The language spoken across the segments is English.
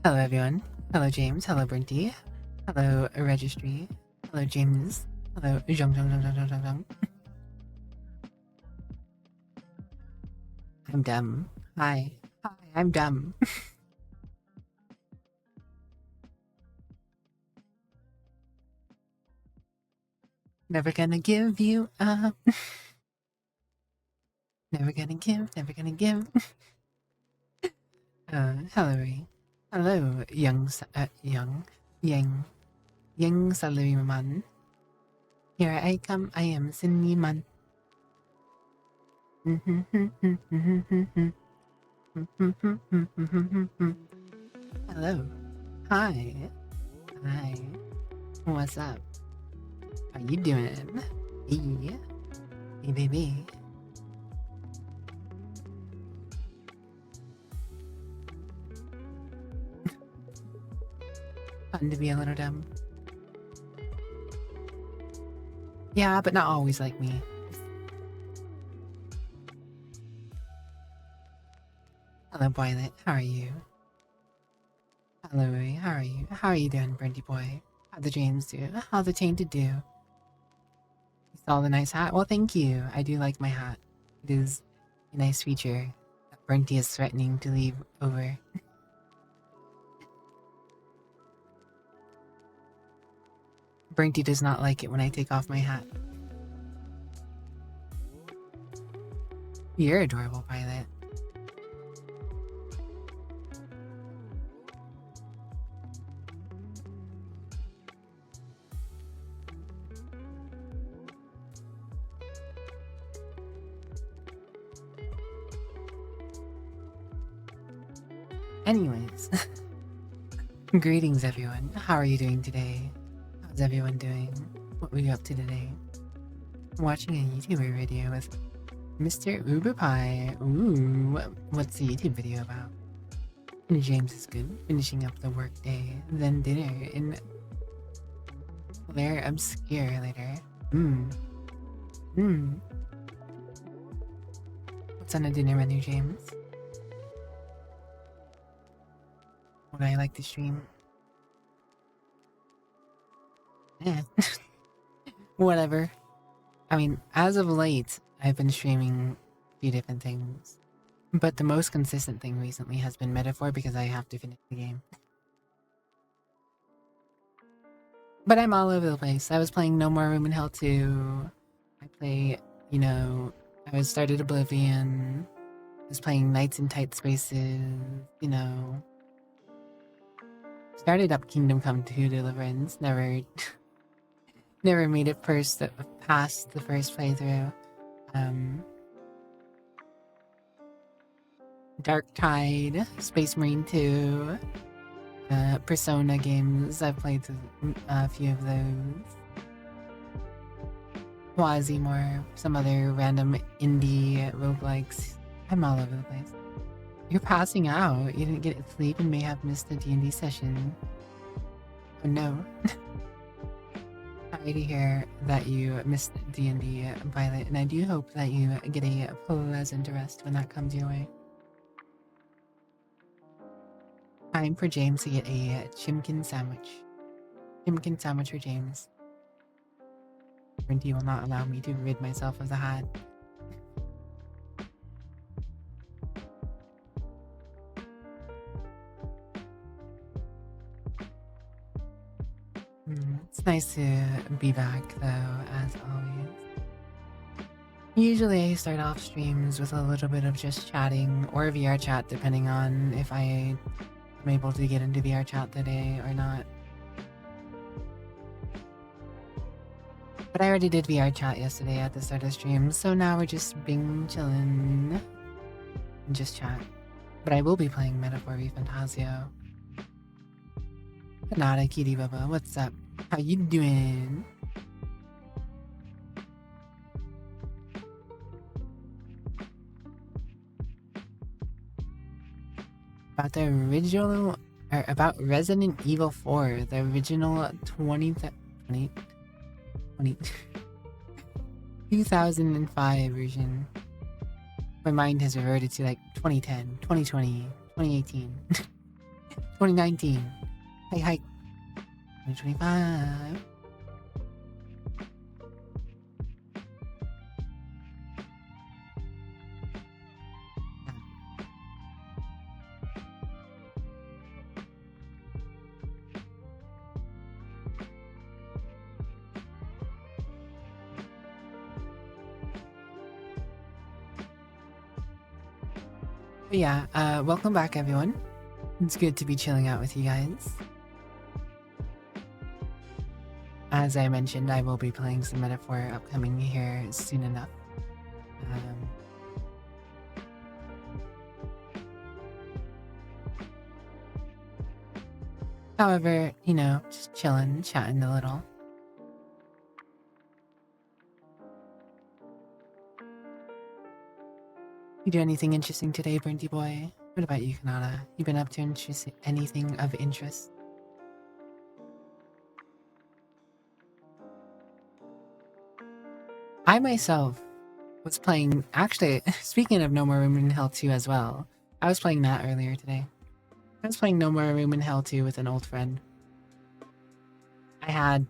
Hello, everyone. Hello, James. Hello, Brinty. Hello, Registry. Hello, James. Hello, Zhang. I'm dumb. Hi. Hi, I'm dumb. Never gonna give you up. Never gonna give, never gonna give. Hillary. Hello, young Salaryman. Here I come, I am Cinnamon. Hello. Hi. Hi. What's up? How you doing? Hey. Hey, baby. Fun to be a little dumb. Yeah, but not always like me. Hello, Violet. How are you? Hello, Ray. How are you? How are you doing, Brendy boy? How the James do? How the Tainted do? You saw the nice hat? Well, thank you. I do like my hat. It is a nice feature that Brenty is threatening to leave over. Brenty does not like it when I take off my hat. You're adorable, Violet. Anyways, greetings everyone. How are you doing today? How's everyone doing? What were you up to today? I'm watching a YouTuber video with Mr. Uberpie. Ooh, what's the YouTube video about? James is good. Finishing up the workday, then dinner in Claire Obscure later. What's on the dinner menu, James? Would I like to stream? Eh. Whatever. I mean, as of late, I've been streaming a few different things. But the most consistent thing recently has been Metaphor because I have to finish the game. But I'm all over the place. I was playing No More Room in Hell 2. I play, I started Oblivion. I was playing Nights in Tight Spaces, Started up Kingdom Come 2 Deliverance. Never made it past the first playthrough. Dark Tide, Space Marine 2, Persona games. I've played a few of those. Quasimore, some other random indie roguelikes. I'm all over the place. You're passing out. You didn't get sleep and may have missed the D&D session. Oh no. Sorry to hear that you missed D&D, Violet, and I do hope that you get a pleasant rest when that comes your way. Time for James to get a chimkin sandwich. Chimkin sandwich for James. Brenty will not allow me to rid myself of the hat. It's nice to be back, though, as always. Usually I start off streams with a little bit of just chatting or VR chat, depending on if I am able to get into VR chat today or not. But I already did VR chat yesterday at the start of stream, so now we're just chillin' and just chat. But I will be playing Metaphor v Fantasio. Nada, Kitty Bubba, what's up? How you doing? About the original, or about Resident Evil 4, the original 2005 version. My mind has reverted to like 2010, 2020, 2018, 2019. Hi, 2025. But yeah, welcome back everyone. It's good to be chilling out with you guys. as I mentioned, I will be playing some Metaphor upcoming here soon enough. However, you know, just chilling, chatting a little. You do anything interesting today, Brinty boy? What about you, Kanata? You been up to anything of interest? I myself was playing, actually, speaking of No More Room in Hell 2 as well, I was playing that earlier today. I was playing No More Room in Hell 2 with an old friend. I had...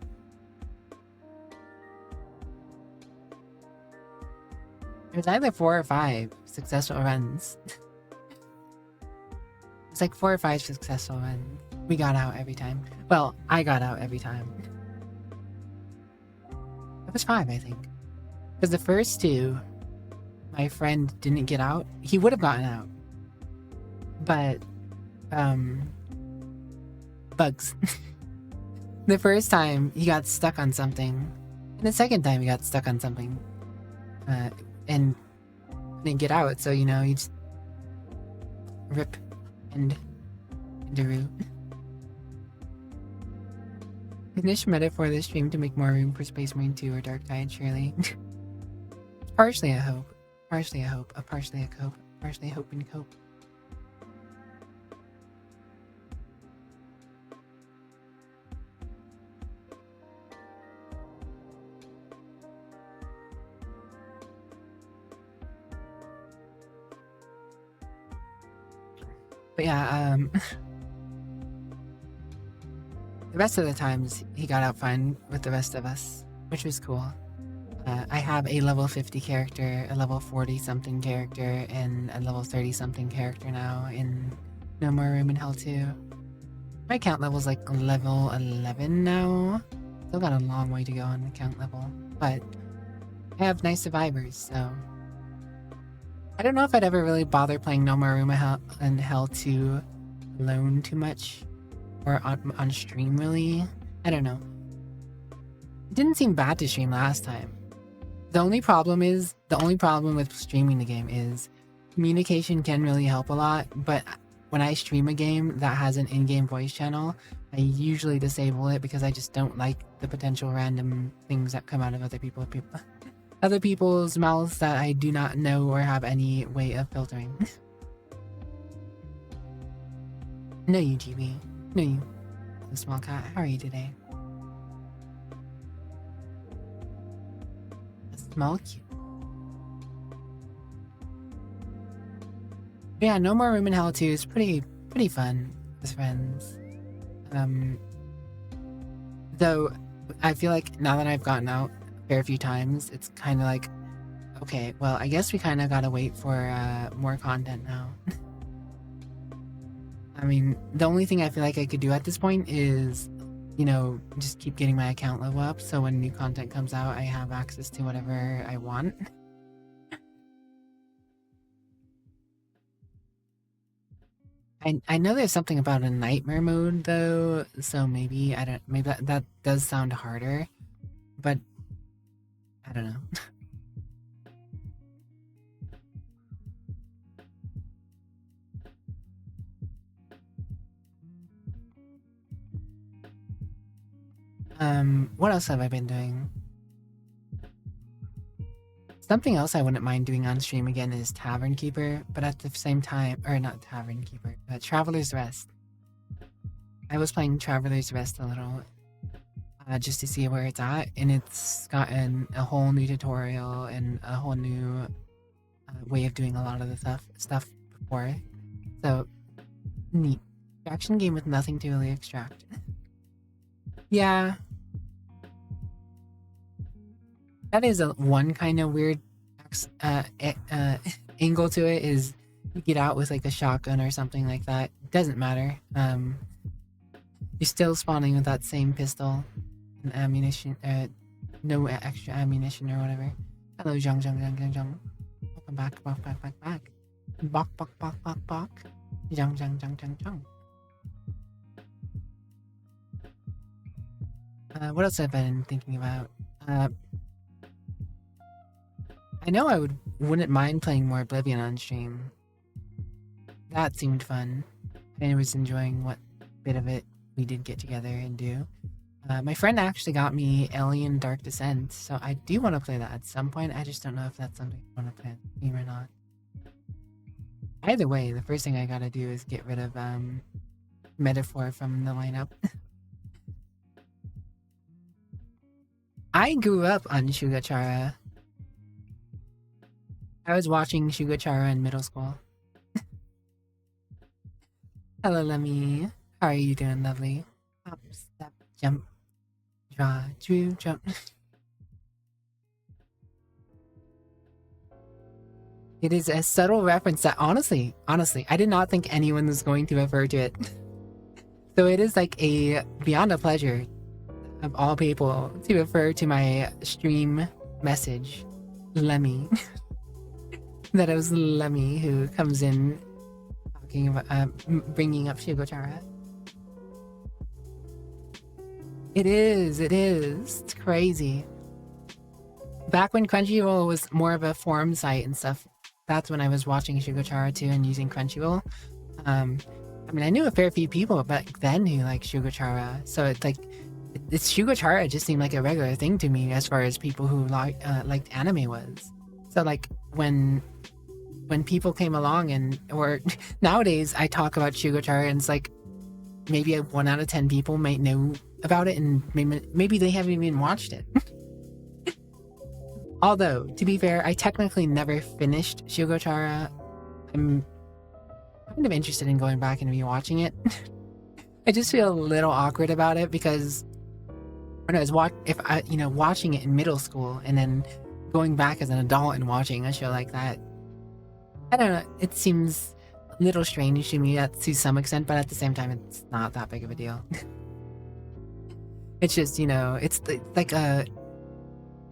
It was either 4 or 5 successful runs. It's like 4 or 5 successful runs. We got out every time. Well, I got out every time. It was 5, I think. Because the first 2, my friend didn't get out. He would have gotten out. But, bugs. The first time, he got stuck on something. And the second time, he got stuck on something. And didn't get out, so, you know, you just rip and Daru. Finish Metaphor this stream to make more room for Space Marine 2 or Dark Tide, surely. Partially a hope. Partially a hope. Partially a cope. Partially hope and cope. But yeah, the rest of the times he got out fine with the rest of us, which was cool. I have a level 50 character, a level 40 something character, and a level 30 something character now in No More Room in Hell 2. My count level's like level 11 now. Still got a long way to go on the count level, but I have nice survivors, so... I don't know if I'd ever really bother playing No More Room in Hell 2 alone too much, or on stream really. I don't know. It didn't seem bad to stream last time. The only problem with streaming the game is communication can really help a lot, but when I stream a game that has an in-game voice channel, I usually disable it because I just don't like the potential random things that come out of other people's mouths that I do not know or have any way of filtering. No, you, GB. No, you. The small cat. How are you today? Small cute. Yeah, No More Room in Hell 2 is pretty fun with friends. Though I feel like now that I've gotten out a fair few times, it's kind of like, okay, well, I guess we kind of gotta wait for more content now. I mean, the only thing I feel like I could do at this point is, you know, just keep getting my account level up, so when new content comes out, I have access to whatever I want. I know there's something about a nightmare mode though, so maybe that does sound harder, but I don't know. What else have I been doing? Something else I wouldn't mind doing on stream again is Tavern Keeper, but at the same time, or not Tavern Keeper, but Traveler's Rest. I was playing Traveler's Rest a little, just to see where it's at, and it's gotten a whole new tutorial and a whole new way of doing a lot of the stuff before. So, neat. Action game with nothing to really extract. Yeah. That is one kind of weird angle to it, is you get out with like a shotgun or something like that. It doesn't matter. You're still spawning with that same pistol and ammunition, no extra ammunition or whatever. Hello, Zhang. Welcome back. Bok. Zhang. What else have I been thinking about? I know I wouldn't mind playing more Oblivion on stream. That seemed fun. I was enjoying what bit of it we did get together and do. My friend actually got me Alien Dark Descent, so I do want to play that at some point. I just don't know if that's something I want to play on stream or not. Either way, the first thing I gotta do is get rid of Metaphor from the lineup. I grew up on Shugachara. I was watching Shugachara in middle school. Hello, Lemmy. How are you doing, lovely? Hop, step, jump, draw, drew, jump. It is a subtle reference that honestly, I did not think anyone was going to refer to it. So it is like beyond a pleasure of all people to refer to my stream message, Lemmy. That it was Lemmy who comes in talking about bringing up Shugachara. It is. It's crazy. Back when Crunchyroll was more of a forum site and stuff, that's when I was watching Shugachara too and using Crunchyroll. I mean, I knew a fair few people back then who liked Shugachara, so it's like it's Shugachara just seemed like a regular thing to me as far as people who liked anime was. So like when people came along or nowadays I talk about Shugachara and it's like maybe 1 out of 10 people might know about it and maybe they haven't even watched it. Although, to be fair, I technically never finished Shugachara. I'm kind of interested in going back and rewatching it. I just feel a little awkward about it because when I was watching it in middle school and then going back as an adult and watching a show like that, I don't know, it seems a little strange to me to some extent, but at the same time, it's not that big of a deal. It's just, it's like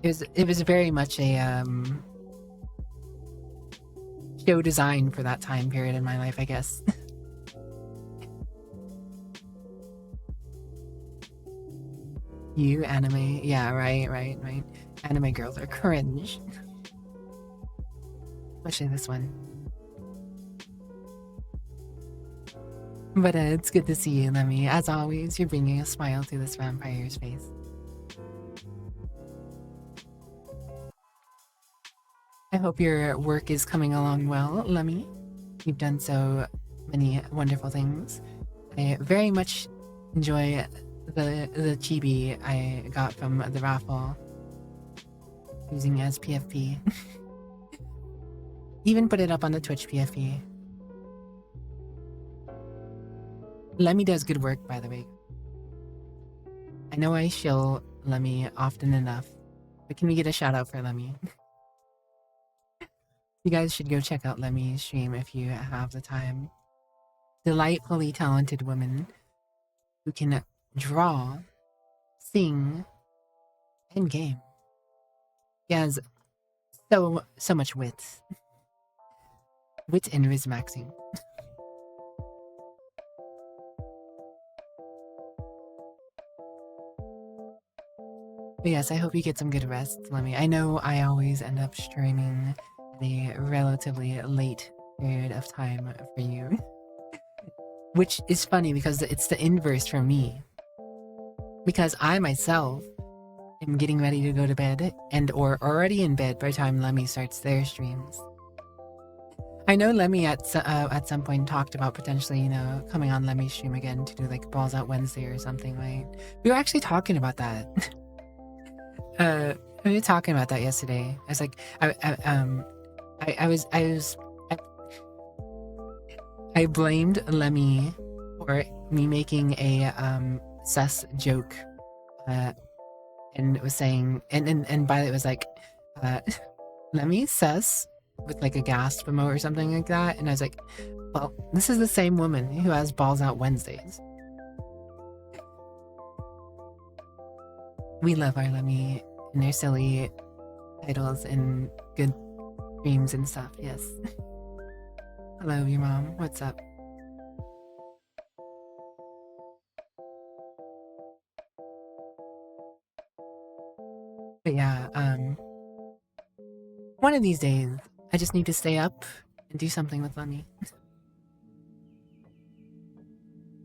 it was very much a show designed for that time period in my life, I guess. You anime, yeah, right. Anime girls are cringe, especially this one. But it's good to see you, Lemmy. As always, you're bringing a smile to this vampire's face. I hope your work is coming along well, Lemmy. You've done so many wonderful things. I very much enjoy the chibi I got from the raffle, using as PFP. Even put it up on the Twitch PFP. Lemmy does good work, by the way. I know I shill Lemmy often enough, but can we get a shout out for Lemmy? You guys should go check out Lemmy's stream if you have the time. Delightfully talented woman who can draw, sing, and game. He has so much wit. Wit and Rizmaxing. But yes, I hope you get some good rest, Lemmy. I know I always end up streaming at a relatively late period of time for you. Which is funny because it's the inverse for me. Because I myself am getting ready to go to bed or already in bed by the time Lemmy starts their streams. I know Lemmy at some point talked about potentially, coming on Lemmy's stream again to do like Balls Out Wednesday or something, right? We were actually talking about that. We were talking about that yesterday. I was like, I blamed Lemmy for me making a sus joke, and it was saying, and by it was like, Lemmy sus with like a gasp emo or something like that, and I was like, well, this is the same woman who has Balls Out Wednesdays. We love our Lemmy and their silly titles and good dreams and stuff, yes. Hello, your mom. What's up? But yeah, one of these days, I just need to stay up and do something with Lemmy.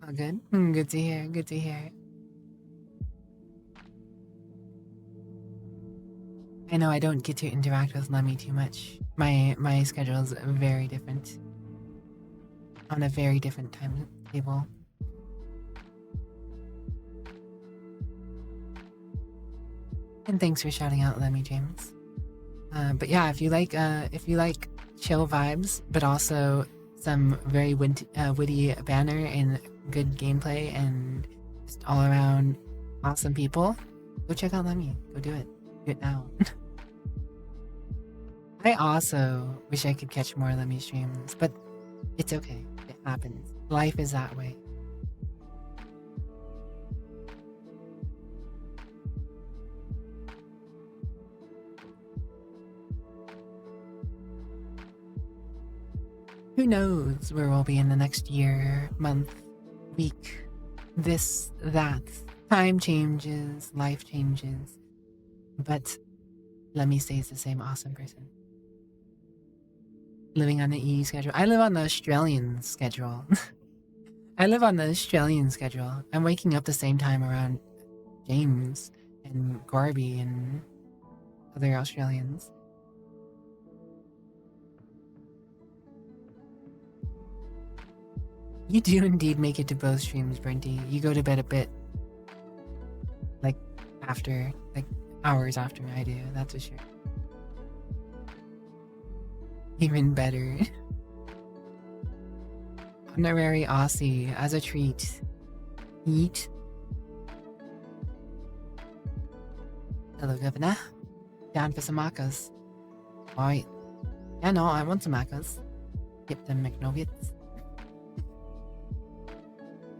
All good? Good to hear, good to hear. I know I don't get to interact with Lemmy too much. My schedule is very different. On a very different timetable. And thanks for shouting out Lemmy James. But yeah, if you like chill vibes, but also some very witty banner and good gameplay and just all around awesome people, go check out Lemmy. Go do it. Do it now. I also wish I could catch more Lemmy streams, but it's okay. It happens. Life is that way. Who knows where we'll be in the next year, month, week, this, that. Time changes, life changes, but Lemmy stays the same awesome person. Living on the EU schedule. I live on the Australian schedule. I'm waking up the same time around James and Gorby and other Australians. You do indeed make it to both streams, Brinty. You go to bed a bit, after, hours after I do, that's for sure. Even better. Honorary Aussie, as a treat. Eat. Hello, Governor. Down for some macas. Alright. Yeah, no, I want some macas. Get them McNuggets.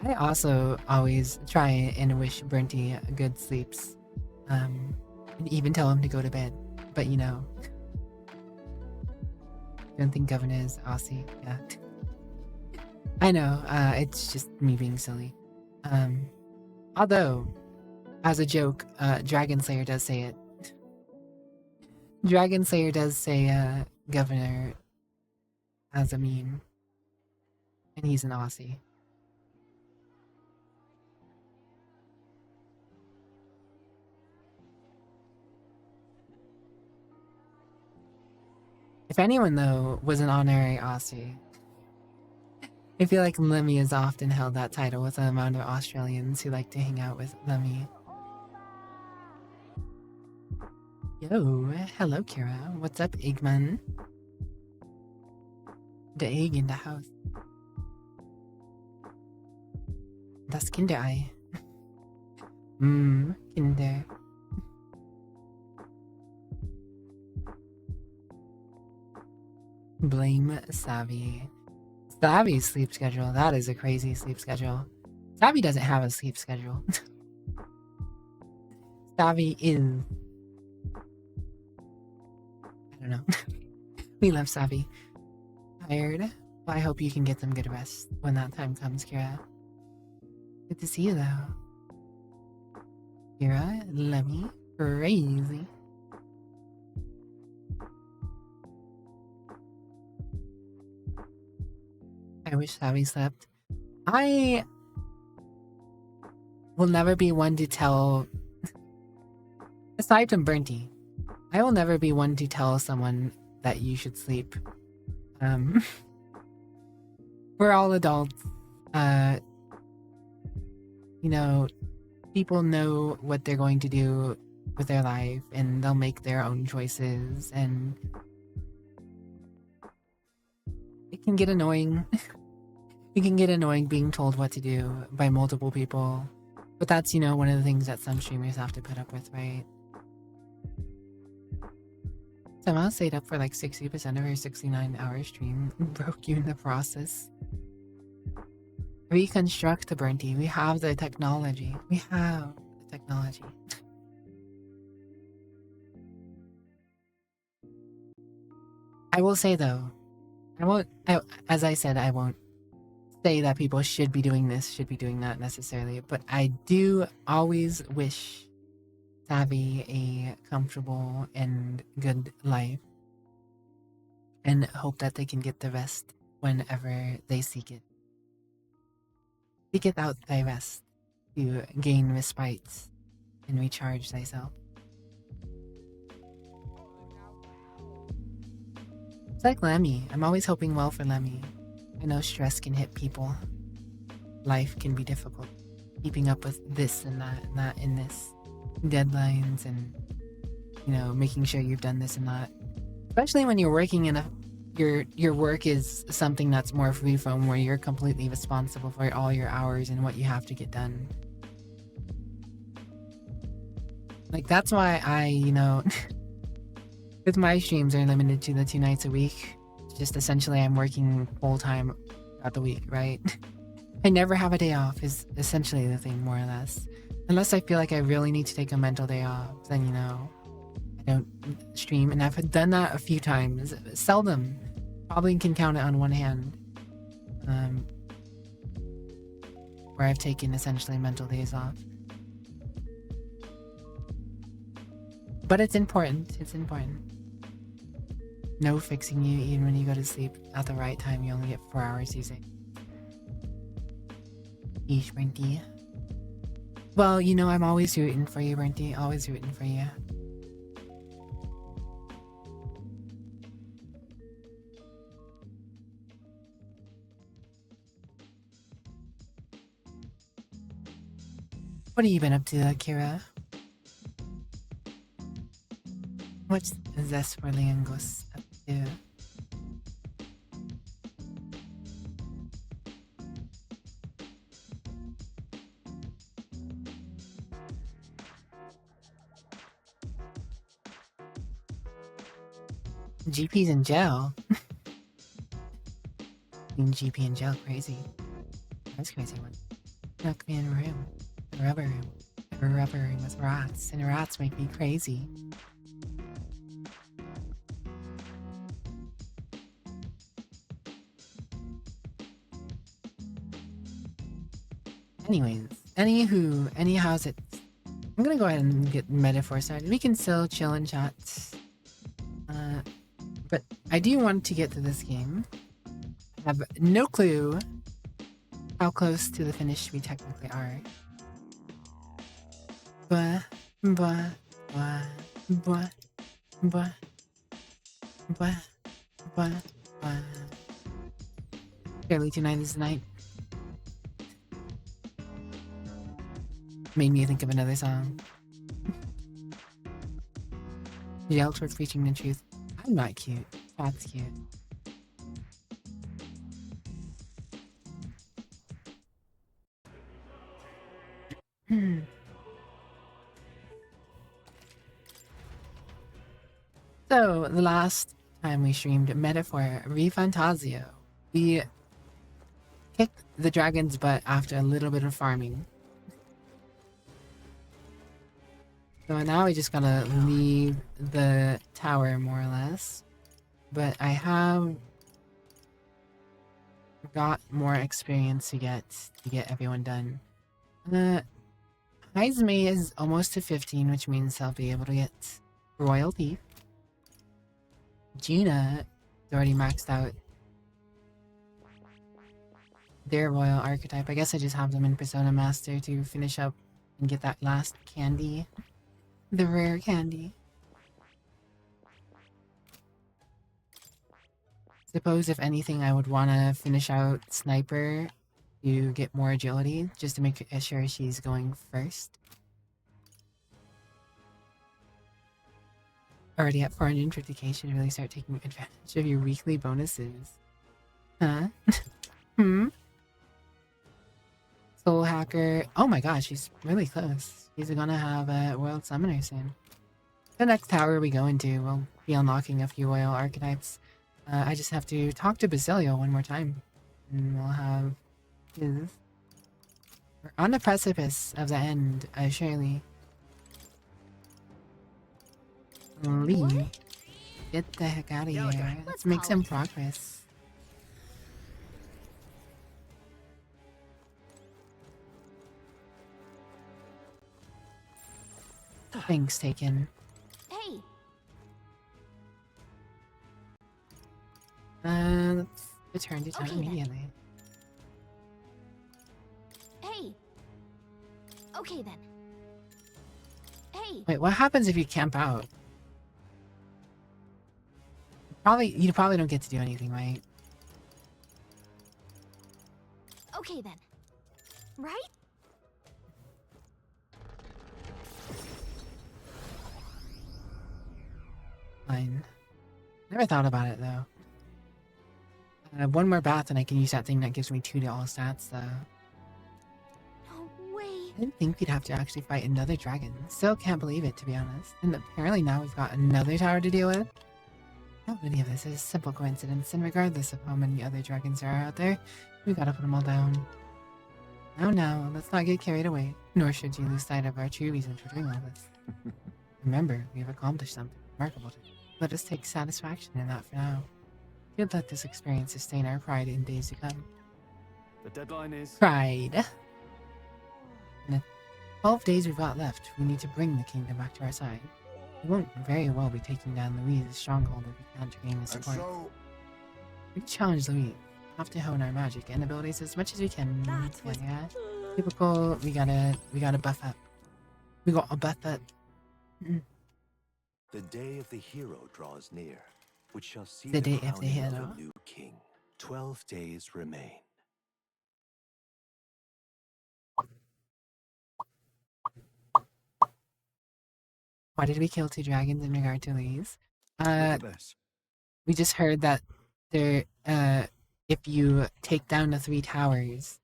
I also always try and wish Brinty good sleeps. And even tell him to go to bed. But you know. Don't think Governor is Aussie. Yeah. I know, it's just me being silly. Although, as a joke, Dragon Slayer does say it. Dragon Slayer does say Governor as a meme. And he's an Aussie. If anyone, though, was an honorary Aussie, I feel like Lemmy has often held that title with the amount of Australians who like to hang out with Lemmy. Yo, hello Kira. What's up, Eggman? The egg in the house. Das Kinderei. Kinder. Blame Savvy. Savvy's sleep schedule. That is a crazy sleep schedule. Savvy doesn't have a sleep schedule. Savvy is... I don't know. We love Savvy. Tired? Well, I hope you can get some good rest when that time comes, Kira. Good to see you, though. Kira, Lemmy, crazy. I wish Savvy slept. I will never be one to tell, aside from Brinty, I will never be one to tell someone that you should sleep. We're all adults. You know, people know what they're going to do with their life and they'll make their own choices, and it can get annoying. It can get annoying being told what to do by multiple people. But that's, you know, one of the things that some streamers have to put up with, right? Somehow stayed up for like 60% of her 69-hour stream. Broke you in the process. Reconstruct the Brinty. We have the technology. We have the technology. I will say though, as I said, I won't say that people should be doing this, should be doing that necessarily, but I do always wish savvy a comfortable and good life and hope that they can get the rest whenever they seek it. Seek it out thy rest to gain respite and recharge thyself. It's like Lemmy. I'm always hoping well for Lemmy. I know stress can hit people. Life can be difficult. Keeping up with this and that and this. Deadlines and, you know, making sure you've done this and that. Especially when you're working in your work is something that's more free from, where you're completely responsible for all your hours and what you have to get done. Like, that's why I, you know, with my streams are limited to the 2 nights a week. Just essentially I'm working full time throughout the week, right? I never have a day off is essentially the thing, more or less. Unless I feel like I really need to take a mental day off, then, you know, I don't stream. And I've done that a few times. Seldom. Probably can count it on one hand. Where I've taken essentially mental days off. But it's important. It's important. No fixing you even when you go to sleep at the right time. You only get 4 hours usually. Eesh, Brinty. Well, you know, I'm always rooting for you, Brinty. Always rooting for you. What have you been up to, Kira? What's Zesperlingos up to? GP's in jail. GP in jail, crazy. That's crazy one. Knock me in a room. A rubber room. A rubber room with rats, and rats make me crazy. Anyways, anyhow's it? I'm gonna go ahead and get metaphor started. We can still chill and chat. But I do want to get to this game. I have no clue how close to the finish we technically are. But Fairly tonight is the night. Made me think of another song. Yell towards preaching the truth. I'm not cute. That's cute. So, the last time we streamed Metaphor Refantasio, we kicked the dragon's butt after a little bit of farming. So now we just gotta leave the tower, more or less. But I have got more experience to get everyone done. Heizme is almost to 15, which means I'll be able to get royalty. Gina is already maxed out their royal archetype. I guess I just have them in Persona Master to finish up and get that last candy. The rare candy. Suppose if anything I would want to finish out Sniper to get more agility, just to make sure she's going first. Already at 450k, should really start taking advantage of your weekly bonuses. Huh? Soul Hacker. Oh my gosh, she's really close. She's gonna have a World Summoner soon. The next tower we go into, we'll be unlocking a few royal archetypes. I just have to talk to Basilio one more time. And we'll have his... We're on the precipice of the end, surely. Lee, get the heck out of here. Let's make some progress. Things taken. Hey. Let's return to town Okay, then. immediately. Hey. Okay then. Hey. Wait, what happens if you camp out? You probably don't get to do anything, right? Okay then. Right? Fine. Never thought about it though. One more bath and I can use that thing that gives me 2 to all stats though. No way. I didn't think we'd have to actually fight another dragon. Still can't believe it, to be honest. And apparently now we've got another tower to deal with. How many of this is a simple coincidence, and regardless of how many other dragons there are out there, we gotta put them all down. Now, let's not get carried away, nor should you lose sight of our true reason for doing all this. Remember, we have accomplished something remarkable today. Let us take satisfaction in that for now. We'd let this experience sustain our pride in days to come. The deadline is... Pride! In the 12 days we've got left, we need to bring the kingdom back to our side. We won't very well be taking down Louise's stronghold if we can't gain his support. We challenge Louise. Have to hone our magic and abilities as much as we can. Yeah. Typical, we gotta buff up. We got a buff up. The day of the hero draws near, which shall see The the day of the crowning hero? a new king. 12 days remain. Why did we kill 2 dragons in regard to Louise? Look at this. We just heard that there, if you take down the 3 towers,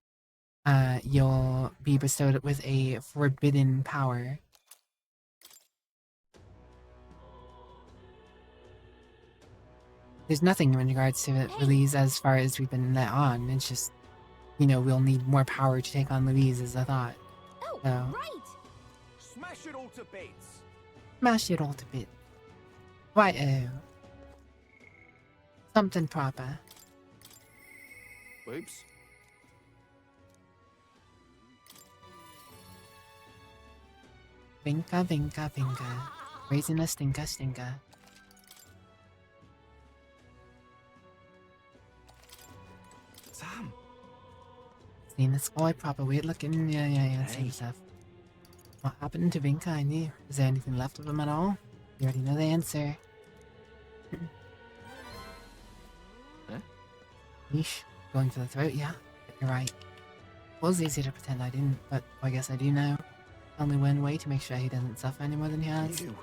you'll be bestowed with a forbidden power. There's nothing in regards to Louise as far as we've been let on. It's just, you know, we'll need more power to take on Louise is the thought. Oh, So, right. Smash it all to bits. smash it all to bits. Right-o. Something proper. Whoops. Vinka, vinka, vinka. Raising a stinker, stinker. Sam. Seen the sky proper, weird looking. Yeah, same Hey. stuff. What happened to Vinka? I knew. Is there anything left of him at all? You already know the answer. Huh? Yeesh. Going for the throat, yeah. You're right. Was easy to pretend I didn't, but I guess I do now. Only one way to make sure he doesn't suffer any more than he has. You.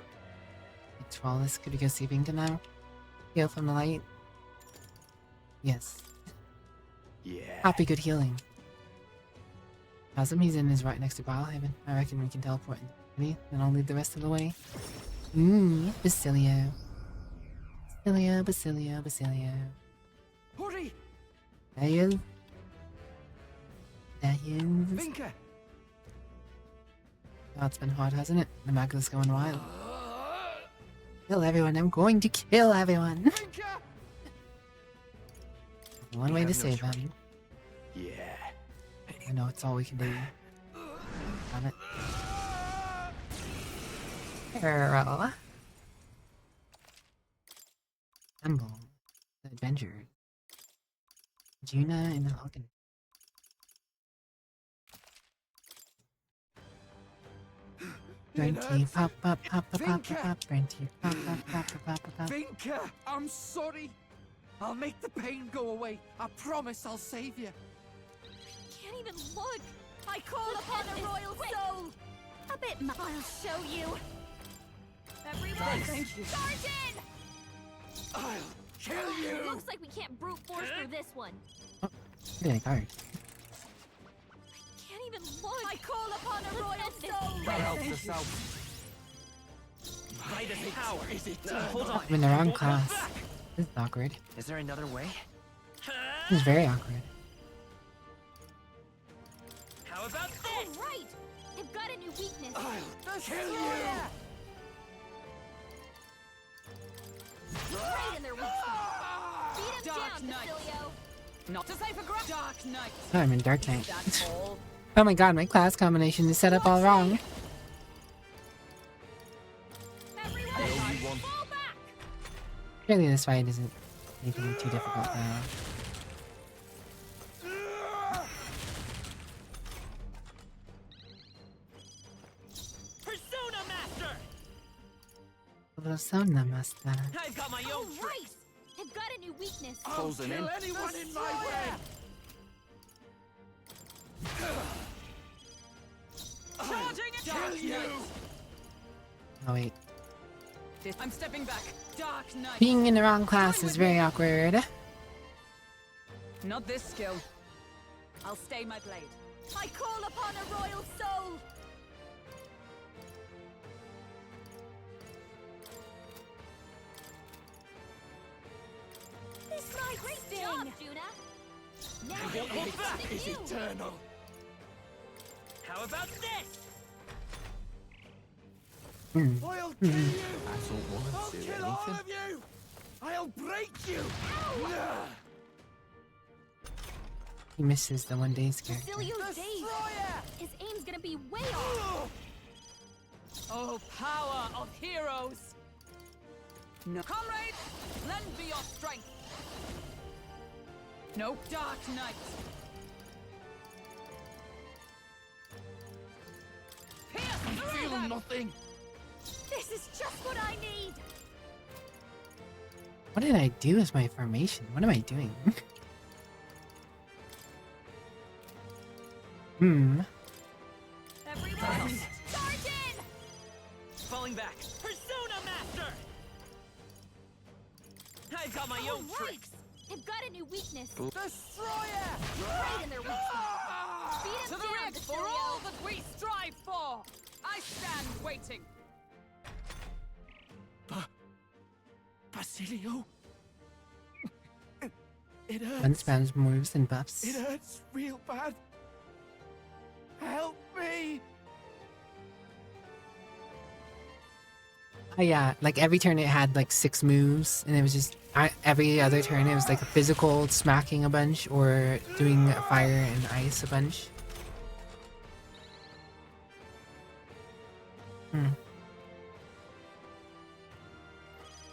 It's for all this. Could we go see Vinka now? Heal from the light? Yes. Yeah. Happy good healing. Chasm he's in is right next to Biohaven. I reckon we can teleport in. Then I'll lead the rest of the way. Basilio. Basilio. Hurry! There he is. There he is. Vinka! Oh, it's been hard, hasn't it? The Magda's going wild. Kill everyone. I'm going to kill everyone. Vinka! One way to save him. Yeah. I know it's all we can do. Damn it. Girl. Assemble. The adventure. Juna and the Logan. Brenty, pop, Vinka! Brenty, pop. Vinka! I'm sorry! I'll make the pain go away. I promise I'll save you. Can't even look. I call upon a royal soul. A bit I'll show you. Everyone, Thank you. charge in! I'll kill you! Looks like we can't brute force through this one. Yeah, guard. Can't even look. I call upon a royal soul. That helps us out. Right as power. Is it? Hold on. I'm in the wrong class. This is awkward. Is there another way? This is very awkward. How about this? Oh, right. I've got a new weakness. I'll kill you! Right in their weak spot. Beat him Dark down, Knight. Basilio. Not to say for Dark Knight. Oh, I'm in Dark Knight. That's all. Oh my god, my class combination is set up all wrong. Surely this fight isn't anything too difficult now. Persona Master! Persona Master. I've got my Oh, own trick. right! I've got a new weakness. I'll Closing kill in. anyone in my way! Charging at Kill Dark you! Knight. Oh wait. I'm stepping back. Dark Knight. Being in the wrong class is very awkward. Not this skill. I'll stay my blade. I call upon a royal soul! This might sting! Job, Juna! Now I won't hold back. Is eternal. How about this? I'll kill you! I thought woman I'll do kill all anything. of you! I'll break you! Nah. He misses the one day's character. Basilio's days! Destroyer! His aim's gonna be way off! Oh, power of heroes! No. Comrades, lend me your strength. No, Dark Knight. Pierce through Feel them. nothing! This is just what I need! What did I do with my formation? What am I doing? Everyone, charge in! Falling back. Persona Master! I've got my Oh, own right! tricks. They've got a new weakness. Destroyer! Right in their weak spot. Ah! Beat To him the down, red for Basilio! all that we strive for. I stand waiting. Basilio? It hurts. One spams moves and buffs. It hurts real bad. Help me! Oh yeah, like every turn it had like 6 moves, and it was just every other turn it was like a physical smacking a bunch or doing fire and ice a bunch.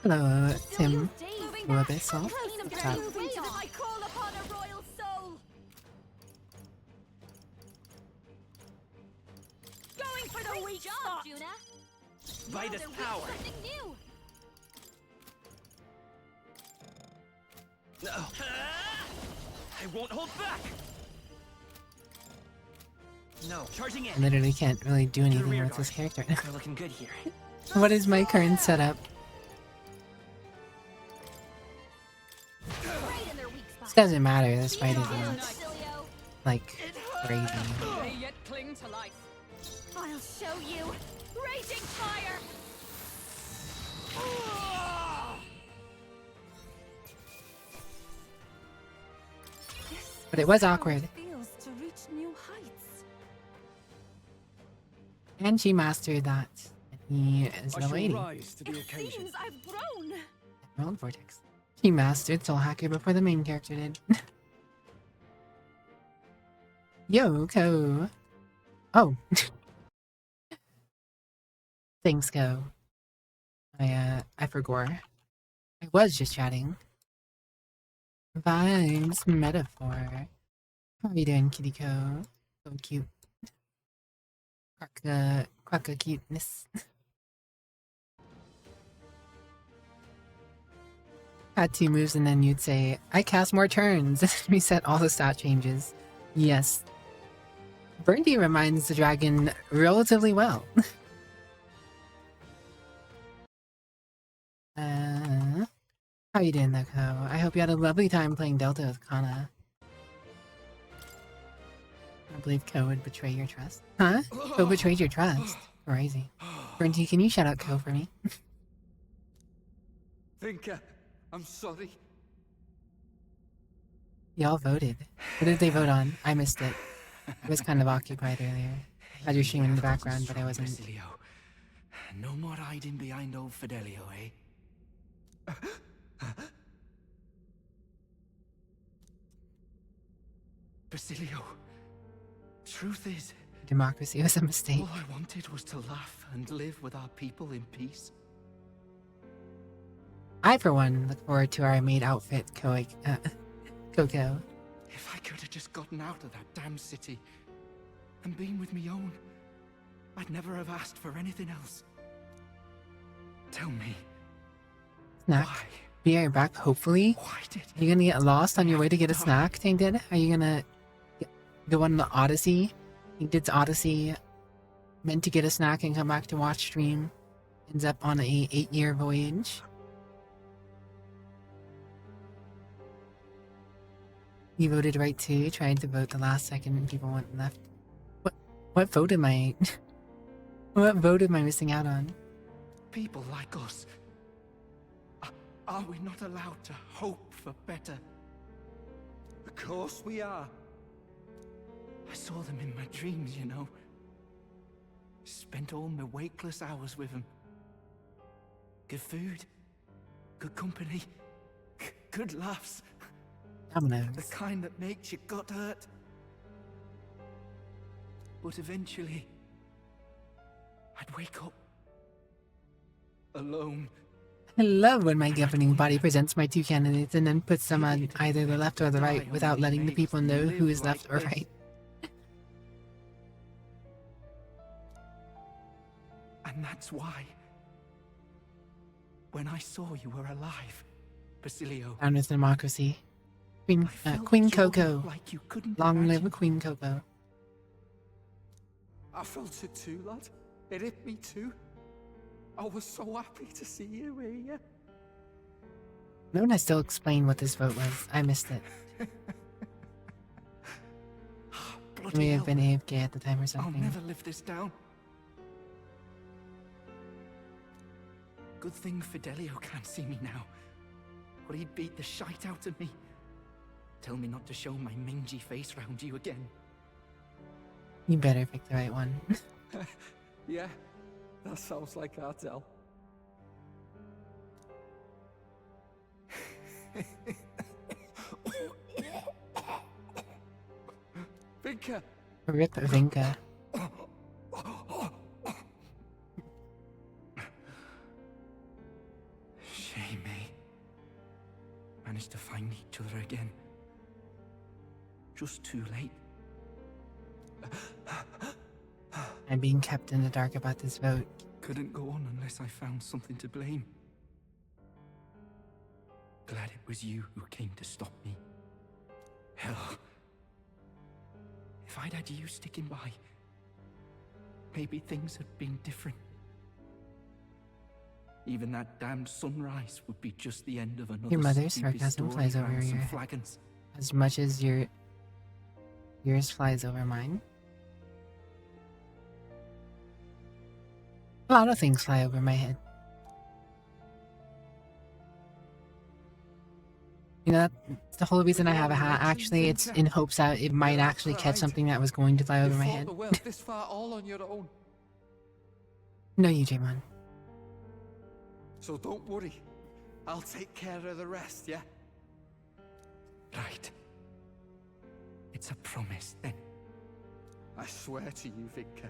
Hello, Tim. Basilio's days! Moving Will back. this off? His aim's What's gonna up? be way off. I call upon a royal soul! Going for the weak spot! Juna! By Now this they're weak power. to something new! No. I won't hold back. No, charging I in. literally can't really do anything rear with this guard. character. We're looking good here. What is my current setup? Right in their weak spot. This doesn't matter, this Beat fight him isn't down, Basilio! like crazy. They yet cling to life. I'll show you! Raging fire! But it was awkward. Feels to reach new heights. And she mastered that. And he is I the shall lady. rise to the It occasion. seems I've grown. Emerald Vortex. He mastered Soul Hacker before the main character did. Yoko. Oh. Thanks, Go. I forgot. I was just chatting. Vibes metaphor. How are you doing, Kitty Co? So cute. Quacka cuteness. Had 2 moves and then you'd say, I cast more turns. Reset all the stat changes. Yes. Burndy reminds the dragon relatively well. How you doing, though, Co? I hope you had a lovely time playing Delta with Kana. I believe Co would betray your trust. Huh? Co betrayed your trust? Crazy. Burndy, can you shout out Co for me? Thinker, I'm sorry. Y'all voted. What did they vote on? I missed it. I was kind of occupied earlier. I had your stream in the background, but I wasn't. Basilio. No more hiding behind old Fidelio, eh? Basilio, truth is, Democracy was a mistake. all I wanted was to laugh and live with our people in peace. I, for one, look forward to our maid outfit, Coco. If I could have just gotten out of that damn city and been with me own, I'd never have asked for anything else. Tell me, Snack. why? Be right back, hopefully. Why did Are you gonna get lost on your way to get a snack, Tainted? Are you gonna go on the Odyssey? Tainted's Odyssey, meant to get a snack and come back to watch stream, ends up on a 8-year voyage. You voted right too, tried to vote the last second and people went left. What vote am I what vote am I missing out on? People like us, are we not allowed to hope for better? Of course we are. I saw them in my dreams, you know. Spent all my wakeless hours with them. Good food, good company, good laughs. The Dominoes. kind that makes you gut hurt. But eventually, I'd wake up alone. I love when my governing body presents my 2 candidates and then puts them on either the left or the right without letting the people know who is left or right. And that's why, when I saw you were alive, Basilio, Down with democracy. I felt Queen joy Coco. like you couldn't Long imagine. live Queen Coco. I felt it too, lad. It hit me too. I was so happy to see you here. No one has still explained what this vote was. I missed it. I Bloody may have hell. been AFK at the time or I'll something. never live this down. Good thing Fidelio can't see me now, or he'd beat the shite out of me. Tell me not to show my mangy face round you again. You better pick the right one. Yeah, that sounds like Ardell. Vinka! Rip Vinka. Shame, eh? Managed to find each other again. Just too late. I'm being kept in the dark about this vote. Couldn't go on unless I found something to blame. Glad it was you who came to stop me. Hell, if I'd had you sticking by, maybe things had been different. Even that damned sunrise would be just the end of another Your mother's sleepy sarcasm story flies over around some your head. flagons. As much as yours flies over mine. A lot of things fly over my head. You know, that's the whole reason I have a hat. Actually, it's in hopes that it might actually catch something that was going to fly over my You fought head. the world this far all on your own. No, you, Jamon. So don't worry. I'll take care of the rest, yeah? Right. It's a promise, then. I swear to you, Vinka.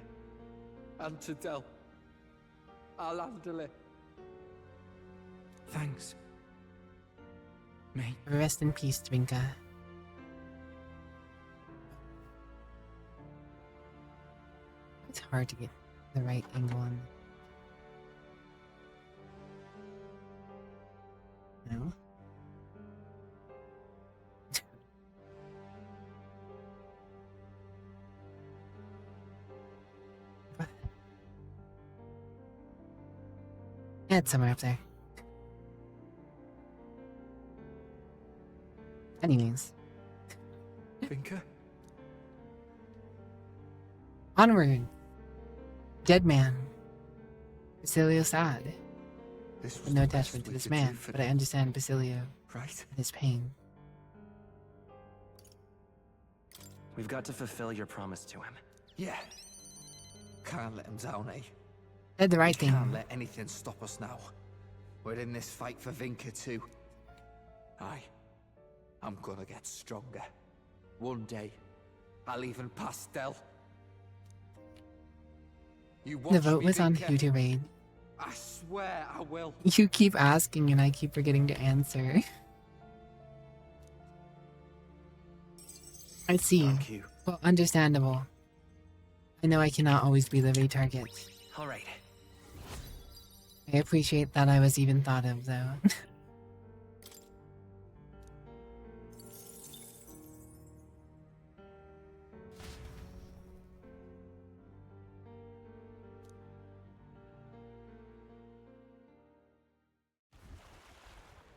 And to Del. I'll handle it. Thanks. Mate. Rest in peace, Twinka. It's hard to get the right angle on. No? What? Yeah, it's somewhere up there. Anyways. Vinka? Onward! Dead man. Basilio sad. This was With no the best attachment to we this could do man, for but I them, understand Basilio right? and his pain. We've got to fulfill your promise to him. Yeah. Can't let him down, eh? Said the right Can't thing. let anything stop us now. We're in this fight for Vinka too. Aye. I'm gonna get stronger. One day, I'll even pass Del. You The watch vote me, was on Vinka. who to raid. I swear I will. You keep asking and I keep forgetting to answer. I see. Thank you. Well, understandable. I know I cannot always be the V target. All right. I appreciate that I was even thought of, though.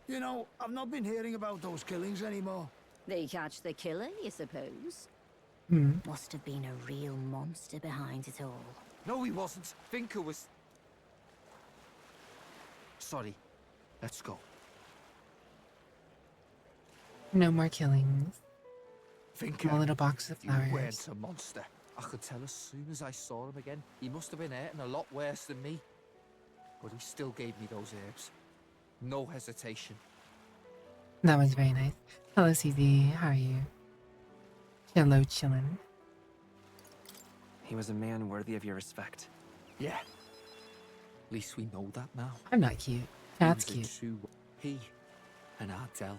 You know, I've not been hearing about those killings anymore. They catch the killer, you suppose? Hmm. Must have been a real monster behind it all. No, he wasn't. Vinka was... Sorry. Let's go. No more killings. Vinka, A little box of you weren't flowers. a monster. I could tell as soon as I saw him again. He must have been hurting a lot worse than me. But he still gave me those herbs. No hesitation. That was very nice. Hello, CZ. How are you? Hello, chillin'. He was a man worthy of your respect. Yeah. At least we know that now. I'm not cute. That's He was cute. a true... He and Ardell.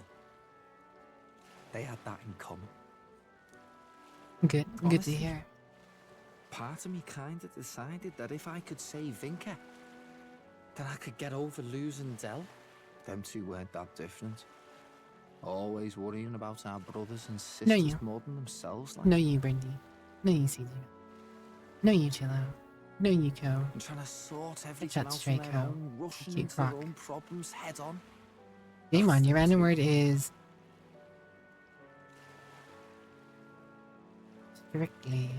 They had that in common. Good. Good to Honestly. hear. Part of me kinda decided that if I could save Vinka, then I could get over losing Dell. Them two weren't that different. Always worrying about our brothers and sisters you. more than themselves. Like, No, you, Brindy. No, you, CZ. No, you, Chillo. No, you, Co. and trying to sort everything that out on straight, their Co. own, rushing Cute into their croc. own problems head on. Damon, your random word is... strictly.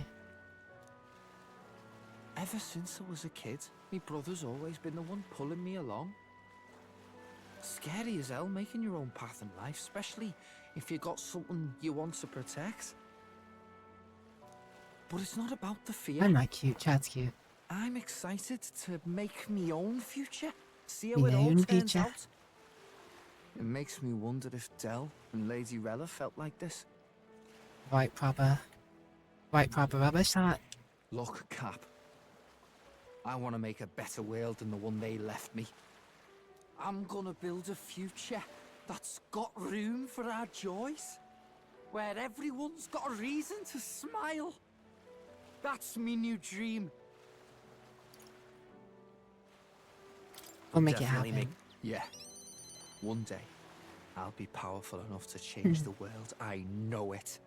Ever since I was a kid, my brother's always been the one pulling me along. Scary as hell making your own path in life, especially if you got something you want to protect. But it's not about the fear. I'm not cute. Chat's cute. I'm excited to make me own future. See how Me it all own turns future? out. It makes me wonder if Dell and Lady Rella felt like this. White proper rubber shot. Look, Cap. I want to make a better world than the one they left me. I'm gonna build a future that's got room for our joys. Where everyone's got a reason to smile. That's me new dream. We'll make it Definitely happen. Yeah. One day, I'll be powerful enough to change the world. I know it.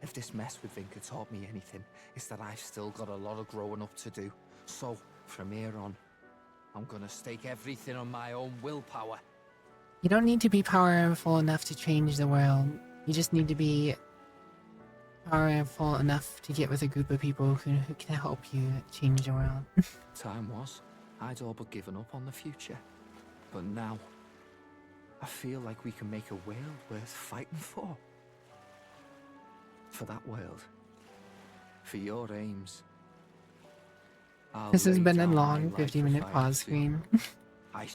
If this mess with Vinka taught me anything, it's that I've still got a lot of growing up to do. So, from here on, I'm gonna stake everything on my own willpower. You don't need to be powerful enough to change the world. You just need to be powerful enough to get with a group of people who can help you change the world. Time was, I'd all but given up on the future. But now, I feel like we can make a world worth fighting for. For that world. For your aims. I'll This has lay been a down my long life 50-minute if I have pause to. screen. I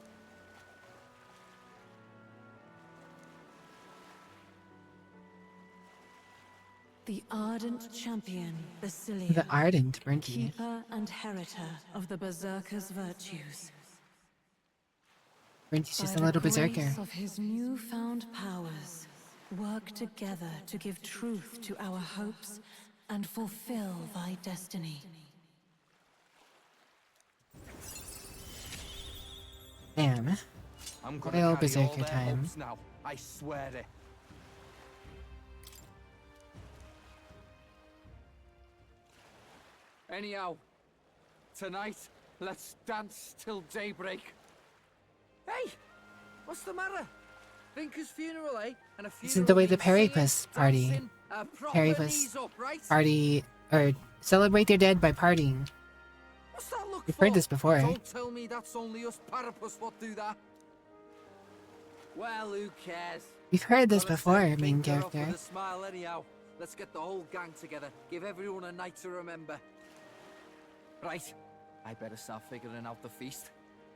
The ardent champion, Basilia, The ardent Brinky. keeper and heritor of the Berserker's virtues. Brinky's just By a little the berserker. grace of his newfound powers, work together to give truth to our hopes and fulfill thy destiny. Damn. I'm Royal gonna carry all Berserker their time. hopes now. I swear it. Anyhow, tonight, let's dance till daybreak. Hey, what's the matter? Vinka's funeral, eh? And a funeral This is the way the means Periplus singing, party. dancing, a proper Periplus knees up, right? Party, or celebrate their dead by partying. What's that look We've for? heard this before. Don't tell me that's only us Parapus what do that. Well, who cares? We've heard this Well, let's before, send main Vinka off character. with a smile anyhow. Let's get the whole gang together. Give everyone a night to remember. Right. I better start figuring out the feast.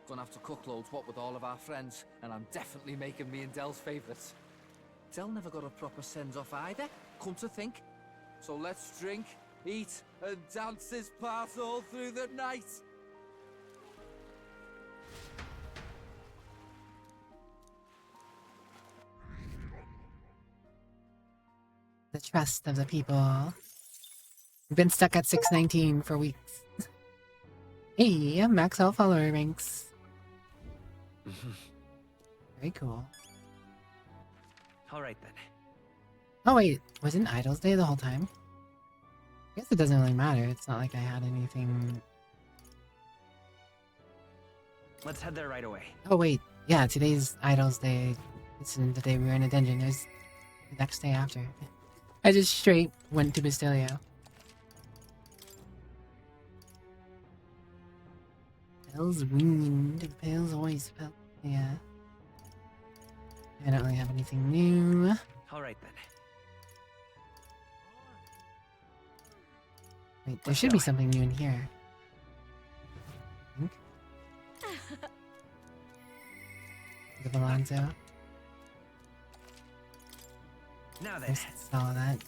Gonna have to cook loads, what with all of our friends, and I'm definitely making me and Dell's favourites. Dell never got a proper send-off either, come to think. So let's drink, eat, and dance this part all through the night. The trust of the people. We've been stuck at 619 for weeks. Hey, max all follower ranks. Very cool. All right then. Oh wait, wasn't Idols Day the whole time? I guess it doesn't really matter. It's not like I had anything. Let's head there right away. Oh wait, yeah, today's Idols Day. It's the day we were in a dungeon. There's the next day after. I just straight went to Bastilio. Pale's wound. Pale's always pale. Yeah. I don't really have anything new. All right then. Wait, there Let's should go. be something new in here. I think. The Alonzo. Now then. There's all of that.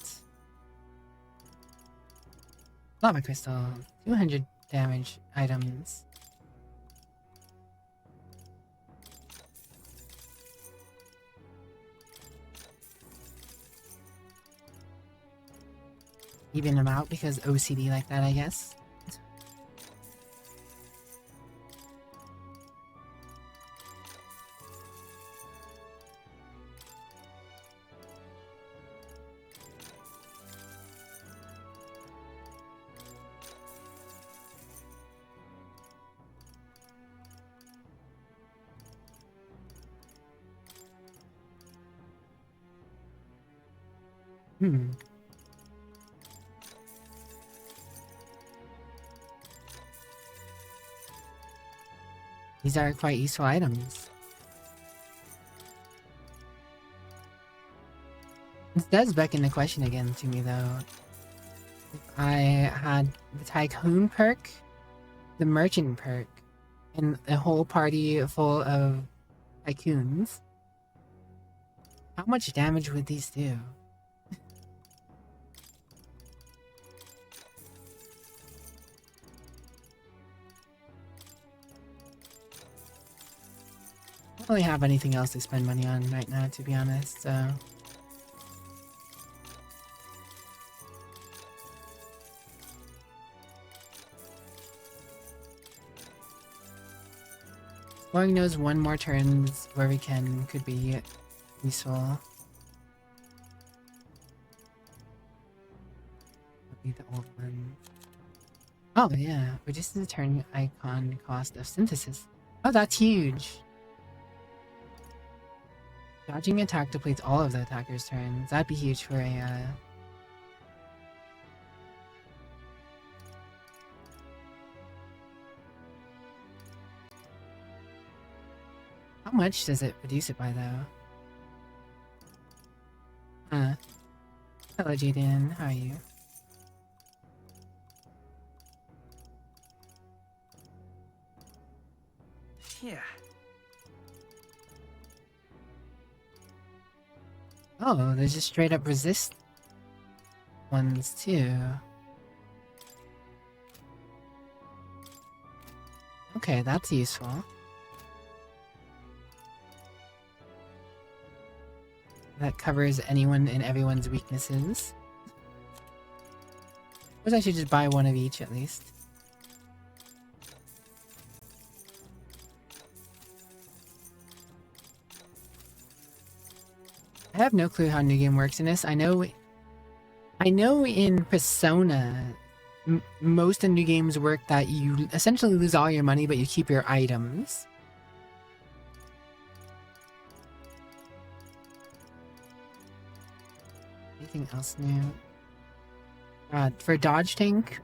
Lava crystal. 200 damage items. Even them out because OCD like that, I guess. Hmm. These are quite useful items. This does beckon the question again to me though. If I had the Tycoon perk, the Merchant perk, and a whole party full of Tycoons, how much damage would these do? I don't really have anything else to spend money on right now, to be honest, so... Exploring those one more turns where we can could be useful. Be the old one. Oh yeah, reduces the turn icon cost of synthesis. Oh, that's huge! Dodging attack depletes all of the attacker's turns. That'd be huge for a How much does it reduce it by though? Huh. Hello Jaden, how are you? Yeah. Oh, there's just straight up resist ones too. Okay, that's useful. That covers anyone and everyone's weaknesses. Suppose I should just buy one of each at least. I have no clue how New Game works in this. I know in Persona, most of New Games work that you essentially lose all your money, but you keep your items. Anything else new? For Dodge Tank,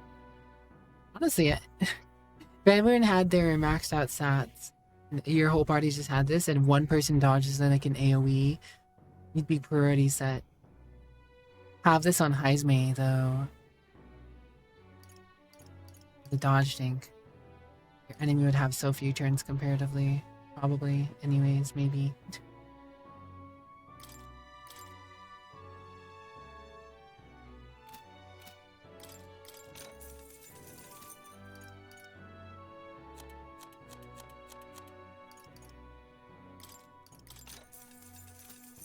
honestly, if everyone had their maxed out stats, your whole party just had this, and one person dodges then like an AoE, you'd be priority set. Have this on Heisme though. The Dodge Tank. Your enemy would have so few turns comparatively. Probably, anyways, maybe.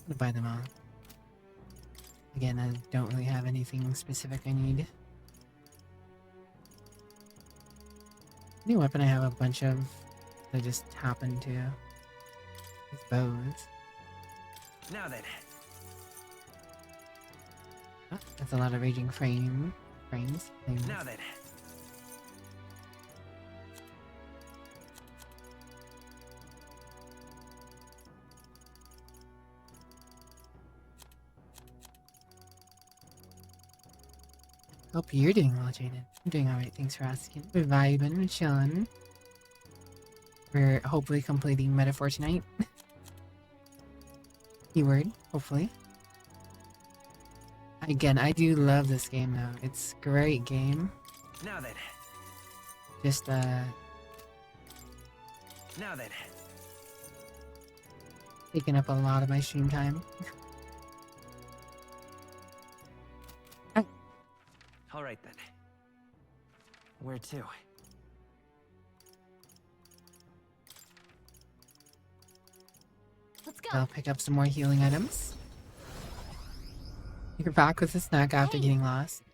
I'm gonna buy them all. Again, I don't really have anything specific I need. New weapon I have a bunch of. I just happen to. These bows. Now then. Oh, that's a lot of raging frames. Things. Now then. Hope you're doing well, Jaden. I'm doing alright, thanks for asking. We're vibing, we're chilling. We're hopefully completing Metaphor tonight. Keyword, hopefully. Again, I do love this game though. It's a great game. Now then. Just Now then. taking up a lot of my stream time. All right then. Where to? Let's go. I'll pick up some more healing items. You're back with a snack after getting lost.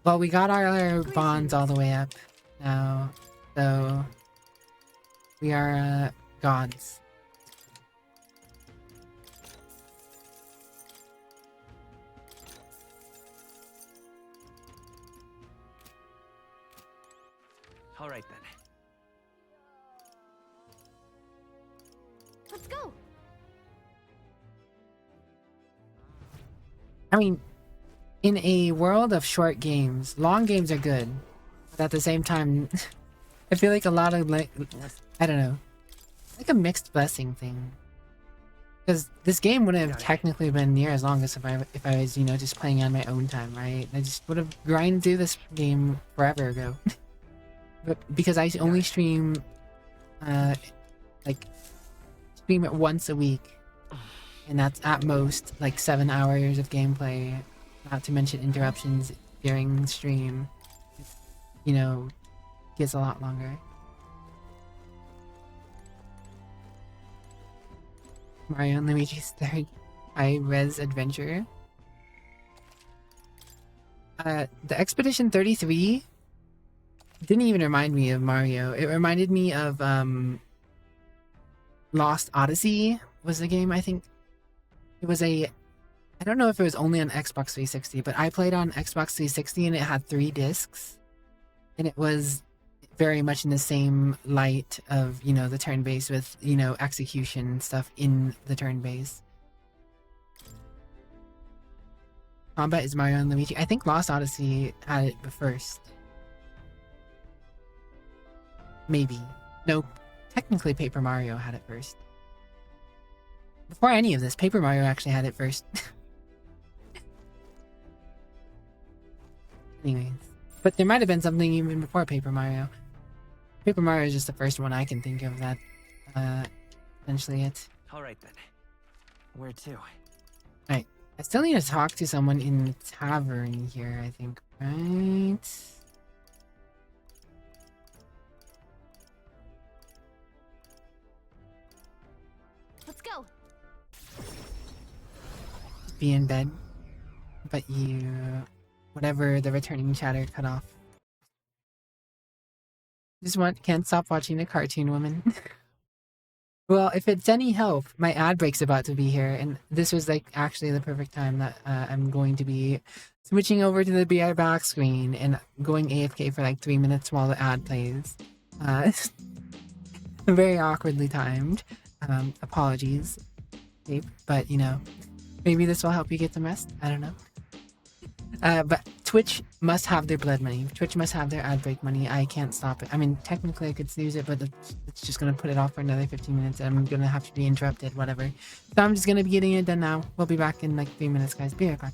Well, we got our bonds all the way up now, so we are gods. All right then. Let's go. I mean, in a world of short games, long games are good, but at the same time, I feel like a lot of like, I don't know, like a mixed blessing thing. Because this game wouldn't have technically been near as long as if I was, you know, just playing on my own time, right? I just would have grinded through this game forever ago. But because I only stream, stream it once a week, and that's at most like 7 hours of gameplay, not to mention interruptions during stream, you know, gets a lot longer. Mario and Luigi's third high-res adventure. The Expedition 33 didn't even remind me of Mario. It reminded me of Lost Odyssey was the game, I think. It was I don't know if it was only on Xbox 360, but I played on Xbox 360 and it had 3 discs. And it was very much in the same light of, you know, the turn-based with, you know, execution stuff in the turn-based. Combat is Mario and Luigi. I think Lost Odyssey had it first. Maybe. No, technically Paper Mario had it first. Before any of this, Paper Mario actually had it first. Anyways. But there might have been something even before Paper Mario. Paper Mario is just the first one I can think of that, essentially it. All right then. Where to? Right. I still need to talk to someone in the tavern here, I think, right? Let's go. Be in bed, but whatever the returning chatter cut off. Can't stop watching a cartoon woman. Well, if it's any help, my ad break's about to be here, and this was like actually the perfect time that I'm going to be switching over to the BR back screen and going AFK for like 3 minutes while the ad plays. Very awkwardly timed. Apologies, Dave, but you know, maybe this will help you get some rest. I don't know. But Twitch must have their blood money. Twitch must have their ad break money. I can't stop it. I mean, technically I could snooze it, but it's just going to put it off for another 15 minutes and I'm going to have to be interrupted, whatever. So I'm just going to be getting it done now. We'll be back in like 3 minutes, guys. Be right back.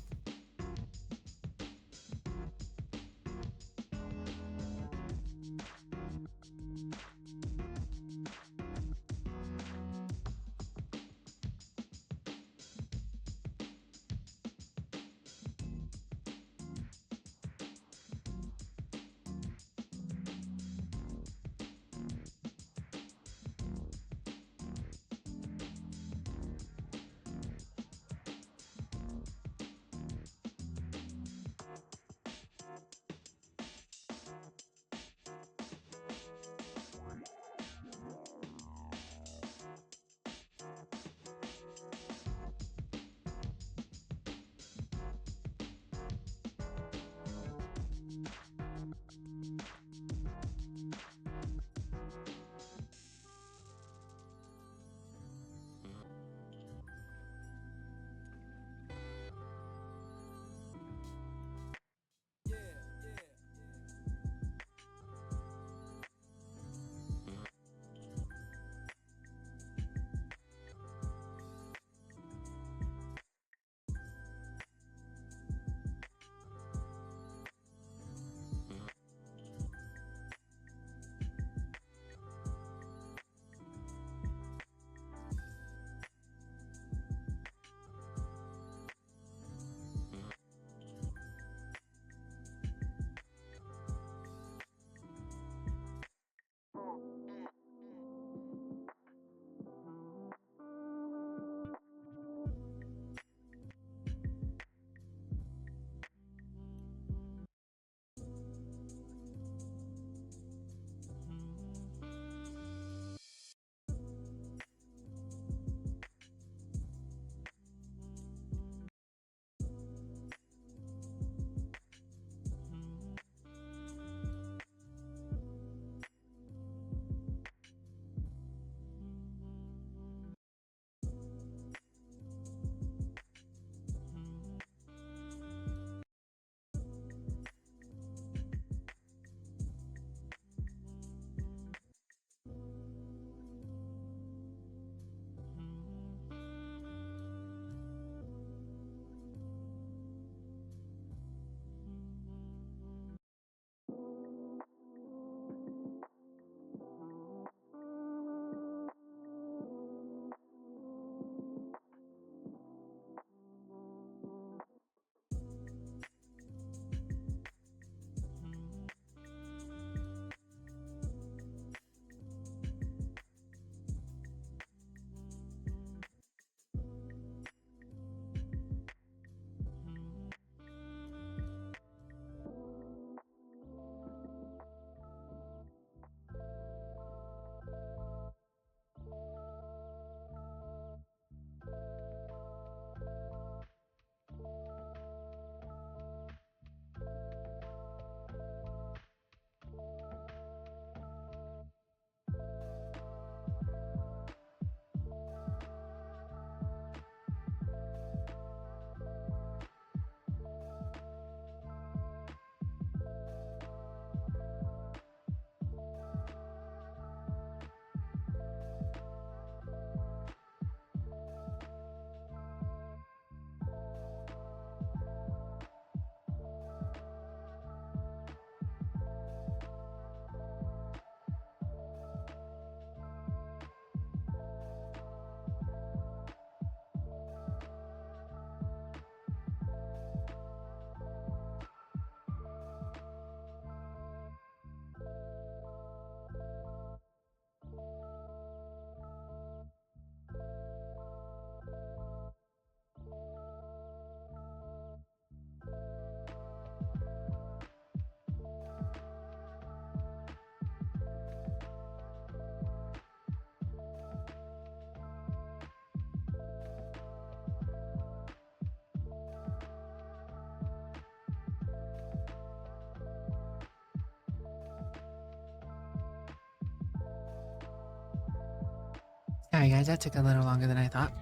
Sorry guys, that took a little longer than I thought,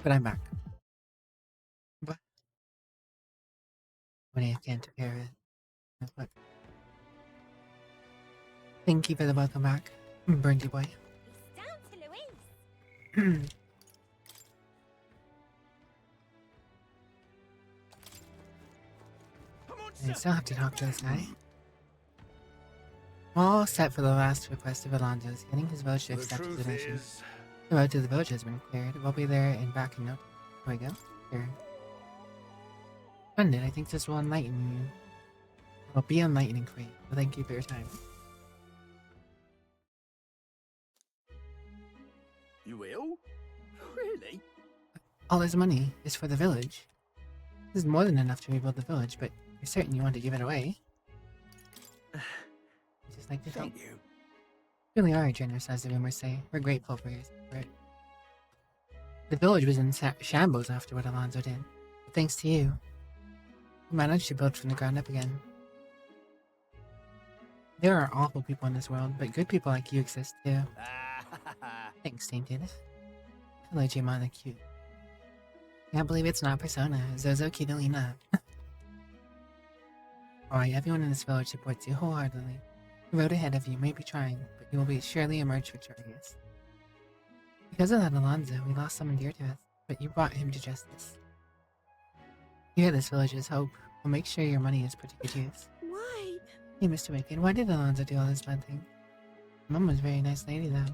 but I'm back. What? When I can't take care of it. But thank you for the welcome back, Burnty boy. It's down to Louise. I still have to talk to this guy. All set for the last request of Alonso's, getting his village to accept his donation. The road to the village has been cleared. We'll be there and back in no time. Here we go. Here. Splendid. I think this will enlighten you. It'll be enlightening for you. Well, thank you for your time. You will? Really? All this money is for the village. This is more than enough to rebuild the village, but you're certain you want to give it away. I just like to help. Thank you. Really are generous, as the rumors say. We're grateful for your support. The village was in shambles after what Alonso did. But thanks to you, we managed to build from the ground up again. There are awful people in this world, but good people like you exist too. Thanks, Tainted. Hello, Jimon the Cute. Can't believe it's not Persona. Zozo Kidalina. Alright, everyone in this village supports you wholeheartedly. The road ahead of you may be trying, but you will be surely emerge victorious. Because of that Alonso, we lost someone dear to us, but you brought him to justice. You are this village's hope. We'll make sure your money is put to good use. Why? Hey, Mr. Wicked, why did Alonso do all this bad thing? Mom was a very nice lady, though.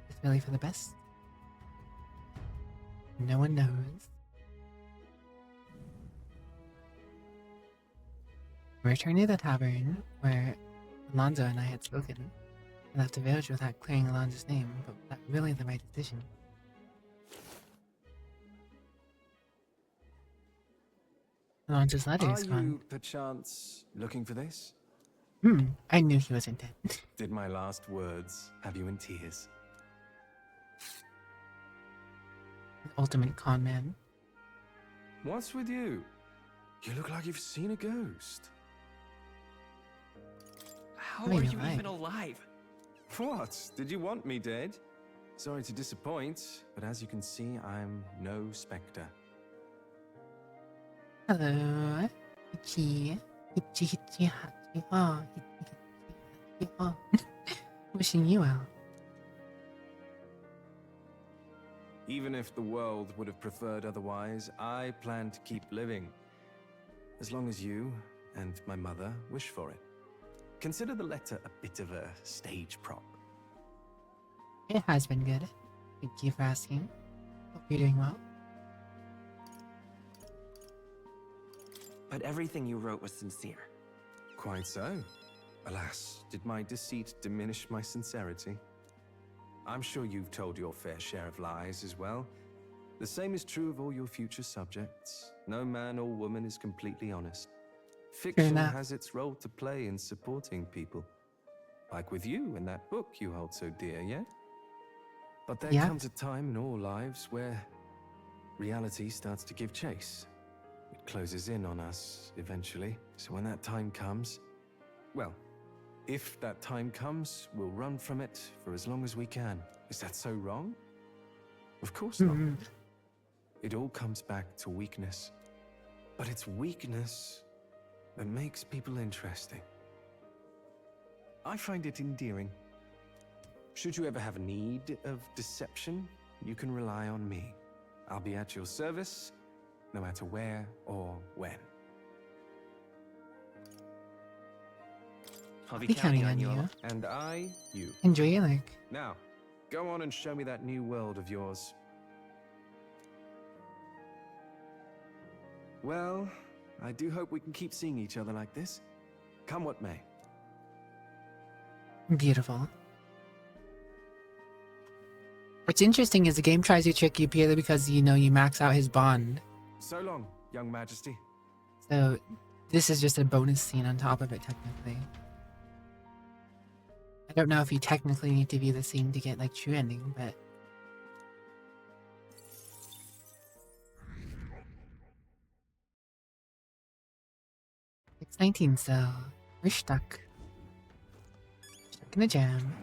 It's really for the best. No one knows. We returned to the tavern where Alonso and I had spoken. I left the village without clearing Alonso's name, but was that really the right decision? Alonso's letter Are is gone. you, perchance, looking for this? I knew he wasn't dead. Did my last words have you in tears? Ultimate con man. What's with you? You look like you've seen a ghost. How I mean, are you're you right. even alive? What? Did you want me dead? Sorry to disappoint, but as you can see, I'm no spectre. Hello. Itchy. Itchy, itchy, hatchy, ah, itchy, itchy, hatchy, ah. Wishing you well. Even if the world would have preferred otherwise, I plan to keep living. As long as you and my mother wish for it. Consider the letter a bit of a stage prop. It has been good. Thank you for asking. Hope you're doing well. But everything you wrote was sincere. Quite so. Alas, did my deceit diminish my sincerity? I'm sure you've told your fair share of lies as well. The same is true of all your future subjects. No man or woman is completely honest. Fiction enough. has its role to play in supporting people. Like with you in that book you hold so dear, yeah? But there Yeah. comes a time in all lives where reality starts to give chase. It closes in on us eventually. So when that time comes, well, if that time comes, we'll run from it for as long as we can. Is that so wrong? Of course not. It all comes back to weakness. But it's weakness that makes people interesting. I find it endearing. Should you ever have a need of deception, you can rely on me. I'll be at your service, no matter where or when. I'll be Be counting on you. And I, you. Enjoy your lurk. Now, go on and show me that new world of yours. Well, I do hope we can keep seeing each other like this. Come what may. Beautiful. What's interesting is the game tries to trick you purely because, you know, you max out his bond. So long, young majesty. So, this is just a bonus scene on top of it, technically. I don't know if you technically need to view the scene to get, like, true ending, but... 19 still. We're stuck. Stuck in a jam.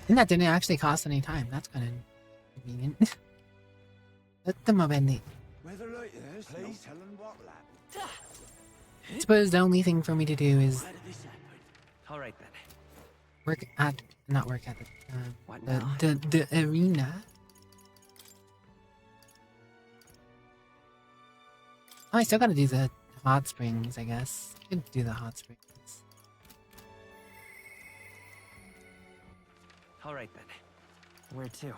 And that didn't actually cost any time. That's kind of convenient. Let them obey. Weather like this, please tell them what lap. I suppose the only thing for me to do is All right then. work at, not work at What now? the arena. Oh, I still gotta do the hot springs, I guess. I could do the hot springs. All right then. Where to?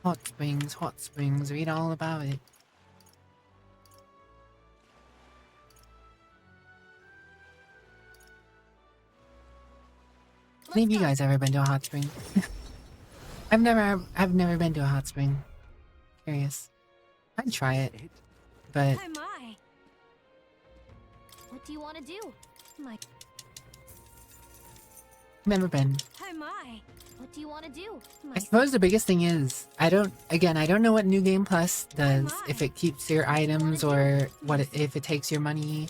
Hot springs, read all about it. Any of you guys ever been to a hot spring? I've never been to a hot spring. Curious. I'd try it, but Hi, my. What do you want to do? My. never been. Hi, my. What do you want to do? I My. suppose the biggest thing is I don't know what New Game Plus does, if it keeps your items or if it takes your money.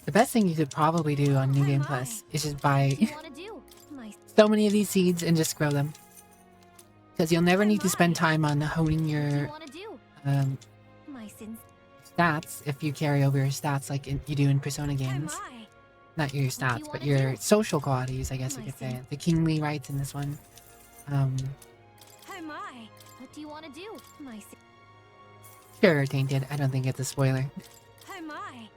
The best thing you could probably do on New Game Plus is just buy What do you want to do? My. so many of these seeds and just grow them. Because you'll never need to spend time on honing What do you your want to do? My sins. stats if you carry over your stats like you do in Persona Hi, games. my. Not your do you stats, but wanna your do? social qualities, I guess you My could say. sin. The kingly rights in this one. Hi, my. What do you want to do? My. Sin. Sure, Tainted. I don't think it's a spoiler. Hi, my.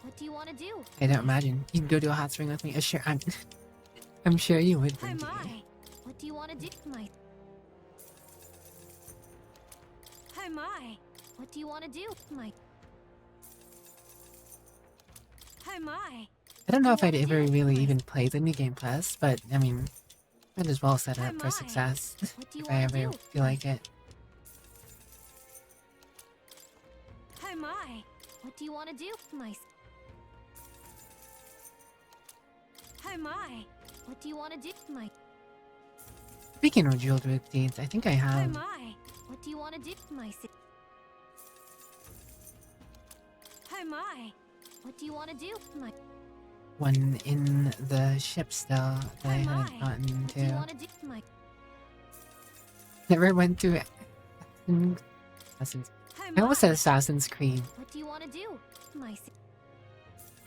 What do you want to do? I don't imagine. You can go to a hot spring with me. Sure, I'm sure you would. Hi, Brinky. my. What do you want to do? My. Hi, my. What do you want to do? My. Hi, my. I don't know if You I'd wanna ever do? really My. even play the New Game Plus, but I mean, might as well set Hi, up for my. success What do you if I wanna ever do? feel like it. Hi, my. What do you want to do? My. Hi, my. What do you want to do? My. Speaking of Jeweled with Deeds, I think I Hi, have my. What do you want to do? My. Hi, my. What do you want to do? My. one in the ship still that I Hi, haven't my. gotten What do you to. want to do? My. Never went through Assassin's. Hi, I almost said my. Assassin's Creed. What do you want to do? My.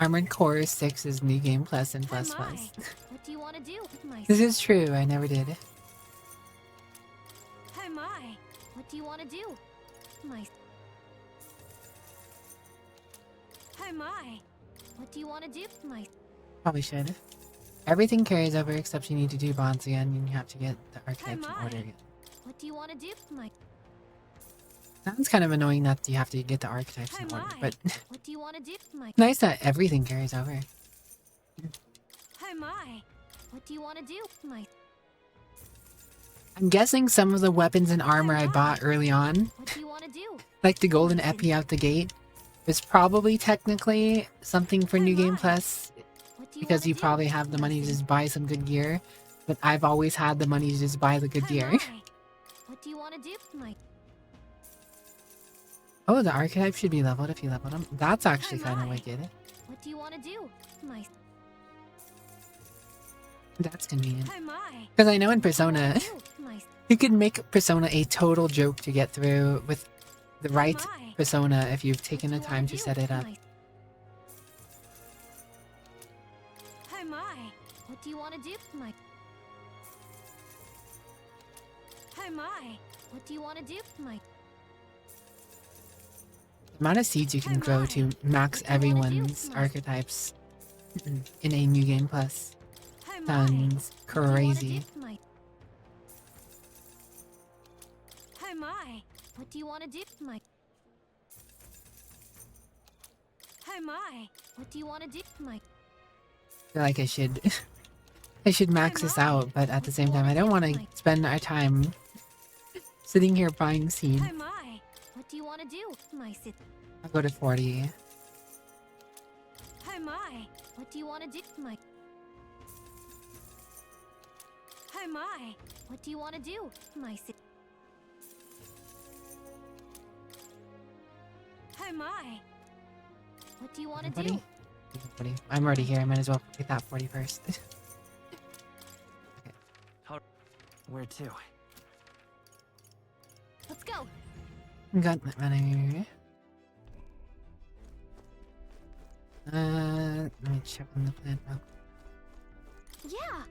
Armored Core 6 is New Game Plus and Hi, Plus my. Plus. What do you want to do? My. This is true, I never did. Hi, my. What do you want to do? My. Hi, my. What do you want to do? My. Probably should. Everything carries over except you need to do bonds again and you have to get the archetypes in my. order again. What do you want to do? My. Sounds kind of annoying that you have to get the archetypes Hi, in order, my. but What do you want to do? My. nice that everything carries over. Hi, my. What do you want to do? My. I'm guessing some of the weapons and armor I my. bought early on, What do you want to do? like the golden epi out the gate, is probably technically something for Hi, New Game my. Plus What do you because wanna you do? probably have the money to just buy some good gear, but I've always had the money to just buy the good Hi, gear. my. What do you want to do? My. Oh, the archetype should be leveled if you leveled them. That's actually kind of my. wicked. What do you want to do? My. That's convenient. Hi, my. Because I know in What do you Persona, wanna do? My. you could make Persona a total joke to get through with the right my. Persona if you've What taken do the you time wanna to do? set it up. My. Hi, my. What do you want to do? My. Hi, my. What do you want to do? My. The amount of seeds you can Hi, grow my. to max What do you wanna do? everyone's My. archetypes in a New Game Plus Hi, my. sounds What do you wanna crazy. do? My. Hi, my. What do you want to do? My. Hi, my. What do you want to do? My. I feel like I should I should max this out, but at the same time I don't want to spend our time sitting here buying seed. Hi, my. What do you want to do? My. Sit. I'll go to 40. Hi, my. What do you want to do? My. Hi, my. What do you want to do? My. Sit. Hi, my. What do you want to Nobody? do? Nobody. I'm already here. I might as well get that 40 first. Where to? Let's go. Got that running. Let me check on the plan. Oh, Yeah.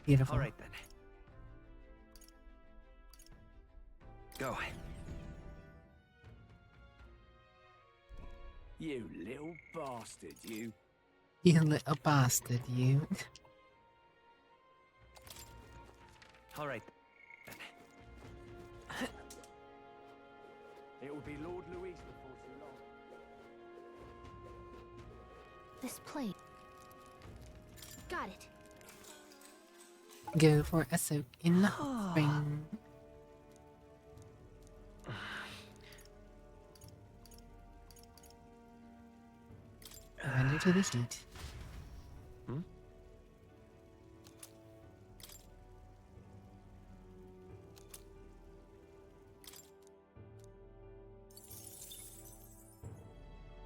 beautiful. All right then. Go. You little bastard, you. You little bastard, you. All right. It will be Lord Louis before too long. This plate. Got it. Go for a soak in the hot spring. Surrender to the heat.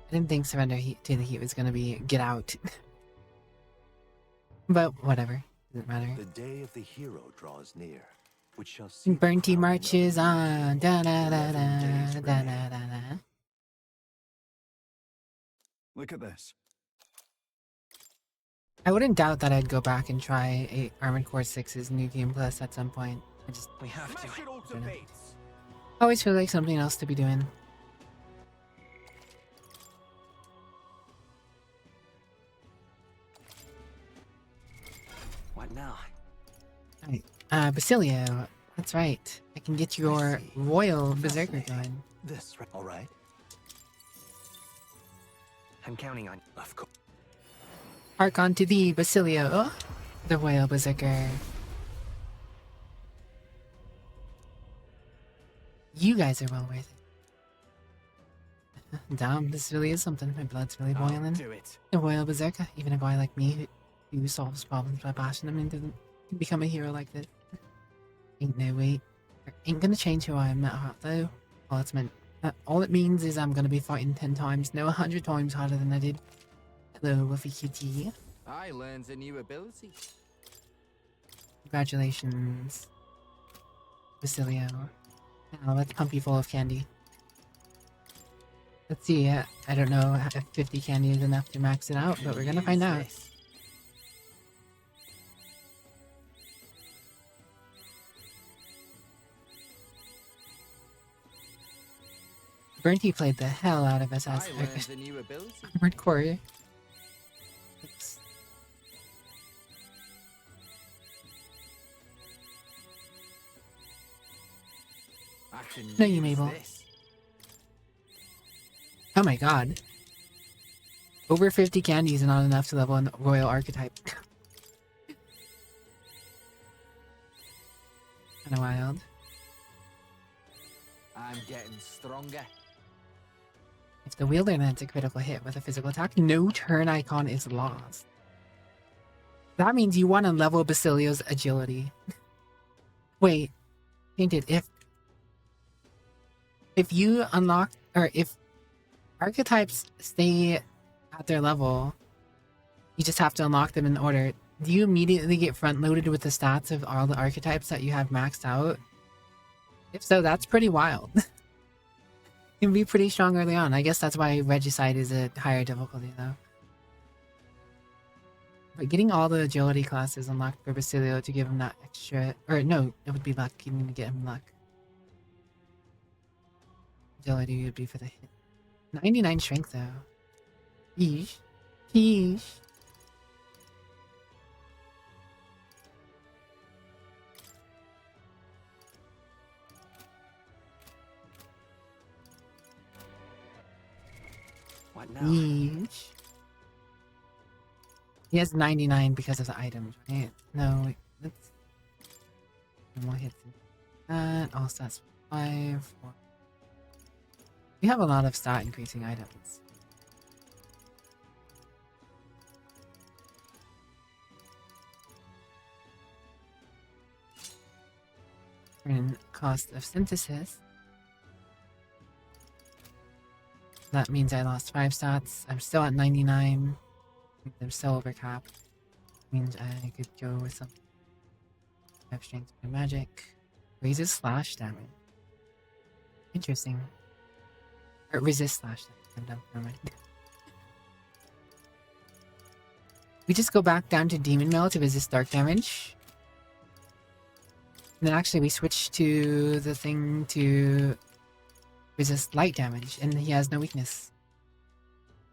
I didn't think surrender to the heat was gonna be get out. But whatever. Doesn't matter. The day of the hero draws near, which shall see the Burnty crowning marches of on. Da da da 11 da days da remain. da da da. Look at this. I wouldn't doubt that I'd go back and try Armored Core 6's New Game Plus at some point. I just We have to. Smash it all to Dunno. bits. always feel like something else to be doing. What now? Alright. Basilio. That's right. I can get your see. Royal Berserker Fascinating. going. This, all right? I'm counting on. Of course. Hark on to thee, Basilio. The Royal Berserker. You guys are well worth it. Damn, this really is something. My blood's really I'll boiling. do it. The Royal Berserker. Even a guy like me who solves problems by bashing them into them can become a hero like this. Ain't no way. Ain't gonna change who I am that hard though. All it's meant. All it means is I'm gonna be fighting 10 times, no 100 times harder than I did. Hello, Wuffy Kitty. I learned a new ability. Congratulations, Basilio. Now let's pump you full of candy. Let's see. I don't know if 50 candy is enough to max it out, but we're gonna find out. This. Burnty played the hell out of us I as learned a new ability. Armored Core. It's- I can No, you use Mabel. this. Oh my god. Over 50 candies are not enough to level a royal archetype. Kinda wild. I'm getting stronger. If the wielder lands a critical hit with a physical attack, no turn icon is lost. That means you want to level Basilio's agility. Wait, Painted, if you unlock, or if archetypes stay at their level, you just have to unlock them in order. Do you immediately get front loaded with the stats of all the archetypes that you have maxed out? If so, that's pretty wild. You can be pretty strong early on. I guess that's why Regicide is a higher difficulty though. But getting all the agility classes unlocked for Basilio to give him that extra, or no, it would be luck. You need to get him luck. Agility would be for the hit. 99 strength though. Yeesh. Yeesh. What now? Yeesh. He has 99 because of the items, right? No, wait, let's... More hits. All stats 5, 4. We have a lot of stat increasing items. Turn cost of synthesis. That means I lost 5 stats. I'm still at 99. I'm still over cap. Means I could go with some. I have strength and magic. Raises slash damage. Interesting. Or resist slash damage. I'm done. Never mind. We just go back down to Demon Mail to resist dark damage. And then actually we switch to the thing to resist light damage, and he has no weakness.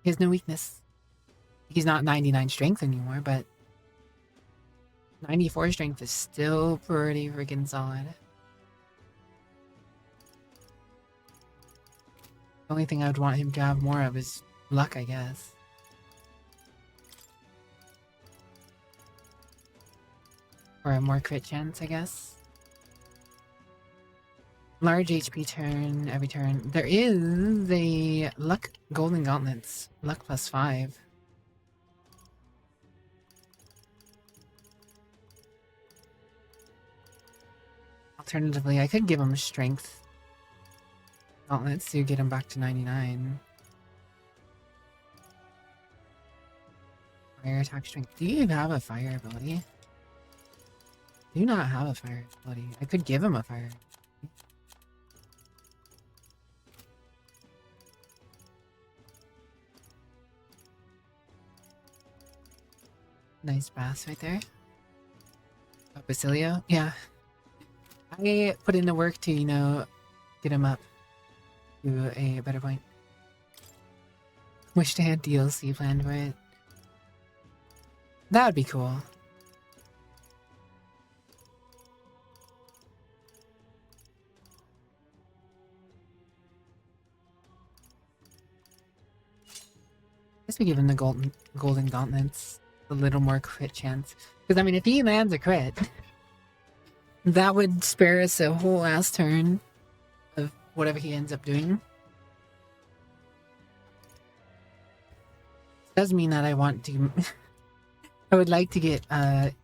He has no weakness. He's not 99 strength anymore, but 94 strength is still pretty freaking solid. The only thing I would want him to have more of is luck, I guess. Or a more crit chance, I guess. Large HP turn every turn. There is a luck golden gauntlets. Luck plus 5. Alternatively, I could give him strength gauntlets to get him back to 99. Fire attack strength. Do you even have a fire ability? Do not have a fire ability. I could give him a fire. Nice bass right there. Oh, Basilio? Yeah. I put in the work to, you know, get him up to a better point. Wish to had DLC planned for it. That would be cool. Guess we give him the golden gauntlets. A little more crit chance. Because, I mean, if he lands a crit, that would spare us a whole ass turn of whatever he ends up doing. Does mean that I want to... I would like to get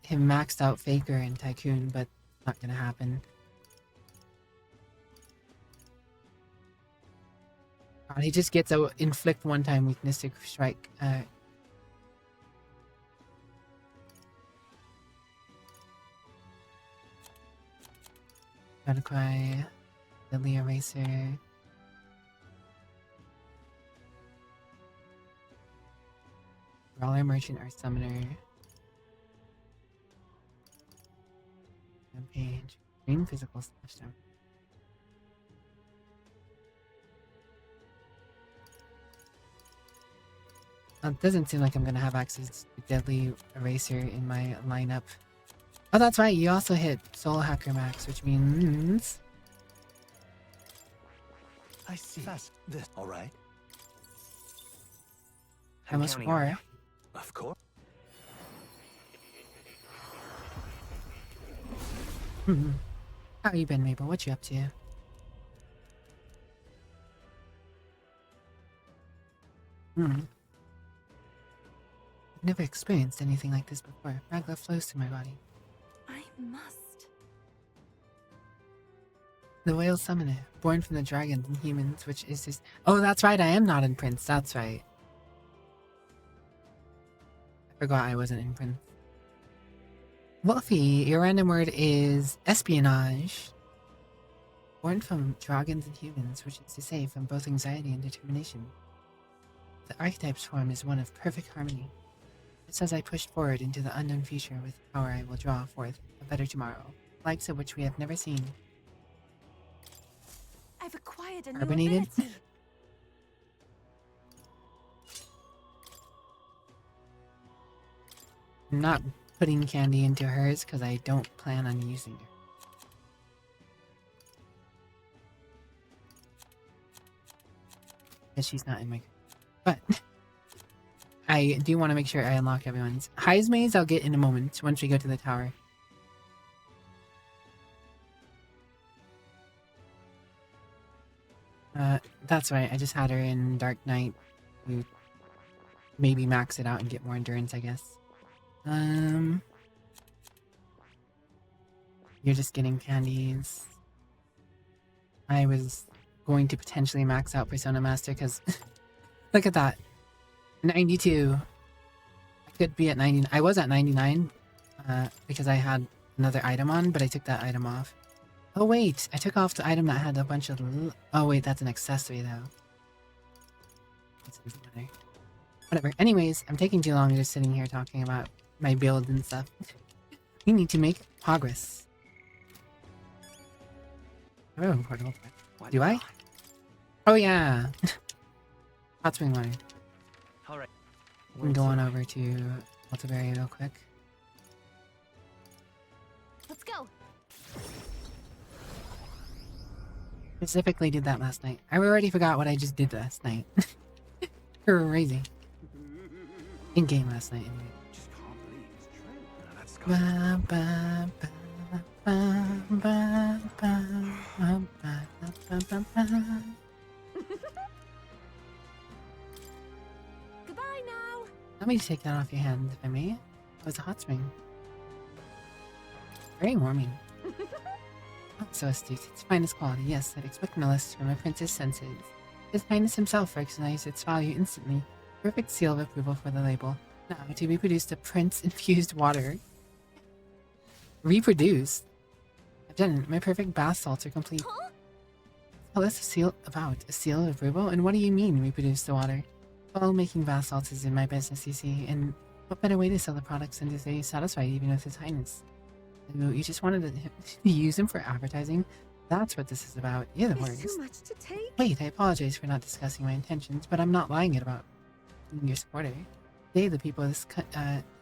him maxed out Faker and Tycoon, but not gonna happen. God, he just gets a inflict one-time weakness to strike... Battlecry, Deadly Eraser. Brawler, Merchant, or Summoner. Rampage. Green physical slash down. It doesn't seem like I'm gonna have access to Deadly Eraser in my lineup. Oh, that's right, you also hit Soul Hacker Max, which means... I see. That's this. All right. How much more? Of course. How you been, Mabel? What you up to? I've never experienced anything like this before. Magla flows through my body. I must. The Whale Summoner, born from the dragons and humans, which is his... Oh, that's right, I am not in Prince, that's right. I forgot I wasn't in Prince. Wolfie, your random word is espionage. Born from dragons and humans, which is to say, from both anxiety and determination. The archetype's form is one of perfect harmony. Just as I pushed forward into the unknown future with power I will draw forth a better tomorrow, likes of which we have never seen. I've acquired a new Carbonated? ability. I'm not putting candy into hers because I don't plan on using her. Because she's not in my... But... I do want to make sure I unlock everyone's. High's Maze I'll get in a moment, once we go to the tower. That's right, I just had her in Dark Knight. We maybe max it out and get more endurance, I guess. You're just getting candies. I was going to potentially max out Persona Master because look at that. 92. I could be at 90. I was at 99 because I had another item on, but I took that item off. Oh wait, I took off the item that had a bunch of... Oh wait, that's an accessory though. Whatever. Anyways, I'm taking too long just sitting here talking about my build and stuff. We need to make progress. Oh, portal. Do I? Oh yeah! Hot spring water. Alright. We can go on over to Multiberry real quick. Let's go. Specifically did that last night. I already forgot what I just did last night. Crazy. In game last night anyway. Just can't believe it's true. No, that's Ba, ba, ba, ba, ba, ba, ba, ba, ba, ba. Goodbye now. Let me take that off your hand, if I may. It was a hot spring. Very warming. Oh, so astute. Its finest quality. Yes, I'd expect no less from a prince's senses. His Highness himself recognized its value instantly. Perfect seal of approval for the label. Now, to be produced a prince-infused water. Reproduced? I've done it. My perfect bath salts are complete. Huh? Oh, that's a seal about. A seal of approval? And what do you mean, reproduce the water? Well, making bath salts is in my business, you see, and what better way to sell the products than to stay satisfied even with His Highness? You just wanted to use him for advertising? That's what this is about. You're the There's worst. too much to take. Wait, I apologize for not discussing my intentions, but I'm not lying about being your supporter. They, the people of this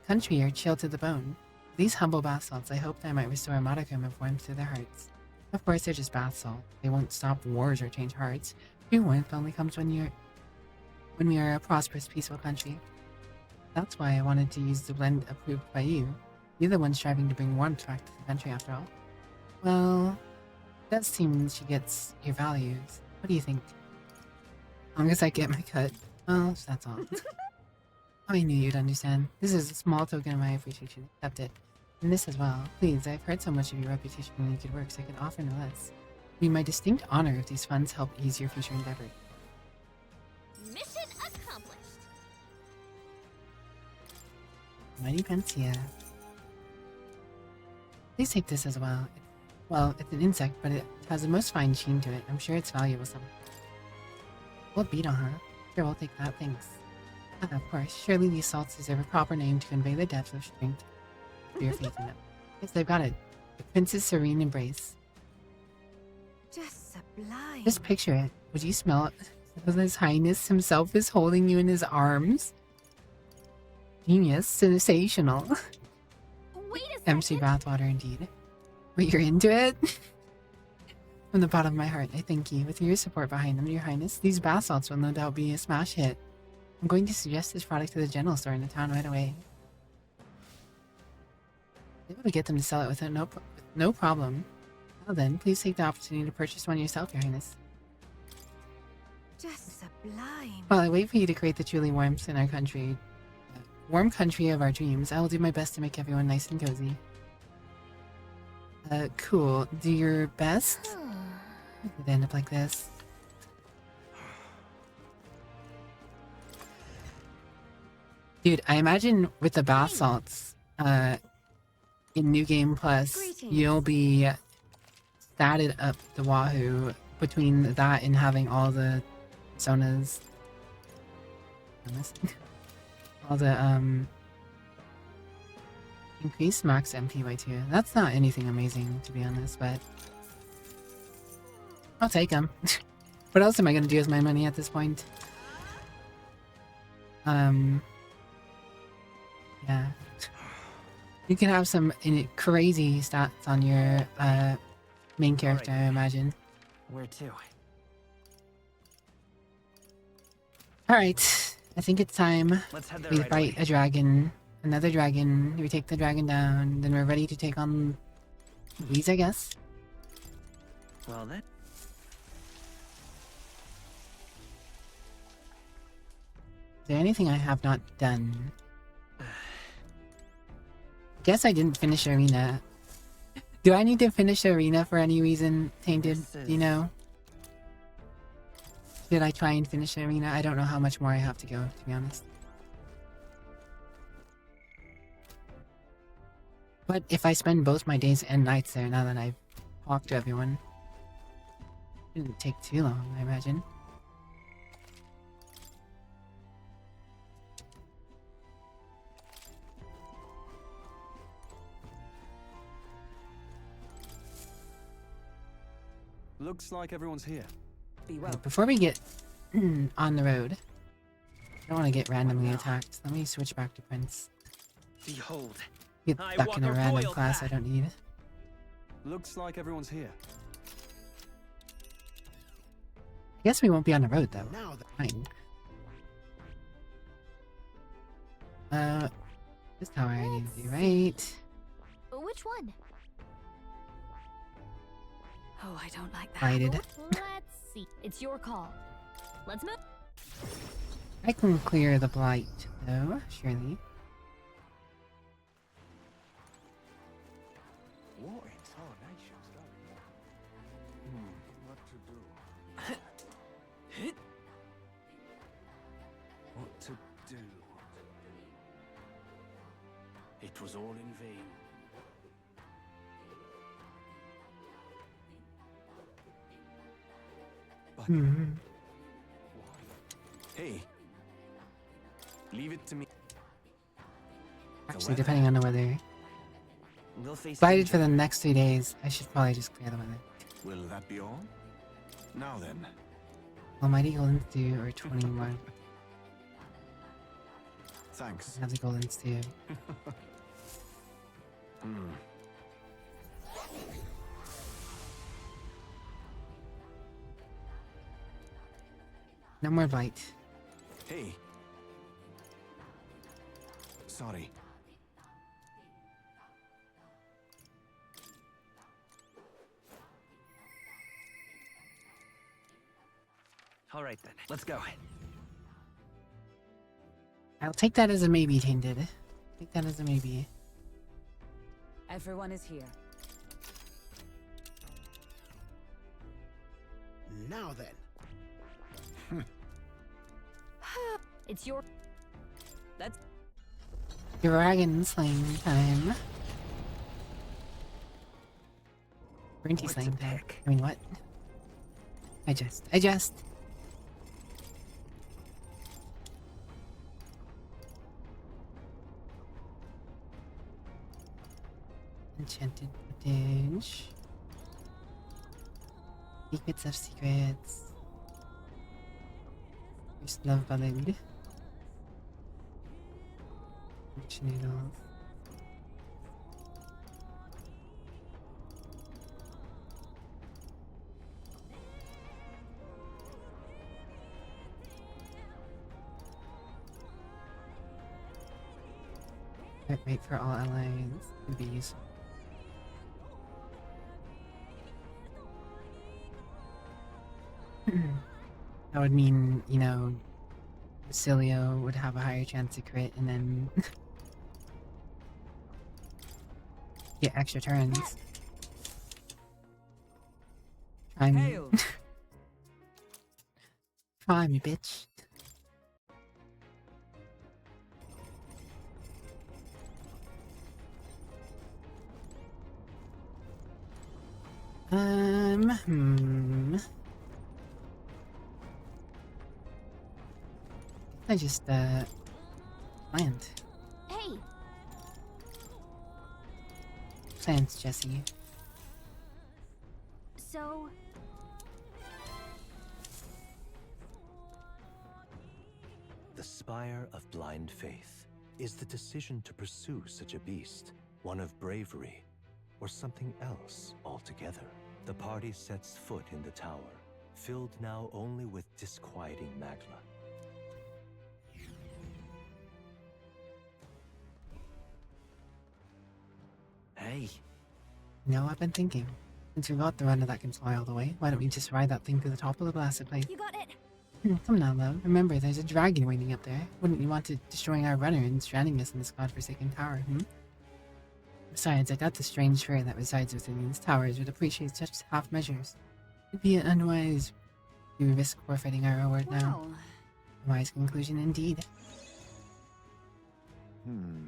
country, are chilled to the bone. These humble bath salts, I hope that I might restore a modicum of warmth to their hearts. Of course, they're just bath salt. They won't stop wars or change hearts. True warmth only comes when we are a prosperous, peaceful country. That's why I wanted to use the blend approved by you. You're the one striving to bring warmth back to the country, after all. Well, it does seem she gets your values. What do you think? As long as I get my cut. Well, that's all. I knew you'd understand. This is a small token of my appreciation. Accept it. And this as well. Please, I've heard so much of your reputation in your good works, I can offer no less. It'd be my distinct honor if these funds help ease your future endeavor. Mission accomplished. Mighty Pansia. Please take this as well. Well, it's an insect, but it has the most fine sheen to it. I'm sure it's valuable somehow. What beetle, huh? Sure, we'll take that, thanks. Of course, surely these salts deserve a proper name to convey the depth of strength to your faith in them. Yes, they've got it. The Prince's Serene Embrace. Just sublime. Just picture it. Would you smell it? His Highness himself is holding you in his arms. Genius. Sensational. Wait a second. MC bathwater indeed. But you're into it? From the bottom of my heart, I thank you. With your support behind them, Your Highness, these bath salts will no doubt be a smash hit. I'm going to suggest this product to the general store in the town right away. Able to get them to sell it without no problem. Well then, please take the opportunity to purchase one yourself, Your Highness. Just sublime. While I wait for you to create the truly warmth in our country, warm country of our dreams, I will do my best to make everyone nice and cozy. Cool. Do your best? Did it end up like this? Dude, I imagine with the bath salts, in New Game Plus, you'll be statted up the wahoo between that and having all the personas. All the, increased max MP by 2. That's not anything amazing, to be honest, but I'll take them. What else am I gonna do with my money at this point? Yeah. You can have some crazy stats on your main character, I imagine. Where to? Alright, I think it's time. Let's head there We right fight away. a dragon, another dragon, we take the dragon down, then we're ready to take on these, I guess. Well then. Is there anything I have not done? Guess I didn't finish the arena. Do I need to finish the arena for any reason, Tainted? Do you know? Did I try and finish the arena? I don't know how much more I have to go, to be honest. But if I spend both my days and nights there now that I've talked to everyone, it didn't take too long, I imagine. Looks like everyone's here. Be well. Before we get on the road, I don't want to get randomly attacked. Let me switch back to Prince. Behold, Get I stuck walk in a a random royal class I path. don't need. Looks like everyone's here. I guess we won't be on the road though. Now then. Fine. This tower I need to do right. Which one? Oh, I don't like that. Lighted. Let's see. It's your call. Let's move. I can clear the blight though, surely. What in tarnation's going on? What to do? What to do? It was all in vain. But Hey. Leave it to me. Actually, depending on the weather. We'll face Blighted for danger. the next 3 days. I should probably just clear the weather. will that be all? Now then, Almighty Golden Stew or 21. thanks. Have the Golden Stew. No more blight. Hey. Sorry. All right then, let's go. I'll take that as a maybe, Tainted. Take that as a maybe. Everyone is here. Now then. It's your. Let's. Dragon slaying time. Brinty What's slaying a time. pick? I mean, what? I just. Enchanted footage. Secrets of secrets. First love ballad. Rich noodles. Wait for all allies would be useful. That would mean, you know, Basilio would have a higher chance to crit and then get extra turns. Try me. Hail. Try me, bitch. I just, land. Hey, Plants, Jesse. so The Spire of Blind Faith. Is the decision to pursue such a beast one of bravery or something else altogether? The party sets foot in the tower, filled now only with disquieting magma. Hey. No, I've been thinking. Since we got the runner that can fly all the way, why don't we just ride that thing to the top of the blasted place? you got it. Come now, love. Remember, there's a dragon waiting up there. Wouldn't you want to destroying our runner and stranding us in this godforsaken tower, Besides, I doubt the strange fairy that resides within these towers would appreciate such half measures. It'd be an unwise We risk forfeiting our reward now. Well, Wise conclusion indeed. Hmm.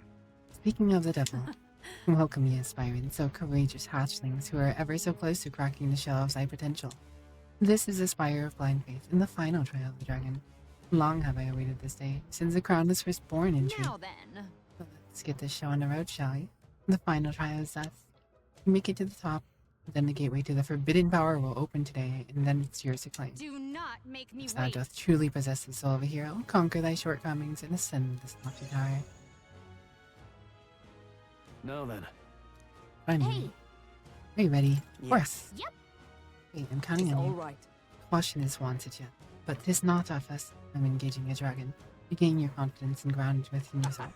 Speaking of the devil, welcome ye aspiring, so courageous hatchlings who are ever so close to cracking the shell of thy potential. This is the Spire of Blind Faith and the final trial of the dragon. Long have I awaited this day, since the crown was first born in truth. now then. Let's get this show on the road, shall we? The final trial is death. You make it to the top, then the gateway to the forbidden power will open today, and then it's yours to claim. Do not make me If thou wait. doth truly possess the soul of a hero, conquer thy shortcomings and ascend this lofty tower. Now then. Finally, Hey, are you ready? Yes. Horse! Yep. Wait, I'm counting on you. right. Caution is wanted yet, but 'tis not of us. I'm engaging a dragon. Regain your confidence and ground within yourself.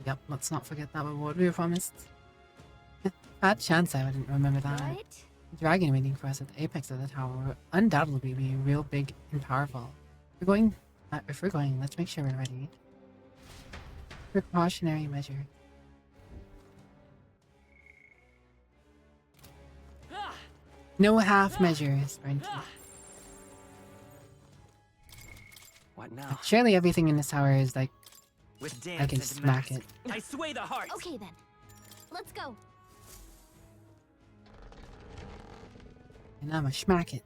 Yep, let's not forget that reward we were promised. Bad chance I wouldn't remember that. what? The dragon waiting for us at the apex of the tower will undoubtedly be real big and powerful. If we're going, let's make sure we're ready. Precautionary measure. No half measures, Brent. What now? Surely everything in this tower is like, With I dance can and smack mask. it. I sway the heart. Okay then. Let's go. And I'ma smack it.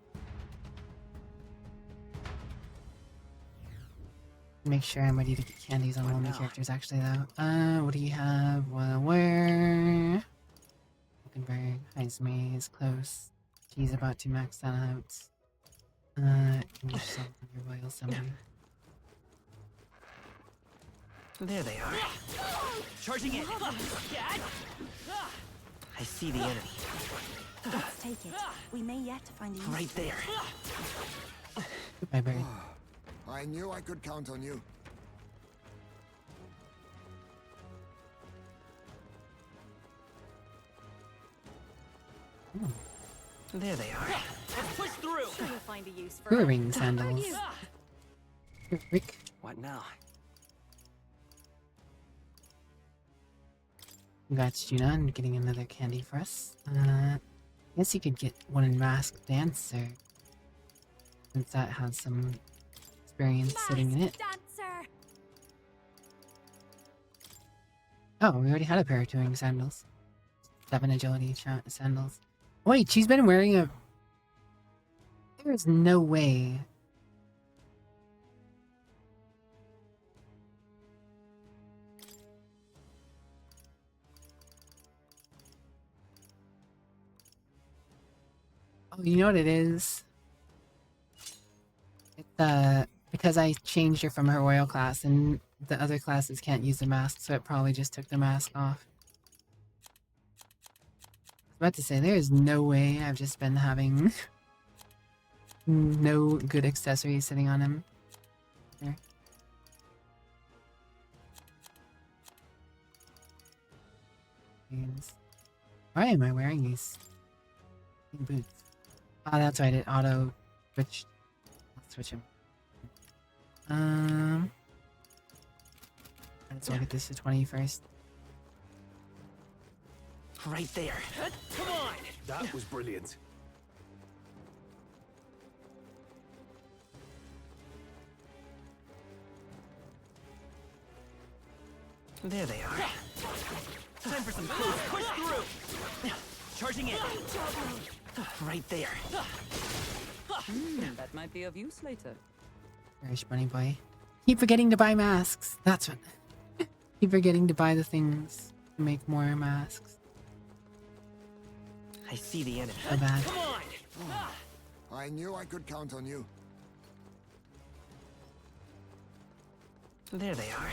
Make sure I'm ready to get candies on all my now? characters actually though. What do you have? Well, where? Hulkenberg, Heisme is close. He's about to max that out. Finish something your royal summon. There they are. Charging in. I see the enemy. Let's take it. We may yet find a use. Right there. Goodbye, bird. I knew I could count on you. There they are. Let's push through. Sure you'll find a use for Brewing Aren't sandals. you? Rick. What now? Congrats, Juna, on getting another candy for us. Guess you could get one in Masked Dancer. Since that has some experience sitting in it. Dancer. Oh, we already had a pair of touring sandals. 7 agility sandals. Wait, she's been wearing a... There's no way. Oh, you know what it is? It's, because I changed her from her royal class, and the other classes can't use the mask, so it probably just took the mask off. I was about to say, there is no way I've just been having no good accessories sitting on him. There. Why am I wearing these boots? Oh, that's right, it auto switched. I'll switch him. Let's look at this to 20 first. Right there. Come on. That was brilliant. There they are. Time for some close push through. Charging in. Right there. That might be of use later. Gosh, bunny boy. Keep forgetting to buy masks. That's what. Keep forgetting to buy the things to make more masks. I see the enemy. So bad. Come on. I knew I could count on you. There they are.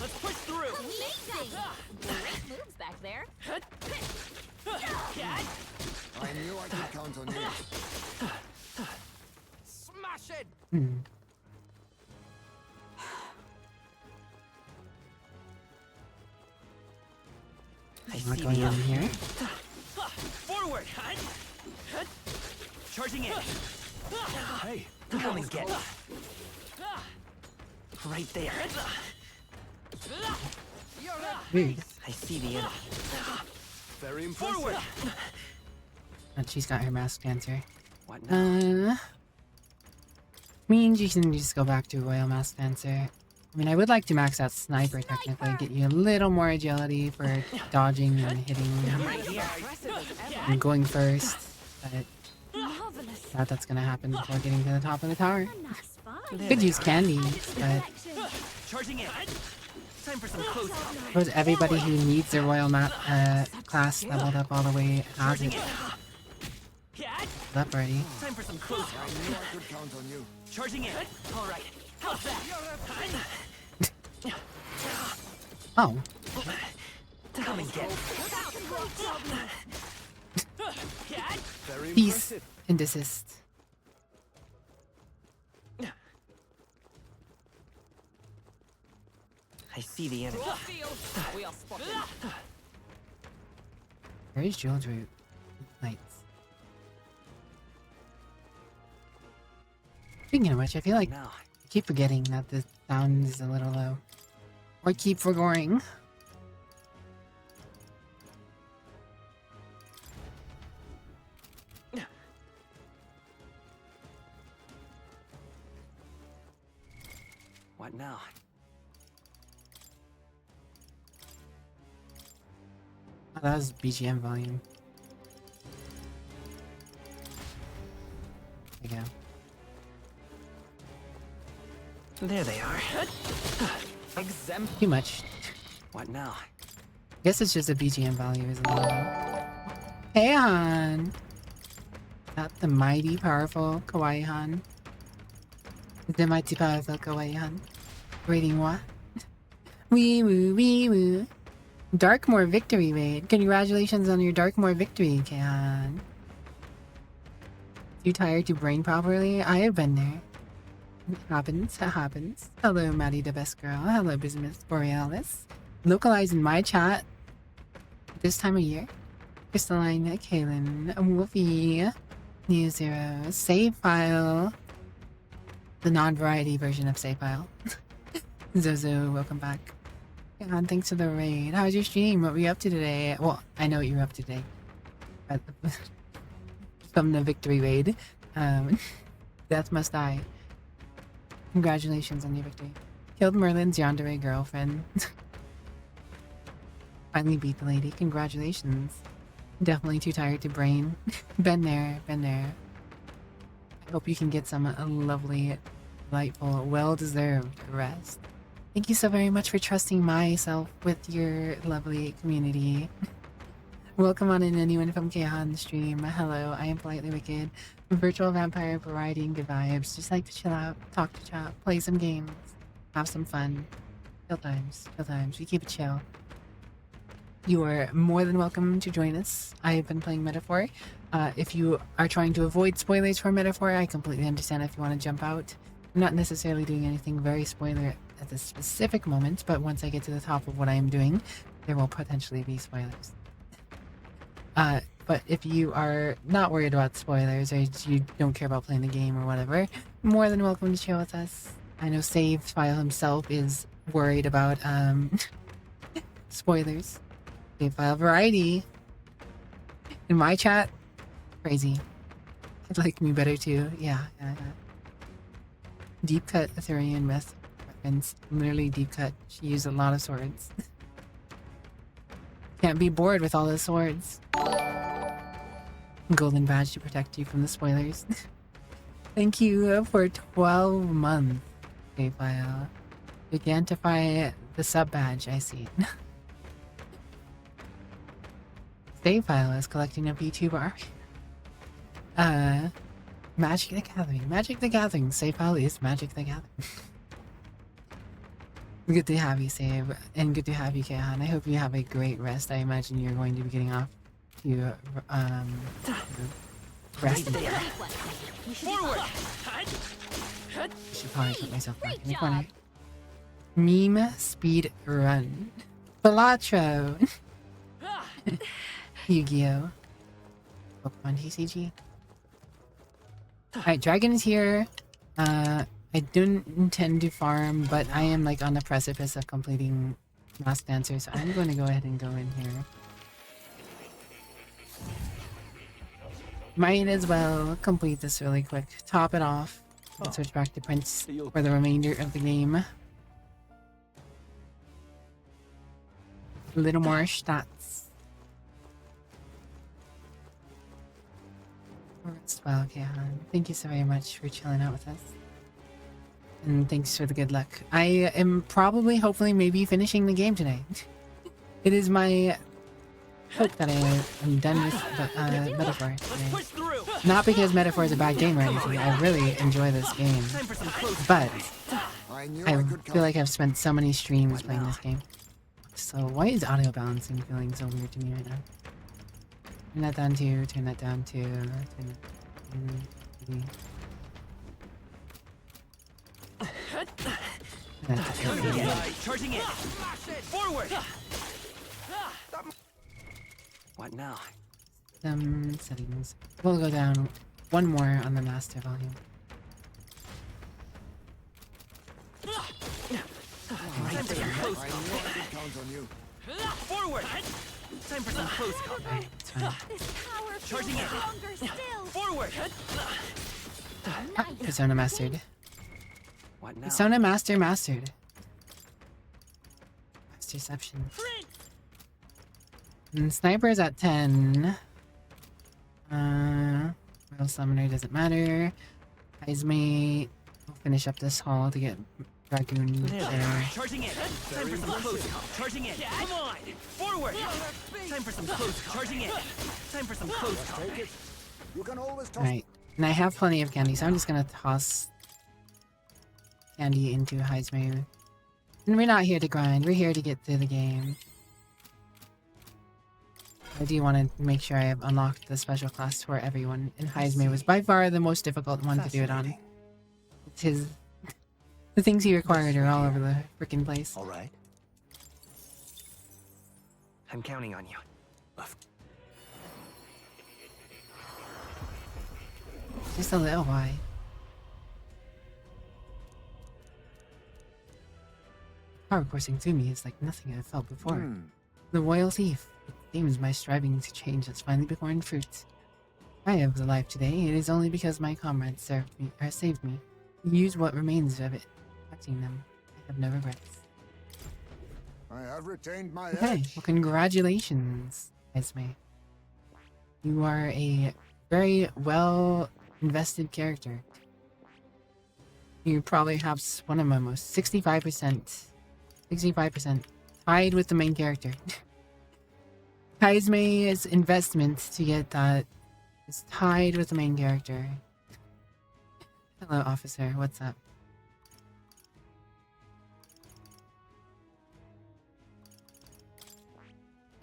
Let's push through. Amazing. Great moves back there. I knew I could count on you. Smash it! Hmm. I Not see going the in enemy. here. Forward. Charging in. Hey, Come and get. Right there. Rude. I see the enemy. very impressive. Forward. But she's got her mask dancer. What now? Means you can just go back to Royal Mask Dancer. I mean, I would like to max out Sniper technically, get you a little more agility for dodging and hitting and going first. But that's gonna happen before getting to the top of the tower. Could use candy, but Charging in. Time for some close. suppose everybody who needs their Royal class leveled up all the way has it up already. Time for some close. Charging in. All right. How's that? Oh. Come and get it. Peace and desist. I see the enemy. Where's Jewel's route? Lights. Speaking of which, I feel like I keep forgetting that the sound is a little low. Or keep forgoing. What now? Oh, that was BGM volume. There you go. There they are. Exempt. Too much. What now? Guess it's just a BGM value, isn't it? Hey, Han! Not the mighty powerful Kawaii Han. The mighty powerful Kawaii Han. Rating what? Wee woo, wee woo. Darkmoor victory raid. Congratulations on your Darkmoor victory, Kahan. Too tired to brain properly? I have been there. It happens. It happens. Hello, Maddie the best girl. Hello, Bismuth Borealis. Localized in my chat this time of year. Crystalline, Kaylin, Wolfie, New Zero, Save File. The non-variety version of Save File. Zozo, welcome back. Yeah, and thanks for the raid. How was your stream? What were you up to today? Well, I know what you were up to today. But from the victory raid. Death must die. Congratulations on your victory. Killed Merlin's yandere girlfriend. Finally beat the lady. Congratulations. Definitely too tired to brain. Been there, been there. I hope you can get some lovely, delightful, well-deserved rest. Thank you so very much for trusting myself with your lovely community. Welcome on in, anyone from Kehan stream. Hello, I am Politely Wicked. Virtual vampire, variety and good vibes. Just like to chill out, talk to chat, play some games, have some fun. Chill times, chill times. We keep it chill. You are more than welcome to join us. I have been playing Metaphor. If you are trying to avoid spoilers for Metaphor, I completely understand if you want to jump out. I'm not necessarily doing anything very spoiler at this specific moment, but once I get to the top of what I am doing, there will potentially be spoilers. But if you are not worried about spoilers or you don't care about playing the game or whatever, more than welcome to chill with us. I know Save File himself is worried about spoilers. Save File variety in my chat, crazy. I'd like me better too. Yeah. Deep cut Arthurian myth reference. Literally deep cut. She used a lot of swords. Can't be bored with all the swords. Golden badge to protect you from the spoilers. Thank you for 12 months, File. Gigantify the sub badge, I see. Save File is collecting a P2 bar. Magic the Gathering. Magic the Gathering. Save File is Magic the Gathering. Good to have you, Save, and good to have you, Kehan. I hope you have a great rest. I imagine you're going to be getting off to rest. Forward. I should probably put myself back in the corner. Meme speed run. Balatro. Yu-Gi-Oh. Pokemon TCG. Alright, Dragon is here. I don't intend to farm, but I am like on the precipice of completing Mask Dancer, so I'm going to go ahead and go in here. Might as well complete this really quick. Top it off. Let's switch back to Prince for the remainder of the game. A little more stats. Well, yeah. Thank you so very much for chilling out with us. And thanks for the good luck. I am probably, hopefully, maybe finishing the game today. It is my hope that I am done with Metaphor today. Not because Metaphor is a bad game or anything. I really enjoy this game. But I feel like I've spent so many streams playing this game. So why is audio balancing feeling so weird to me right now? Turn that down to, turn that down to, Charging it! Forward! What now? Settings. We'll go down one more on the master volume. Time for some close combat. Forward! Time for some close combat. Charging it! Forward! Persona mastered. What now? Persona mastered. Masterception. And Sniper is at 10. Royal Summoner doesn't matter. Heismate. We'll finish up this hall to get Dragoon there. Charging it! Time for some close combat. Charging it! Come on! Forward! Time for some close combat. Charging it! Time for some close combat. You can always toss. Right. And I have plenty of candy, so I'm just gonna toss candy into Heismate. And we're not here to grind, we're here to get through the game. I do want to make sure I have unlocked the special class for everyone, and Heismate was by far the most difficult one to do it on. It's his... The things he required are all over the frickin' place. Alright. I'm counting on you. Just a little why. Power coursing through me is like nothing I've felt before. The royal thief. It seems my striving to change has finally borne fruit. I am alive today. It is only because my comrades saved me. Use what remains of it. Protecting them. I have no regrets. I have retained my Okay, edge. well congratulations, Esme. You are a very well invested character. You probably have one of my most 65%. 65%. Tied with the main character. Kaizme's investment to get that is tied with the main character. Hello, officer. What's up?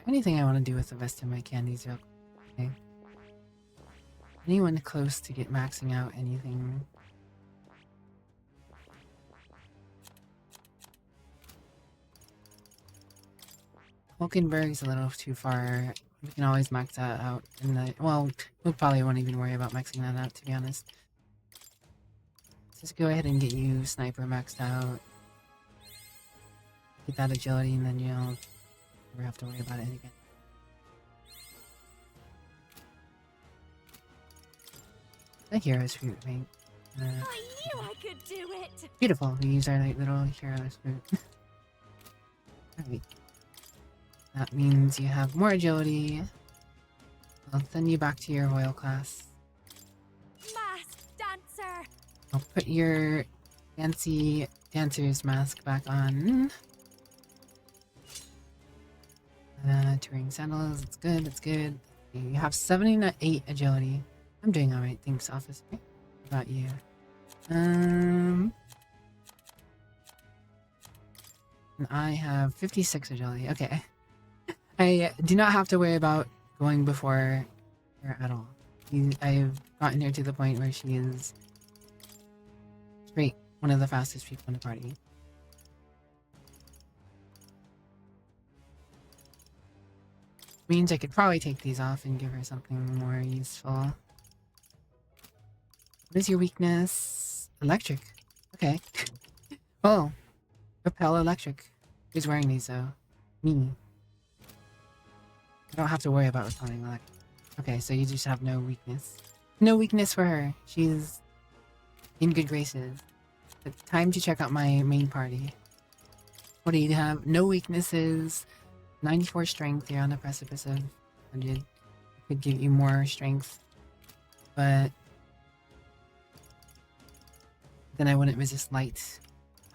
Anything I want to do with the rest of my candies real quick. Okay. Anyone close to get maxing out anything? Hulkenberg's a little too far. We can always max that out in the... Well, we probably won't even worry about maxing that out, to be honest. Let's just go ahead and get you Sniper maxed out. Get that agility, and then you'll never have to worry about it again. The hero's fruit, right? I knew I could do it! Beautiful. We use our like, little hero's fruit. Alright. That means you have more agility. I'll send you back to your royal class. Masked dancer! I'll put your fancy dancer's mask back on. Touring sandals, it's good, it's good. You have 78 agility. I'm doing alright, thanks, officer. What about you? And I have 56 agility. Okay. I do not have to worry about going before her at all. I've gotten her to the point where she is straight one of the fastest people in the party. Means I could probably take these off and give her something more useful. What is your weakness? Electric. Okay. Oh. Repel electric. Who's wearing these though? Me. I don't have to worry about repelling electric. Okay, so you just have no weakness. No weakness for her. She's in good graces. But time to check out my main party. What do you have? No weaknesses. 94 strength. You're on the precipice of 100. Could give you more strength, but then I wouldn't resist light.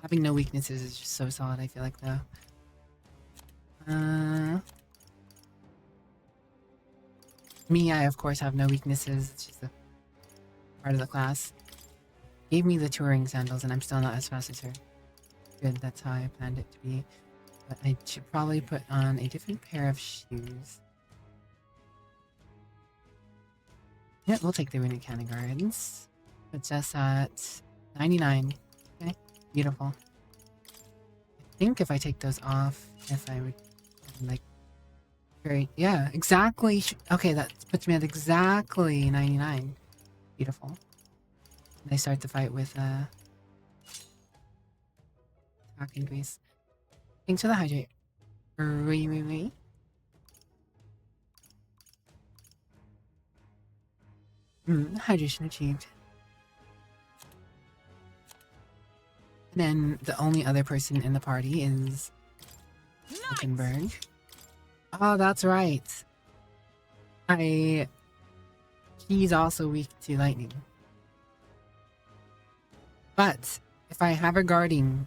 Having no weaknesses is just so solid, I feel like, though. Me, I of course have no weaknesses. It's just a part of the class. Gave me the touring sandals, and I'm still not as fast as her. Good, that's how I planned it to be. But I should probably put on a different pair of shoes. Yeah, we'll take the runic cannon guards. Puts us at 99. Okay, beautiful. I think if I take those off, if I would, like, great. Yeah, exactly. Okay, that puts me at exactly 99. Beautiful. And I start the fight with attack increase. Thanks for the hydrate. Hydration achieved. And then the only other person in the party is Wittenberg. Oh, that's right. He's also weak to lightning. But if I have her guarding,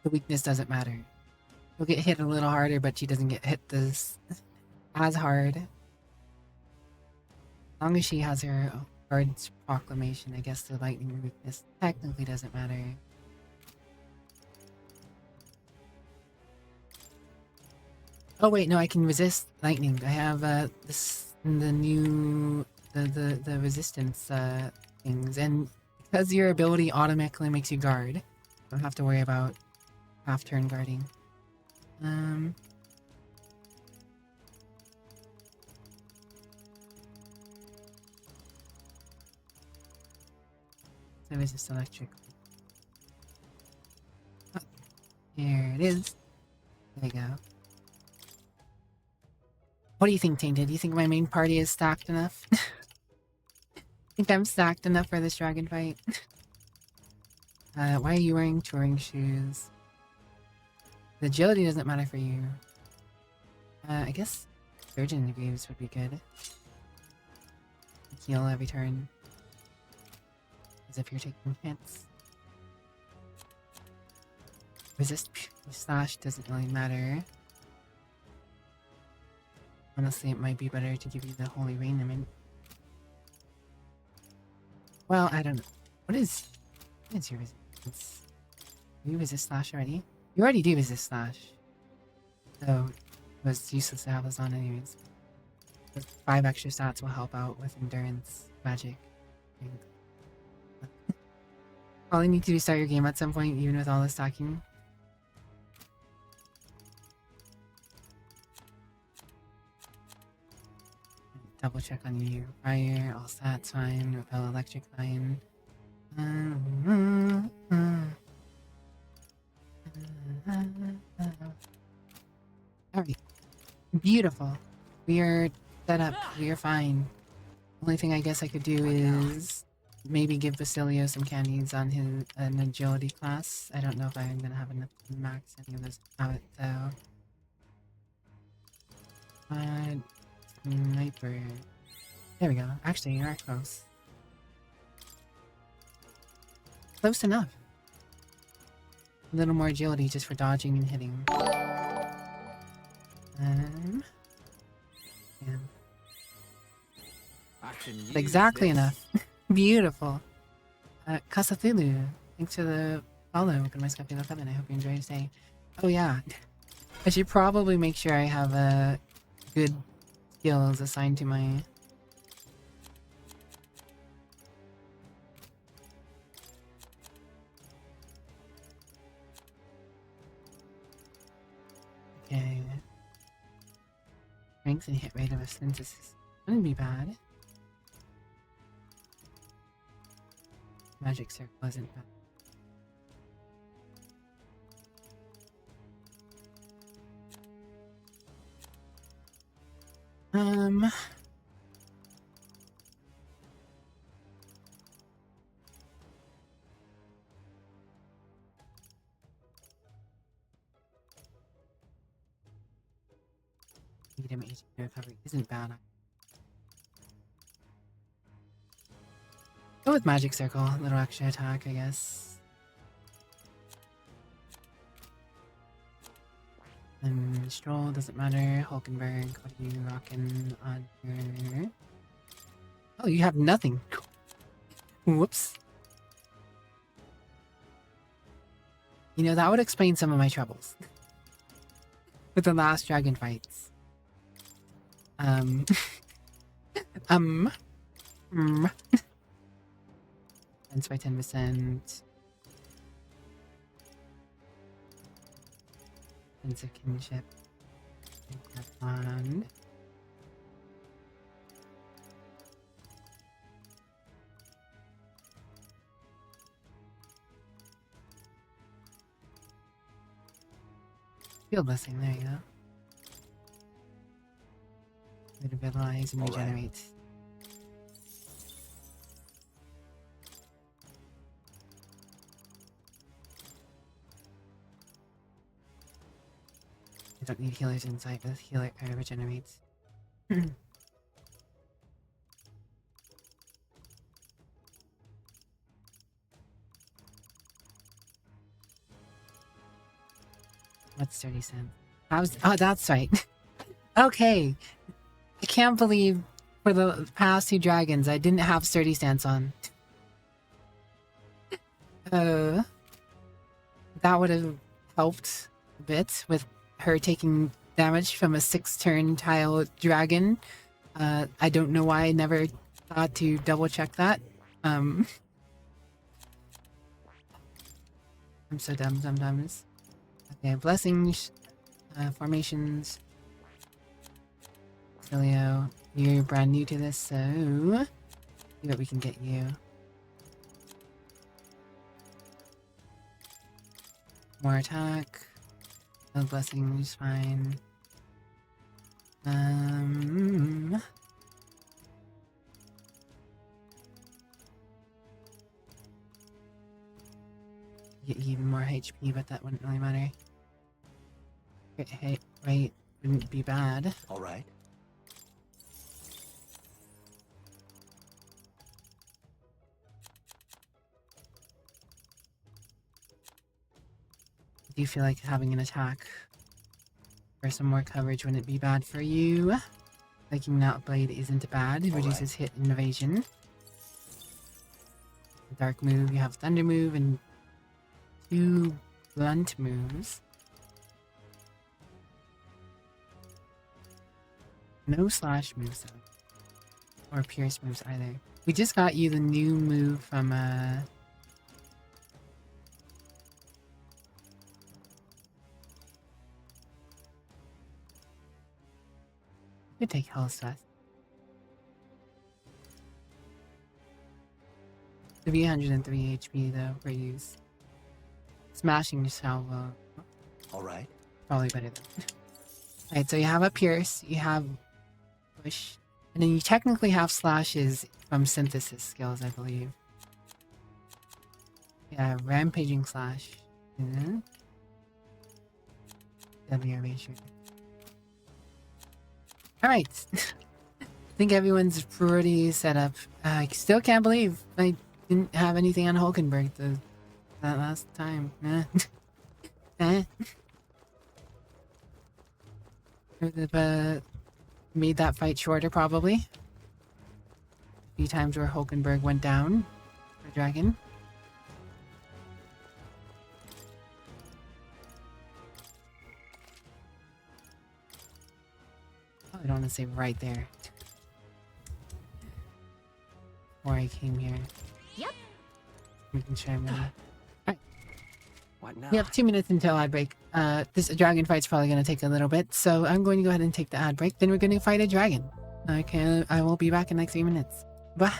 the weakness doesn't matter. She'll get hit a little harder, but she doesn't get hit as hard. As long as she has her guard's proclamation, I guess the lightning weakness technically doesn't matter. Oh wait, no, I can resist lightning. I have the new resistance things, and because your ability automatically makes you guard, I don't have to worry about half turn guarding. So resist electric. Oh, here it is. There you go. What do you think, Tainted? Do you think my main party is stacked enough? Think I'm stacked enough for this dragon fight? Why are you wearing touring shoes? The agility doesn't matter for you. I guess Surgeon Greaves would be good. Heal every turn. As if you're taking hits. Resist slash doesn't really matter. Honestly, it might be better to give you the Holy Rain. I mean, well, I don't know. What is your resistance? Do you resist slash already? You already do resist slash. So it was useless to have this on anyways. The 5 extra stats will help out with endurance magic. Probably need to restart your game at some point, even with all this stacking. Double check on you. Fire, all stats fine. Repel electric fine. Alright. Beautiful. We are set up. We are fine. Only thing I guess I could do is maybe give Basilio some candies on an agility class. I don't know if I'm gonna have enough to max any of those out though. Sniper. There we go. Actually, you are close. Close enough. A little more agility just for dodging and hitting. Yeah. Exactly enough. Beautiful. Kasathulu, thanks for the follow. Welcome to my Scuffy Feather. I hope you enjoy your stay. Oh yeah. I should probably make sure I have good skills assigned to my... Okay. Strength and hit rate of a synthesis wouldn't be bad. Magic circle isn't bad. medium HP recovery isn't bad. Go with Magic Circle, a little extra attack, I guess. And Stroll, doesn't matter. Hulkenberg, what are you rocking on your... Oh, you have nothing. Whoops. You know, that would explain some of my troubles. With the last dragon fights. Defense by 10%. Sense of kinship. Take that bond. Field blessing, there you go. Revitalize and regenerate. I don't need healer's insight, but healer regenerates. What's 30 cents? Oh, that's right. Okay. I can't believe for the past 2 dragons I didn't have sturdy stance on. That would have helped a bit with her taking damage from a 6-turn tile dragon. I don't know why I never thought to double check that. I'm so dumb sometimes. Okay, blessings, formations. Filio, you're brand new to this, so see what we can get you. More attack. No blessings, fine. Get even more HP, but that wouldn't really matter. Hey, right, wouldn't be bad. All right. Do you feel like having an attack for some more coverage wouldn't be bad for you? Liking that blade isn't bad. It reduces hit and evasion. Dark move, you have thunder move and 2 blunt moves. No slash moves though. Or pierce moves either. We just got you the new move from could take Hell's Thrust. 303 HP though for use. Smashing salvo. Alright. Probably better than. Alright, so you have a pierce, you have push, and then you technically have slashes from synthesis skills, I believe. Yeah, rampaging slash. Deadly erasure. Alright. I think everyone's pretty set up. I still can't believe I didn't have anything on Hulkenberg that last time. Would have made that fight shorter, probably. A few times where Hulkenberg went down for Dragon. I don't want to say right there. Before I came here. Yep. Making sure I'm ready. Alright. What now? We have 2 minutes until ad break. This dragon fight's probably going to take a little bit, so I'm going to go ahead and take the ad break. Then we're going to fight a dragon. Okay, I will be back in like 3 minutes. Bye.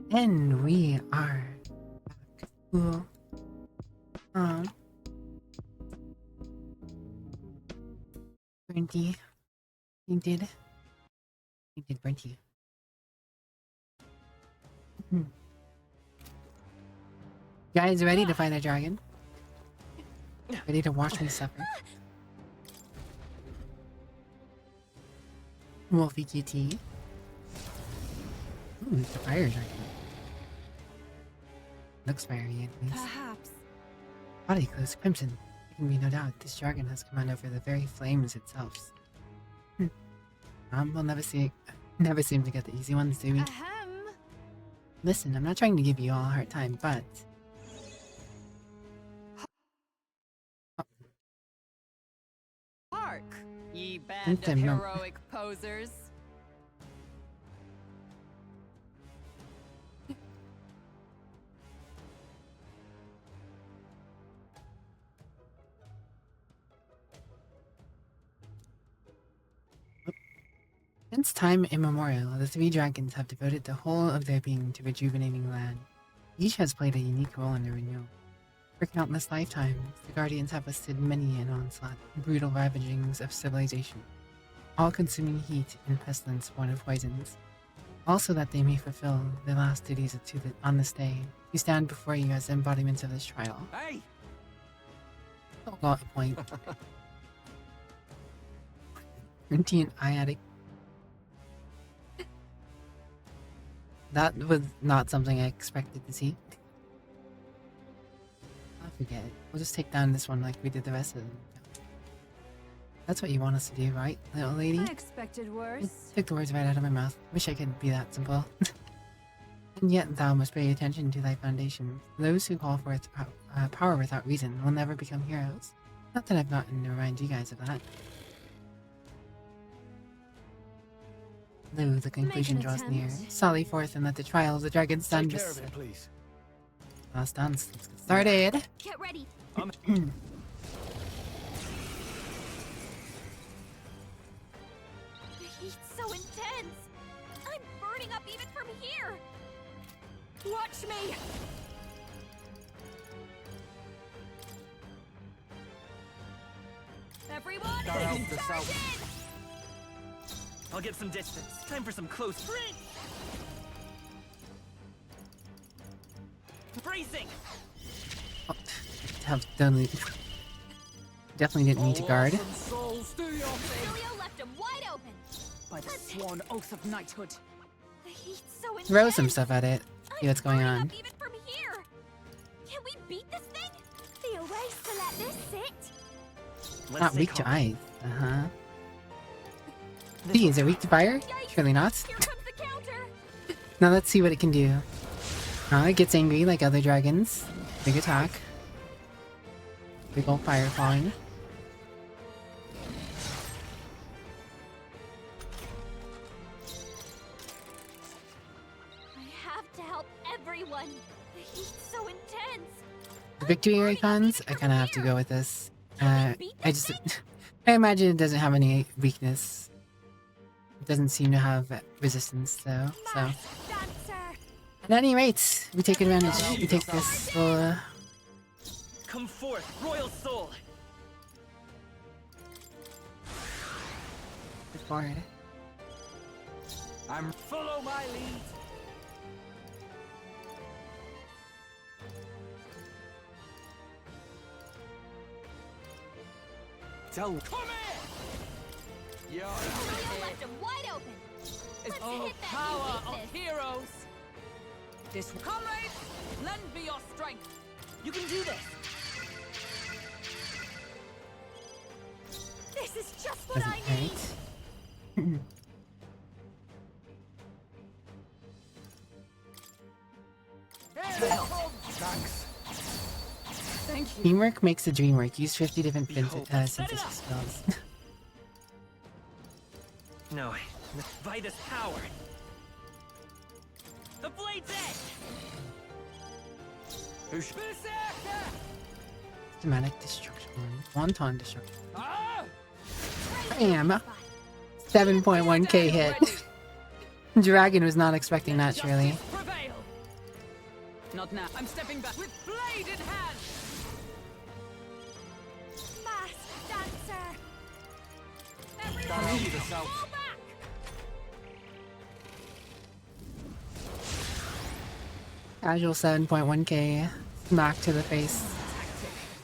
And we are back. Cool. Brinty. Painted. Painted Brinty. Guys, ready to fight a dragon? Ready to watch me suffer? Wolfie QT. Ooh, it's a fire dragon. Looks fiery at least. Perhaps. Body clothes crimson. There can be no doubt this dragon has command over the very flames itself. We'll never seem to get the easy ones, do we? Ahem. Listen, I'm not trying to give you all a hard time, but... Hark, ye band of heroic posers. Since time immemorial, the three dragons have devoted the whole of their being to rejuvenating land. Each has played a unique role in the renewal. For countless lifetimes, the Guardians have withstood many an onslaught and brutal ravagings of civilization, all-consuming heat and pestilence born of poisons, also that they may fulfill their last duties on this day. We stand before you as embodiments of this trial. Hey! Got a point. Rinty and Iadic. That was not something I expected to see. I'll forget it. We'll just take down this one like we did the rest of them. That's what you want us to do, right, little lady? I expected worse. Took the words right out of my mouth. Wish I could be that simple. And yet thou must pay attention to thy foundation. Those who call forth power without reason will never become heroes. Not that I've gotten to remind you guys of that. Though the conclusion draws near, sally forth and let the trial of the dragon stand. Take care of it, please. Last dance. Let's get started. Get ready. I'm The heat's so intense. I'm burning up even from here. Watch me. Everyone, Gotta help this charge out. in! I'll get some distance. Time for some close sprint. Bracing. Oh, definitely didn't need to guard. Julio left him wide open. By the sworn oath of knighthood. The heat's so intense. Throw some stuff at it. See what's going burning on. up even from here. Can we beat this thing? Feel ways to let this sit. Not weak to ice. Uh-huh. These are weak to fire? Yikes. Surely not. Here comes the counter. Now let's see what it can do. It gets angry like other dragons. Big attack. Big ol' fire falling. I have to help everyone. The heat's so intense. The victory icons, I kind of have to go with this. I just... I imagine it doesn't have any weakness. It doesn't seem to have resistance though, so... At any rate, we take advantage. We take this full... Come forth, royal soul. Good forward. Follow my lead. Come here! You left him wide open. Let's hit that Power new of weakness. heroes. This comrades, lend me your strength. You can do this. This is just what Doesn't I need. hurt. Thanks. Thank you. Teamwork makes the dream work. Use 50 different Behold. synthesis spells. No, Vitus power. The blade's edge. Systematic destruction. Wanton destruction. Ah! Bam! 7.1k hit. Dragon was not expecting that, surely. Justice prevail. Not now. I'm stepping back with blade in hand. Mask dancer. Everyone, That'll be the south. fall back. Casual 7.1k. Smack to the face.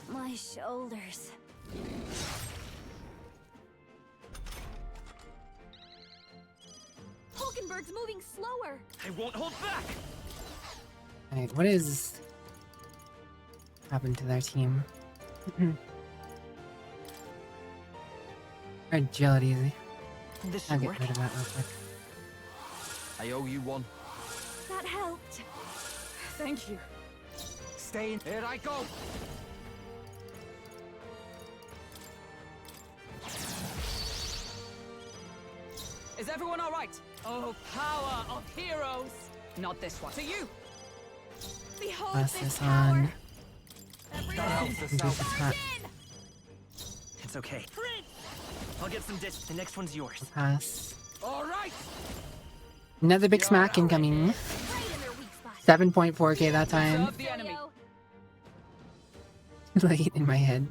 My shoulders. Hulkenberg's moving slower. I won't hold back. Alright, what is... happened to their team? Agility. This I'll should get work. rid of that real quick. I owe you one. That helped. Thank you. Stay in. Here I go. Is everyone all right? Oh, power of heroes. Not this one. To you. Behold Pass this this power. on. Everyone, That helps us Boost out. attack. It's okay. I'll get some dis. The next one's yours. Pass. All right. Another big smack incoming. right in their weak spot. 7.4k that time. Serve the enemy. Silio. Late in my head.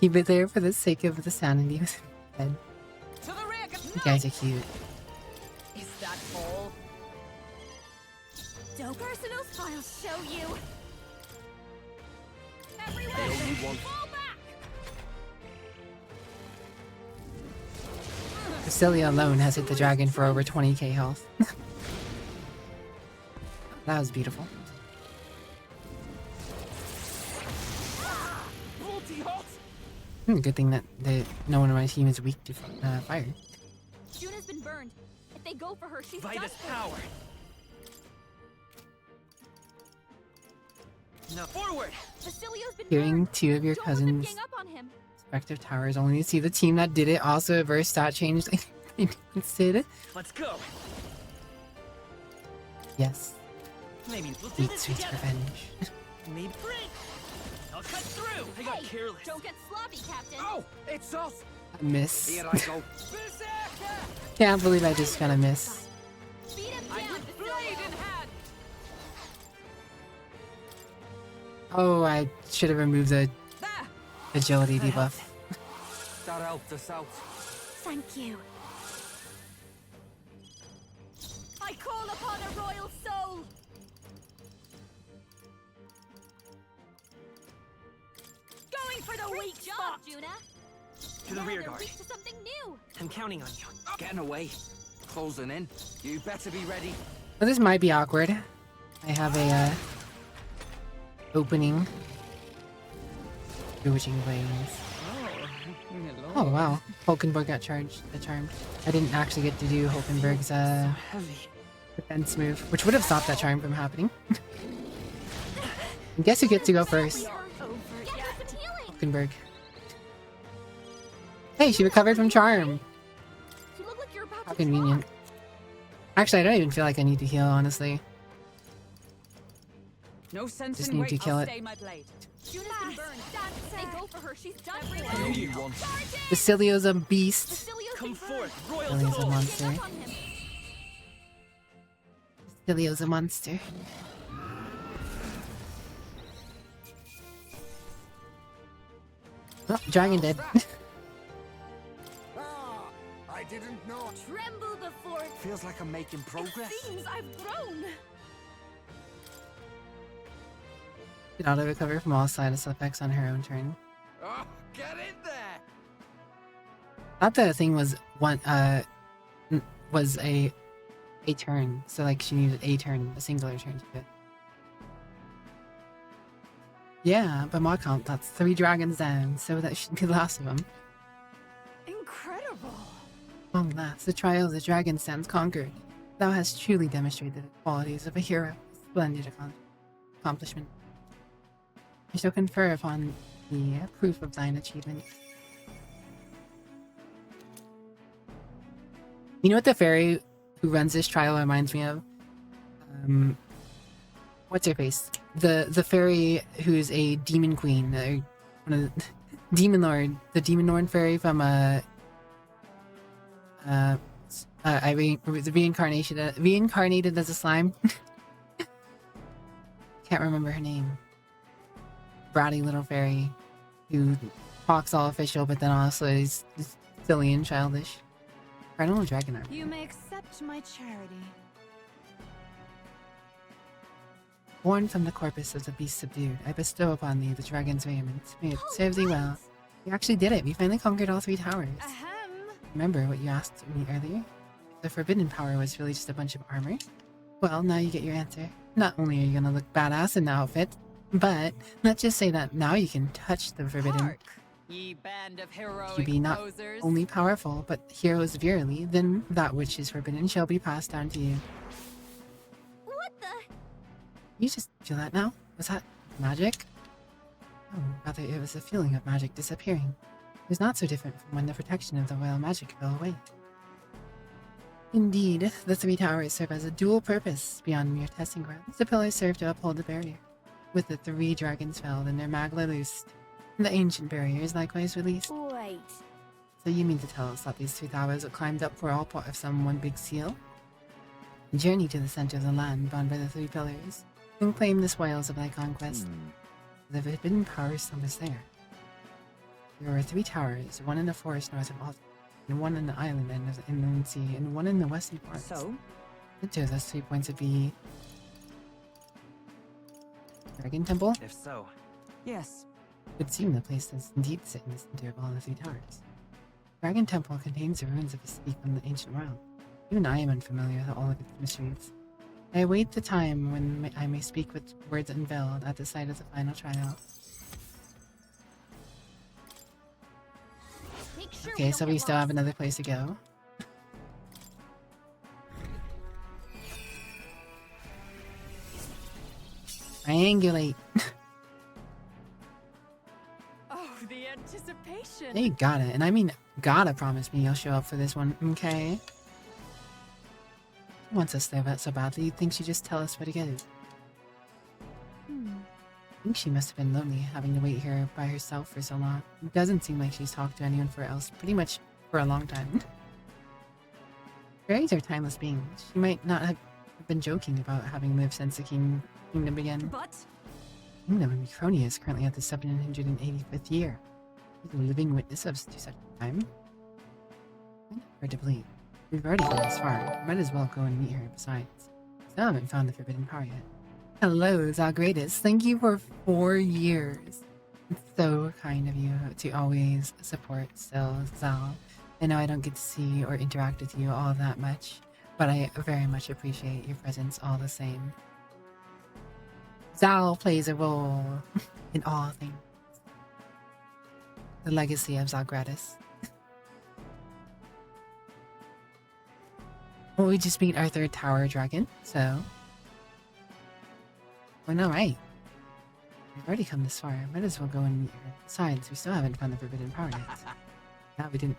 Keep it there for the sake of the sanity of my head. To the rear. You guys are cute. Is that all? Don't personal files show you. Everyone, I owe you one. fall back. Cecilia alone has hit the dragon for over 20k health. That was beautiful. Bloody hot. Good thing that no one on my team is weak to fire. Juna's been burned. If they go for her, she's done Vitus for. power. No, forward. Basilio's been Hearing burned. two of your Don't let them cousins' gang up on him. respective towers only to see the team that did it also reverse stat change like they did. Let's go. Yes, Maybe we'll do sweet, this sweet together. revenge. Maybe break. I'll cut through. I got Hey, careless. don't get sloppy, Captain. Oh, it's us. I miss. Here I go. Berserker. Can't believe I just gonna miss. Beat him I down, with blade in Basilio. hand. Oh, I should have removed the There. agility debuff. That helped us out. Thank you. I call upon a royal soul. Going for the weak spot, Juna. To the Now rear they're guard. weak to something new. I'm counting on you. Getting away. Closing in. You better be ready. Well, this might be awkward. I have a opening. Bewitching Blaze. Oh wow, Hulkenberg got charmed. I didn't actually get to do Hulkenberg's Heavy. defense move, which would have stopped that charm from happening. And guess who gets to go first? Hulkenberg. Hey, she recovered from charm. You look like you're about How to convenient. Actually, I don't even feel like I need to heal, honestly. No sense Just in need wait. to kill I'll it. stay my blade. Judith and burn. They go for her. She's done for. Basilio's a beast. Come forth, royal Basilio's a soul! monster. Basilio's a monster. Oh, dragon dead. I didn't know. Tremble before it. Feels like I'm making progress. It seems I've grown. Did auto recover from all status effects on her own turn. Oh, get in there! Thought the thing was was a turn, so like she needed a turn, a singular turn to do it. Yeah, but mod count, that's 3 dragons down, so that should be the last of them. Incredible. Long last, the trial of the dragon stands conquered. Thou hast truly demonstrated the qualities of a hero. Splendid accomplishment. I shall confer upon the proof of thine achievement. You know what the fairy who runs this trial reminds me of? What's her face? The fairy who's a demon queen, one of the demon lord, the demon lord fairy from reincarnated as a slime. Can't remember her name. Bratty little fairy who talks all official, but then also is silly and childish. Cardinal Dragon Armor. You may accept my charity. Born from the corpus of the beast subdued, I bestow upon thee the dragon's raiment. May it serve thee well. We actually did it. We finally conquered all 3 towers. Remember what you asked me earlier? The forbidden power was really just a bunch of armor? Well, now you get your answer. Not only are you gonna look badass in the outfit, but let's just say that now you can touch the forbidden. Hark, ye band of heroic To be not posers. only powerful, but heroes virally, then that which is forbidden shall be passed down to you. What the? You just feel that now? Was that magic? Oh, rather it was a feeling of magic disappearing. It was not so different from when the protection of the royal magic fell away. Indeed, the 3 towers serve as a dual purpose beyond mere testing grounds. The pillars serve to uphold the barrier. With the 3 dragons felled and their magla loosed, the ancient barrier is likewise released. Wait. So you mean to tell us that these 3 towers are climbed up were all part of some one big seal? Journey to the center of the land bound by the 3 pillars, and claim the spoils of thy conquest. The forbidden power still is there. There were 3 towers, one in the forest north of Alta, and one in the island end of the inland sea, and one in the western forest. So? Center of those 3 points would be Dragon Temple? If so, Yes. It would seem the place does indeed sit in the center of all the 3 towers. Dragon Temple contains the ruins of a city from the ancient realm. Even I am unfamiliar with all of its mysteries. I await the time when I may speak with words unveiled at the site of the final trial. Make sure Okay, so we still have another place to go. Triangulate. Oh, the anticipation. You got it. And I mean, gotta promise me you'll show up for this one, okay? She wants us there so badly, you'd think she'd just tell us where to go. I think she must have been lonely, having to wait here by herself for so long. It doesn't seem like she's talked to anyone else pretty much for a long time. Fairies are timeless beings. She might not have been joking about having lived since the kingdom began. But The kingdom of Micronia is currently at the 785th year. She's a living witness of such a time. Hard to believe. We've already gone this far. Might as well go and meet her besides. Still haven't found the forbidden power yet. Hello, Zalgradis. Thank you for 4 years. It's so kind of you to always support still, Zal. I know I don't get to see or interact with you all that much, but I very much appreciate your presence all the same. Zal plays a role in all things. The legacy of Zalgradis. Well, we just beat our third tower dragon, so we're alright. We've already come this far. Might as well go and meet her. Besides, we still haven't found the Forbidden Power yet. Yeah, we didn't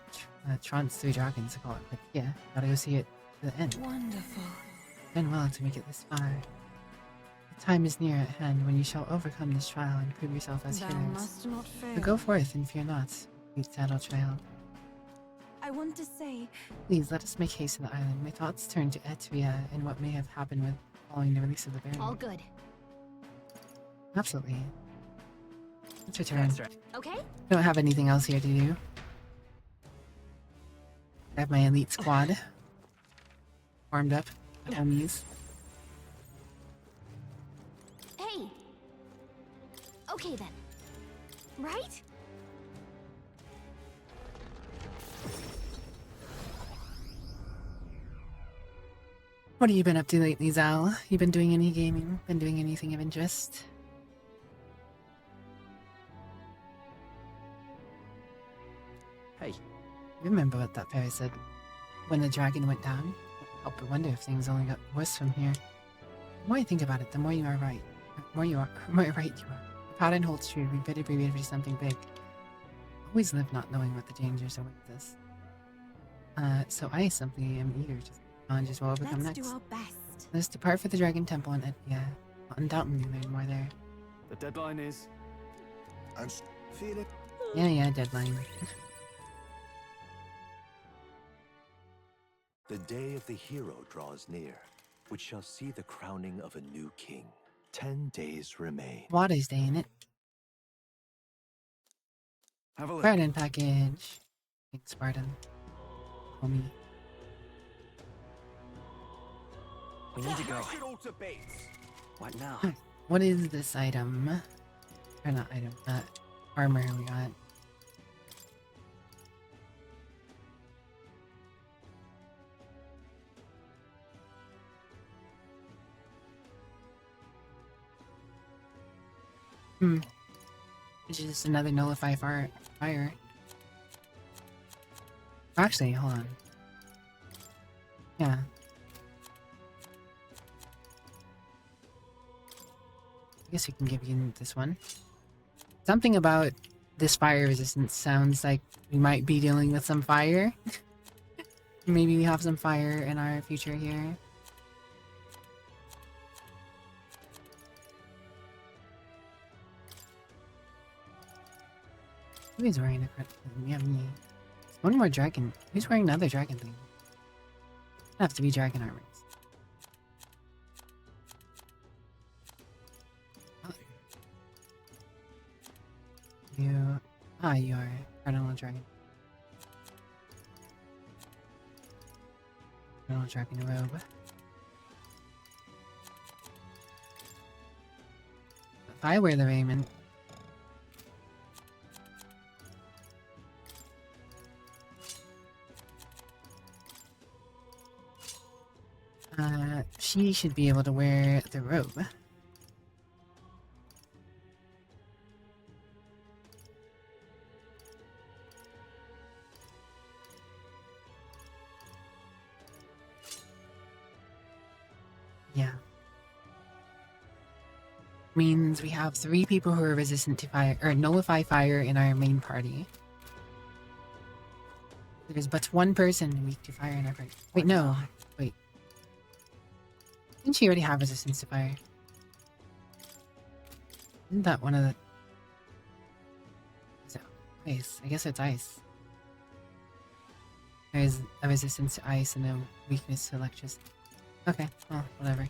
trance 3 dragons to call it, but yeah, gotta go see it to the end. Wonderful. Done well to make it this far. The time is near at hand when you shall overcome this trial and prove yourself as Thou heroes. must not fail. So go forth and fear not, sweet saddle trail. I want to say, Please let us make haste to the island. My thoughts turn to Etvia and what may have happened with following the release of the bear. All good. Absolutely. Let's return. That's right. Okay? Don't have anything else here to do. I have my elite squad formed up. Homies. Hey! Okay then. Right? What have you been up to lately, Zal? You been doing any gaming? Been doing anything of interest? Hey, Remember what that fairy said when the dragon went down? Help but wonder if things only got worse from here. The more you think about it, the more you are right. The more right you are. The pattern holds true. We better be ready for something big. Always live not knowing what the dangers await us. So I simply am eager to challenges will overcome let's next. do our best. Let's depart for the Dragon Temple and Etvia. I'll undoubtedly learn more there. The deadline is. And feel it. Yeah, deadline. The day of the hero draws near, which shall see the crowning of a new king. 10 days remain. Water's Day in it. Have a look. Spartan package. Thanks, Spartan. Homie. We need to go. What now? What is this item? Or not item, armor we got. Which is just another nullify fire. Actually, hold on. Yeah. I guess we can give you this one. Something about this fire resistance sounds like we might be dealing with some fire. Maybe we have some fire in our future here. Who's wearing a credit? We have me. One more dragon. Who's wearing another dragon thing? Have to be dragon armors. You are Cardinal Dragon. Cardinal Dragon robe. If I wear the raiment, she should be able to wear the robe. Yeah. Means we have 3 people who are resistant to fire, or nullify fire in our main party. There's but 1 person weak to fire in our party. Wait, no. Wait. Didn't she already have resistance to fire? Isn't that one of the... Is it ice? I guess it's ice. There's a resistance to ice and a weakness to electricity. Okay, well, whatever.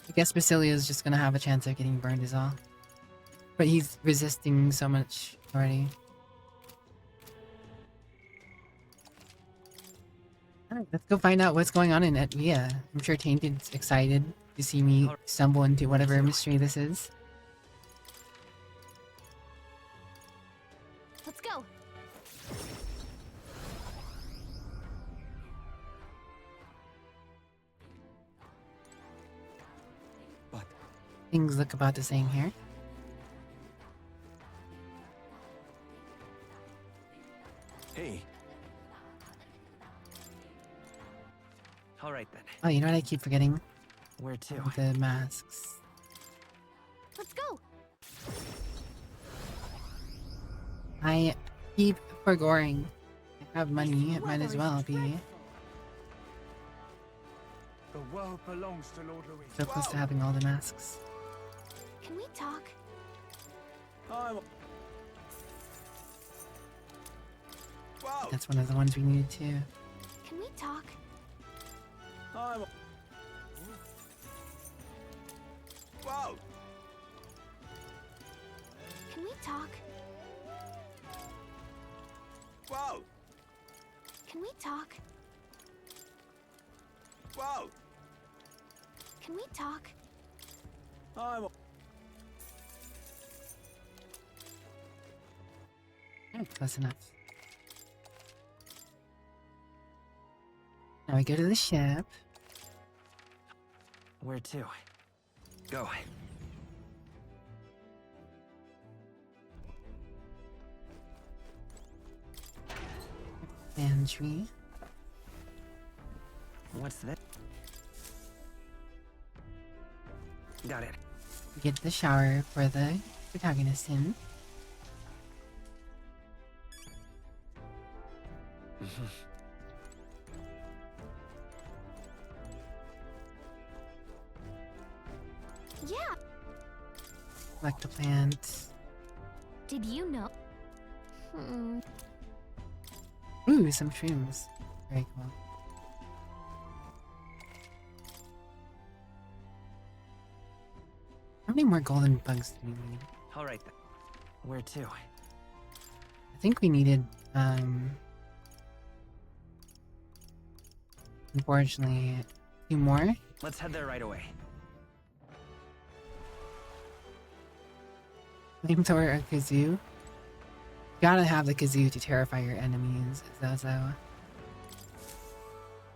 I guess Basilia's just gonna have a chance of getting burned is all. But he's resisting so much already. Alright, let's go find out what's going on in Etvia. I'm sure Tainted's excited to see me stumble into whatever mystery this is. Let's go. Things look about the same here. Hey. All right then. Oh, you know what I keep forgetting? Where to? The masks. Let's go. I keep forgoing. I have money, it might as well be. The world belongs to Lord Louis. So close to having all the masks. Can we talk? That's one of the ones we needed too. Can we talk? Wow. Can we talk? Wow. Can we talk? Wow. Can we talk? Close enough. Now we go to the ship. Where to? Go. Pantry. What's that? Got it. Get the shower for the protagonist in. Yeah. Collect the plant. Did you know? Ooh, some shrooms. Very cool. How many more golden bugs do we need? All right then. Where to? I think we needed, unfortunately, 2 more. Let's head there right away. Flamethrower or kazoo? Gotta have the kazoo to terrify your enemies, Zozo.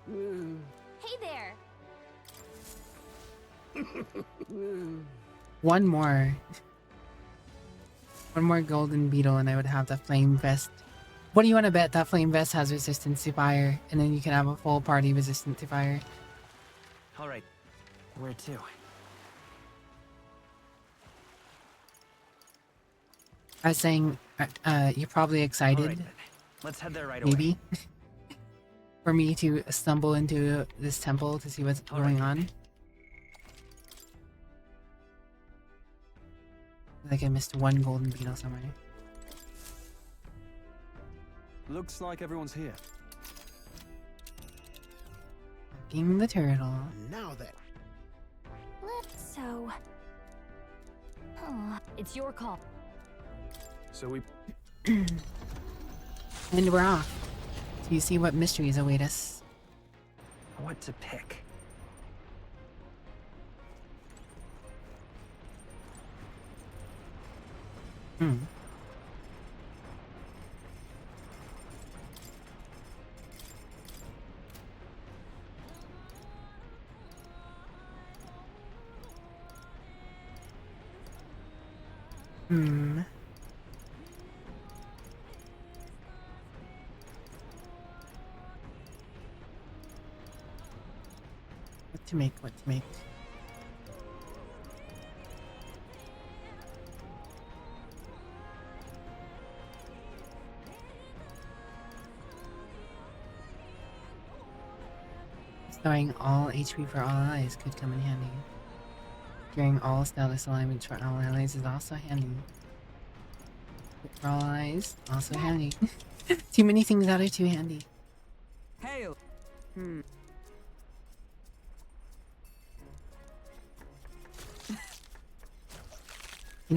Hey there. One more. One more golden beetle and I would have the flame vest. What do you want to bet that flame vest has resistance to fire? And then you can have a full party resistant to fire. All right. Where to? I was saying, you're probably excited. All right then. Let's head there right away. Maybe. For me to stumble into this temple to see what's going on. Like I missed one golden beetle somewhere. Looks like everyone's here. King the turtle. Now then. So... Oh, it's your call. So we... And we're off. So you see what mysteries await us. What to pick? What to make, what to make. Restoring all HP for all allies could come in handy. Securing all status alignments for all allies is also handy. For all allies, also handy. Too many things that are too handy. Hail. You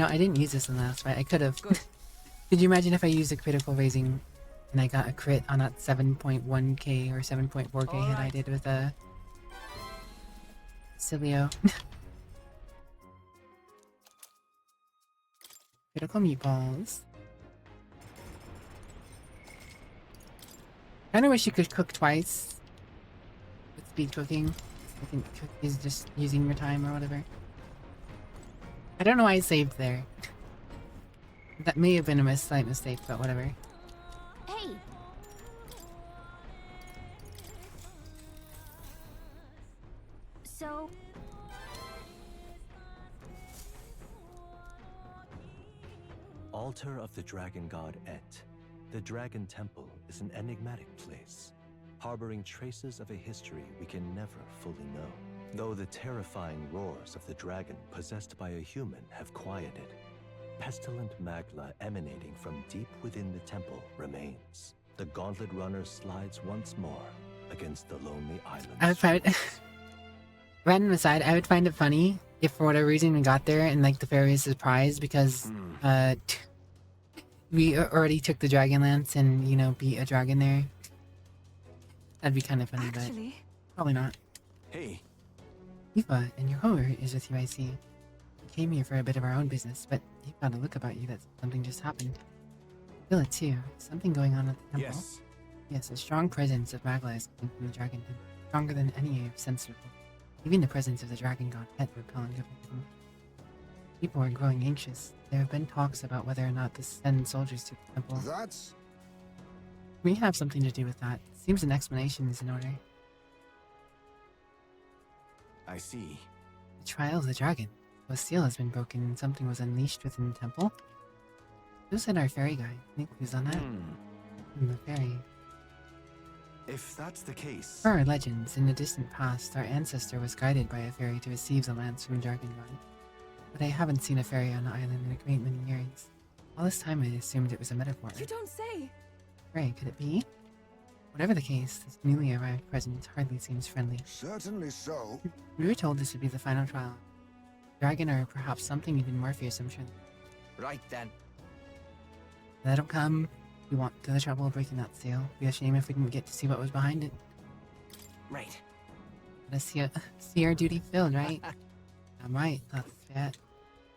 know, I didn't use this in the last fight. I could have. Could you imagine if I used a critical raising and I got a crit on that 7.1k or 7.4k hit I did with a Cilio? Critical meatballs. Kinda wish you could cook twice with speed cooking. I think cook is just using your time or whatever. I don't know why I saved there. That may have been a slight mistake, but whatever. Hey. So... Altar of the Dragon God Et. The Dragon Temple is an enigmatic place, harboring traces of a history we can never fully know. Though the terrifying roars of the dragon possessed by a human have quieted, pestilent magma emanating from deep within the temple remains. The gauntlet runner slides once more against the lonely island. I would find random aside, I would find it funny if for whatever reason we got there and like the fairy was surprised because we already took the dragon lance and, you know, beat a dragon there. That'd be kind of funny, Actually, but probably not. Hey, Eva and your homer is with you, I see. We came here for a bit of our own business, but you've got a look about you that something just happened. Feel it too. Something going on at the temple. yes. Yes, a strong presence of Magla is coming from the dragon temple. Stronger than any I've sensed before. Even the presence of the dragon god pet repelling everything. People are growing anxious. There have been talks about whether or not to send soldiers to the temple. That's... We have something to do with that. Seems an explanation is in order. I see. The trial of the dragon. A seal has been broken and something was unleashed within the temple. Who said our fairy guy? Think who's on that? The fairy. If that's the case... Per our legends, in the distant past, our ancestor was guided by a fairy to receive the lance from Dragon God. But I haven't seen a fairy on the island in a great many years. All this time I assumed it was a metaphor. you don't say. Fairy, could it be? Whatever the case, this newly arrived present hardly seems friendly. Certainly so. We were told this would be the final trial. Dragon or perhaps something even more fearsome. Right then. Let him come. We want to the trouble of breaking that seal. Be a shame if we didn't get to see what was behind it. Right. Gotta see our duty filled, right? Damn right, that's it.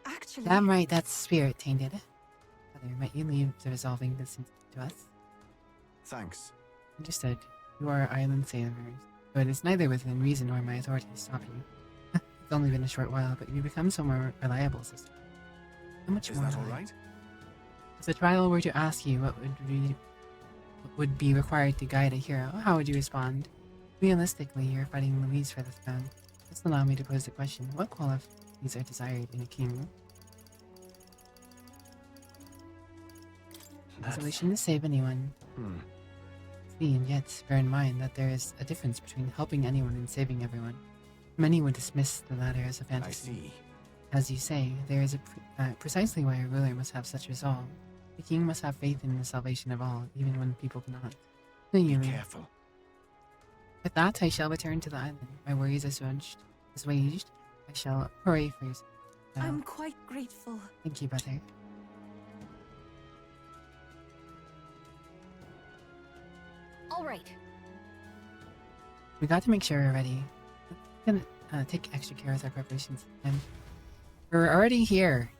Actually, Damn right, that's spirit tainted. Father, might you leave the resolving this to us? Thanks. Understood. You are island sailors, but it's neither within reason nor my authority to stop you. It's only been a short while, but you become so more reliable, sister. How much Is more? that all right? If the trial were to ask you what would be required to guide a hero, how would you respond? Realistically, you're fighting Louise for the throne. Just allow me to pose the question: what qualities are desired in a king? Resolution to save anyone. See, and yet bear in mind that there is a difference between helping anyone and saving everyone. Many would dismiss the latter as a fantasy. I see. As you say, there is precisely why a ruler must have such resolve. The king must have faith in the salvation of all, even when people cannot. Be careful. With that, I shall return to the island. My worries assuaged. I shall hurry for you. I'm quite grateful. Thank you, brother. All right. We got to make sure we're ready. We're gonna take extra care with our preparations. And we're already here.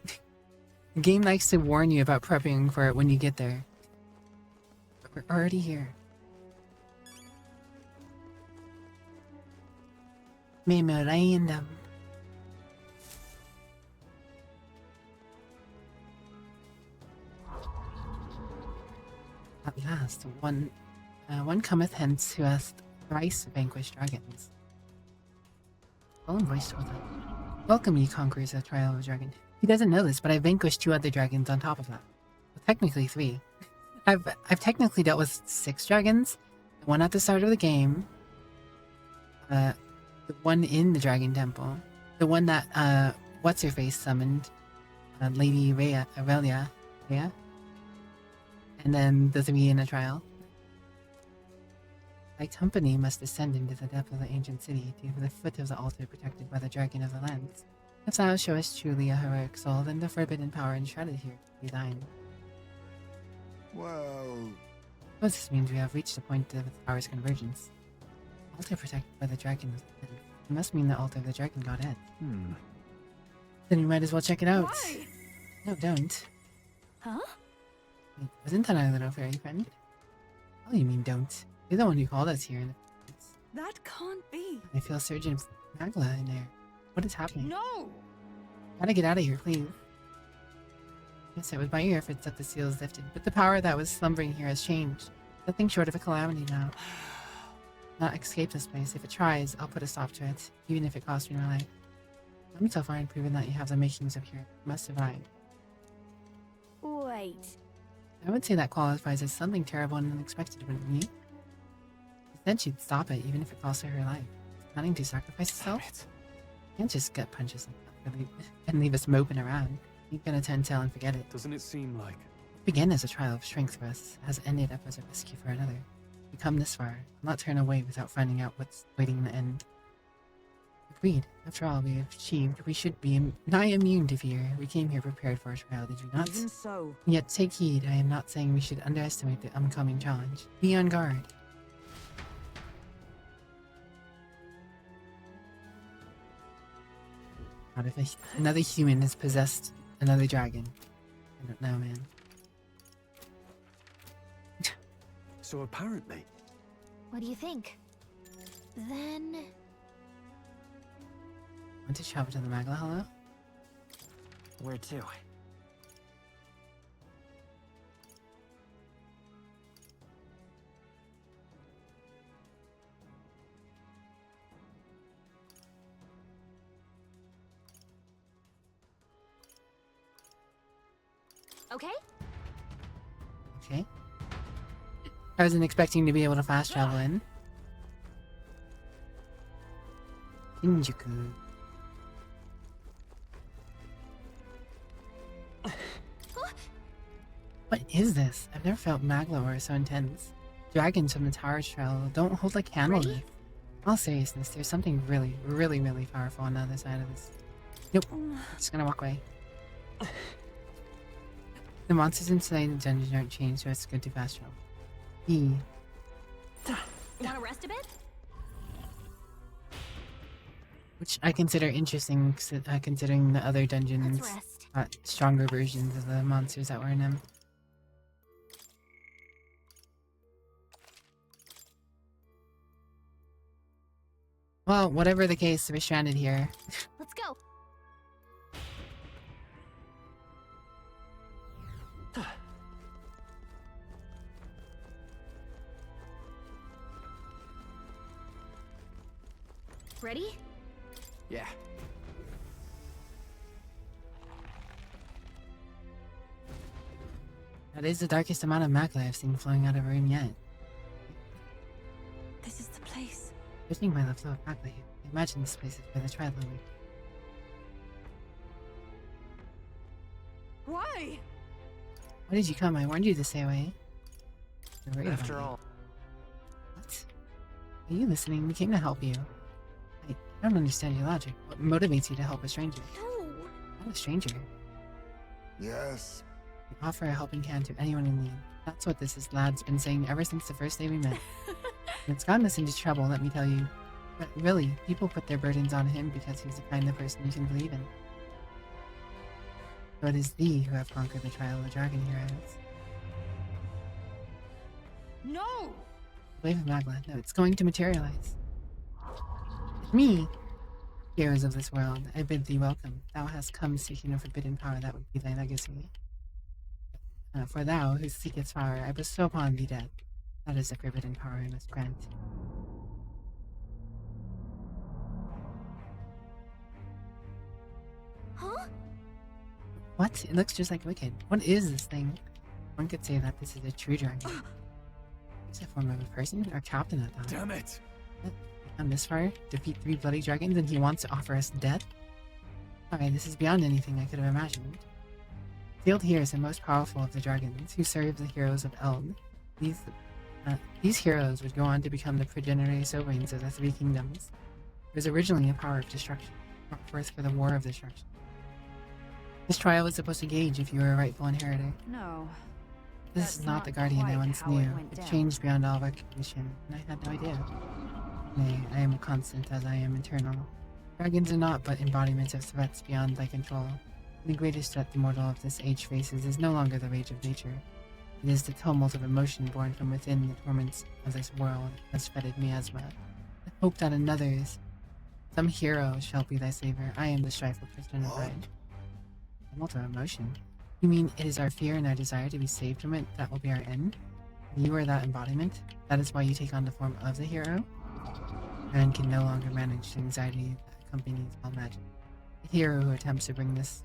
The game likes to warn you about prepping for it when you get there. But we're already here. Memorandum. At last, one cometh hence who hath thrice vanquished dragons. Well voice told them. Welcome, ye conquerors of Trial of a Dragon. He doesn't know this, but I vanquished 2 other dragons on top of that. Well, technically 3. I've technically dealt with 6 dragons. The one at the start of the game. The one in the Dragon Temple. The one that what's her face summoned. Lady Aurelia. Yeah. And then the 3 in a trial. Thy company must descend into the depth of the ancient city to the foot of the altar protected by the dragon of the lands. If thou showest truly a heroic soul, then the forbidden power enshrouded here be thine. Well... Suppose this means we have reached the point of the power's convergence. Altar protected by the dragon of the lands. It must mean the altar of the dragon god Ed. Then we might as well check it out. Why? No, don't. Huh? Wait, wasn't that our little fairy friend? Oh, you mean don't. You're the one who called us here. That can't be. I feel Surgeon Magla in there. What is happening? No! Gotta get out of here, please. Yes, it was by your efforts that the seal is lifted, but the power that was slumbering here has changed. Nothing short of a calamity now. not escape this place. If it tries, I'll put a stop to it, even if it costs me my life. I'm so far in proving that you have the makings of hero. You must survive. Wait. I would say that qualifies as something terrible and unexpected, wouldn't you? She said she'd stop it, even if it cost her her life. Planning to sacrifice herself? You can't just gut punches and leave us moping around. You can attend tell and forget it. Doesn't it seem like... It began as a trial of strength for us, has ended up as a rescue for another. We come this far, I'll not turn away without finding out what's waiting in the end. Agreed. After all we have achieved, we should be nigh immune to fear. We came here prepared for a trial, did we not? Even so. Yet take heed, I am not saying we should underestimate the upcoming challenge. Be on guard. What if another human has possessed another dragon? I don't know, man. So apparently... What do you think? Then... Want to travel to the Magla Hollow? Where to? Okay? Okay. I wasn't expecting to be able to fast travel in. Shinjuku. What is this? I've never felt Magla Aura so intense. Dragons from the Tower Trail don't hold a candle to. In all seriousness, there's something really, really, really powerful on the other side of this. Nope. I'm just gonna walk away. The monsters inside the dungeon aren't changed, so it's good to fast travel. Wanna rest a bit? Which I consider interesting, considering the other dungeons Let's rest. got stronger versions of the monsters that were in them. Well, whatever the case, we're stranded here. Let's go. Ready? Yeah. That is the darkest amount of Magla I've seen flowing out of a room yet. This is the place. Judging by the flow of Magla here, I imagine this place is where the trial will be. Why? Why did you come? I warned you to stay away. You're worried about After me. all, What? Are you listening? We came to help you. I don't understand your logic. What motivates you to help a stranger? No. I'm a stranger. Yes. We offer a helping hand to anyone in need. That's what this lad's been saying ever since the first day we met. And it's gotten us into trouble, let me tell you. But really, people put their burdens on him because he's the kind of person you can believe in. So it is thee who have conquered the trial of the dragon heroes. No! Wave of Magla. No, it's going to materialize. With me, heroes of this world, I bid thee welcome. Thou hast come seeking a forbidden power that would be thy legacy. For thou, who seekest power, I bestow upon thee death. That is the forbidden power I must grant. Huh? What? It looks just like Wicked. What is this thing? One could say that this is a true dragon. Is it a form of a person or captain at that? Damn it! Come this far, defeat 3 bloody dragons, and he wants to offer us death? Alright, this is beyond anything I could have imagined. Sealed here is the most powerful of the dragons, who serve the heroes of Eld. These heroes would go on to become the progenitor sovereigns of the 3 kingdoms. It was originally a power of destruction, brought forth for the war of destruction. This trial was supposed to gauge if you were a rightful inheritor. No. This That's is not not the guardian I quite once how it knew. went It down. changed beyond all recognition, and I had no idea. Nay, I am constant as I am eternal. Dragons are not but embodiments of threats beyond thy control. The greatest threat the mortal of this age faces is no longer the rage of nature. It is the tumult of emotion born from within the torments of this world, as fetid miasma. I hope that another's, some hero shall be thy savior. I am the strife of personified. Tumult of emotion? You mean it is our fear and our desire to be saved from it that will be our end? You are that embodiment? That is why you take on the form of the hero? and can no longer manage the anxiety that accompanies all magic. The hero who attempts to bring this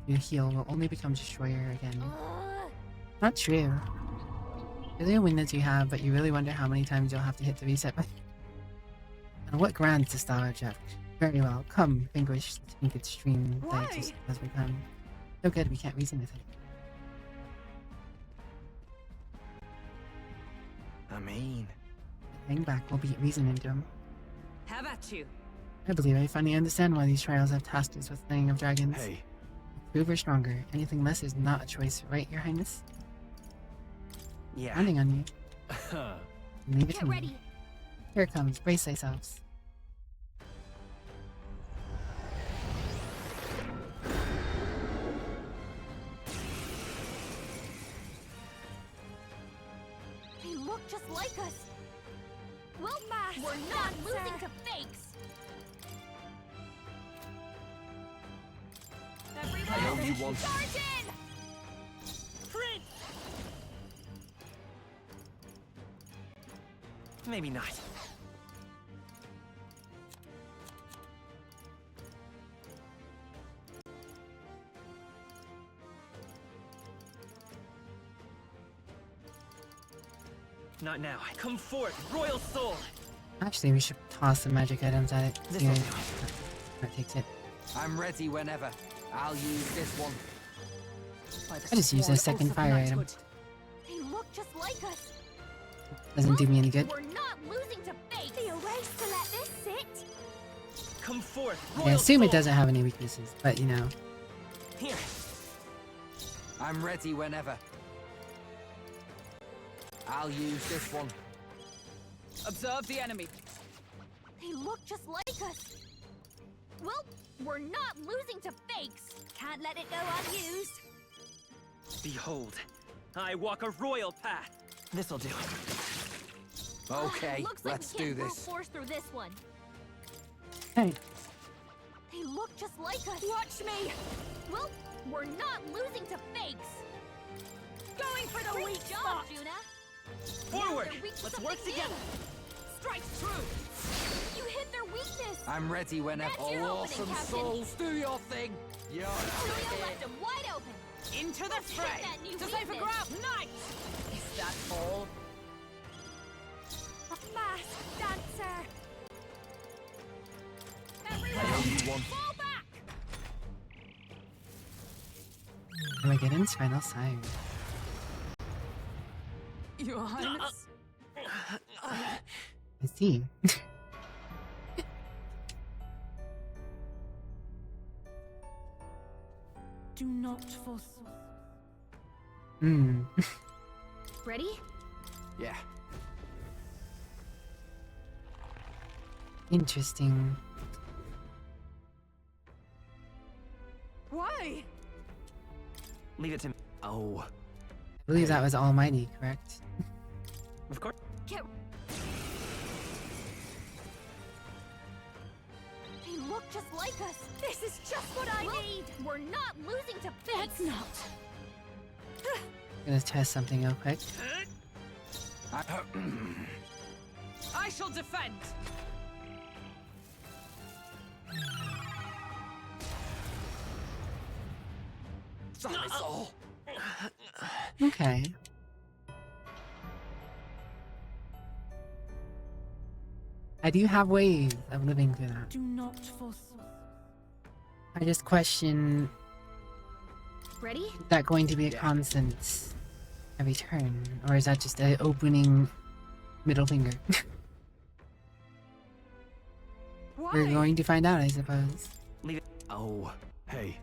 to heal will only become destroyer again. Not true. Really a win that you have, but you really wonder how many times you'll have to hit the reset button. And what grants the star object? Very well. Come, vanquish the Think Extreme dietist as we come. So good we can't reason with it. I mean... Hang back, we'll beat reason into him. Have at you. I believe I finally understand why these trials have tasked us with slaying of dragons. Hey. Prove we're stronger. Anything less is not a choice, right, Your Highness? Yeah. Counting on you. Leave it Get to me. ready. Here it comes. Brace thyselves. They look just like us. Well, we're not losing to fakes. Everyone, I know you want- charge in! Crit! Maybe not. Not now. Come forth, Royal Soul! Actually, we should toss some magic items at it. See This'll where it takes it. I'm ready whenever. I'll use this one. I just used a second fire item. They look just like us. Doesn't do me any good. We're not losing to fakes. The erase to let this sit. Come forth, I Royal assume Soul! it doesn't have any weaknesses, but you know. Here. I'm ready whenever. I'll use this one. Observe the enemy. They look just like us. Well, we're not losing to fakes. Can't let it go unused. Behold, I walk a royal path. This'll do. Okay, Looks like let's we do can't brute this. force through this one. Hey, They look just like us. Watch me. Well, we're not losing to fakes. Going for the weak spot, Juna. Forward! Now they're weak to Let's work something together. new. Strikes true. You hit their weakness. I'm ready whenever. That's your Oh, opening, awesome Captain. souls, do your thing. You're Julia left him wide open. Into the Let's hit fray. that new To safer weakness. ground. Knight! Is that all? A masked dancer. I know Everyone, you want- fall back. Armageddon's final sign. Your Highness? I see. Do not forsake. Hmm. Ready? Yeah. Interesting. Why? Leave it to me. Oh, I believe that was Almighty, correct? of course. Get. They look just like us. This is just what I need. We're not losing to fakes. That's not. Gonna test something real quick. I shall defend. That is all. Okay. I do have ways of living through that. Do not forsake. I just question, Ready? is that going to be a constant every turn? Or is that just an opening middle finger? Why? We're going to find out, I suppose. Leave it. Oh, hey.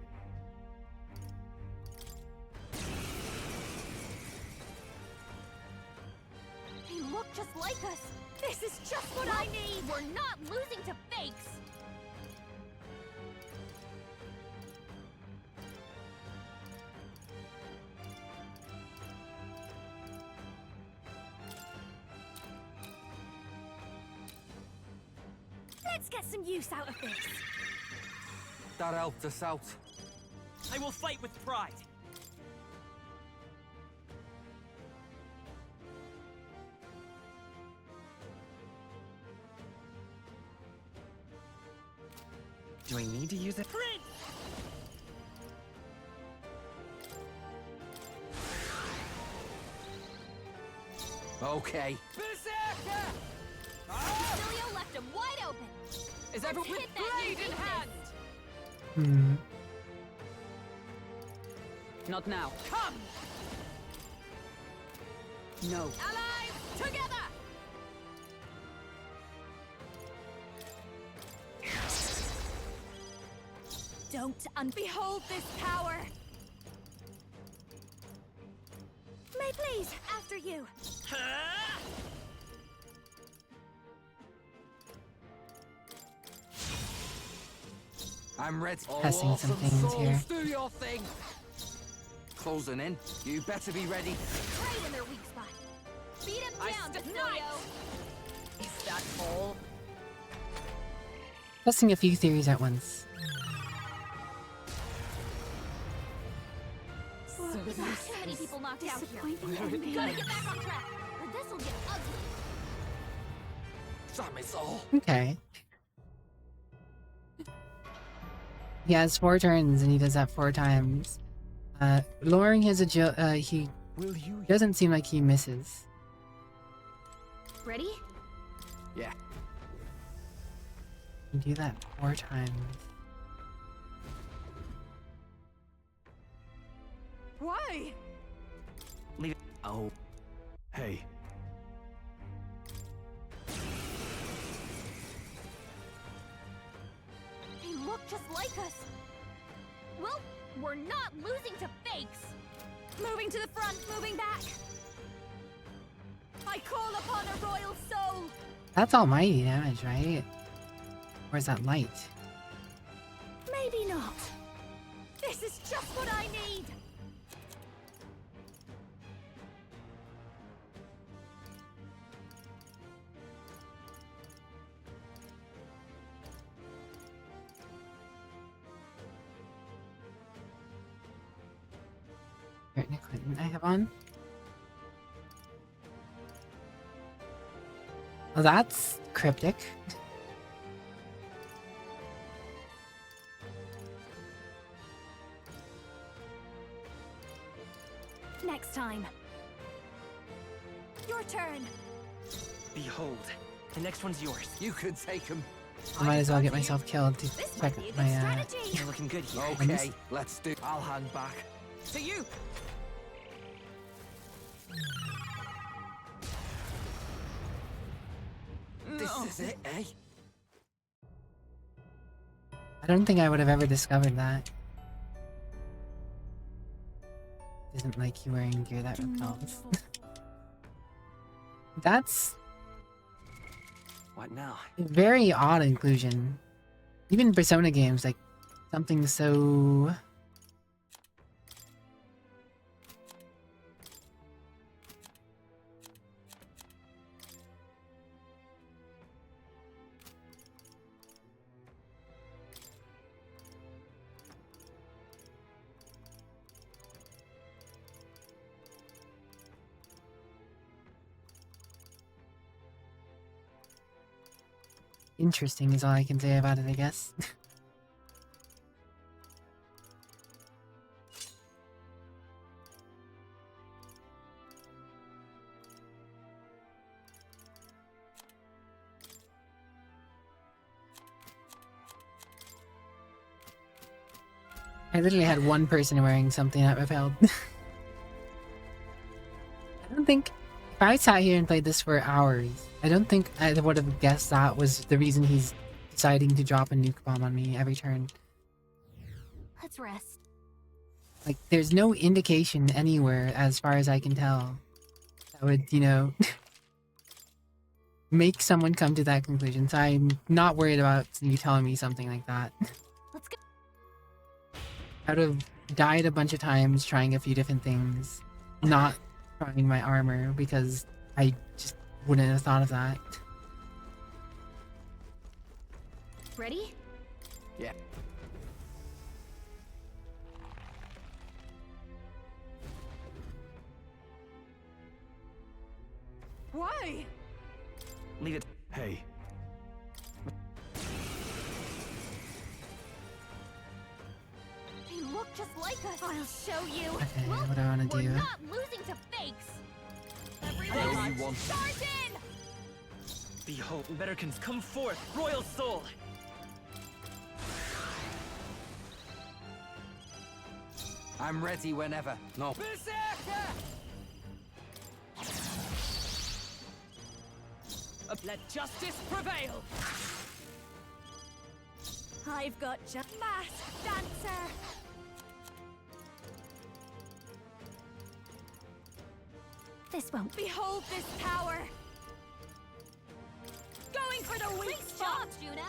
They look just like us. This is just what I need. We're not losing to fakes. Let's get some use out of this. That helped us out. I will fight with pride. Do I need to use it? Okay. Berserker! Cecilio left him wide open. Is everyone with hit that blade in new hand? Hmm. Not now. Come! No. Allies, together! Don't unbehold this power! May please, after you. I'm ready. Testing some things here. Do your thing. Closing in. You better be ready. Right in their weak spot. Beat him I down, stiff Cecilio! Is that all? Testing a few theories at once. Too many people knocked out here. Disappointing Gotta get back on track, or this'll get ugly. Damn it all. Okay. He has 4 turns and he does that 4 times. Lowering his agility, he doesn't seem like he misses. Ready? Yeah. You do that 4 times. Why? Leave it. Oh. Hey, They look just like us. Well, we're not losing to fakes. Moving to the front, moving back. I call upon a royal soul. That's almighty damage, right? Or is that light? Maybe not. This is just what I need. Certain equipment I have on. Well, that's cryptic. Next time. Your turn. Behold. The next one's yours. You could take him. I might as well get myself killed to This check might be a good my strategy. You're looking good here. Okay, let's do. I'll hang back. To you! This is it, eh? I don't think I would have ever discovered that. Isn't like you wearing gear that repels. That's What now? a very odd inclusion. Even Persona games, like something so interesting is all I can say about it, I guess. I literally had one person wearing something that repelled. I don't think... If I sat here and played this for hours, I don't think I would have guessed that was the reason he's deciding to drop a nuke bomb on me every turn. Let's rest. Like, there's no indication anywhere, as far as I can tell, that would, you know, make someone come to that conclusion. So I'm not worried about you telling me something like that. Let's go. I would have died a bunch of times trying a few different things, not trying my armor, because I just wouldn't have thought of that. Ready? Yeah. Why? Leave it. hey, just like us. I'll show you. Okay, Well, what do I want to we're do? not losing to fakes. know Everyone, you want- charge in! Behold, Betterkins, come forth, royal soul! I'm ready whenever. No. Berserker! Let justice prevail! I've got just masked dancer. This won't. Behold this power. Going for the weak spot, Juna.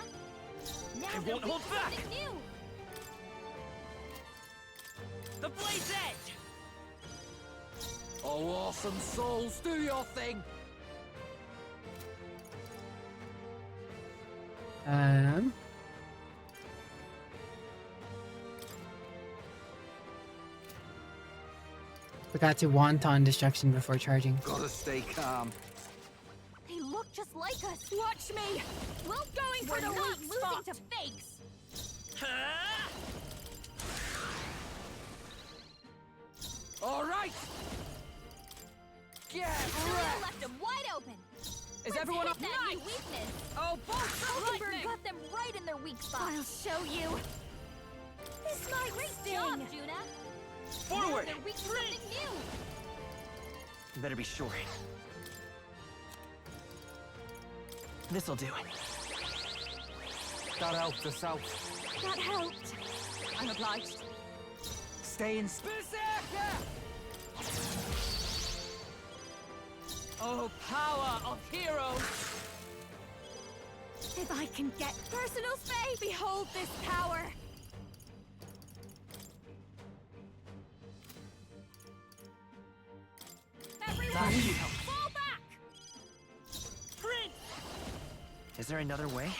Now I won't hold back. something new. The blade's edge! Oh, awesome souls, do your thing. Forgot to wonton destruction before charging. Gotta stay calm. They look just like us. Watch me. We're going for the weak spot. To fakes. All right. Get Julia left them wide open. Is everyone hit up? that Nice! new weakness? Oh, bolts of Rosenberg lightning! got them right in their weak spot. I'll show you. This might great job, Juna. Forward! Now they're weak to something new. Better be sure. This'll do. that helped us out. That helped. I'm obliged. Stay in. Berserker! Oh, power of heroes! If I can get personal space, behold this power. Everyone, fall back! Prince! Is there another way?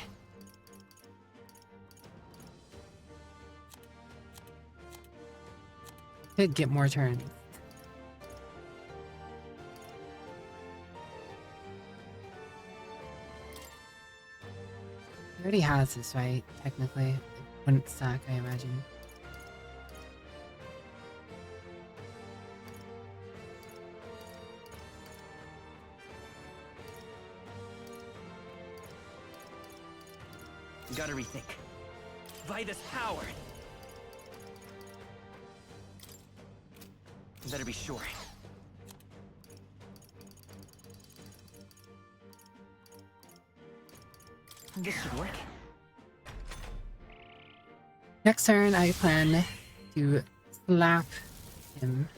Could get more turns. He already has this, right? Technically. It wouldn't suck, I imagine. Gotta rethink. By this power! Better be sure. This should work. Next turn, I plan to slap him.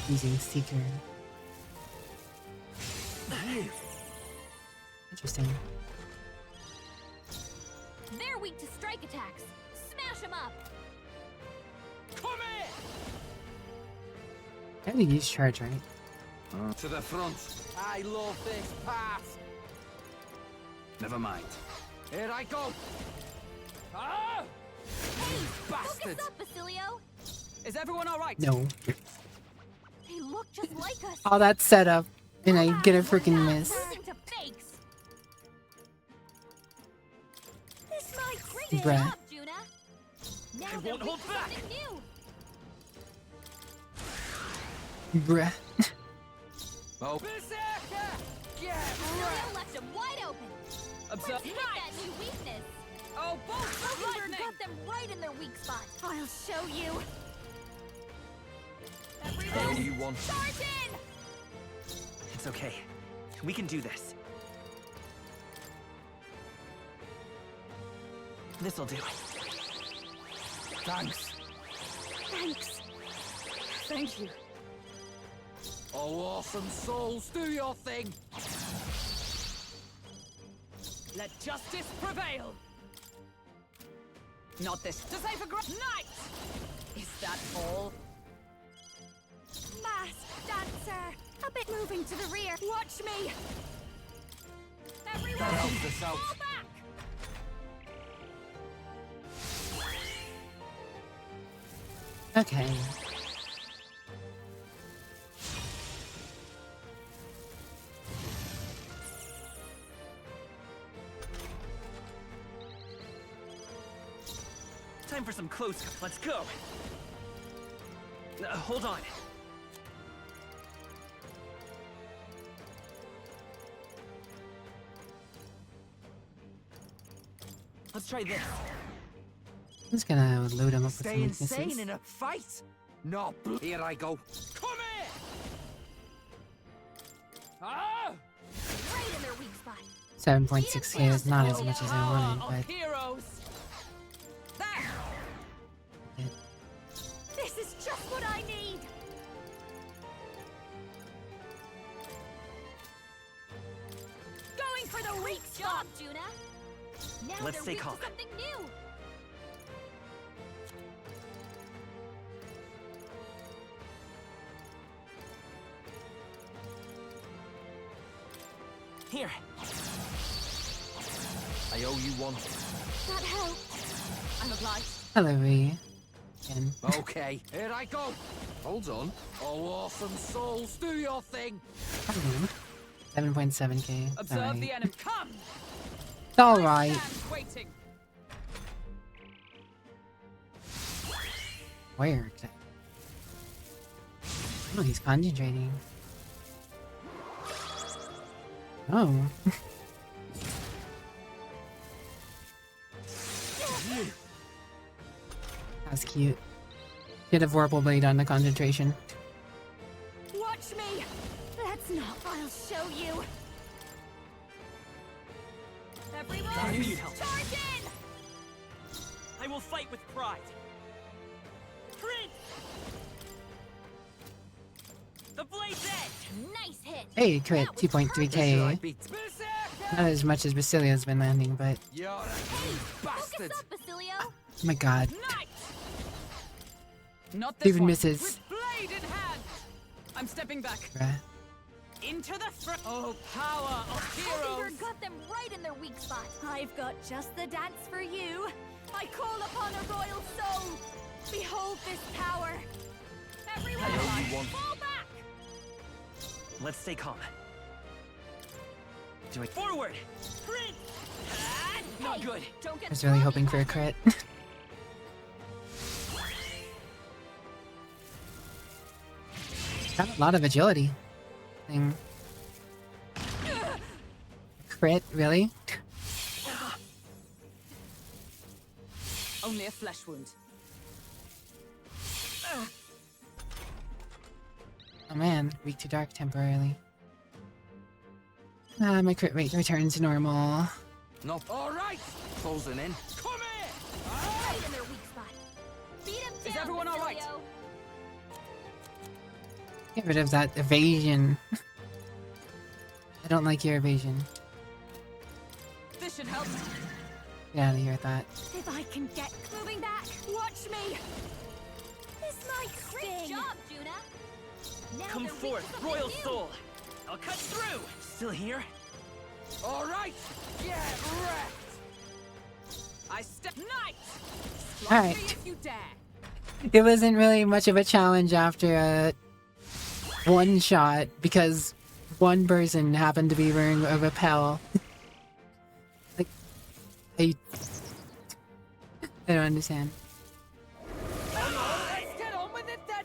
Using Seeker. Interesting. They're weak to strike attacks. Smash them up. Come here! I think he's charge, right? To the front. I love this part. Never mind. Here I go. Ah! Bastard. Focus up, Basilio. Is everyone all right? No. They look just like us. All that setup, and I get a freaking miss. Losing to fakes. This might great Bruh. job, Juna. Now I they're won't weak hold to back. something new. Bruh. Oh. Berserker! Get Basilio left them wide open. Observe. Hit that new weakness. Oh, bolts of Rosenberg lightning! got them right in their weak spot. I'll show you. What Everyone, do you want? charge in! It's okay. We can do this. This'll do. Thanks. Thanks. Thank you. Oh, awesome souls, do your thing. Let justice prevail! Not this. To save a great night! Is that all? Masked dancer. A bit moving to the rear. Watch me. Everyone, That helped us out. fall back. Okay. Time for some close. Let's go. Hold on. Let's try this. I'm just gonna load him up with some Stay insane weaknesses. in a fight? No, here I go. Come here! Ah! Right in their weak spot. 7.6k is not as much as I wanted, Of but heroes. There. This is just what I need. Going for the weak spot, Juna. Now Let's they're stay weak calm. to something new. Here. I owe you one. That helped. I'm obliged. hello, V. Again. Okay, here I go. Hold on. Oh, awesome souls, do your thing. 7.7k. Observe the enemy. Come. It's alright. Stand waiting. Where exactly? Oh, he's concentrating. Oh. That's cute. Get a Vorpal Blade on the concentration. Watch me. That's not. I'll show you. Everyone, I knew you'd help. charge in. I will fight with pride. Crit! The blade's edge! Nice hit. Hey, crit, Should I 2.3k. beat? Not as much as Basilia's been landing, but You're a bastard. Focus up, Basilio. oh my god. Knight. Not this Even one. misses. With blade in hand. I'm stepping back. Bruh. Into the front. Oh, power of heroes. Heisenberg got them right in their weak spot. I've got just the dance for you. I call upon a royal soul. Behold this power. Everyone, I owe you one. fall back. Let's stay calm. Do it forward! Crit! Ah, not good. Don't get I was really cocky, hoping for a Heisenberg. crit. Got a lot of agility. Thing. Crit, really? Only a flesh wound. Oh man, weak to dark temporarily. Ah, my crit rate returns to normal. No. All right. Closing in. Come here! Right in their weak spot. Beat him down, Is everyone all right? Basilio. Get rid of that evasion. I don't like your evasion. This should help. Get out of here with that. If I can get moving back, watch me. This might Great sting. job, Juna. Now Come they're weak forth, to something Royal new. Soul! I'll cut through! Still here? All right. Get wrecked. I step. Knight! Alright. Me if you dare. It wasn't really much of a challenge after a one shot because one person happened to be wearing a repel. Like, I don't understand. Let's get on with it then.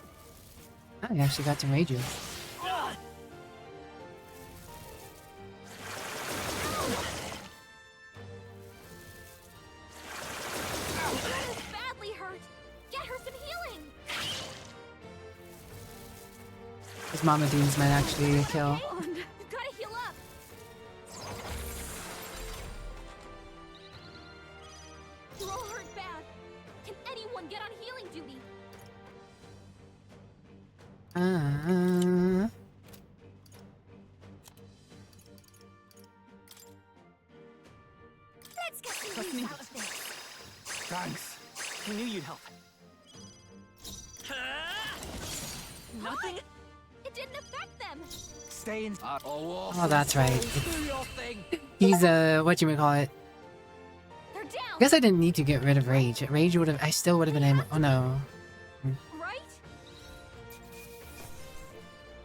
I actually got some rages. Badly hurt. Get her some healing. Because Mama Deans might actually get a kill. Hang on. You've got to heal up. You're all hurt bad. Can anyone get on healing duty? Let's get some Trust use me. out of this. Thanks. I knew you'd help. Nothing? It didn't affect them. Stay in. Oh, Oh, that's right. Do your thing. He's whatchamacallit. They're down. I guess I didn't need to get rid of rage. Rage would have, I still would have been able, oh no. Right?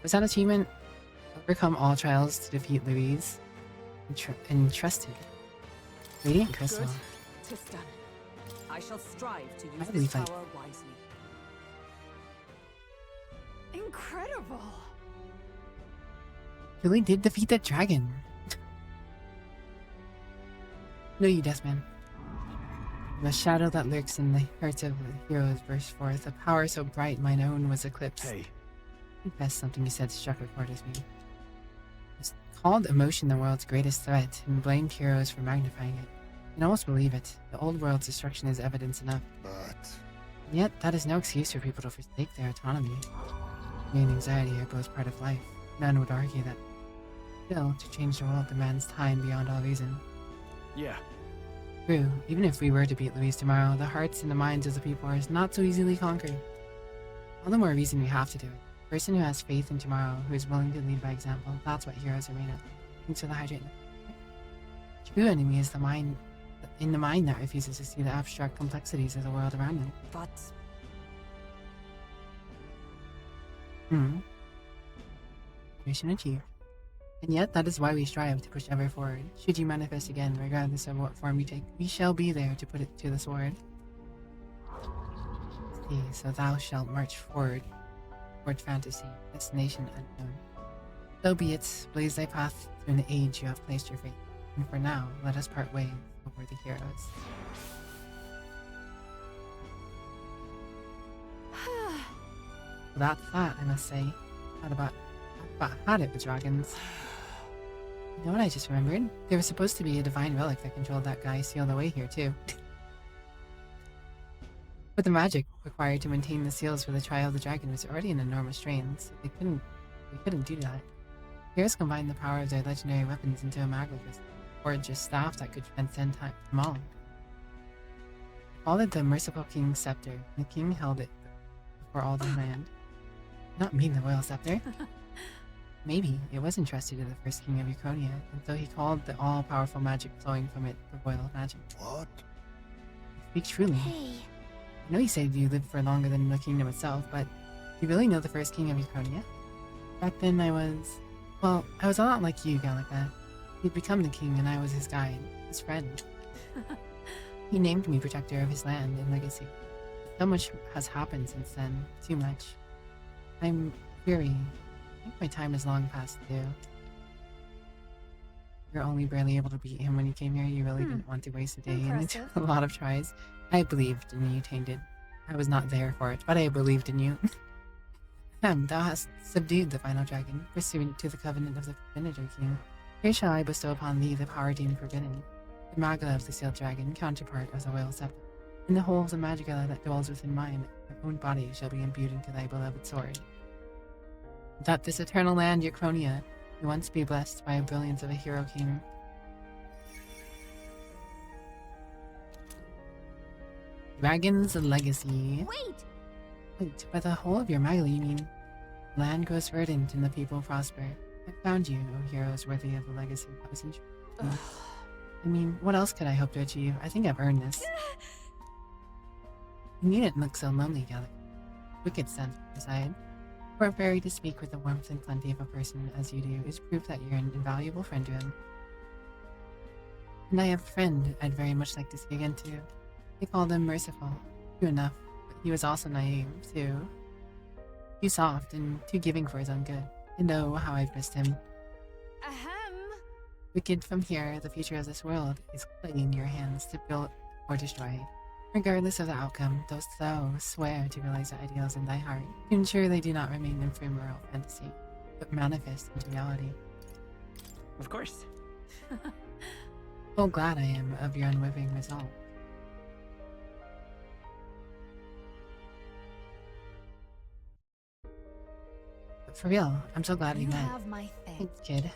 Was that achievement? Overcome all trials to defeat Louise. Entrusted. Radiant Crystal. Tis done. I shall strive to use believe this I- power wisely. Incredible! Really did defeat the dragon. No, you Deathman. The shadow that lurks in the hearts of the heroes burst forth, a power so bright mine own was eclipsed. Hey, Confess something you said struck a chord with me. It's called emotion the world's greatest threat, and blamed heroes for magnifying it. You can almost believe it. The old world's destruction is evidence enough. But And yet, that is no excuse for people to forsake their autonomy. Fear and anxiety are both part of life. None would argue that. Still, to change the world demands time beyond all reason. yeah. True, even if we were to beat Louise tomorrow, the hearts and the minds of the people are not so easily conquered. All the more reason we have to do it. A person who has faith in tomorrow, who is willing to lead by example, that's what heroes are made of. Thanks for the hydrate. True enemy is the mind, in the mind that refuses to see the abstract complexities of the world around them. But Mission achieved. And yet, that is why we strive to push ever forward. Should you manifest again, regardless of what form you take, we shall be there to put it to the sword. See, so thou shalt march forward, toward fantasy, destination unknown. So be it, blaze thy path through an age you have placed your faith. And for now, let us part ways over the heroes. So that's that, I must say. Had it with dragons. You know what I just remembered? There was supposed to be a divine relic that controlled that guy sealed away here too. But the magic required to maintain the seals for the trial of the dragon was already an enormous strain, so we couldn't do that. Heroes combined the power of their legendary weapons into a magnificent, gorgeous staff that could transcend time them all. They called it the Merciful King's Scepter, and the king held it before all the land. Not mean the royal scepter. Maybe it was entrusted to the first king of Ukrainia, and so he called the all-powerful magic flowing from it the royal magic. what? Speak truly. Hey, I know you said you lived for longer than the kingdom itself, but do you really know the first king of Ukrainia? Back then I was a lot like you, Gallica. He'd become the king and I was his guide, his friend. He named me protector of his land and legacy. So much has happened since then, too much. I'm weary. I think my time is long past due. You're only barely able to beat him when you came here. You really didn't want to waste a day and it took Impressive. a lot of tries. I believed in you, Tainted. I was not there for it, but I believed in you. Thou hast subdued the final dragon, pursuant to the covenant of the progenitor king. Here shall I bestow upon thee the power deemed forbidden, the magla of the sealed dragon, counterpart of the royal scepter. And the whole of the magicala that dwells within mine, thy own body shall be imbued into thy beloved sword. That this eternal land, Uchronia, may once be blessed by a brilliance of a hero king. Dragon's legacy. Wait, by the whole of your magla, you mean? Land grows verdant and the people prosper. I found you, O heroes worthy of the legacy that was entrusted to you. I mean, what else could I hope to achieve? I think I've earned this. You needn't look so lonely, Gallic. Wicked sense aside. For a fairy to speak with the warmth and plenty of a person as you do is proof that you're an invaluable friend to him. And I have a friend I'd very much like to see again too. They called him Merciful. True enough, but he was also naive, too. Too soft and too giving for his own good. And oh, how I've missed him. ahem. Wicked, from here, the future of this world is clearly in your hands to build or destroy. Regardless of the outcome, dost thou swear to realize the ideals in thy heart, to ensure they do not remain ephemeral fantasy, but manifest into reality. Of course. So glad I am of your unwavering resolve. But for real, I'm so glad we You met. have my thanks. Thanks, kid.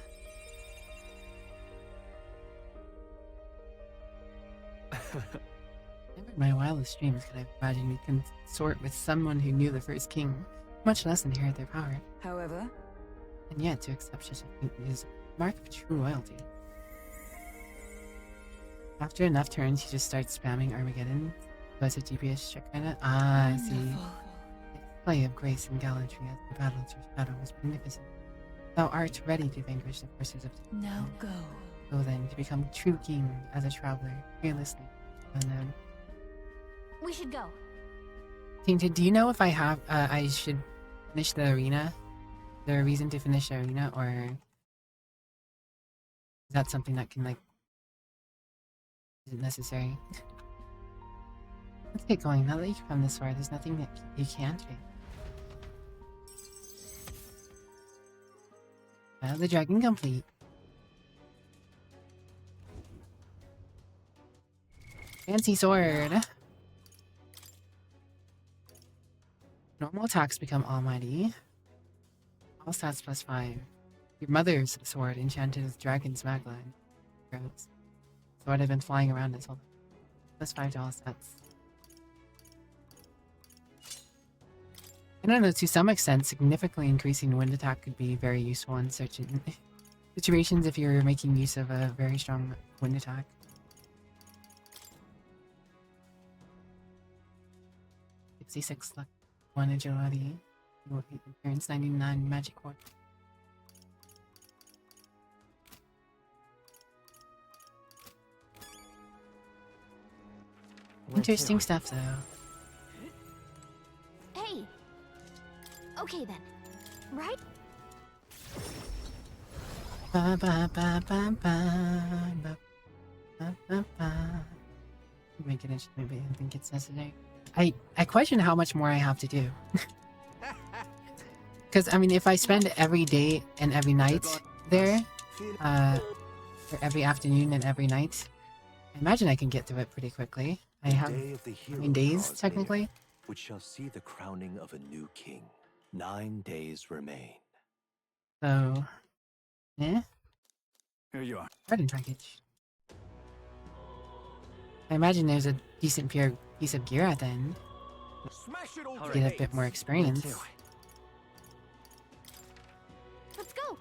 Never in my wildest dreams could I have imagined we'd consort with someone who knew the first king, much less inherit their power. however, And yet, to accept such a thing is a mark of true loyalty. After enough turns, he just starts spamming Armageddon. Does a GPS check kinda? Ah, I see. Wonderful. Display of grace and gallantry as the battle through shadow was magnificent. Thou art ready to vanquish the forces of Now go. so then, to become true king as a traveler, fearlessly unknown. We should go. Tainted, do you know if I should finish the arena? Is there a reason to finish the arena, or is that something that can, like, isn't necessary? Let's get going. Now that you've come this far, there's nothing that you can't do. The dragon complete. Fancy sword. Normal attacks become almighty. All stats +5. Your mother's sword enchanted with dragon's magline. Gross. Sword I've been flying around this whole +5 to all stats. I don't know, to some extent, significantly increasing wind attack could be very useful in certain situations if you're making use of a very strong wind attack. '66 luck, 1 agility, appearance 99 magic ward. Interesting stuff, though. Hey! Okay then. Right? Ba ba ba ba ba ba ba ba ba. Make it. Maybe I think it's necessary. I question how much more I have to do. Because I mean, if I spend every day and every night there, or every afternoon and every night, I imagine I can get through it pretty quickly. I have, I mean, days technically. Which shall see the crowning of a new king. 9 days remain. So, yeah. Here you are. Garden package. I imagine there's a decent piece of gear at the end. Smash it all Get a bit more experience. Let's go.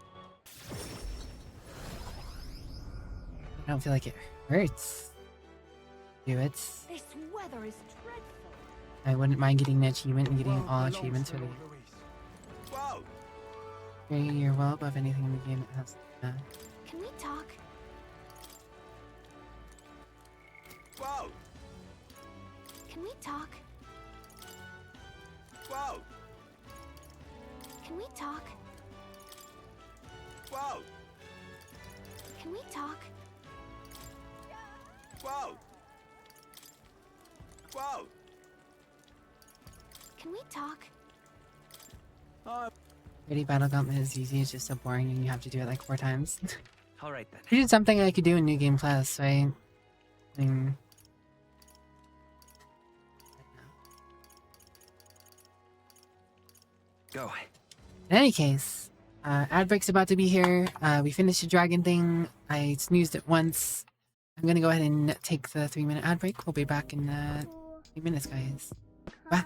I don't feel like it hurts. Do it. This weather is dreadful. I wouldn't mind getting an achievement and getting all achievements for the Whoa! You're well above anything in the game that has Can we talk? Whoa! Can we talk? Whoa! Can we talk? Whoa! Can we talk? Whoa! Whoa! Can we talk? Ready Battle Gauntlet is easy, it's just so boring and you have to do it like 4 times. Alright then. This is something I could do in New Game Plus, right? I mean, Go. in any case, ad break's about to be here. We finished the dragon thing. I snoozed it once. I'm gonna go ahead and take the 3-minute ad break. We'll be back in 3 minutes, guys. Bye.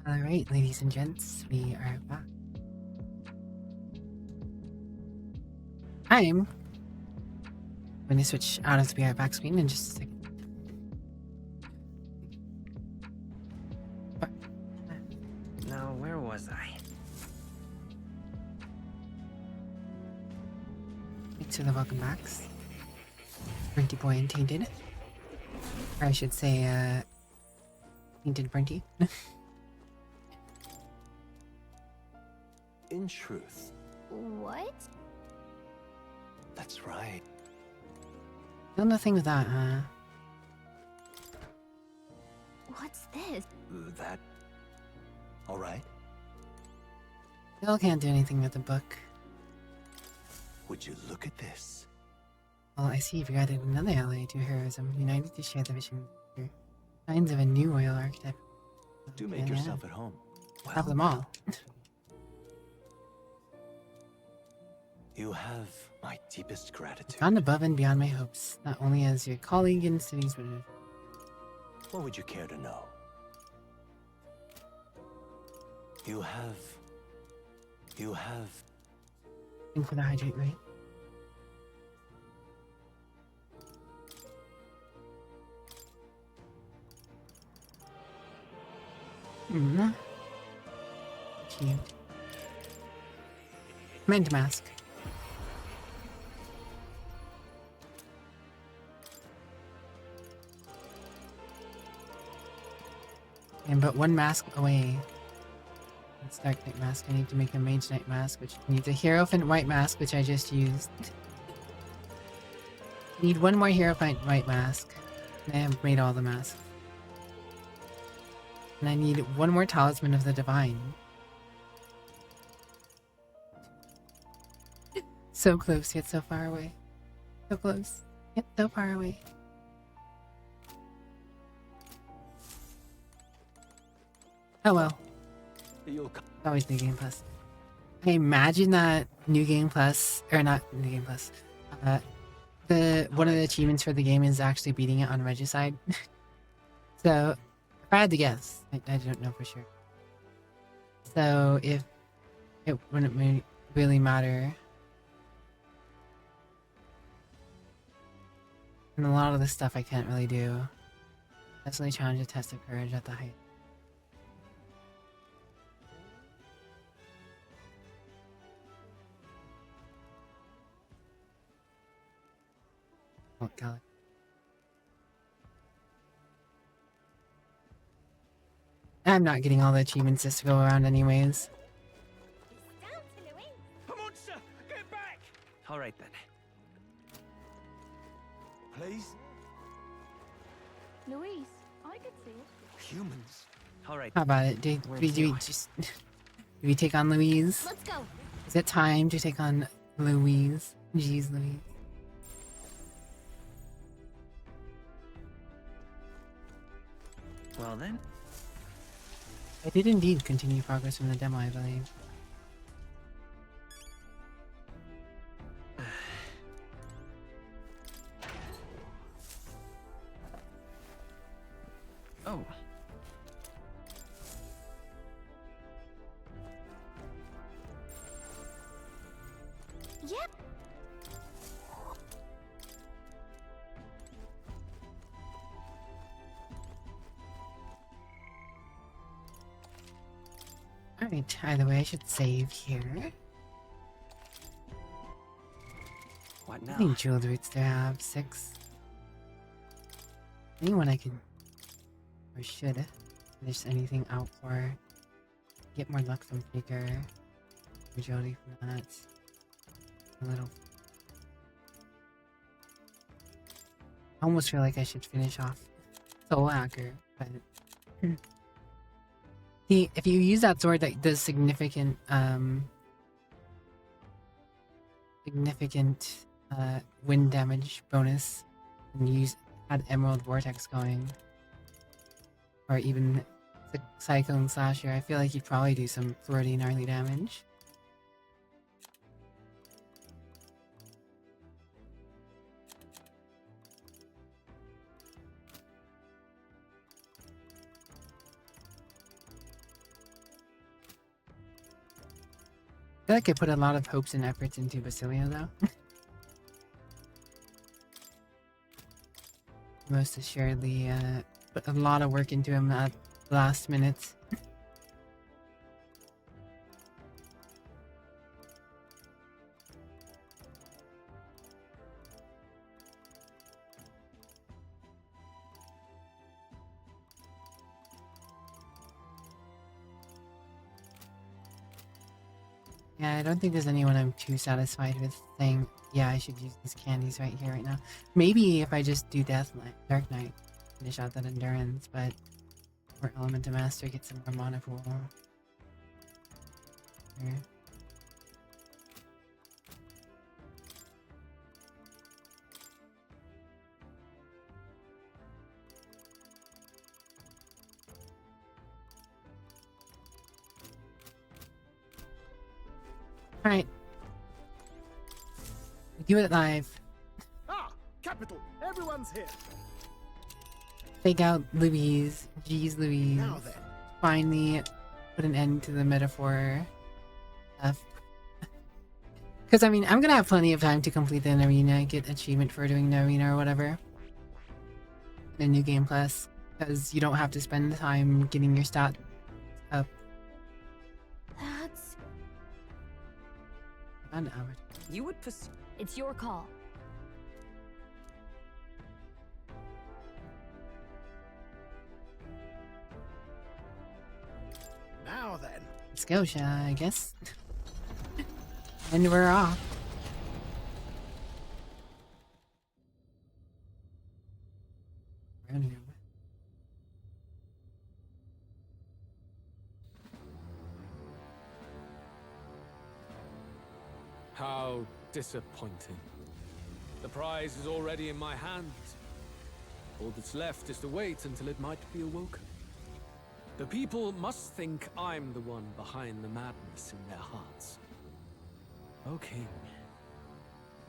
Alright, ladies and gents, we are back. I'm going to switch out of the VR back screen in just a second. Now, where was I? Thanks for the welcome backs. Brinty Boy and Tainted. Or I should say, Tainted Brinty. In truth, What? that's right. Still nothing with that, huh? What's this? That... all right? Still can't do anything with the book. Would you look at this? Well, I see you've added another ally to heroism, united to share the vision. Signs of a new royal archetype. Do make yourself at home. Have them all. You have my deepest gratitude. Gone above and beyond my hopes, not only as your colleague in studies, but What would you care to know? You have... think for the hydrate rate. Cute. Mind mask. And but one mask away. It's Dark Knight mask. I need to make a Mage Knight mask, which needs a Hierophant white mask, which I just used. Need one more Hierophant white mask. And I have made all the masks. And I need one more Talisman of the Divine. So close, yet so far away. So close, yet so far away. Oh well. Always New Game Plus. I imagine that New Game Plus, or not New Game Plus, one of the achievements for the game is actually beating it on Regicide. So, if I had to guess, I don't know for sure. So, if it wouldn't really matter. And a lot of the stuff I can't really do. Definitely challenge a test of courage at the height. Oh, God. I'm not getting all the achievements just to go around anyways. A monster! Get back! All right then. Please? Louise, I could see it. Humans? All right. How about it? Do we just... do we take on Louise? Let's go. Is it time to take on Louise? Jeez, Louise. Well then. I did indeed continue progress from the demo, I believe. Oh. Yep. Alright, either way, I should save here. What How now? many jeweled roots do I have? 6. Anyone I can... or should... if there's anything out for... Get more luck from Figure. Agility from that. A little... I almost feel like I should finish off Soul Hacker, but... See, if you use that sword that does significant wind damage bonus, and had Emerald Vortex going, or even the Cyclone Slasher, I feel like you'd probably do some pretty gnarly damage. feel like I put a lot of hopes and efforts into Basilio, though. Most assuredly, put a lot of work into him at the last minute. Yeah, I don't think there's anyone I'm too satisfied with saying, yeah, I should use these candies right here, right now. Maybe if I just do Dark Knight, finish out that endurance, but or Elemental Master, get some more mana pool. Here. Alright. Do it live. Ah, capital. Everyone's here. Take out Louise. Jeez Louise. Now then. Finally put an end to the metaphor stuff. Because, I mean, I'm gonna have plenty of time to complete the arena, get achievement for doing the arena or whatever. The New Game Plus. Because you don't have to spend the time getting your stat up. That's... And Albert. You would pursue. It's your call. Now then. Let's go, I guess. And we're off. How disappointing. The prize is already in my hands. All that's left is to wait until it might be awoken. The people must think I'm the one behind the madness in their hearts. O King,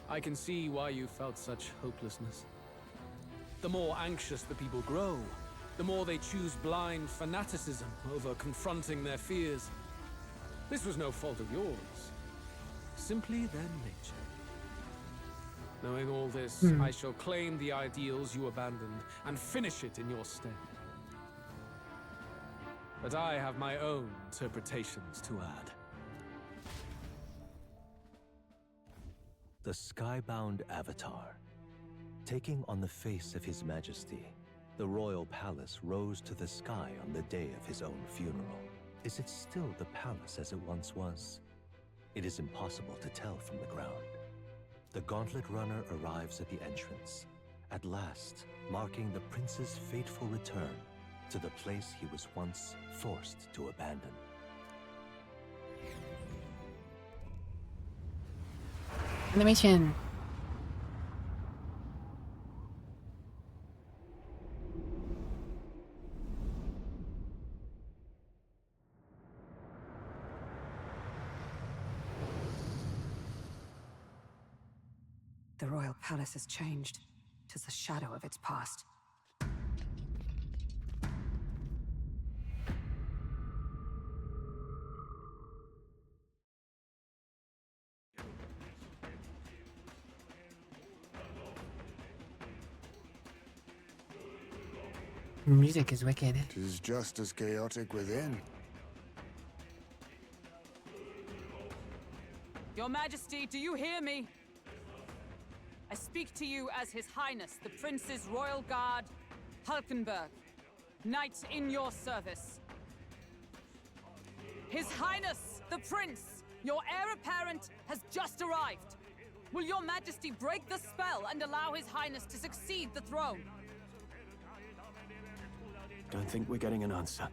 I can see why you felt such hopelessness. The more anxious the people grow, the more they choose blind fanaticism over confronting their fears. This was no fault of yours. Simply their nature. Knowing all this, I shall claim the ideals you abandoned and finish it in your stead. But I have my own interpretations to add. The skybound avatar. Taking on the face of His Majesty, the royal palace rose to the sky on the day of his own funeral. Is it still the palace as it once was? It is impossible to tell from the ground. The gauntlet runner arrives at the entrance, at last marking the prince's fateful return to the place he was once forced to abandon. Animation. The royal palace has changed. 'Tis a shadow of its past. Music is wicked. Tis just as chaotic within. Your Majesty, do you hear me? I speak to you as His Highness, the Prince's Royal Guard, Hulkenberg, Knight in your service. His Highness, the Prince, your heir apparent, has just arrived. Will your Majesty break the spell and allow His Highness to succeed the throne? Don't think we're getting an answer,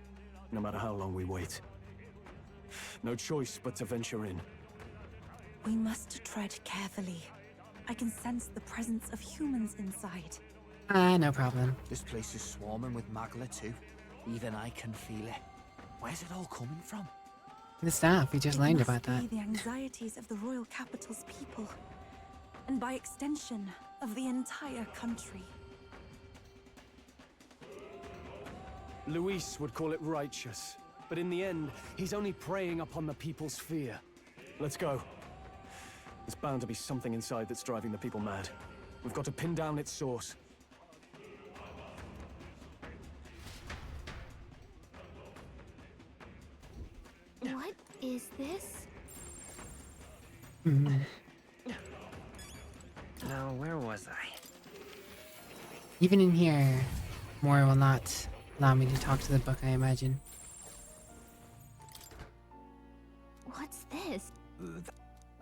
no matter how long we wait. No choice but to venture in. We must tread carefully. I can sense the presence of humans inside. No problem. This place is swarming with Magla too. Even I can feel it. Where's it all coming from? The staff, we just learned about It must that. be the anxieties of the royal capital's people, and by extension, of the entire country. Luis would call it righteous, but in the end, he's only preying upon the people's fear. Let's go. There's bound to be something inside that's driving the people mad. We've got to pin down its source. What is this? Now, where was I? Even in here, Mora will not allow me to talk to the book, I imagine. What's this?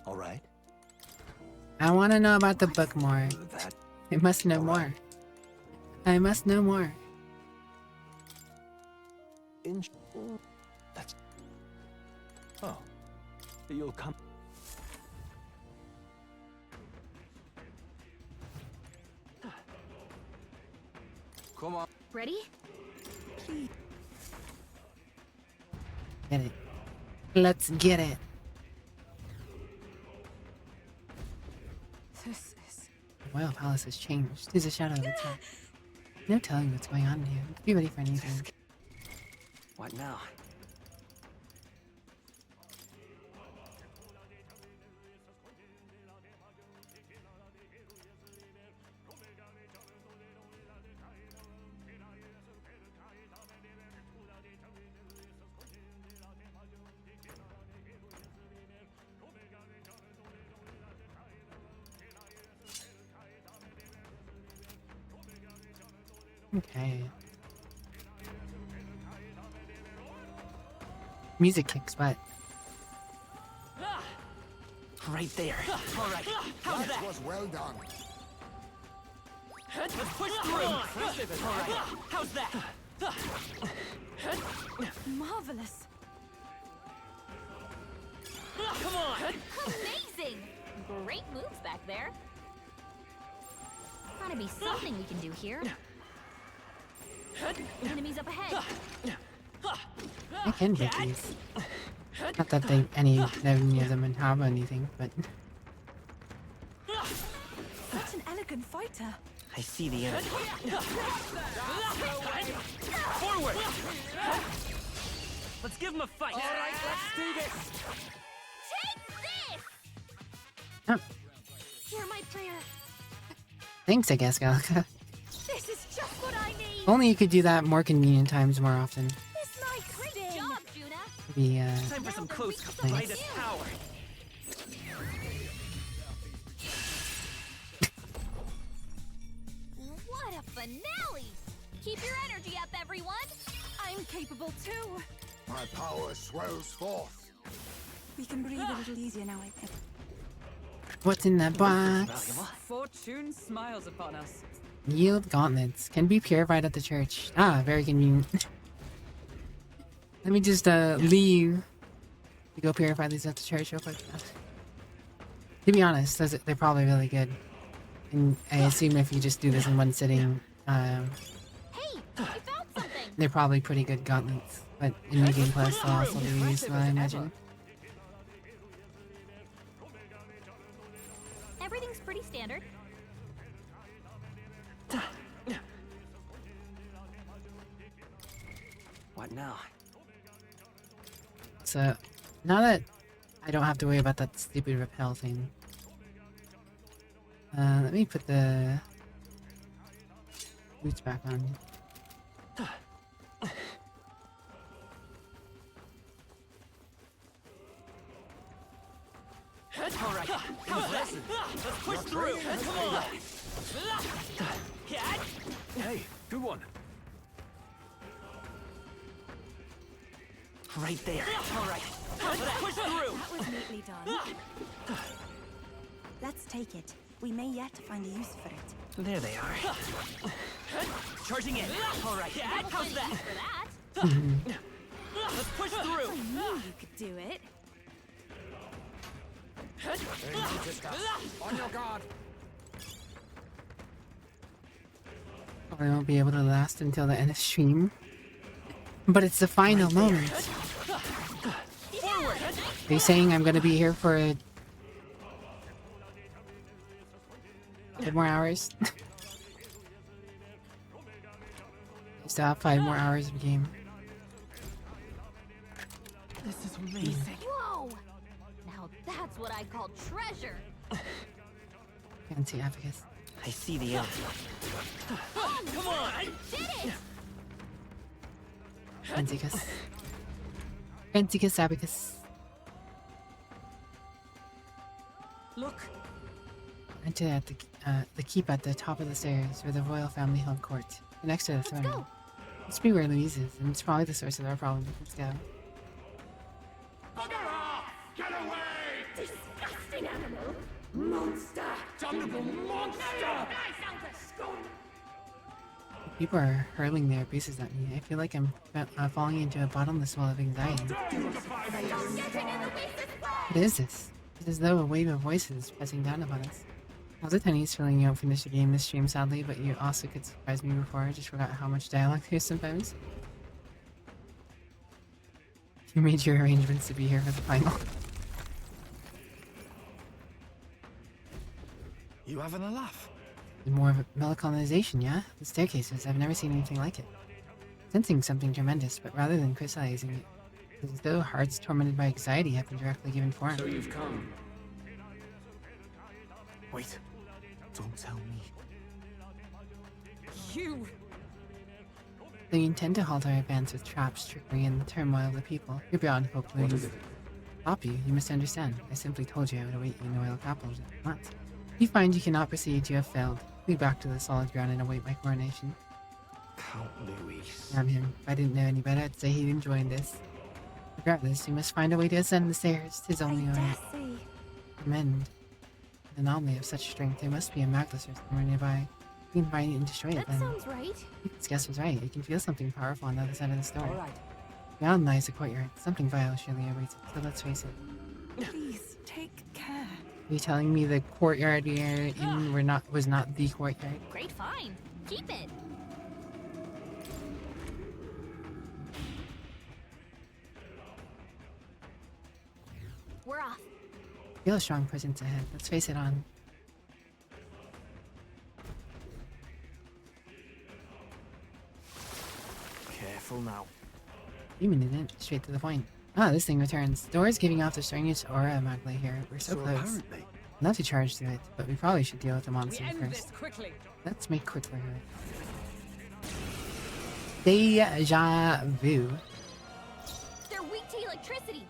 All right. I want to know about the book more. That. I must know more. I must know more. That's. Oh, you'll come. Come on. Ready? Please. Get it. Let's get it. This is... The Royal Palace has changed. There's a shadow of itself. No telling what's going on here. Be ready for anything. What now? Okay. Music kicks butt. Right there. All right. How's that? was well done. Let's push through. All right. How's that? Marvelous. Come on. Amazing! Great moves back there. Gotta be something we can do here. Enemies up ahead. I can break these. Not that they any of them would have anything, but Such an elegant fighter. I see the enemy. Forward! Let's give him a fight. All right, let's do this. Take this! oh, Hear my prayer. thanks, I guess, Gallica. This is just what I need. Only you could do that more convenient times more often. This might great job, Juna. Be Time for some close Nice. brightest power. What a finale! Keep your energy up, everyone. I'm capable too. My power swells forth. We can breathe a little easier now, I think. what's in that box? Valuable. Fortune smiles upon us. Yield gauntlets can be purified at the church. Ah, very convenient. Let me just leave to go purify these at the church real quick. To be honest, they're probably really good. And I assume if you just do this in one sitting, Hey, I found something. they're probably pretty good gauntlets. But in New Game Plus, they'll also be used, I imagine. Everything's pretty standard. What now? So, now that I don't have to worry about that stupid repel thing, let me put the boots back on. All right. Let's push through. Come on. Hey, good one. Right there. All right. Let's push through. That was neatly done. Let's take it. We may yet find a use for it. There they are. Charging in. All right. How's that? For that. Let's push through. I knew you could do it. On your guard. I won't be able to last until the end of stream. But it's the final moment. Are you saying I'm gonna be here for 5 more hours? I still have 5 more hours of game. This is amazing. Whoa! Now what I call treasure. Fancy abacus. I see the end. Come on! I did it! Fancycus. Fancycus abacus. Look. Enter at the keep at the top of the stairs where the royal family held court. Next to the throne. go. Must be where Louise is, and it's probably the source of our problem. Let's go. Get away! Disgusting animal. Monster. Damnable monster! People are hurling their abuses at me. I feel like I'm falling into a bottomless well of anxiety. What is this? It's as though a wave of voices is pressing down upon us. I was a Tenny's filling you out finish the game this stream, sadly, but you also could surprise me before. I just forgot how much dialogue there is sometimes. You made your arrangements to be here for the final. You having a laugh? More of a melancholisation, yeah? The staircases, I've never seen anything like it. Sensing something tremendous, but rather than criticizing it, it's as though hearts tormented by anxiety have been directly given form. So you've come. Wait. Don't tell me. You. They intend to halt our advance with traps, trickery, and the turmoil of the people. You're beyond hope, What Louise. is it? Stop you misunderstand. I simply told you I would await you in the royal capital at once. If you find you cannot proceed, you have failed. Lead back to the solid ground and await my coronation. Count Louise. Damn him. If I didn't know any better, I'd say he didn't join this. Regardless, you must find a way to ascend the stairs. 'Tis only I a dare say. mend. An anomaly of such strength, there must be a Magnus or somewhere nearby. You can find it and destroy it That then. sounds right. This guess was right. I can feel something powerful on the other side of the store. All right. Beyond lies the courtyard. Something vile surely awaits it, so let's face it. Please, take care. Are you telling me the courtyard we are in was not the courtyard? Great find. Keep it. We're off. Feel a strong presence ahead. Let's face it on. Careful now. You minute it. Straight to the point. Ah, this thing returns. Doors giving off the strangest aura magically here. We're so close. Apparently, Not to charge through it, but we probably should deal with the We monster end first. this quickly. Let's make quick work of it. Deja vu. They're weak to electricity.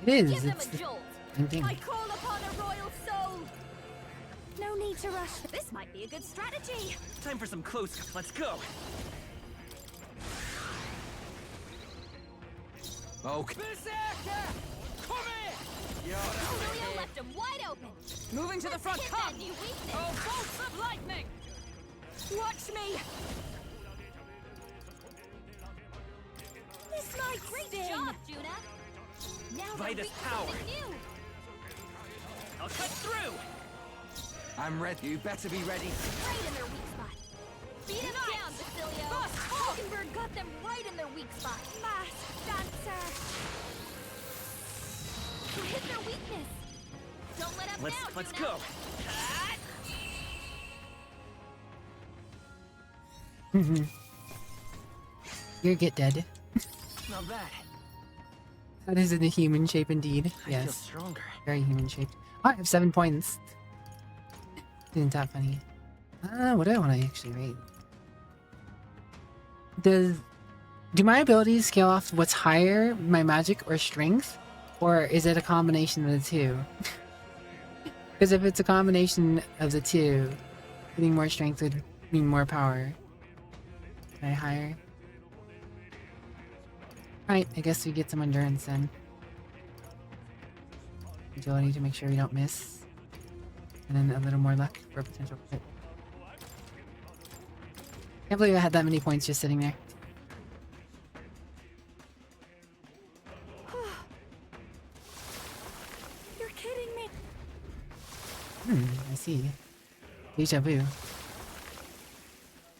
It is. Give them It's a the jolt. same thing. I call upon a royal soul. No need to rush. This might be a good strategy. Time for some close. Let's go. okay. Berserker! Come here! Julio left him wide open. Moving to the front. Hit Come! that new weakness. Oh, bolts of lightning! Watch me. This might great job, Juna. Now Vitus we're weak to power. something new. I'll cut through. I'm ready. You better be ready. Right in their weak spot. Beat him down, Basilio. Hulkenberg got them right in their weak spot. Fast dancer. You hit their weakness. Don't let up now, Let's Juna. go. You get dead. Not bad. That is in a human shape indeed. I feel Yes. stronger. Very human shaped. Oh, I have 7 points. Isn't that funny? What do I want to actually rate? Do my abilities scale off what's higher, my magic or strength? Or is it a combination of the two? Because if it's a combination of the two, getting more strength would mean more power. Can I higher? Alright, I guess we get some endurance then. Agility to make sure we don't miss. And then a little more luck for a potential crit. Can't believe I had that many points just sitting there. You're kidding me. I see. Deja vu.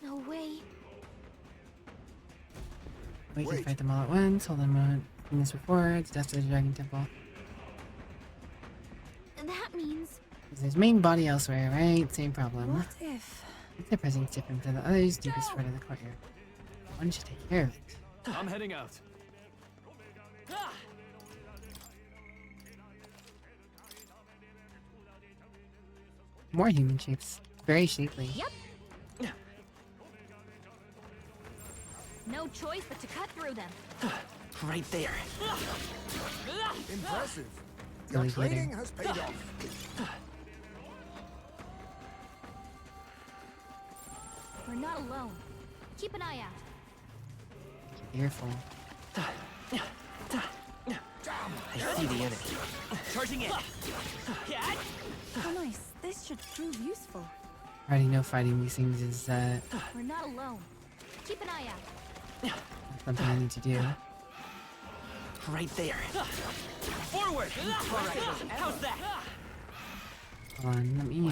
No way. We can Wait. fight them all at once. Hold on a moment. Seen this before. It's Death to the Dragon Temple. And that means There's main body elsewhere, right? Same problem. What if? If the presence different than the others, deepest part of the courtyard. One should take care of it. I'm heading out. More human shapes. Very shapely. Yep. No choice but to cut through them. Right there. Impressive. Silly Your training gator. has paid off. We're not alone. Keep an eye out. Careful. I see the enemy. Charging in. How nice. This should prove useful. I already know fighting these things is We're not alone. Keep an eye out. something I need to do. Right there. Forward. All right. How's that? Hold on, let me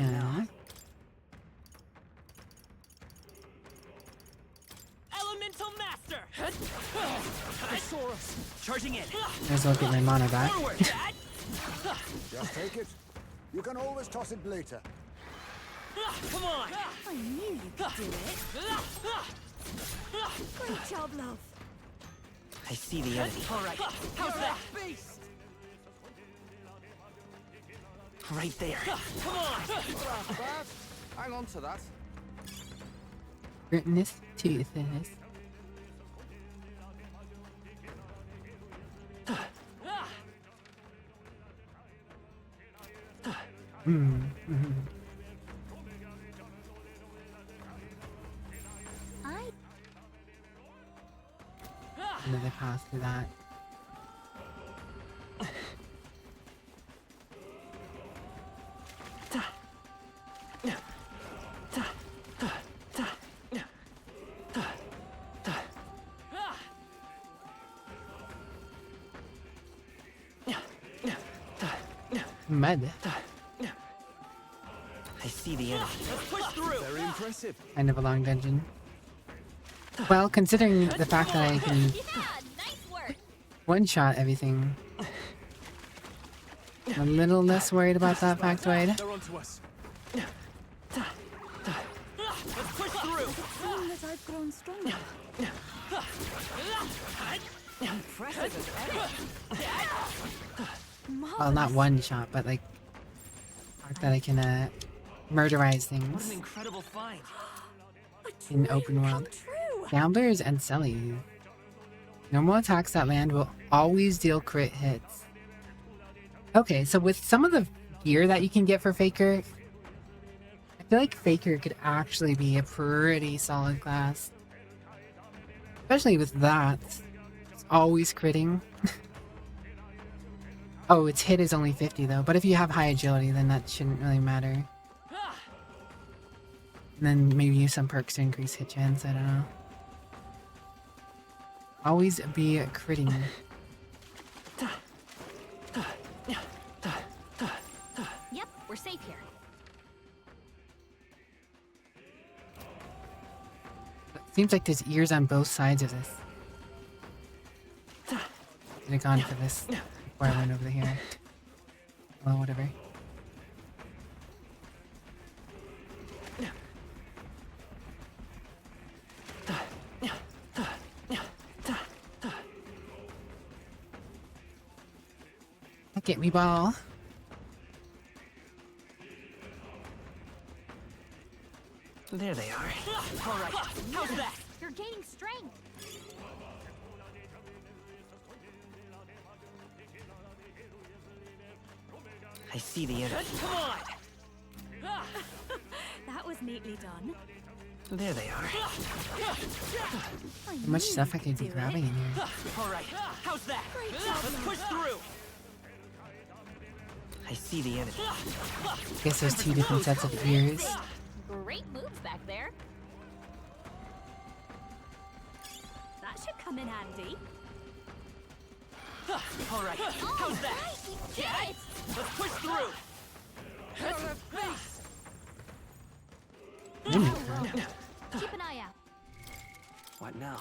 Elemental Master. I saw us. Charging in. might as well get my mana back. Forward. Just take it. You can always toss it later. Come on. I knew you could do it. Great job, love. I see the enemy. All right. How's that? Beast. Right there. Come on. Bad. Hang on to that. Gritness to thinness. Another path to that. Mud. I see the enemy. Let's push through. Very impressive. Kind of a long dungeon. Well, considering the fact that I can Yeah, nice work. one-shot everything, I'm a little less worried about that factoid. They're onto us. Let's push through. Seeing that I've grown stronger. Impressive as ever. Well, not one-shot, but like, the fact that I can murderize What an things incredible find. in open world. Gamblers and Selly. Normal attacks that land will always deal crit hits. Okay, so with some of the gear that you can get for Faker, I feel like Faker could actually be a pretty solid class. Especially with that. It's always critting. Oh, its hit is only 50 though, but if you have high agility, then that shouldn't really matter. And then maybe use some perks to increase hit chance, I don't know. Always be critting. Yep, we're safe here. Seems like there's ears on both sides of this. Should have gone for this before I went over here. Well, whatever. Get me, ball. There they are. All right. How's that? You're gaining strength. I see the enemy. Come on. That was neatly done. There they are. How much stuff I could be grabbing in here. All right. How's that? Let's push through. I see the enemy. Guess there's two different sets of ears. Great moves back there. That should come in handy. All right. How's that? Right, we did it. Let's push through. Keep an eye out. What now?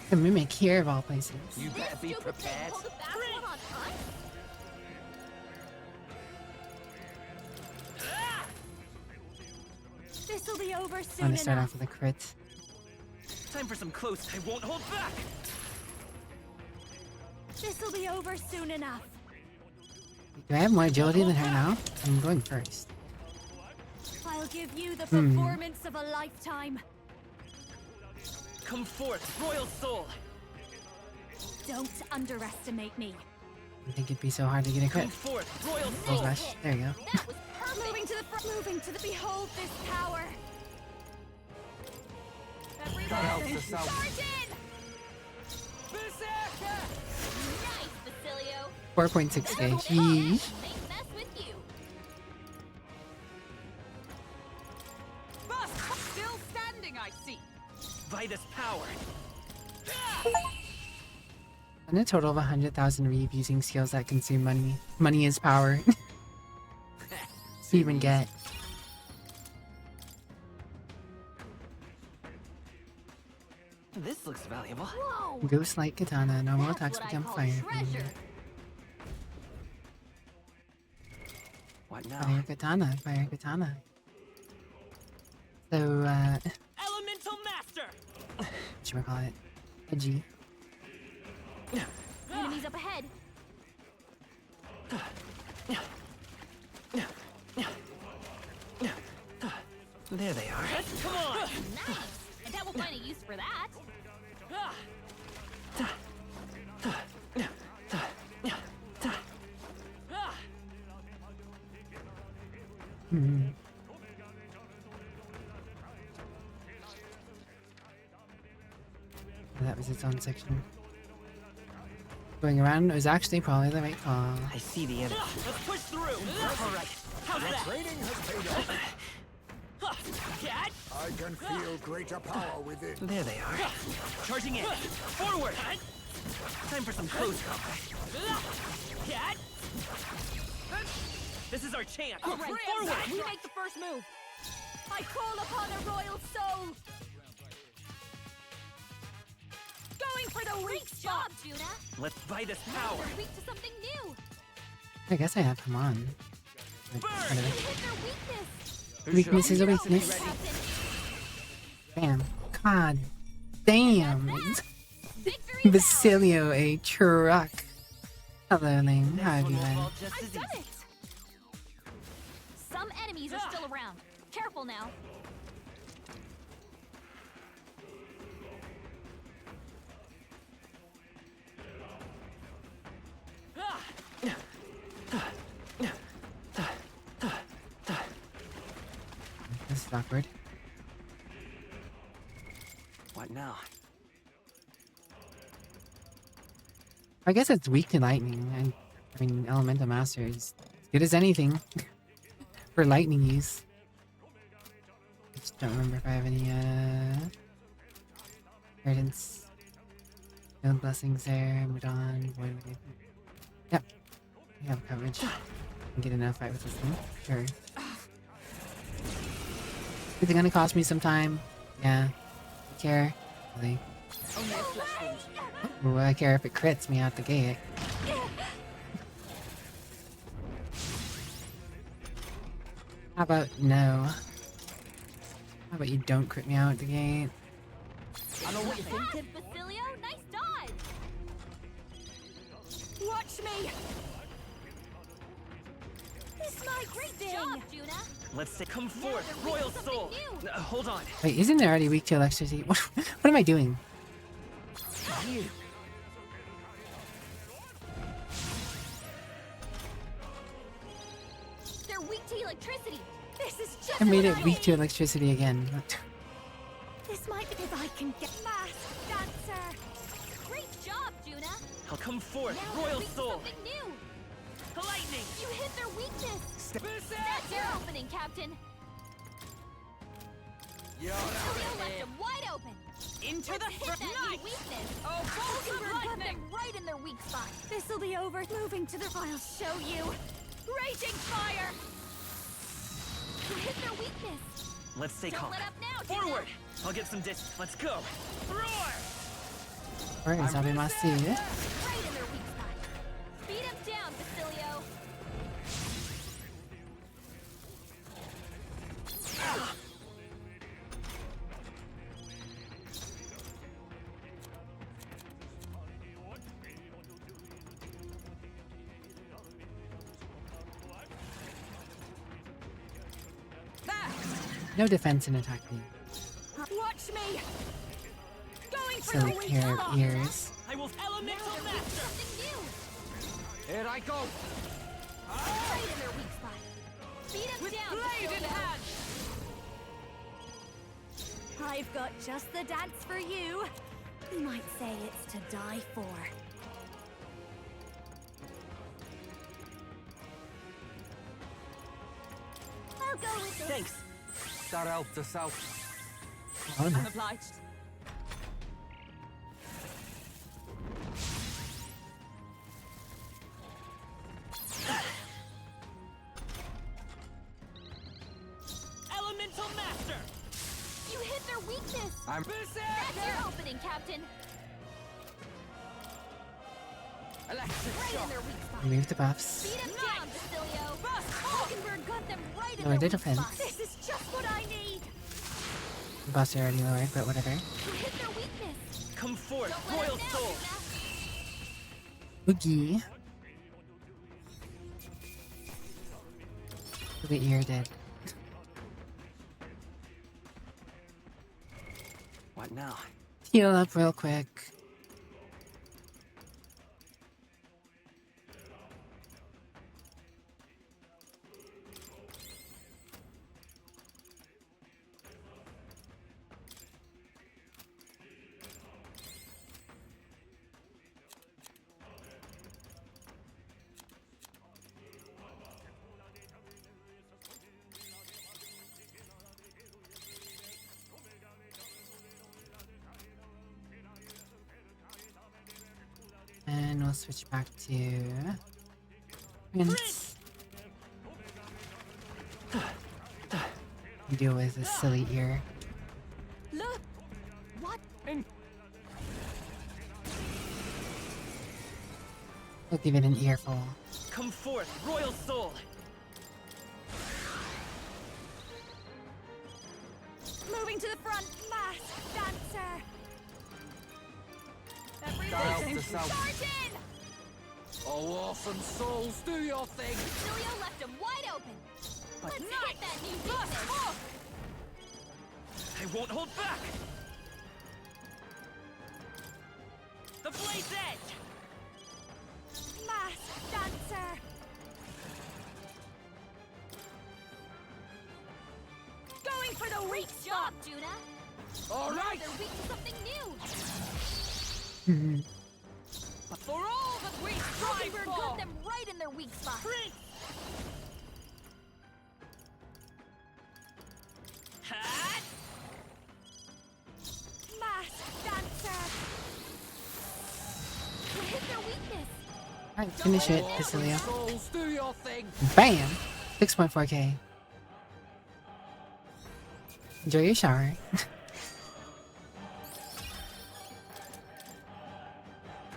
The mimic here of all places. You better be prepared. Hold it back one on us. This'll be over I'm soon gonna start enough. off with a crit. Time for some close. I won't hold back. This'll be over soon enough. Do I have more agility than her now? I'm going first. I'll give you the performance of a lifetime. Come forth, royal soul. Don't underestimate me. I think it'd be so hard to get a crit. Come forth, royal Oh soul. gosh, there you go. That was perfect. Moving to the front. Moving to the. Behold this power. Everybody, charge in! Berserker! Nice, Basilio. 4.6k. They Yeesh. mess with you. Bust! Still standing, I see. By this power. And a total of 100,000 Reeve using skills that consume money. Money is power. To even get. This looks valuable. Whoa! Ghost Light Katana. Normal That's attacks what I become call fire. treasure. What now? Fire Katana. Fire Katana. So, Elemental master. whatchamacallit? Edgy. Enemies up ahead. There they are. Come on. Nice. I bet we'll find a use for that. Hmm. That was its own section. Going around was actually probably the right call. I see the enemy. Let's push through. All right. How's that? Training has paid off. Cat. I can feel greater power within. There they are. Charging in. Forward. Time for some close combat. Cat. This is our chance. All right, Forward. we make the first move. I call upon a royal soul. Going for the weak spot, Juna. Let's buy this power. They're weak to something new. I guess I have him on. Like, Burn! part of You it. hit their weakness. Weakness is a You're weakness. open, Captain. Bam. God damn. Victory now. Basilio, a truck. Hello, Ling. How have you been? I've done it. Some enemies are still around. Careful now. This is awkward. What now? I guess it's weak to lightning. And I mean, Elemental Master is as good as anything for lightning use. I just don't remember if I have any Guidance. Field blessings there. Mudan. Void. Yep. We have coverage. Can get enough fight with this thing. Sure. Is it gonna cost me some time? Yeah. I care. Really. Ooh, I care if it crits me out the gate. How about no? How about you don't crit me out at the gate? I know what you're thinking. Basilio, nice dodge. Watch me. This might great job, Juna. Let's say, come forth, royal soul. Hold on. Wait, isn't there already weak to electricity? What am I doing? They're weak to electricity. This is just I made what it weak to electricity again. This might be if I can get mask dancer. Great job, Juna. I'll come forth, Now royal we're weak to soul. something new. Lightning. You hit their weakness. That's your opening, Captain. Basilio left them wide open. Into Let's the hit front. that new Nice. weakness. Oh, bolts of Hulkenberg got lightning. them right in their weak spot. This'll be over. Moving to the. I'll show you. Raging fire. You hit their weakness. Let's stay Don't calm. let up now, Juna. Forward. I'll get some distance. Let's go. Roar. Alright, Sabi Masti. Right in their weak spot. Beat him down, Basilio. No defense and attack me. Watch me! Going for Silly the weak pair spot! of ears. I will elemental master. Something new! Here I go! Right in their weak spot. Beat him With down, blade in Cecilia. hand. I've got just the dance for you. You might say it's to die for. I'll go with this. Thanks. That helped us out. Oh no. I'm obliged. Elemental master. You hit their weakness. I'm That's your opening, Captain. electric Right shock. in their weak spot. Remove the buffs. Beat him down, Basilio. Hulkenberg got them right in Lower their the weak spot. defense. This is just what I need. The buffs are already lowered, but whatever. You hit their weakness. Come forth, Don't let royal him down, soul. Juna. Oogie. The ear did. What now? Heal up real quick. And we'll switch back to Prince. Deal with this silly ear. Look. What? We'll give it an earful. Come forth, royal soul. Moving to the front, mask dancer. Helped us out. Charge in! Oh, orphan souls, do your thing. Basilio left him wide open. But Let's hit that new weakness. I won't hold back. The blade's edge. Mask dancer. Going for the weak spot, Juna. All right. They're weak to something new. For all that we strive Hulkenberg for. got them right in their weak spot. Hat. Mask dancer. You hit their weakness. Alright, finish it, Basilio. Souls, do your thing. Bam! 6.4k. Enjoy your shower.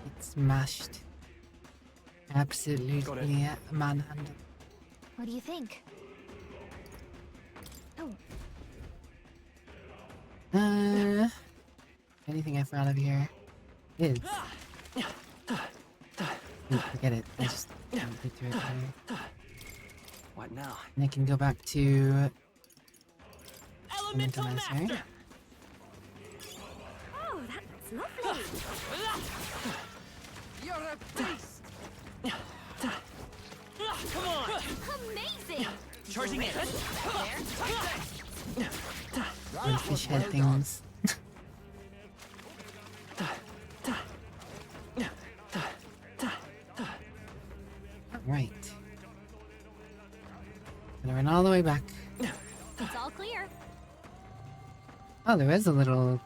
It's smashed. Absolutely manhandled. What do you think? Oh, Anything I found of here is. Forget it. I just can't get through it here. What now? And I can go back to Elemental Master. master. oh, that's lovely. You're a beast. Come on. Amazing. Charging in. and fish head things. Right. Gonna run all the way back. It's all clear. Oh, there is a little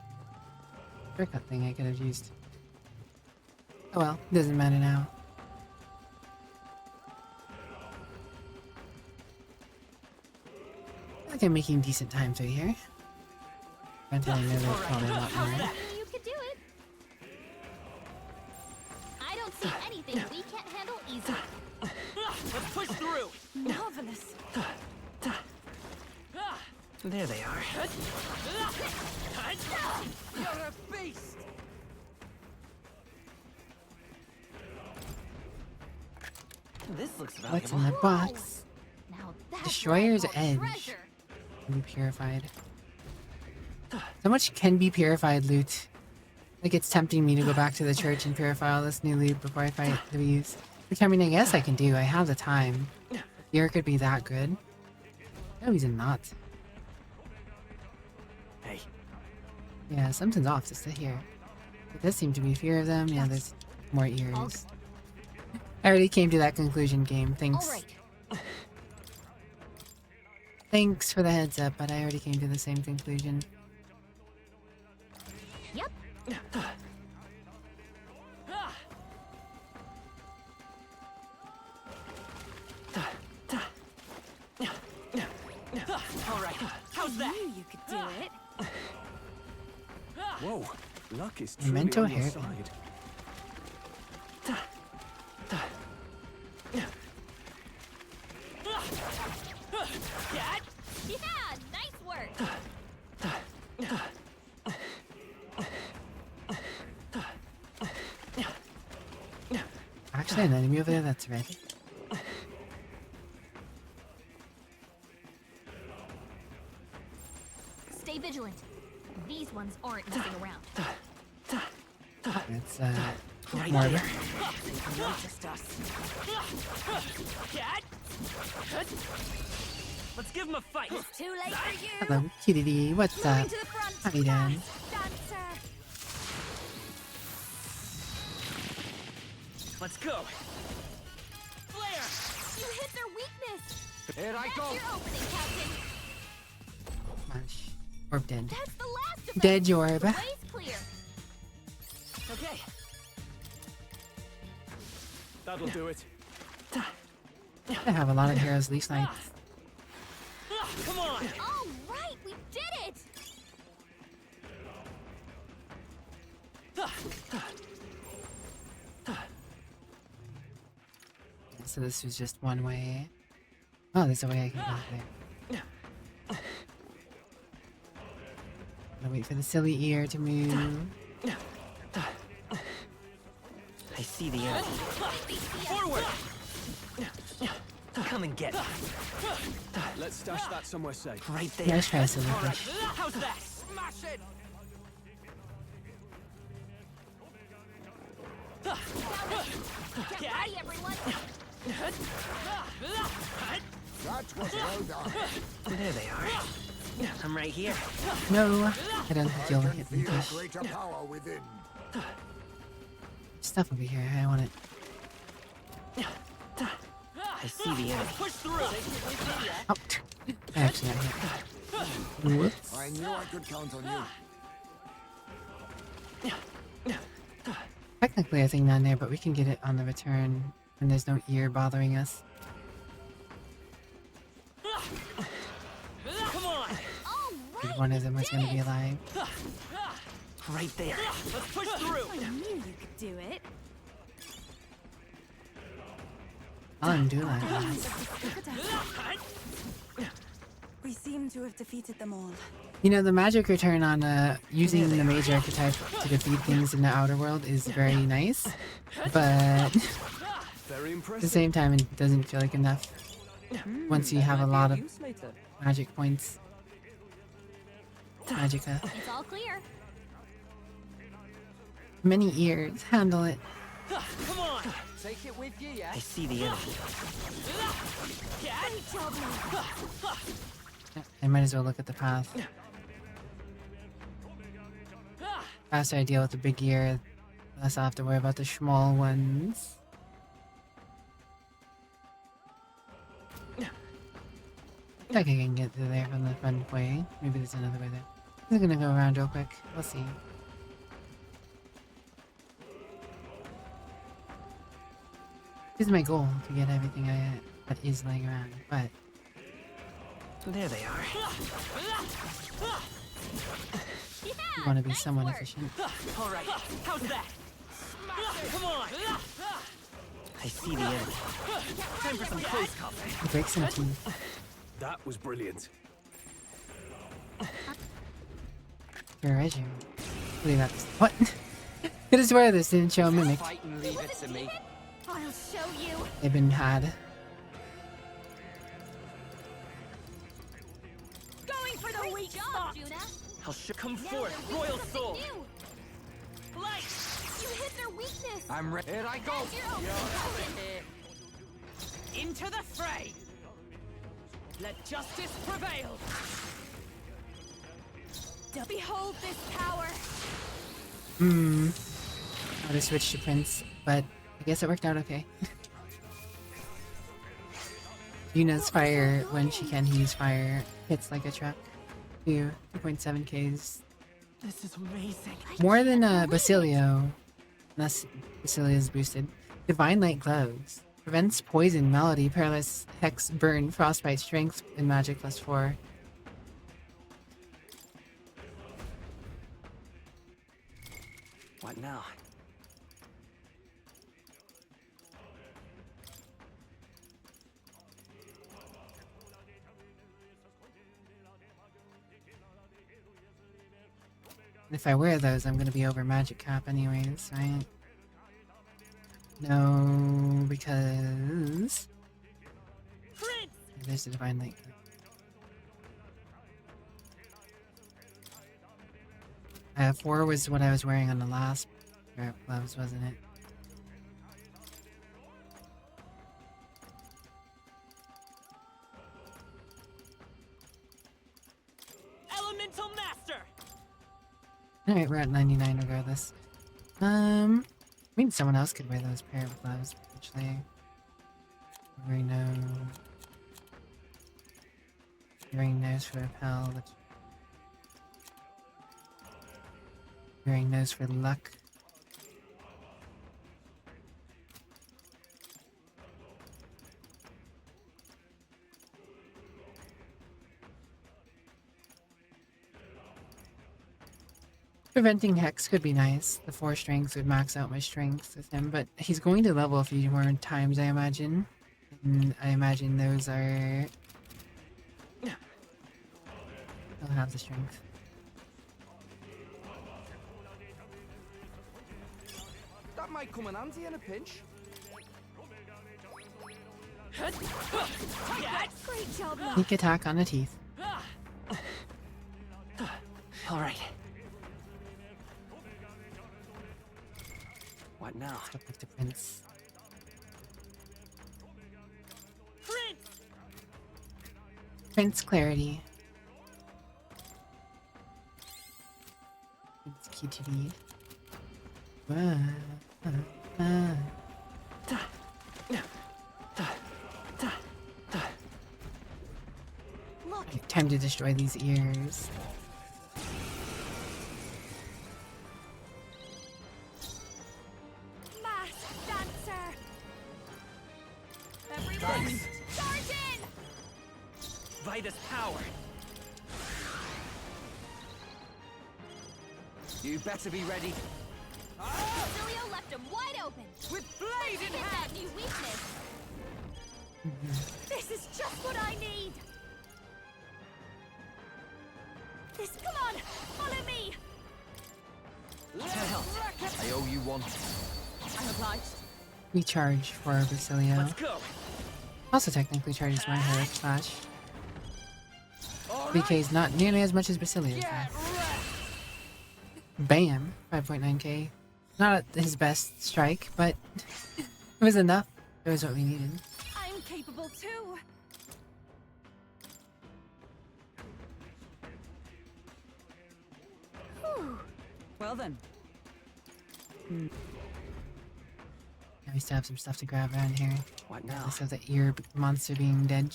shortcut thing I could have used. Oh well, doesn't matter now. I think I'm making decent time through here. Granted, I know there's probably a lot more. You could do it. I don't see anything we can't handle easily. Let's push through. Marvelous. There they are. You're a beast. This looks What's valuable. in the box? Now that's Destroyer's what I call Edge. treasure. Be purified. So much can be purified loot. Like, it's tempting me to go back to the church and purify all this new loot before I fight the bees. Which, I mean, I guess I can do. I have the time. Gear could be that good. No, he's not. Hey. Yeah, something's off just to hear. There does seem to be fear of them. Yeah, there's more ears. I already came to that conclusion, game. Thanks. Thanks for the heads up, but I already came to the same conclusion. Yep. All right. How's that? I knew you could do it. Whoa, luck is truly Memento on your hair. side. Yeah, nice work. Actually, an enemy over there that's red. Stay vigilant. These ones aren't messing around. It's, Right more of there. it. They noticed us. Let's give them a fight. It's too late for you. Hello, Kitty. What's Moving up? to the front. How you doing? Dancer. Let's go. Flare. You hit their weakness. Here I That's go. your opening, Captain. Smash. Orb dead. That's the last of Dead them. orb. The way's clear. Okay. That'll do it. I have a lot of heroes leaf knights. Come on. All right, we did it. So this was just one way. Oh, there's a way I can go there. Gotta wait for the silly ear to move. I see the enemy. Forward. Come and get it. Let's stash that somewhere safe. Right there. Let's try a silly All right. fish. How's that? Smash it. Get ready, everyone. That was well done. There they are. I'm right here. No, I don't think you'll I hit can me, feel fish. greater power within. Stuff over here. I want it. I see the enemy. Push through. Oh, I actually got hit. Whoops. I knew I could count on you. Technically, I think not there, but we can get it on the return when there's no ear bothering us. Come on. All If right. one of them was going to be alive. Right there. Let's push through. I knew you could do it. I'll undo that. We seem to have defeated them all. You know, the magic return on using the mage archetype to defeat things in the outer world is very nice, but Very at impressive. the same time, it doesn't feel like enough once you have a lot of magic points. Magica. It's all clear. Many ears. Handle it. Come on. Take it with you, yeah? I see the enemy. Great job, man. I might as well look at the path. Faster I deal with the big ear, less I have to worry about the small ones. I think I can get to there from the front way. Maybe there's another way there. I'm gonna go around real quick. We'll see. This is my goal, to get everything that is laying around, but There they are. Yeah, you want to be nice somewhat work. efficient. All right. How's that? Come on. I see the enemy. Time for some close combat. It breaks some teeth. That was brilliant. Treasure. Believe that's what? Could have swear this didn't show a mimic. Fight and leave it to me. I'll show you. They've been had. Going Come forth, royal soul! Light! You hit their weakness. I'm ready. Here I go. That's your own poison. Into the fray! Let justice prevail! Behold this power. I would have switched to Prince, but I guess it worked out okay. Yuna's fire, when she can use fire, hits like a truck. 2.7 Ks. This is amazing. More than Basilio. Unless Basilio is boosted. Divine Light Gloves. Prevents poison, malady, paralysis, hex, burn, frostbite, strength, and magic +4. What now? If I wear those, I'm gonna be over magic cap anyways, right? No, because there's the Divine Light. I have 4 was what I was wearing on the last pair of gloves, wasn't it? Elemental Master! Alright, we're at 99 regardless. I mean, someone else could wear those pair of gloves, potentially. Wearing nose for repel. Wearing nose for luck. Preventing Hex could be nice. The 4 strength would max out my strength with him, but he's going to level a few more times, I imagine. And I imagine those are... He'll have the strength. That might come in handy in a pinch. Great job, Locke. Sneak attack on the teeth. All right. What now? Let's go back to Prince. Prince Clarity. It's key to read. Look, Time to destroy these ears. masked dancer. Everyone, charge in. Vitus power! You better be ready. Basilio left him wide open. With blade in Hit hand! that new weakness. This is just what I need. Come on, follow me. I owe you one. I'm obliged. Recharge for Basilio. Let's go! Also technically charges my Hurric Slash. BK's not nearly as much as Basilio's. Bam! 5.9k. Not his best strike, but it was enough. It was what we needed. I'm capable too. Whew. Well then. Now we still have some stuff to grab around here. What now? Regardless of the ear monster being dead.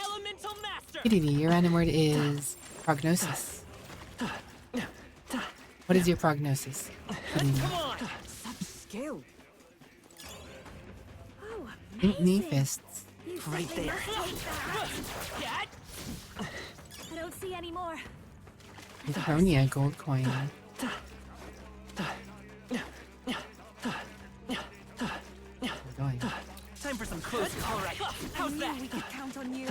Elemental Master! PDD, your random word is prognosis. What is your prognosis? PDD. Come on! Such skill. Oh, Knee amazing. fists. You Right simply there. must take that. Yeah. I don't see any more. Antonia gold coin. We're going. Time for some close. All right. How's I that? knew we could count on you.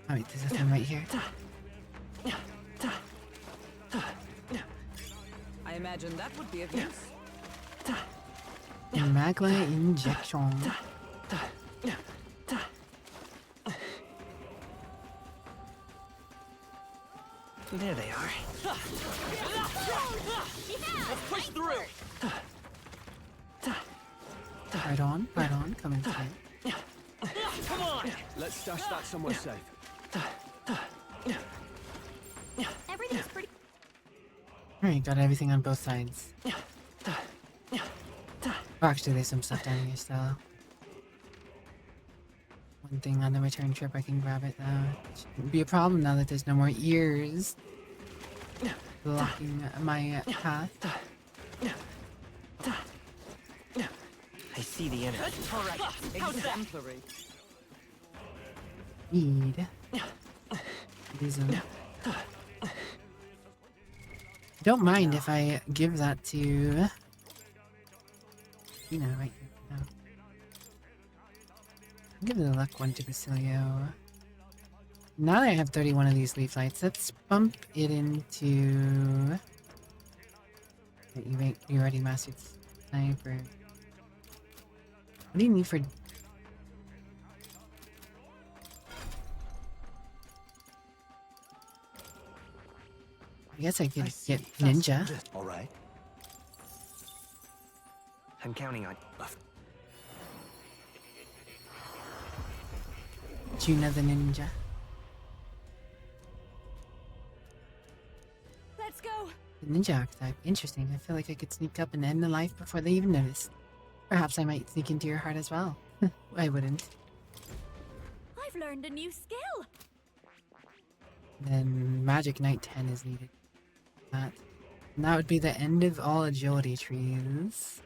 Oh wait, there's a thing right here. I imagine that would be of use. Magla injection. There they are. Let's push through. Right on, coming through. Come on. Let's stash that somewhere safe. Everything's pretty. Alright, got everything on both sides. Oh, actually, there's some stuff down here still. One thing on the return trip, I can grab it though. Shouldn't be a problem now that there's no more ears blocking my path. I see the enemy. Correct. Exemplary. Need. These are... Don't mind if I give that to... You know, right here. No. I'll give the luck one to Basilio. Now that I have 31 of these leaf lights, let's bump it into... You already mastered sniper. What do you need for... I guess I could get ninja. All right. I'm counting on. Juna the ninja. Let's go. The ninja archetype. Interesting. I feel like I could sneak up and end the life before they even notice. Perhaps I might sneak into your heart as well. I wouldn't. I've learned a new skill. Then Magic Knight 10 is needed. And that would be the end of all agility trees.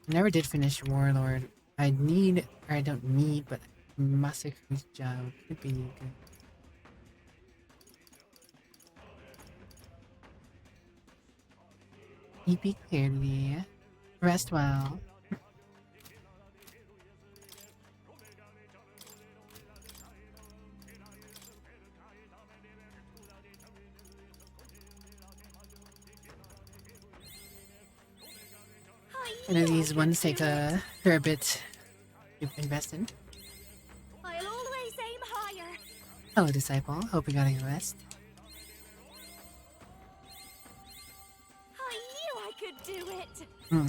Never did finish Warlord. I need, or I don't need, but Masak's job could be good. EP clearly. Rest well. I know these ones take a fair bit to invest in. I'll always aim higher. Hello, Disciple. Hope you got a rest. I knew I could do it. Hmm.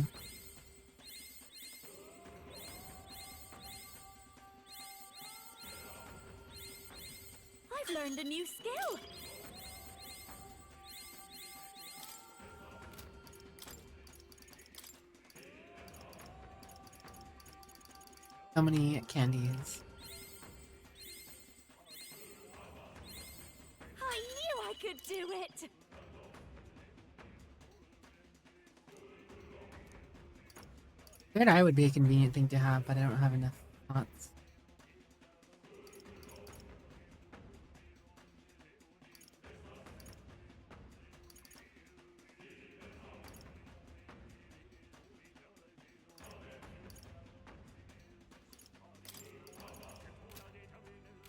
I've learned a new skill. How many candies? I knew I could do it. Third eye would be a convenient thing to have, but I don't have enough pots.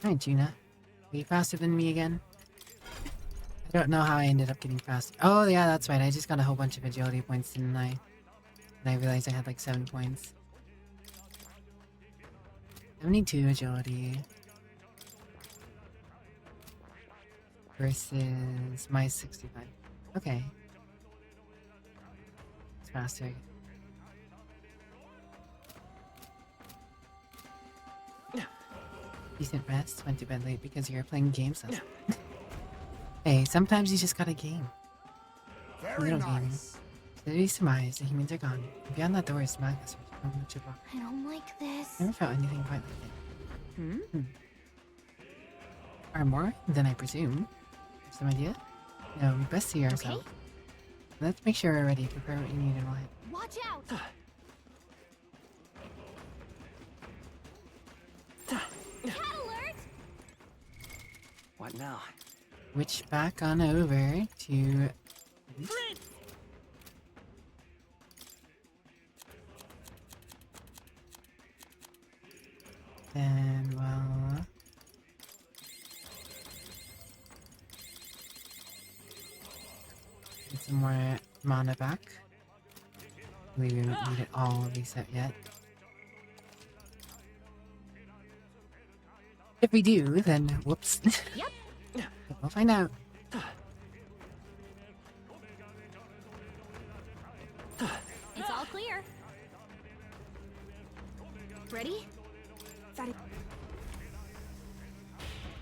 Alright, Juna. Are you faster than me again? I don't know how I ended up getting faster. Oh, yeah, that's right. I just got a whole bunch of agility points, didn't I? And I realized I had like 7 points. 72 agility. Versus my 65. Okay. It's faster. Decent rest. Went to bed late because you were playing games last night. Hey, sometimes you just gotta game. Very nice. City surmise, the humans are gone. Beyond that door is madness. I don't like this. Never felt anything quite like it. Or more than I presume. Have some idea? No, we best see ourselves. Okay. Let's make sure we're ready. Prepare what you need and we'll hit. Watch out. Cat alert. What now? Switch back on over to... And, well... Get some more mana back. We don't need it all reset yet. If we do, then whoops. Yep. We'll find out. It's all clear. Ready?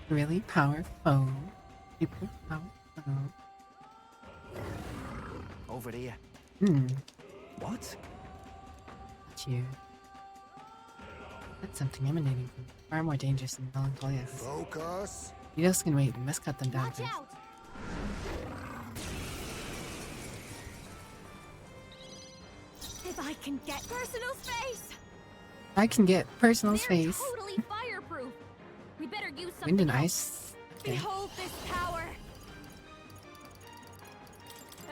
Really powerful. Super powerful. Over here. What? That's you. That's something emanating from far more dangerous than melancholia. Focus. You just can wait. We must cut them down Watch first. out! If I can get personal space! I can get personal They're space. totally fireproof. We better use something Wind and else. ice. Okay. Behold this power.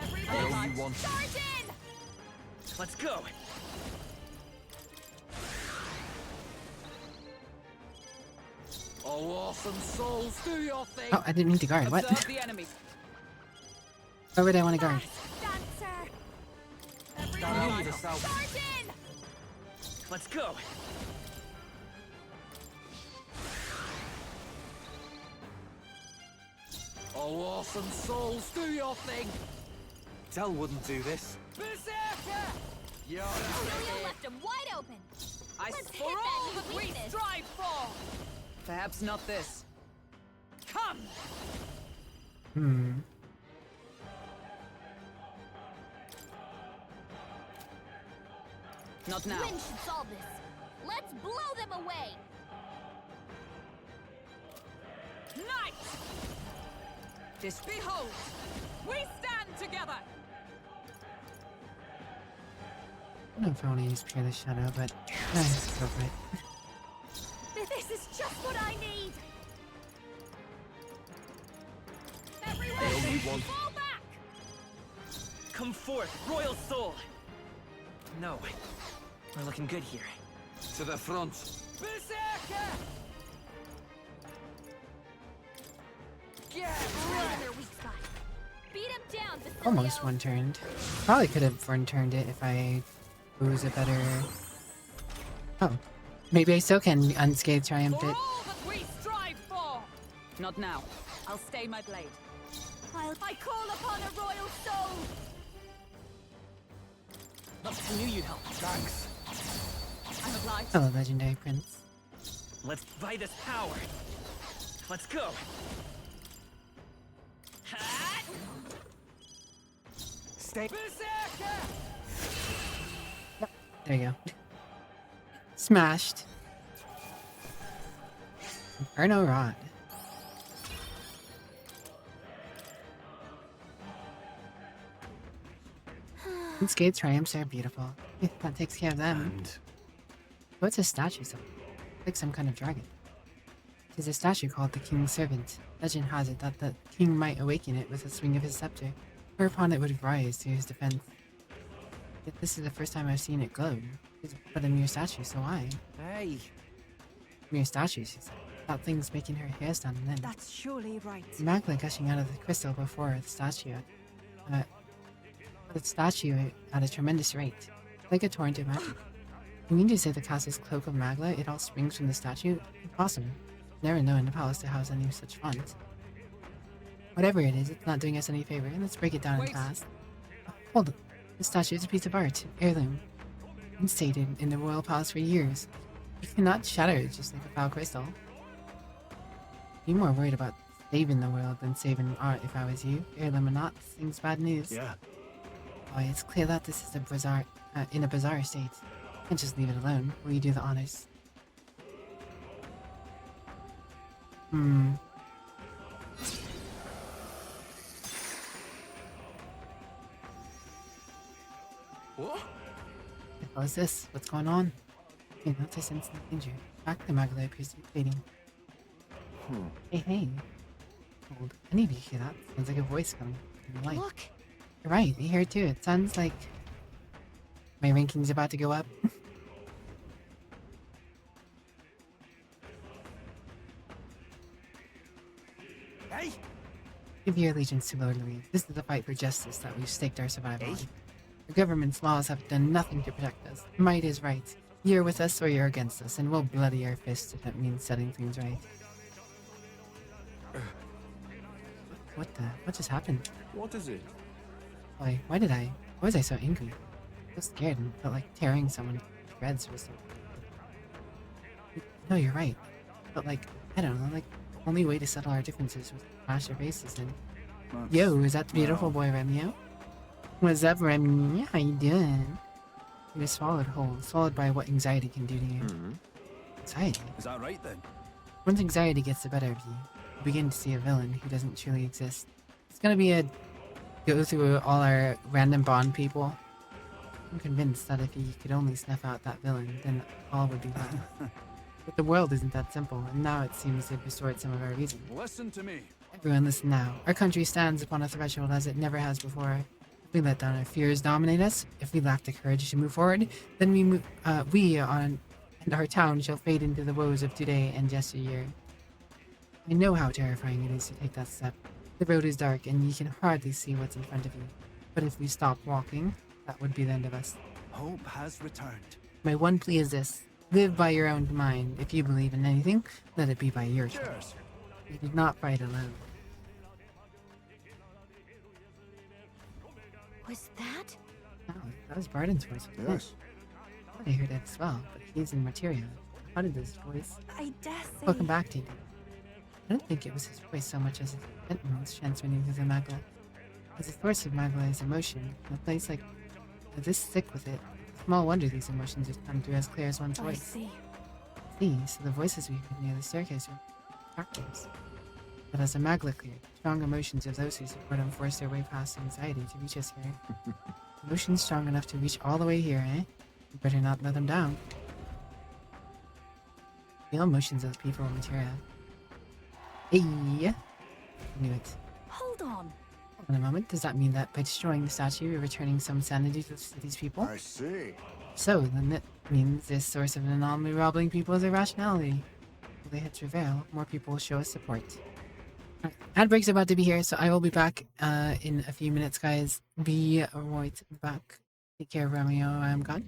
Everyone, you want? Charge in! Let's go. Oh, awesome souls, do your thing. Oh, I didn't mean to guard. What? Observe the enemy. Where would I want to guard? Dancer! Move yourself. Charge in! Let's go. Oh, awesome souls, do your thing. Dell wouldn't do this. Berserker! You're Julio left him wide open. I Let's hit for that all new that we weakness. strive for. Perhaps not this. Come. Not now. Wind should solve this. Let's blow them away. Night. This behold. We stand together. I don't know if I want to use Peerless Shadow, but let's go for it. This is just what I need. They only Everyone, want- fall back. Come forth, royal soul. No, we're looking good here. to the front. Berserker. Get right in their weak spot. Beat him down, Basilio. Almost one turned. Probably could have one turned it if I was a better. Oh, maybe I still can unscathed triumph For it. all that we strive for. Not now. I'll stay my blade. I call upon a royal soul. I knew you'd help. Thanks. I'm obliged. Hello, legendary prince. Let's buy this power. Let's go. Ha! Stay. Berserker. There you go. Smashed. Inferno Rod. Unscathed triumphs are beautiful. Yeah, that takes care of them. And What's a statue of? Like some kind of dragon. It is a statue called the King's Servant. Legend has it that the king might awaken it with a swing of his scepter, whereupon it would rise to his defense. Yet this is the first time I've seen it glow. It's but a mere statue, so why? Hey, Mere statue, she said. That thing's making her hair stand on end. That's surely right. Magma gushing out of the crystal before the statue. The statue at a tremendous rate, like a torrent of magic. You mean to say the castle's cloak of Magla, it all springs from the statue? Awesome. Never known a palace to house any such funds. Whatever it is, it's not doing us any favor. Let's break it down Wait. in fast. Hold it. The statue is a piece of art, heirloom. Instated in the royal palace for years. You cannot shatter it just like a foul crystal. Be more worried about saving the world than saving art if I was you. Heirloom or not, this thing's bad news. yeah, Boy, it's clear that this is a bizarre, in a bizarre state. Can't just leave it alone. Will you do the honors? What? The hell is this? What's going on? You notice instant danger. Back the Magla appears to be fading. Hey, hey. Hold. I need to hear that. Sounds like a voice coming from the light. Look, You're right, I hear it too. It sounds like my ranking's about to go up. Hey! Give your allegiance to Lord Louise. This is the fight for justice that we've staked our survival on. Hey. The government's laws have done nothing to protect us. Might is right. You're with us or you're against us, and we'll bloody our fists if that means setting things right. what just happened? What is it? Why was I so angry? So scared and felt like tearing someone to shreds or something. No, you're right. But like, I don't know, like, the only way to settle our differences was to smash our faces in. Yo, is that the beautiful boy Remio? What's up, Remy? How you doing? He was swallowed whole, swallowed by what anxiety can do to you. Anxiety? Is that right then? Once anxiety gets the better of you, you begin to see a villain who doesn't truly exist. It's gonna be a go through all our random Bond people. I'm convinced that if he could only snuff out that villain, then all would be well. But the world isn't that simple, and now it seems to have restored some of our reason. Listen to me. Everyone listen now. Our country stands upon a threshold as it never has before. If we let down our fears dominate us, if we lack the courage to move forward, then we and our town shall fade into the woes of today and yesteryear. I know how terrifying it is to take that step. The road is dark and you can hardly see what's in front of you. But if we stop walking, that would be the end of us. Hope has returned. My one plea is this. Live by your own mind. If you believe in anything, let it be by your choice. You did not fight alone. Was that? Oh, that was Barden's voice. Yes. I thought I heard it as well, but he's in Materia. How did his voice? I dare say. Welcome back, Tito. I don't think it was his voice so much as his sentinels transmitting through the magla. As the source of magla is emotion, in a place like this thick with it, small wonder these emotions would come through as clear as one's I voice. see. So the voices we heard near the staircase were captives. But as the magla cleared, strong emotions of those who support him forced their way past anxiety to reach us here. Emotions strong enough to reach all the way here, eh? You better not let them down. Feel emotions of the people in Materia. Hey! I knew it. Hold on. Hold on a moment, does that mean that by destroying the statue, we're returning some sanity to the city's people? I see. So, then that means this source of an anomaly robbing people is irrationality. Will they hit Travail, more people will show us support. Alright, ad break's about to be here, so I will be back in a few minutes, guys. Be right back. Take care, Romeo. I'm gone.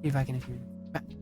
Be back in a few minutes. Bye.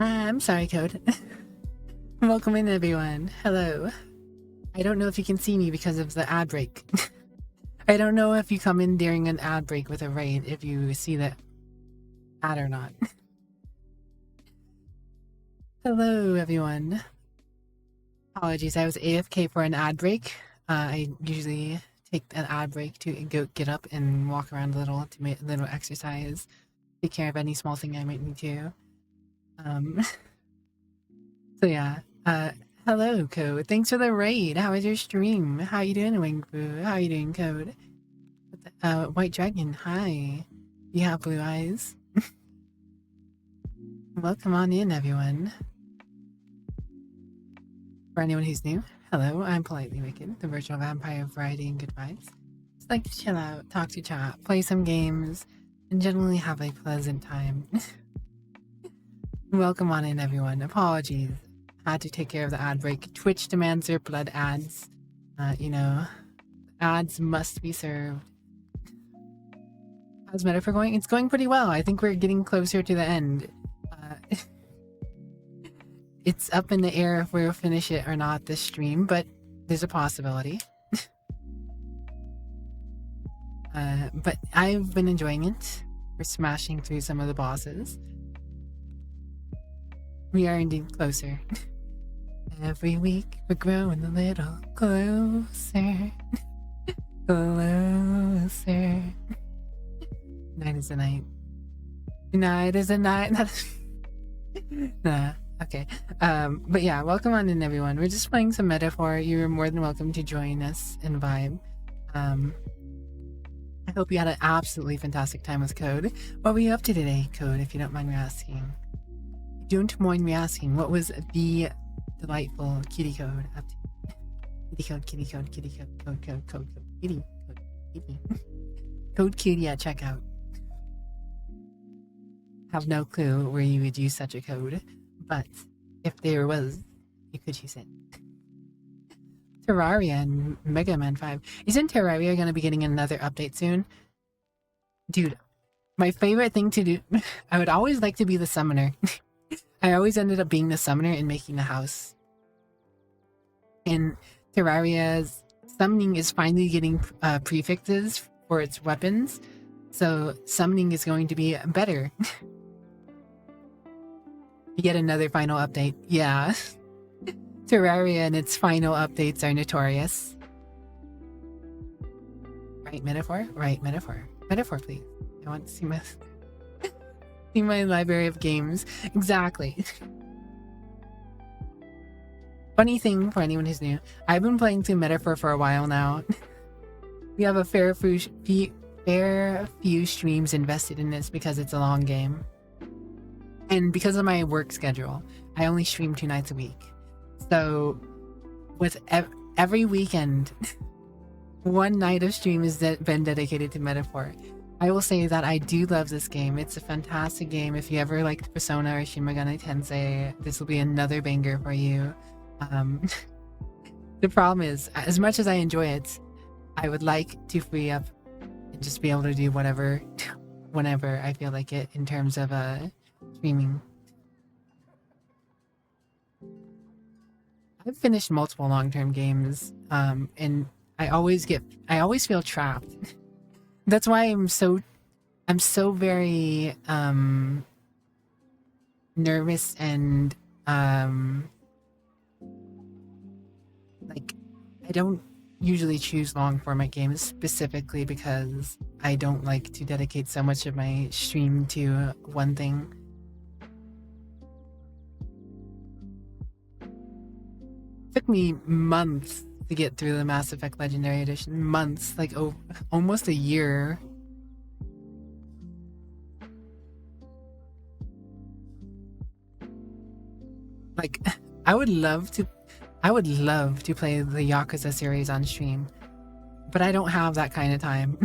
I'm sorry, Code. Welcome in, everyone. Hello. I don't know if you can see me because of the ad break. I don't know if you come in during an ad break with a raid, if you see that ad or not. Hello, everyone. Apologies, I was AFK for an ad break. I usually take an ad break to go get up and walk around a little to make a little exercise, take care of any small thing I might need to. So yeah, hello, Code. Thanks for the raid. How was your stream? How you doing, Wingfu? How you doing, Code? White Dragon, hi. You have blue eyes. Welcome on in, everyone. For anyone who's new, hello, I'm PolitelyWicked, the virtual vampire of variety and good vibes. Just like to chill out, talk to chat, play some games, and generally have a pleasant time. Welcome on in, everyone. Apologies. Had to take care of the ad break. Twitch demands their blood ads. You know, ads must be served. How's Metaphor going? It's going pretty well. I think we're getting closer to the end. It's up in the air if we'll finish it or not this stream, but there's a possibility. But I've been enjoying it. We're smashing through some of the bosses. We are indeed closer. Every week we're growing a little closer. Closer. Night is a night. Night is a night. Nah. Okay, but yeah, welcome on in, everyone. We're just playing some Metaphor. You're more than welcome to join us and vibe. I hope you had an absolutely fantastic time with Code. What were you up to today, Code, if you don't mind me asking? Don't mind me asking, what was the delightful kitty Code up to? Kitty code, kitty. Code cutie at checkout. Have no clue where you would use such a code. But if there was, you could use it. Terraria and Mega Man 5. Isn't Terraria going to be getting another update soon? Dude, my favorite thing to do... I would always like to be the summoner. I always ended up being the summoner and making the house. And Terraria's summoning is finally getting prefixes for its weapons. So summoning is going to be better. Yet another final update. Yeah. Terraria and its final updates are notorious. Right, Metaphor? Right, Metaphor. Metaphor, please. I want to see my library of games. Exactly. Funny thing for anyone who's new, I've been playing through Metaphor for a while now. We have a fair few streams invested in this because it's a long game. And because of my work schedule, I only stream 2 nights a week. So with every weekend, one night of stream has been dedicated to Metaphor. I will say that I do love this game. It's a fantastic game. If you ever liked Persona or Shin Megami Tensei, this will be another banger for you. The problem is, as much as I enjoy it, I would like to free up and just be able to do whatever, whenever I feel like it in terms of streaming. I've finished multiple long-term games, and I always feel trapped. That's why I'm so very nervous and like I don't usually choose long format games specifically because I don't like to dedicate so much of my stream to one thing. It took me months to get through the Mass Effect Legendary Edition. Months, like almost a year. Like, I would love to play the Yakuza series on stream, but I don't have that kind of time.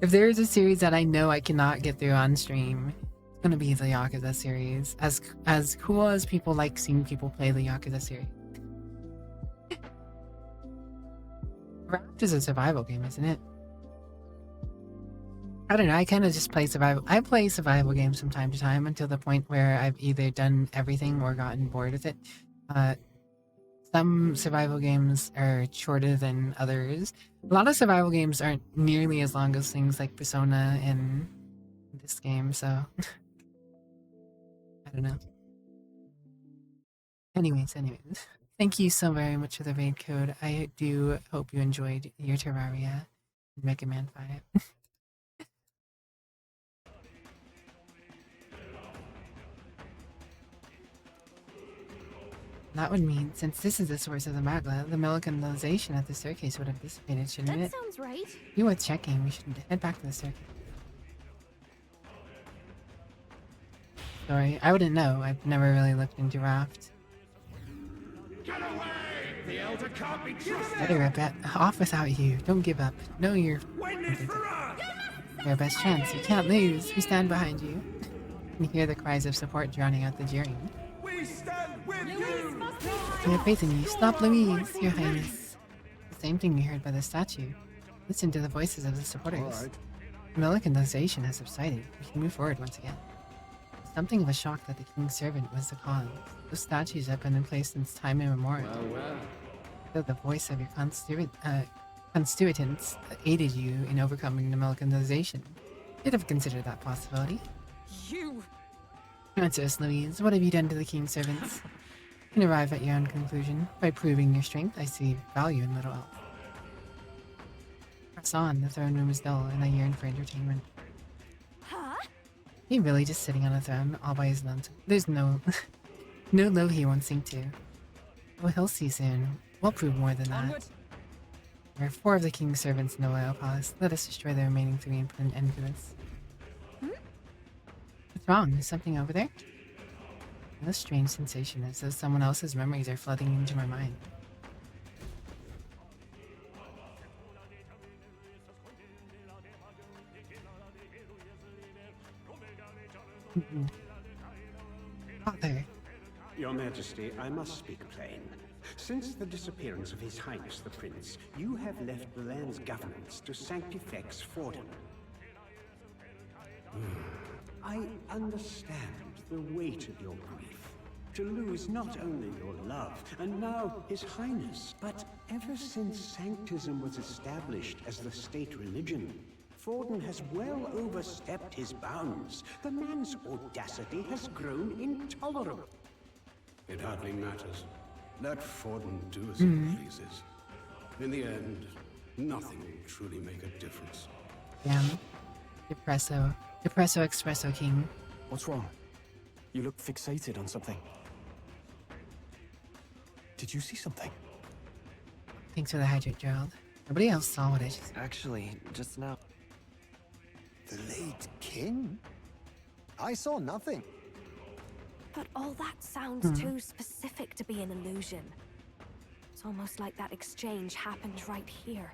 If there is a series that I know I cannot get through on stream, it's gonna be the Yakuza series. As cool as people like seeing people play the Yakuza series. Raft is a survival game, isn't it? I don't know, I kind of just play survival. I play survival games from time to time until the point where I've either done everything or gotten bored with it. Some survival games are shorter than others. A lot of survival games aren't nearly as long as things like Persona and this game, so I don't know. Anyways, thank you so very much for the raid code. I do hope you enjoyed your Terraria Mega Man 5. That would mean, since this is the source of the magma, the mechanization at the staircase would have dissipated, shouldn't That it? sounds right. Be worth checking. We should head back to the staircase. Sorry, I wouldn't know. I've never really looked into Raft. Get away! The Elder can't be trusted! Better rip it. Off without you. Don't give up. Know your... Win it for us! Your best chance. You can't lose. We stand behind you. You hear the cries of support drowning out the jeering. We stand with you! We have faith in you. Stop Louise, Your Highness. The same thing you heard by the statue. Listen to the voices of the supporters. The mechanization has subsided. We can move forward once again. Something of a shock that the king's servant was the cause. Those statues have been in place since time immemorial. Though the voice of your constituents aided you in overcoming the mechanization. You'd have considered that possibility. You! Answer us, Louise. What have you done to the king's servants? You can arrive at your own conclusion. By proving your strength, I see value in little else. Press on. The throne room is dull, and I yearn for entertainment. Huh? He really just sitting on a throne all by his lonesome. There's no low he won't sink to. Oh, he'll see soon. We'll prove more than that. Onward. There are 4 of the king's servants in the Royal Palace. Let us destroy the remaining 3 and put an end to this. What's wrong? Is something over there? A strange sensation, as though someone else's memories are flooding into my mind. Father. Your Majesty, I must speak plain. Since the disappearance of His Highness the Prince, you have left the land's governance to Sanctifex Forden. I understand the weight of your grief. To lose not only your love, and now His Highness, but ever since Sanctism was established as the state religion, Forden has well overstepped his bounds. The man's audacity has grown intolerable. It hardly matters. Let Forden do as he pleases. In the end, nothing will truly make a difference. Damn. Depresso Espresso King. What's wrong? You look fixated on something. Did you see something? Thanks for the hydrate, Gerald. Nobody else saw what I just... Actually, just now. The late king? I saw nothing. But all that sounds too specific to be an illusion. It's almost like that exchange happened right here.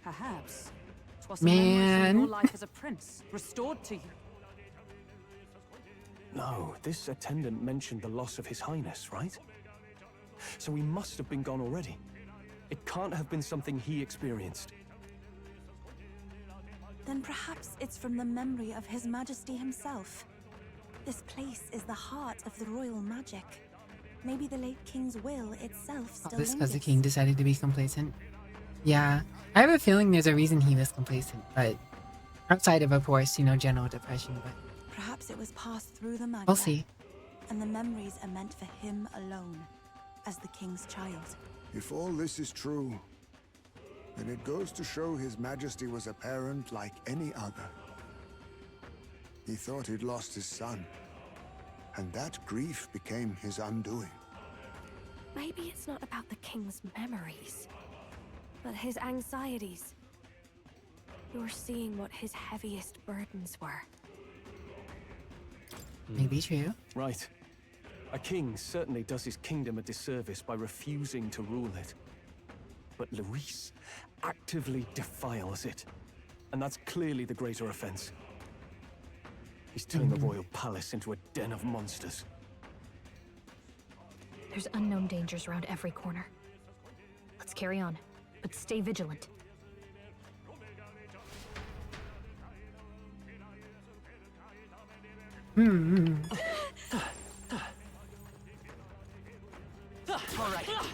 Perhaps. 'Twas a memory of your life as a prince, restored to you. No, this attendant mentioned the loss of His Highness, right? So he must have been gone already. It can't have been something he experienced. Then perhaps it's from the memory of His Majesty himself. This place is the heart of the royal magic. Maybe the late king's will itself still This because the lingers. king decided to be complacent. Yeah, I have a feeling there's a reason he was complacent, but outside of course, general depression, but Perhaps it was passed through the magma. we'll see. And the memories are meant for him alone, as the king's child. If all this is true, then it goes to show His Majesty was a parent like any other. He thought he'd lost his son, and that grief became his undoing. Maybe it's not about the king's memories, but his anxieties. You're seeing what his heaviest burdens were. Maybe true. Right. A king certainly does his kingdom a disservice by refusing to rule it. But Luis actively defiles it. And that's clearly the greater offense. He's turned the royal palace into a den of monsters. There's unknown dangers around every corner. Let's carry on, but stay vigilant. Alright,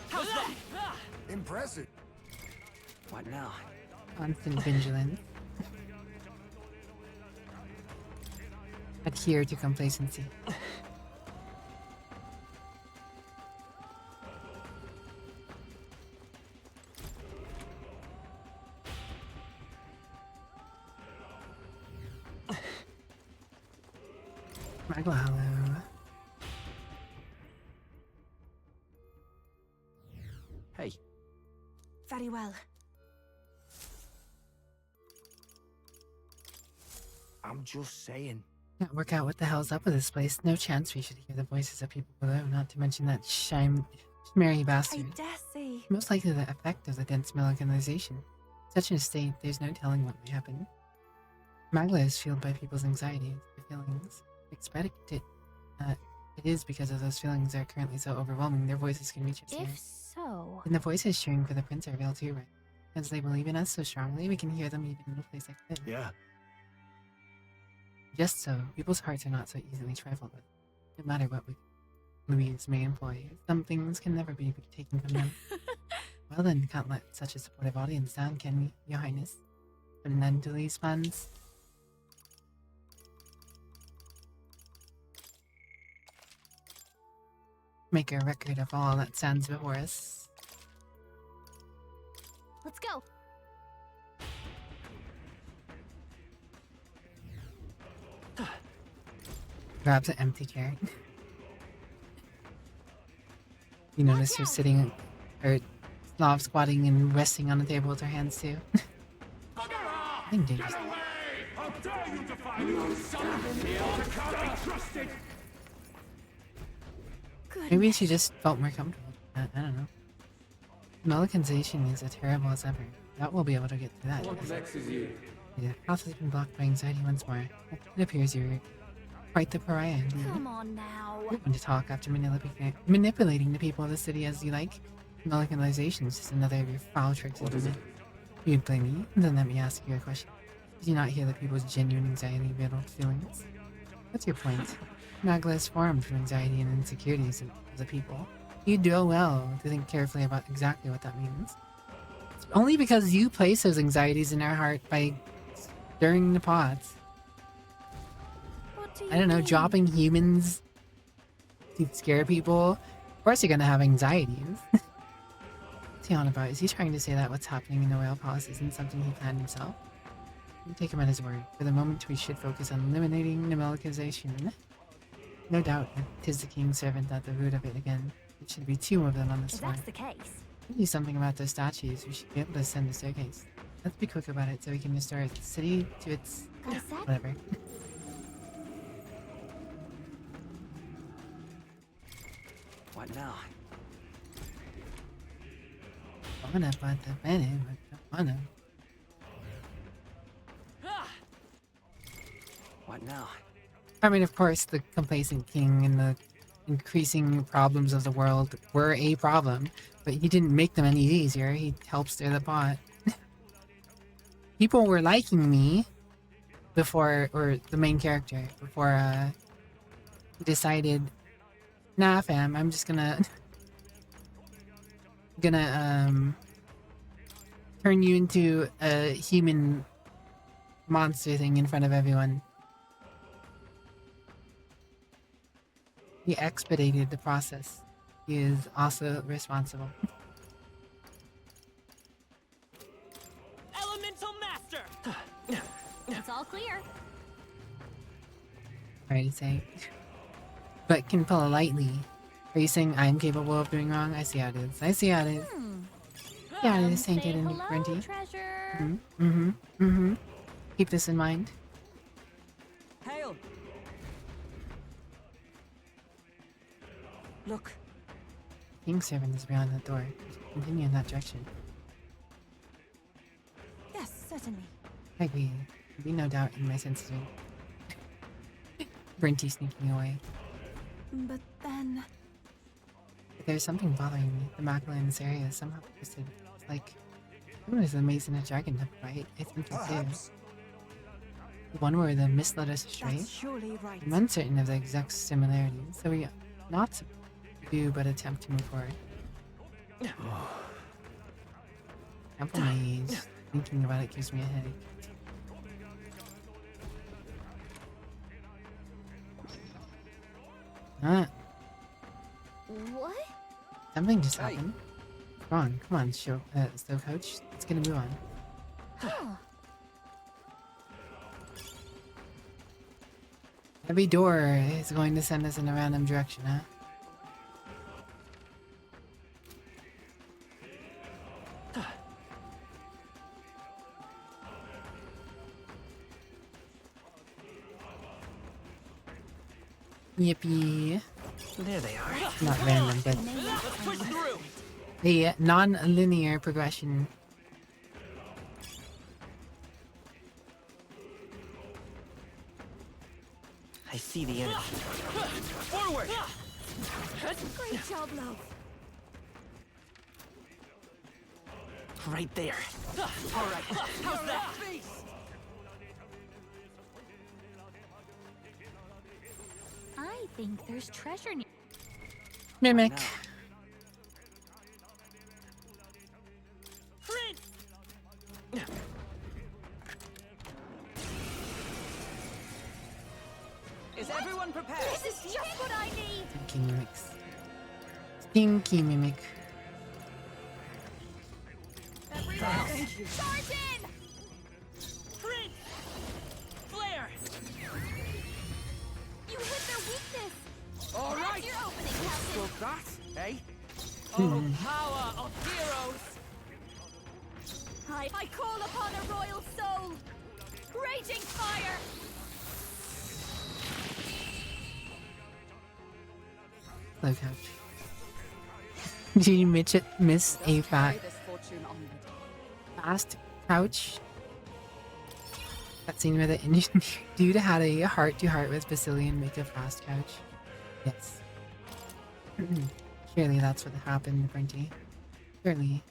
how's that? Impressive. What now? Constant vigilance. Adhere to complacency. Michael Hollow. Hey. Very well. I'm just saying. Can't work out what the hell's up with this place. No chance we should hear the voices of people below, not to mention that schmeary I bastard. dare say. Most likely the effect of the dense melacanization. Such a state, there's no telling what may happen. Magla is fueled by people's anxieties, their feelings. Expect it. It is because of those feelings that are currently so overwhelming, their voices can reach us here. If so... And the voices cheering for the prince are real too, right? As they believe in us so strongly, we can hear them even in a place like this. Yeah. Just so, people's hearts are not so easily trifled with. No matter what Louise may employ, some things can never be taken from them. Well then, can't let such a supportive audience down, can we, Your Highness? Put an end to these plans. Make a record of all that stands before us. Let's go. Grabs an empty chair. You notice her sitting, or Slav squatting and resting on the table with her hands too. I think dangerous. How dare you defy me, son of a can't be trusted! Maybe she just felt more comfortable. I don't know. Melicanization is as terrible as ever. That we'll be able to get through that. What vexes you? Yeah, path has been blocked by anxiety once more. It appears you're quite the pariah. Come on now. You're going to talk after manipulating the people of the city as you like. Melicanization is just another of your foul tricks, isn't it? You'd blame me? Then let me ask you a question. Did you not hear the people's genuine anxiety-riddled feelings? What's your point? Magla is formed from anxiety and insecurities of the people. You do well to think carefully about exactly what that means. It's only because you place those anxieties in our heart by stirring the pots. I don't know, dropping humans to scare people. Of course you're gonna have anxieties. What's he on about? Is he trying to say that what's happening in the royal palace isn't something he planned himself? We take him at his word. For the moment, we should focus on eliminating the melicization. No doubt, it is the king's servant at the root of it again. There should be two of them on this floor. If that's the case. We do something about those statues. We should be able to ascend the staircase. Let's be quick about it so we can restore the city to its... whatever. What now? Wanna put the pen in, but wanna. What now? I mean, of course, the complacent king and the increasing problems of the world were a problem, but he didn't make them any easier. He helped stir the pot. People were liking me before, or the main character, before he decided, nah fam, I'm just gonna turn you into a human monster thing in front of everyone. He expedited the process. He is also responsible. Elemental Master! It's all clear. Sorry to say. But can politely. Are you saying I'm capable of doing wrong? I see how it is. I see how it is. Yeah, it is tainted and grunty. Keep this in mind. Hail! Look. King's servant is beyond the door. Continue in that direction. Yes, certainly. I agree. There'll be no doubt in my senses. Brinty sneaking away. But then... But there's something bothering me. The macula in this area is somehow twisted. It's like... someone is amazing at dragon temple, right? I think so too. The one where the mist led us astray? That's surely right. I'm uncertain of the exact similarities, so we not do but attempt to move forward. Ample maze. Thinking about it gives me a headache. Ah, What? something just happened. Come on, show, so coach. Let's get a move on. Every door is going to send us in a random direction, huh? Yippee. There they are. Not random, but Let's push through. a non-linear progression. I see the enemy. Forward! Great job, love. Right there. All right. How's that? I think there's treasure near. Mimic. Is everyone prepared? This is just what I need. Stinky mimics. Stinky mimic. Thank you. Charge in! Prince! Flare! You hit their weakness. All That's right. your opening, Captain. So that, eh? Oh, power of heroes! I call upon a royal soul. Raging fire. Look out. Did you miss a Carry this fortune onward. fast couch? That scene where the Indian dude had a heart-to-heart with Basilian make a fast couch? Yes. Surely that's what happened, Brinty. Surely.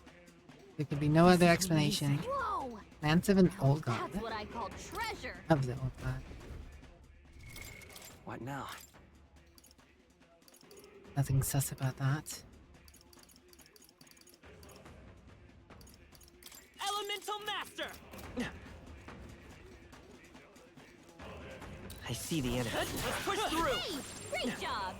There could be no other explanation. Whoa! Lance of an old god. That's what I call treasure. Of the old god. What now? Nothing sus about that. Elemental Master! I see the enemy. Let's push through! Hey, great job.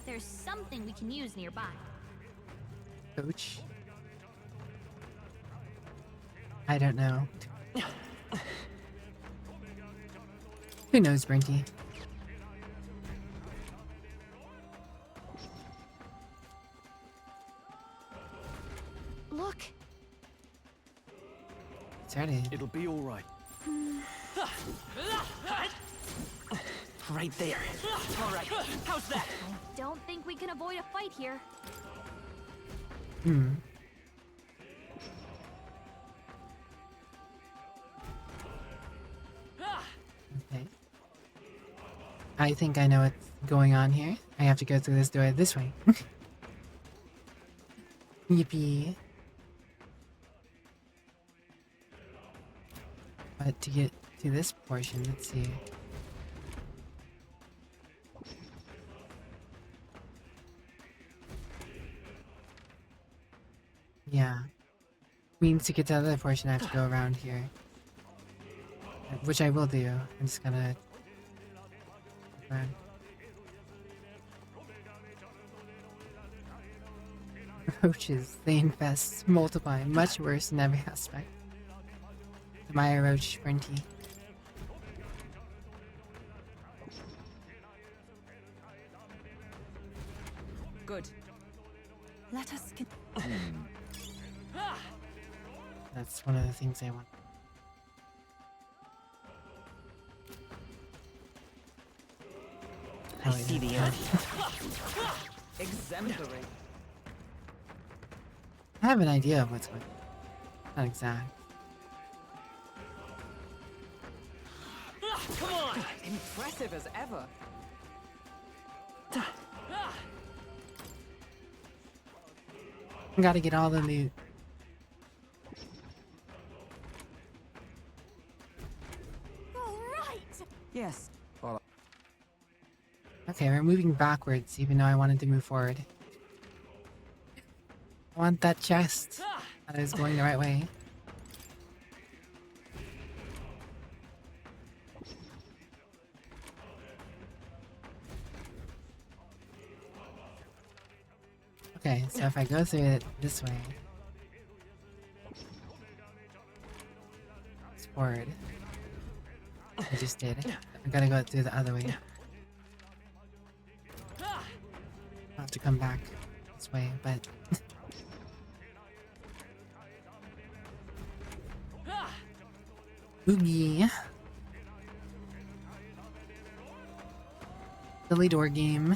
There's something we can use nearby. Coach? I don't know. Who knows, Brinty? Look. Started. It'll be all right. Right there. All right. How's that? Don't think we can avoid a fight here. Hmm. Okay. I think I know what's going on here. I have to go through this door this way. Yippee. But to get to this portion, let's see. Yeah. Means to get to the other portion, I have to go around here. Which I will do. I'm just gonna... Run. Roaches, they infest, multiply, much worse in every aspect. Am I a roach, Brinty? Good. Let us That's one of the things I want. I see the enemy. Exemplary. I have an idea of what's going on. Not exact. Come on! Impressive as ever. Gotta get all the loot. All right. Yes. Okay, we're moving backwards, even though I wanted to move forward. I want that chest. That is going the right way. Okay, so if I go through it this way, it's forward. I just did. I gotta go through the other way. I'll have to come back this way, but Oogie. Silly door game.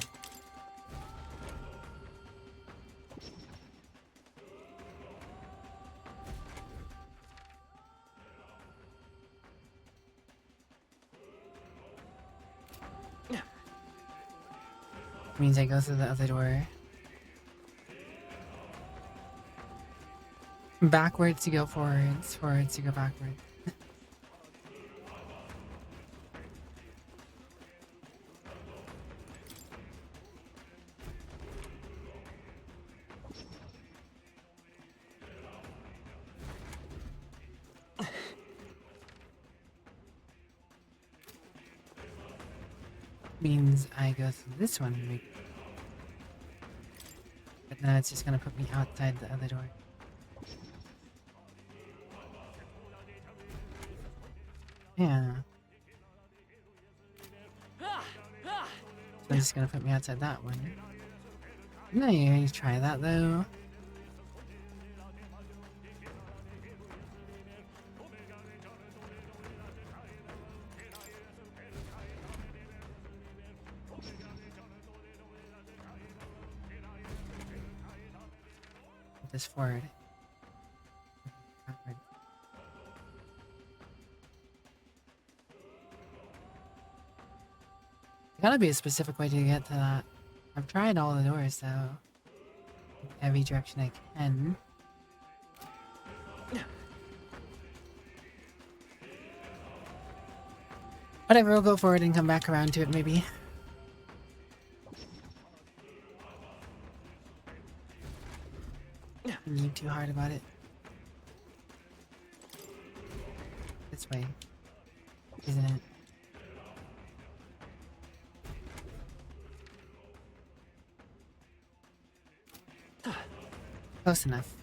Means I go through the other door. Backwards to go forwards, forwards to go backwards. Means I go through this one, maybe. But now it's just gonna put me outside the other door. Yeah. So it's just gonna put me outside that one. No, you're gonna try that though. This forward. Backward. Gotta be a specific way to get to that. I've tried all the doors, so every direction I can. Whatever, we'll go forward and come back around to it, maybe. Need too hard about it. This way, isn't it? Close enough.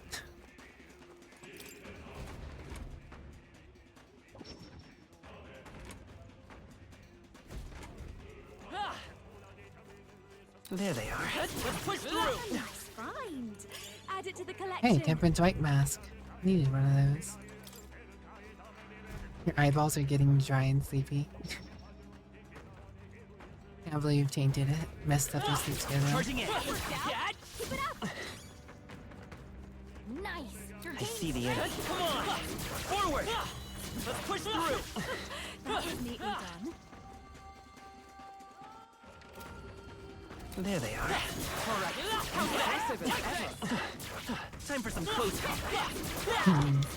There they are. Let's push through. Nice find. Add it to the collection. Hey, Temperance White Mask. Needed one of those. Your eyeballs are getting dry and sleepy. Can't believe you've tainted it. Messed up your sleep schedule. Charging in. Keep it up. Nice. You're I see the end. Come on. Forward. Let's push through. That was neatly done. There they are. All right. Time for some close combat.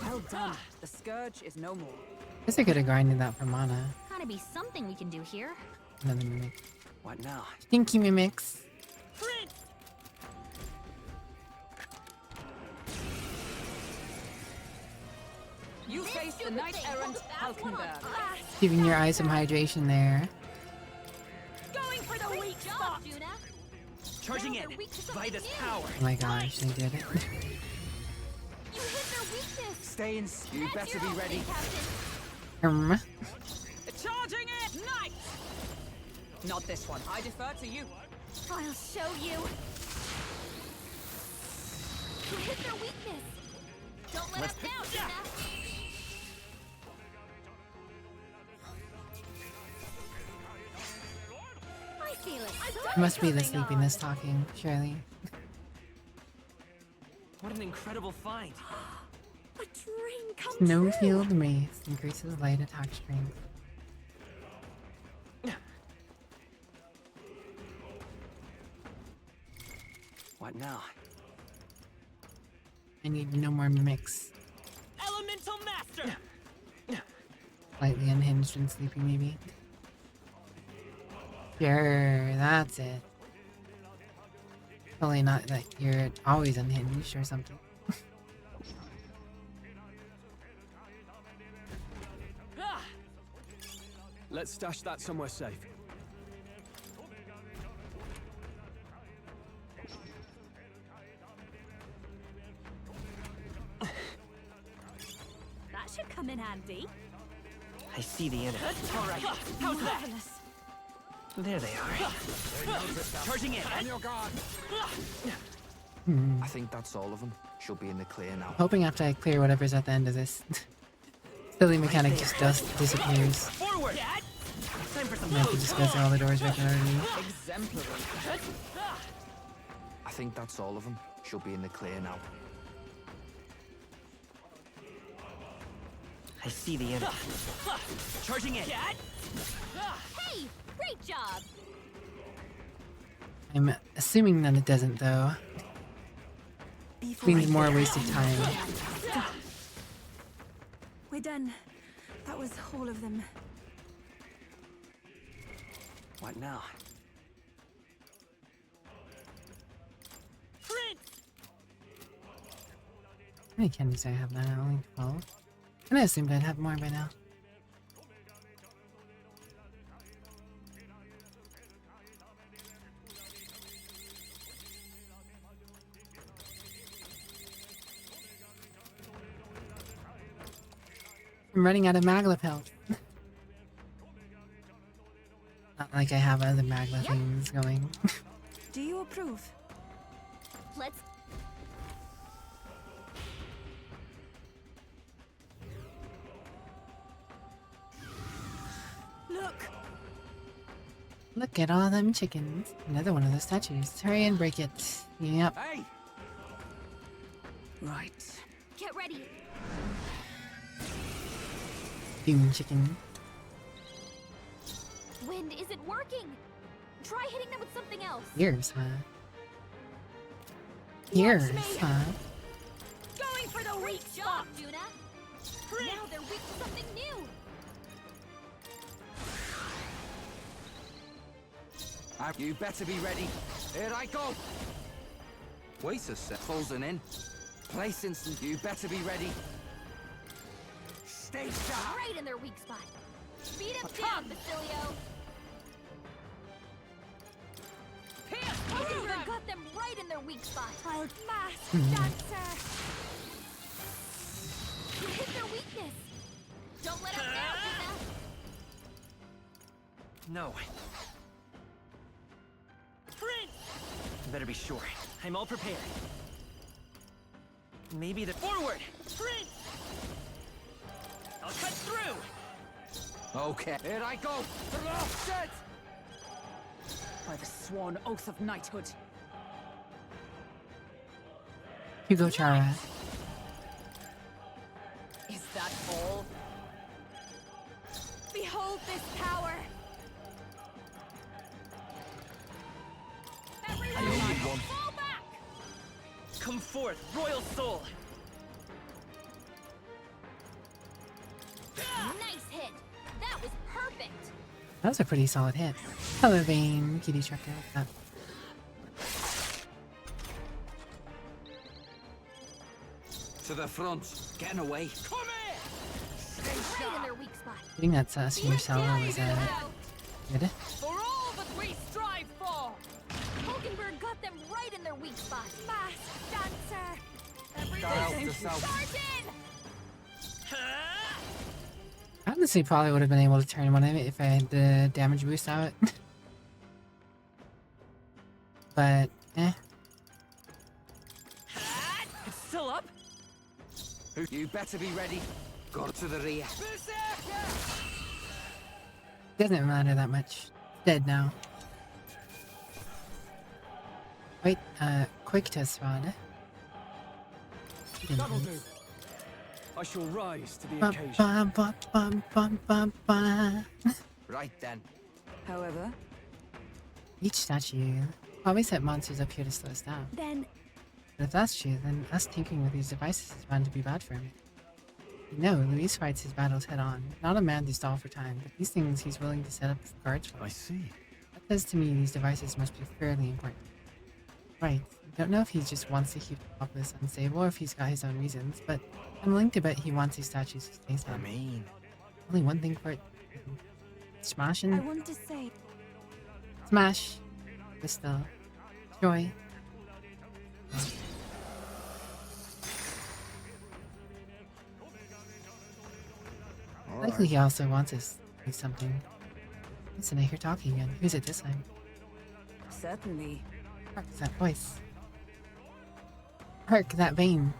Well done. The scourge is no more. Guess I could have grinded that for mana. Gotta be something we can do here. Another mimic. What now? Stinky mimics. You face the knight-errant Halkenberg. Giving your eyes some hydration there. Going for the weak spot. Charging in. Vitus power. Oh my gosh, they did it. You hit their weakness. Stay in. You better be ready. Charging it! Knight! Not this one. I defer to you. I'll show you. You hit their weakness. Don't let us down, Juna. I feel it. It must be the sleepiness talking, surely. What an incredible find. A dream come No true. field mace increases light attack strength. What now? I need no more mimics. Elemental Master! Slightly unhinged and sleepy, maybe. Sure, that's it. Probably not that you're always unhinged or something. Let's stash that somewhere safe. That should come in handy. I see the enemy. Alright, how's that? There they are. Charging in. On your guard. I think that's all of them. Should be in the clear now. Hoping after I clear whatever's at the end of this, silly mechanic just disappears. Forward. Time for some I have to just go through all the doors regularly. Exemplary. I think that's all of them. Should be in the clear now. I see the enemy. Charging in. Hey, great job. I'm assuming that it doesn't, though. Means more wasted time. We're done. That was all of them. What now? How many candies do I have now? Only 12. And I assumed I'd have more by now. I'm running out of Magla health. Not like I have other Magla things going. Do you approve? Let's. Look. Look at all them chickens. Another one of those statues. Hurry and break it. Yep. Hey! Right. Get ready. Doom chicken. Wind isn't working. Try hitting them with something else. Ears, huh? Ears, huh? Going for the weak spot, Juna. Now they're weak to something new. You better be ready. Here I go. Wait a sec. Closing in. Place instant. You better be ready. Stay sharp. Right in their weak spot. Beat him down, Basilio. Hulkenberg got them right in their weak spot. I'll mask dancer. You hit their weakness. Don't let up now, Juna. No. Better be sure. I'm all prepared. Maybe the forward. I'll cut through. Okay. Here I go. Set. By the sworn oath of knighthood. Hugo Chara. Is that all? Behold this power. I only need one. Fall back. Come forth, royal soul. Nice hit. That was perfect. That was a pretty solid hit. Hello, Vane. Kitty Trucker. To the front. Getting away. Come here. Right in their weak spot. I think that's Senior Salvo was good. For all that we strive for. Hulkenberg got them right in their weak spot. Mask dancer. Dial to south. Charge in. I honestly probably would have been able to turn one of it if I had the damage boost out. But, eh. It's still up. You better be ready. Go to the rear. Doesn't matter that much. Dead now. Wait, quick test rod. That'll do. I shall rise to the Bum, occasion. bum, bum, bum, bum, bum, bum. Right then. However, Each statue probably set monsters up here to slow us down. then But if that's true, then us tinkering with these devices is bound to be bad for him. You know, Luis fights his battles head on. Not a man to stall for time, but these things he's willing to set up guards for. I see. That says to me these devices must be fairly important. Right. Don't know if he just wants to keep the populace unstable or if he's got his own reasons, but I'm willing to bet he wants these statues to stay standing. I mean... Only one thing for it. Smashing. I want to say... Smash. Crystal. Joy. Likely he also wants us to do something. Listen, I hear talking again. Who's it this time? Certainly. Hark, that voice. Hark, that vein.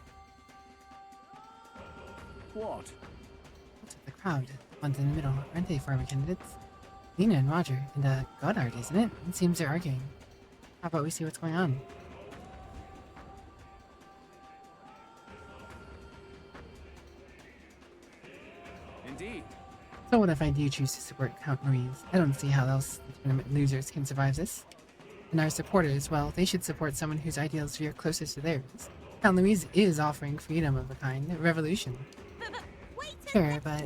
What? What's with the crowd? One's in the middle. Aren't they farmer candidates? Lena and Roger. And, Goddard, isn't it? It seems they're arguing. How about we see what's going on? Indeed. So what if I do choose to support Count Ruiz? I don't see how else the tournament losers can survive this. And our supporters, well, they should support someone whose ideals veer closest to theirs. Count Louise is offering freedom of a kind, a revolution. Sure, but...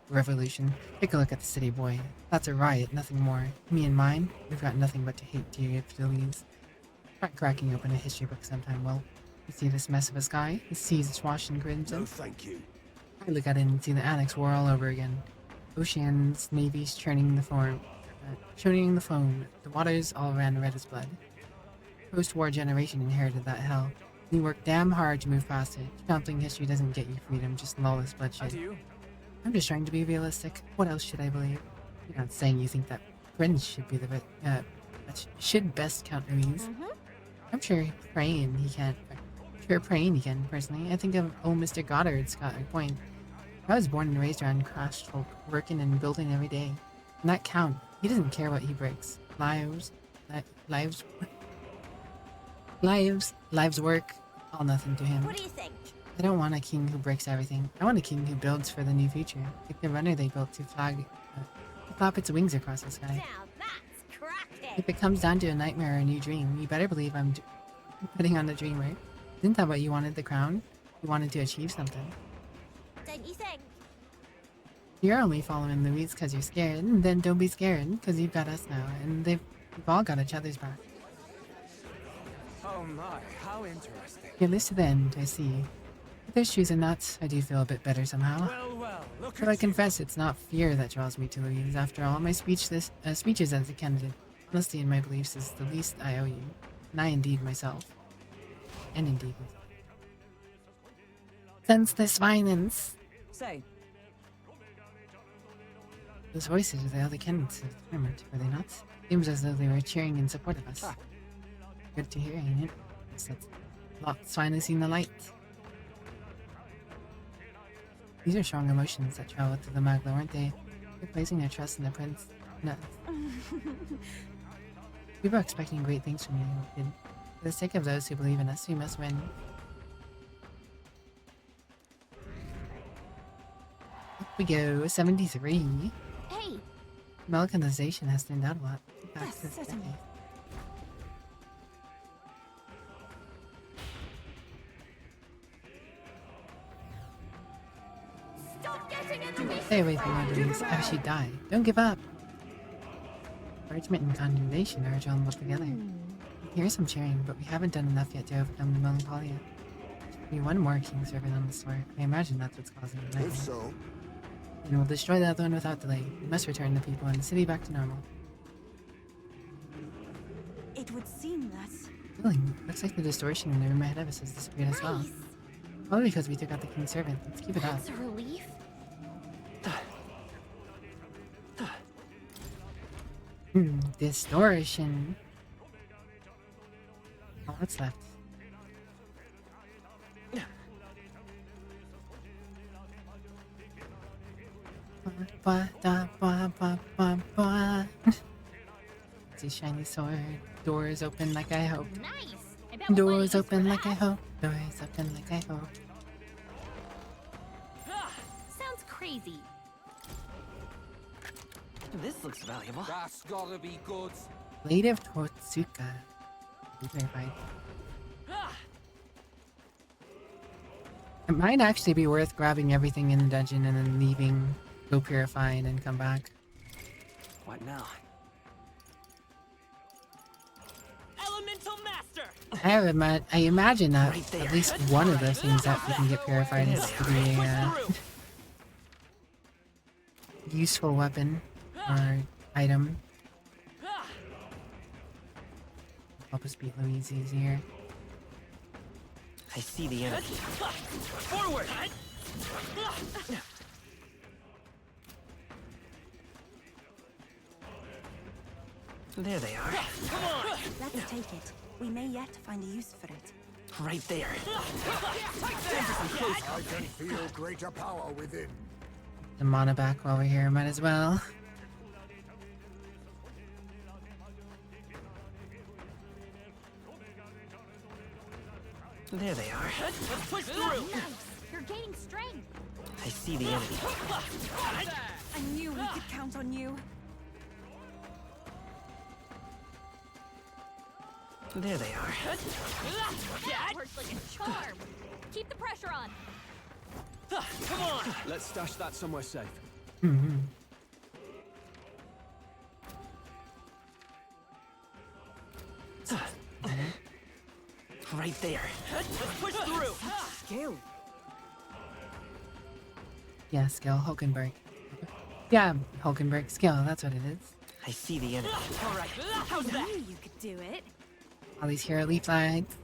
Revolution. Take a look at the city, boy. That's a riot, nothing more. Me and mine, we've got nothing but to hate to give to Louise. Try cracking open a history book sometime, well. You see this mess of a sky? The seas is washed in crimson? No, thank you. I look at it and see the Annex War all over again. Oceans, navies churning the foam. The waters all ran red as blood. Post-war generation inherited that hell. We worked damn hard to move past it. Counting history doesn't get you freedom, just lawless bloodshed. I'm just trying to be realistic. What else should I believe? You're not saying you think that Prince should be the should best count Louise. I'm sure praying he can. Personally, I think of old Mr. Goddard's got a point. I was born and raised around crashed folk, working and building every day. And that count, he doesn't care what he breaks. Lives work, all nothing to him. What do you think? I don't want a king who breaks everything. I want a king who builds for the new future, like the runner they built to flap its wings across the sky. Now that's cracking. If it comes down to a nightmare or a new dream, you better believe I'm putting on the dreamer. Isn't that what you wanted, the crown? You wanted to achieve something. Don't you think? You're only following Louise because you're scared, and then don't be scared, because you've got us now, and we've all got each other's back. Oh my, how interesting. You're listed to the end, I see. If there's shoes and nuts, I do feel a bit better somehow. Well, look But I confess it's not fear that draws me to Louise. After all, my speeches as a candidate, honesty in my beliefs is the least I owe you. And I indeed myself. And indeed. Senseless violence. Say. Those voices are the other candidates of the tournament, were they not? Seems as though they were cheering in support of us. Good to hear, ain't it? Lot's finally seen the light. These are strong emotions that travel through the Magla, aren't they? They're placing their trust in the prince. No. People are expecting great things from you, kid. For the sake of those who believe in us, we must win. Up we go, 73. Hey! Balkanization has thinned out a lot. Yes, certainly. Stop getting in the way! Stay away from my Louise. Actually die. Don't give up. Encouragement and condemnation are drawn both together. We hear some cheering, but we haven't done enough yet to overcome the melancholia. Should be one more king servant on the store. I imagine that's what's causing the nightmare. If so, And we'll destroy the other one without delay. We must return the people in the city back to normal. It would seem that... Really, looks like the distortion in the room ahead of us has disappeared as well. Probably because we took out the king's servant. Let's keep it up. That's a relief. Distortion. Oh, what's left? It's a shiny sword. Doors open like I hope. Nice. I bet we'll Doors win open for like I that. hope. Doors open like I hope. Sounds crazy. This looks valuable. That's gotta be good. Blade of Totsuka. Be verified. It might actually be worth grabbing everything in the dungeon and then leaving, go purify, and then come back. What now? Elemental Master! I imagine that at least one of the things that we can get purified is to be a useful weapon or item. Help us beat Louise easier. I see the enemy. Forward! There they are. Come on! Let's take it. We may yet find a use for it. Right there. I can feel greater power within. The mana back while we're here, might as well. There they are. Let's push through! Nice! You're gaining strength! I see the enemy. I knew we could count on you. There they are. That works like a charm! Keep the pressure on! Come on! Let's stash that somewhere safe. Mm-hmm. Right there. Let's push through! Skill. Yeah, skill, Hulkenberg. Yeah, Hulkenberg skill, that's what it is. I see the enemy. All right. How's I that? knew you could do it. All these hero leap slides.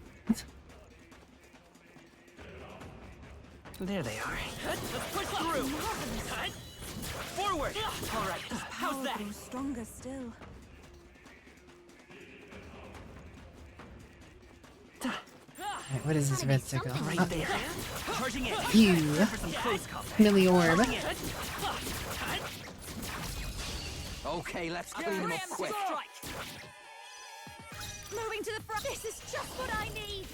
There they are. Let's push through! Forward! All right. How's Power that? grows stronger still. Alright, what is this red circle? Right there. Charging in. You. For some close combat. Millie Orb. Charging in. Okay, let's clean them up quick. Moving to the front. This is just what I need.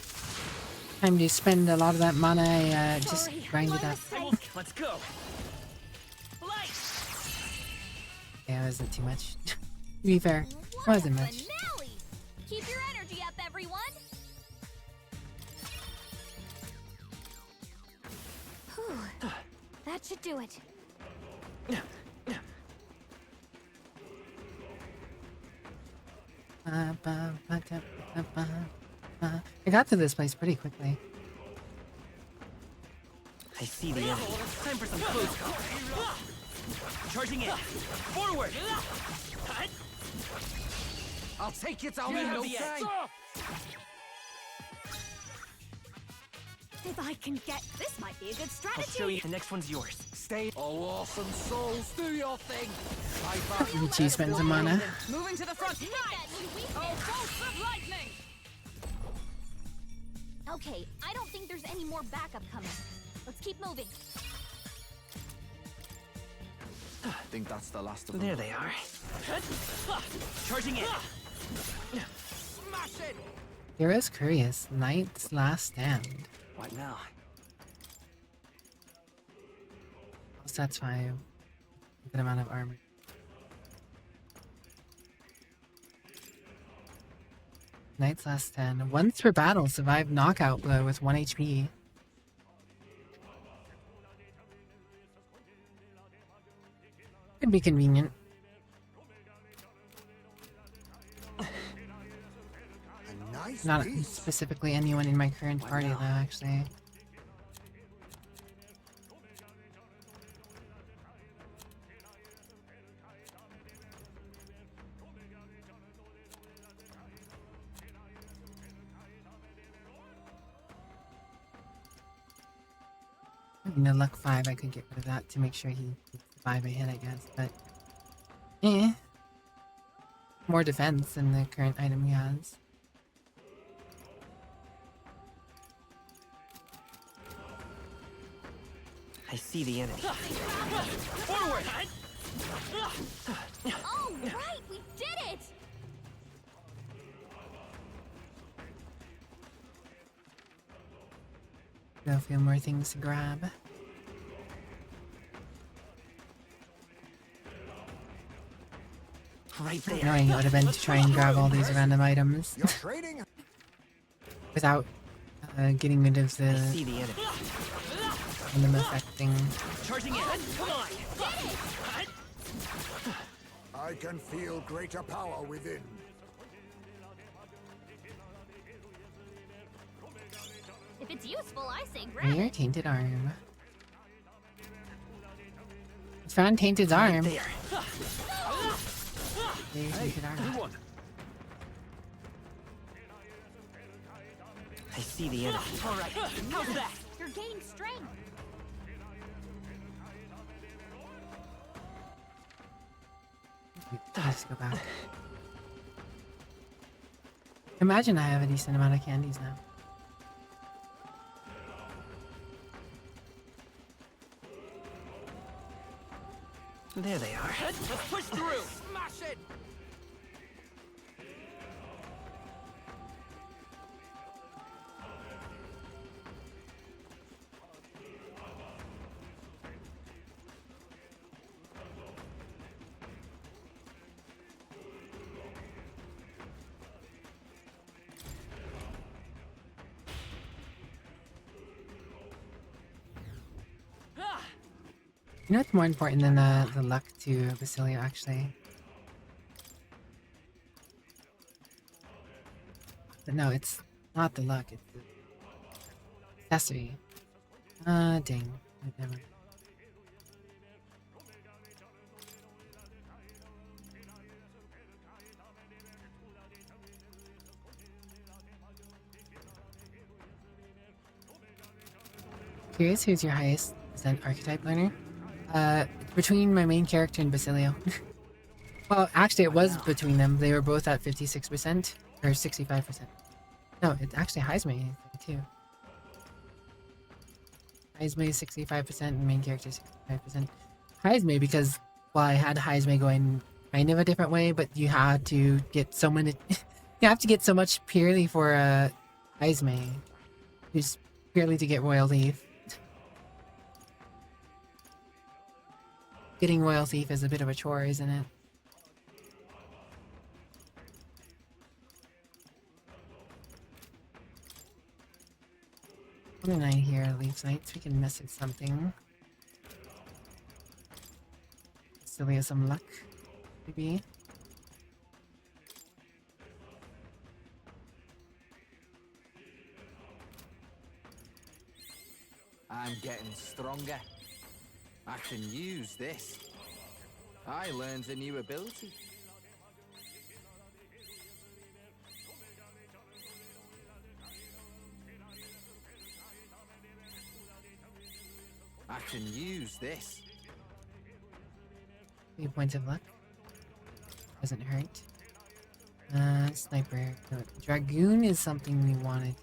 Time to spend a lot of that mana, I just Sorry, grinded my up. mistake. Let's go. Yeah, it wasn't too much. To be fair, wasn't much. Finale! Keep your energy up, everyone! Whew. That should do it. I got to this place pretty quickly. I see the enemy. Time for some close combat. Charging in. Forward! I'll take you down in no time. If I can get this, might be a good I'll show strategy. you. The next one's yours. Stay. Oh, awesome souls, do your thing. Bye bye. She spent some mana. Moving to the front. Hit that new weakness. Oh, bolts of lightning! Okay, I don't think there's any more backup coming. Let's keep moving. I think that's the last of them. There they are. Charging in. Smash it! Heroes Curious, Knight's Last Stand. What now? Stats 5. Good amount of armor. Knight's Last Stand. Once per battle, survive knockout blow with 1 HP. Could be convenient. Nice Not piece. specifically anyone in my current party, though, actually. You know, luck 5, I could get rid of that to make sure he could survive a hit, I guess, but... More defense than the current item he has. I see the enemy. Forward! Oh, right! We did it! Got a few more things to grab. Right there. Knowing it would have been to try and grab all these random items You're trading. without getting rid of I see the the enemy. random effect thing. Charging in. Come on. I can feel greater power within. If it's useful, I say grab Rare it. tainted arm. Found Tainted's arm. There. There's Tainted arm. Good one. I see the enemy. All right. How's that? You're gaining strength. Let's go back. Imagine I have a decent amount of candies now. There they are. Let's push through. Smash it. You know what's more important than the luck to Basilio, actually? But no, it's not the luck, it's the accessory. Dang. Never mind. Curious who's your highest percent archetype learner? Between my main character and Basilio. Well, actually, it was between them. They were both at 56% or 65%. No, it's actually Heisme too. Heisme is 65% and main character 65%. Heisme because, well, I had Heisme going kind of a different way, but you had to get so many. You have to get so much purely for Heisme, just purely to get Royal Thief. Getting Royal Thief is a bit of a chore, isn't it? What a night here, Leaf Knights. We can mess with something. Still have some luck, maybe. I'm getting stronger. I can use this. I learned a new ability. I can use this. 3 points of luck. Doesn't hurt. Sniper. Dragoon is something we wanted.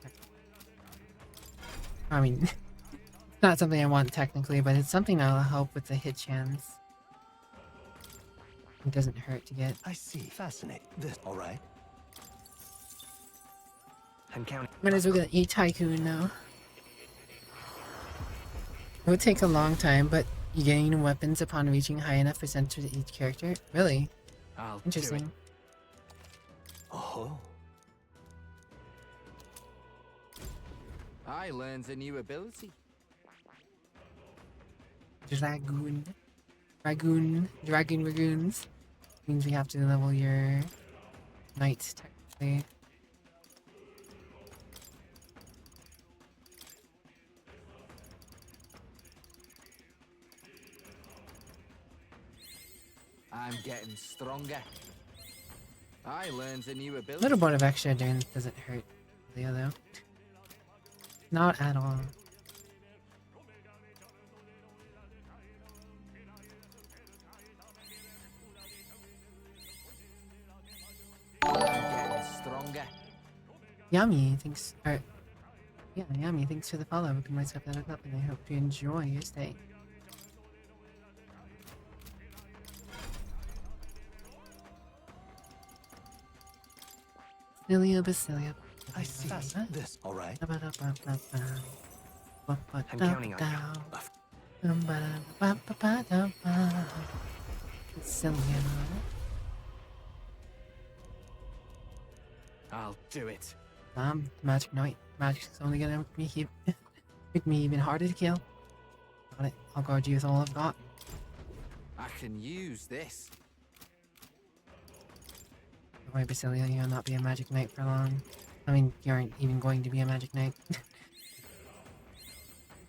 I mean, not something I want technically, but it's something that'll help with the hit chance. It doesn't hurt to get. I see. Fascinating. This, all right. I'm counting. Might as well get eat Tycoon now. It would take a long time, but you gain weapons upon reaching high enough percentage to each character. Really? I'll Interesting. do it. Oh. I learned a new ability. Dragoon. Dragoons. Means we have to level your knights, technically. I'm getting stronger. I learned a new A ability. little bit of extra endurance doesn't hurt Leo, though. Not at all. I'm getting stronger. Yummy, thanks. Yeah, Yummy, thanks for the follow. Welcome myself that up, and I hope you enjoy your stay. Basilio. I see. This, all right. I'm counting on you. Basilio. I'll do it. Magic Knight. Magic's only gonna make me even harder to kill. I'll guard you with all I've got. I can use this. Don't worry, Basilia, you'll not be a magic knight for long. I mean, you aren't even going to be a magic knight.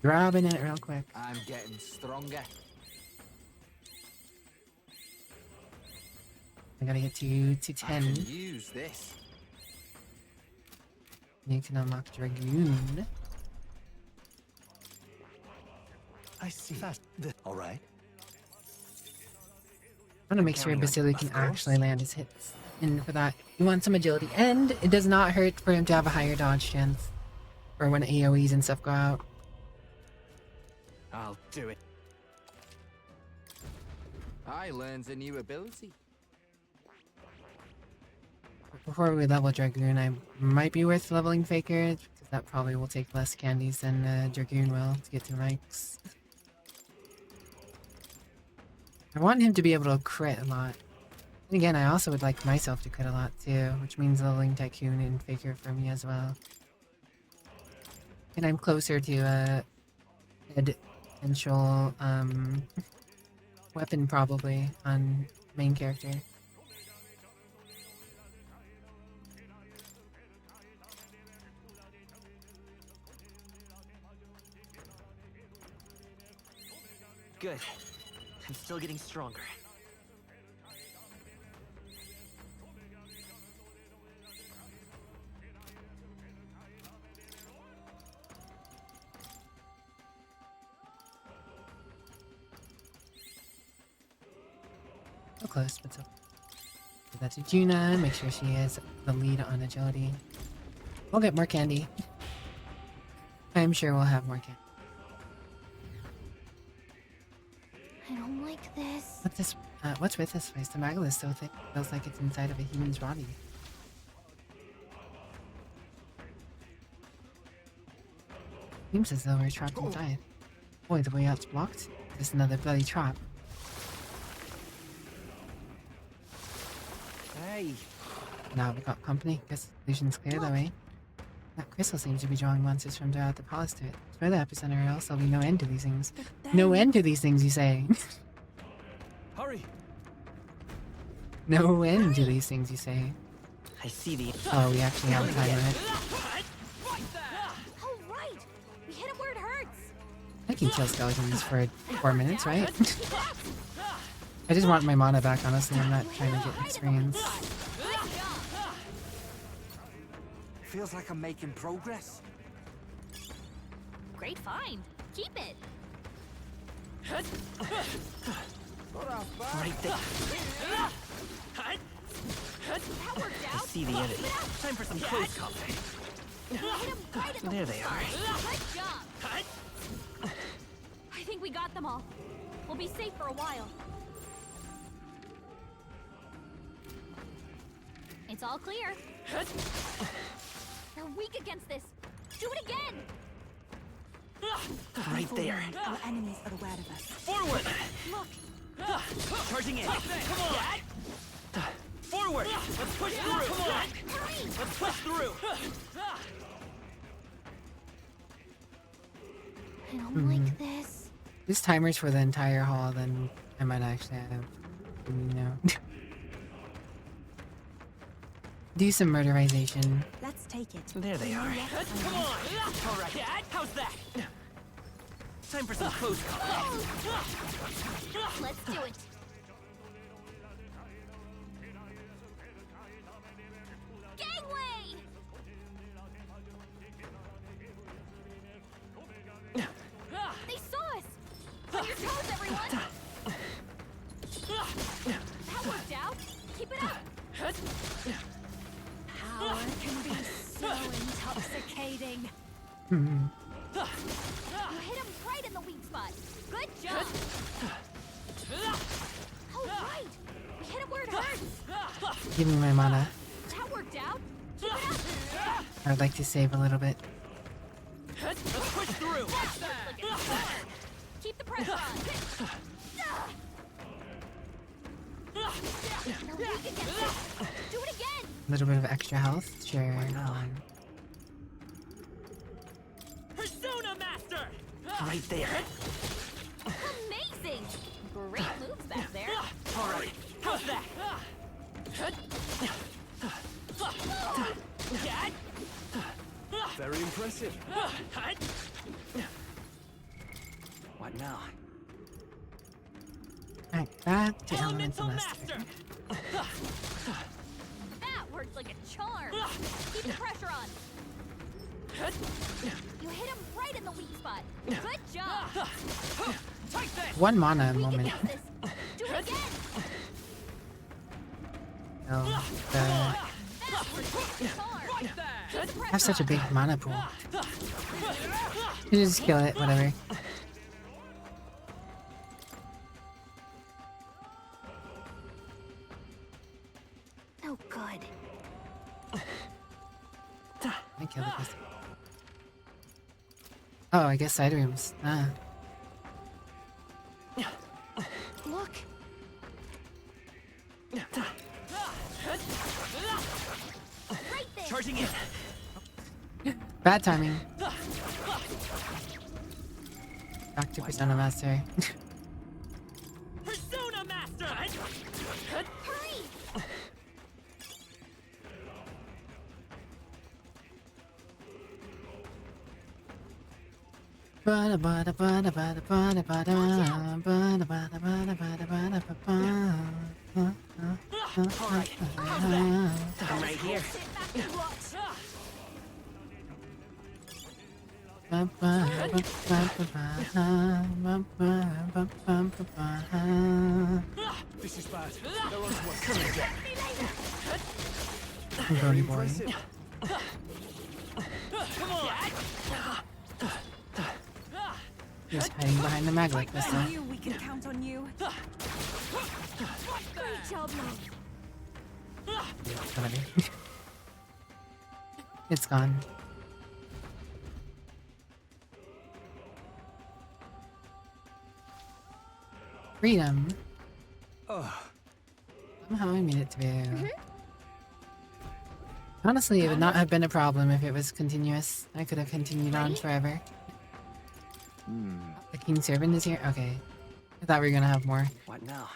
Grabbing it real quick. I'm getting stronger. I gotta get to 10. I can use this. You can unlock Dragoon. I see. All right. I want to make sure Basilia can actually land his hits. And for that, you want some agility. And it does not hurt for him to have a higher dodge chance. For when AoEs and stuff go out. I'll do it. I learned a new ability. Before we level Dragoon, I might be worth leveling Faker, because that probably will take less candies than Dragoon will to get to ranks. I want him to be able to crit a lot. And again, I also would like myself to crit a lot too, which means leveling Tycoon and Faker for me as well. And I'm closer to a potential weapon probably on main character. Good. I'm still getting stronger. So close, but so. Give that to Juna, make sure she has the lead on agility. We'll get more candy. I'm sure we'll have more candy. I don't like this. What's this? What's with this place? The magma is so thick, it feels like it's inside of a human's body. Seems as though we're trapped inside. Boy, the way out's blocked. There's another bloody trap. Hey. Now we got company. Guess the illusion's clear that way. That crystal seems to be drawing monsters from throughout the palace to it. Destroy the epicenter or else there'll be no end to these things. No end to these things, you say? Hurry! No end to these things, you say? I see the. Oh, we actually have a time limit. All right, we hit him where it hurts. I can kill skeletons for 4 minutes, right? I just want my mana back, honestly. I'm not trying to get experience. Feels like I'm making progress. Great find. Keep it. Right there. That worked I out. see the enemy. Time for some close combat. We hit him right in the There they are. Good job. I think we got them all. We'll be safe for a while. It's all clear. They're weak against this. Do it again. Right there. Our enemies are aware of us. Forward! Look. Charging in. Come on! Forward! Let's push through! Come on! Let's push through! I don't like this. These timers for the entire hall, then I might actually have, you know, do some murderization. Let's take it. There they are. Come on! All right. How's that? Time for some close combat. Let's do it. Gangway! They saw us! On your toes, everyone! That worked out! Keep it up! Power can be so intoxicating. You hit him right in the weak spot. Good job! All right! We hit him where it hurts! Give me my mana. That worked out! Keep it up! I'd like to save a little bit. Let's push through! Keep the pressure on! They're weak against it! Do it again! A little bit of extra health, sure. Persona Master! Right there. impressive. What now? Alright, back to Elemental Master. That worked like a charm. Keep the pressure on. You hit him right in the weak spot. Good job. Take this. One mana moment. Do it again. Oh, That worked like a charm. Right there. Keep the I have pressure such a on. big mana pool. You just kill it, whatever. Oh, good. I killed it. Oh, I guess side rooms. Ah. Look. Right there. Charging in. Bad timing. Back to Persona Master. Persona Master. Hurry. Bada bada bada bada bada bada bada bada bada bada bada bada. I'm right here. Sit back and watch. This is bad. They're on to us. Brody boy. Impressive. Come on. He's hiding behind the mag like this I one. knew we could count on you. Great job, love. Whatever. It's gone. Freedom. Oh, Somehow I made it through. Honestly, it would not have been a problem if it was continuous. I could have continued on forever. The King's Servant is here? Okay. I thought we were gonna have more. What now?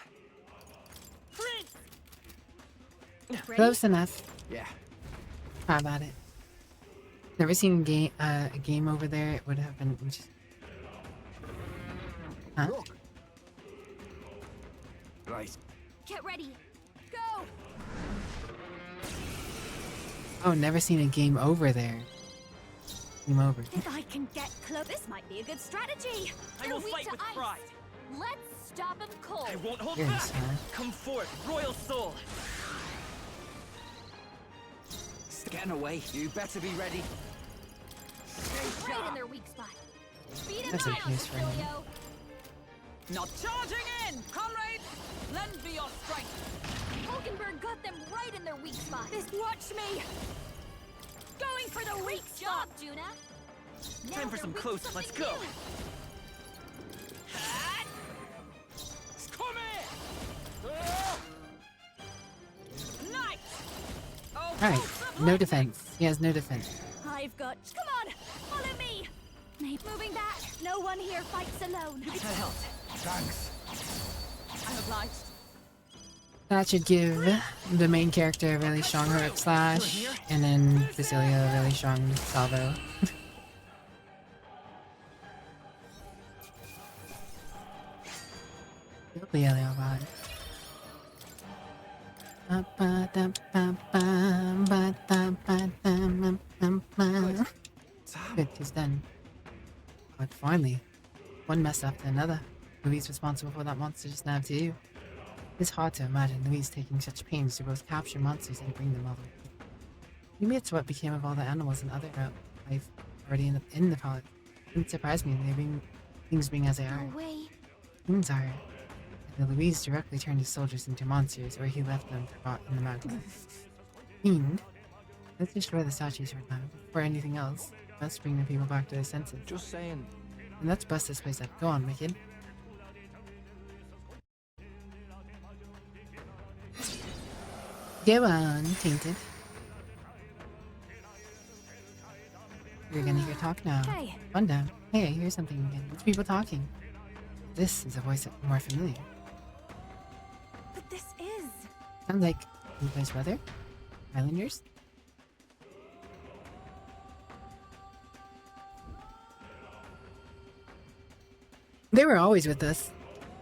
Close enough. Yeah. How about it? Never seen a game over there. It would have been just... Huh? Right. Get ready. Go. Oh, never seen a game over there. Game over. If I can get close, this might be a good strategy. I They're will weak fight to with ice. pride. Let's stop him cold. I won't hold Yes, back. huh? Come forth, royal soul. Getting away. You better be ready. Right in their weak spot. Beat him That's a down, case for him. Julio. Not charging in, comrades. Lend me your strength. Hulkenberg got them right in their weak spot. Watch me. Going for the weak spot, Juna. Time for some close. Let's go. Come here. Nice. Oh, Alright, no defense. He has no defense. I've got. Come on, follow me. Moving back. No one here fights alone. That helped. Thanks. I'm obliged. That should give the main character a really strong heroic slash, and then Basilia a really strong salvo. Good, he's done. But finally, one mess after another. Louise responsible for that monster just now too. It's hard to imagine Louise taking such pains to both capture monsters and bring them all. Maybe it's what became of all the animals and other life already in the palette. It wouldn't surprise me things being as they are. No way. Things are. And Louise directly turned his soldiers into monsters, or he left them to rot in the mountain. Fiend, let's destroy the statues for now. Before anything else, let's bring the people back to their senses. Just saying. And let's bust this place up. Go on, Wicked. Go on, Tainted. You're gonna hear talk now. Hey. Fun down. Hey, I hear something again. It's people talking. This is a voice more familiar. But this is... Sounds like you guys' brother? Islanders? They were always with us.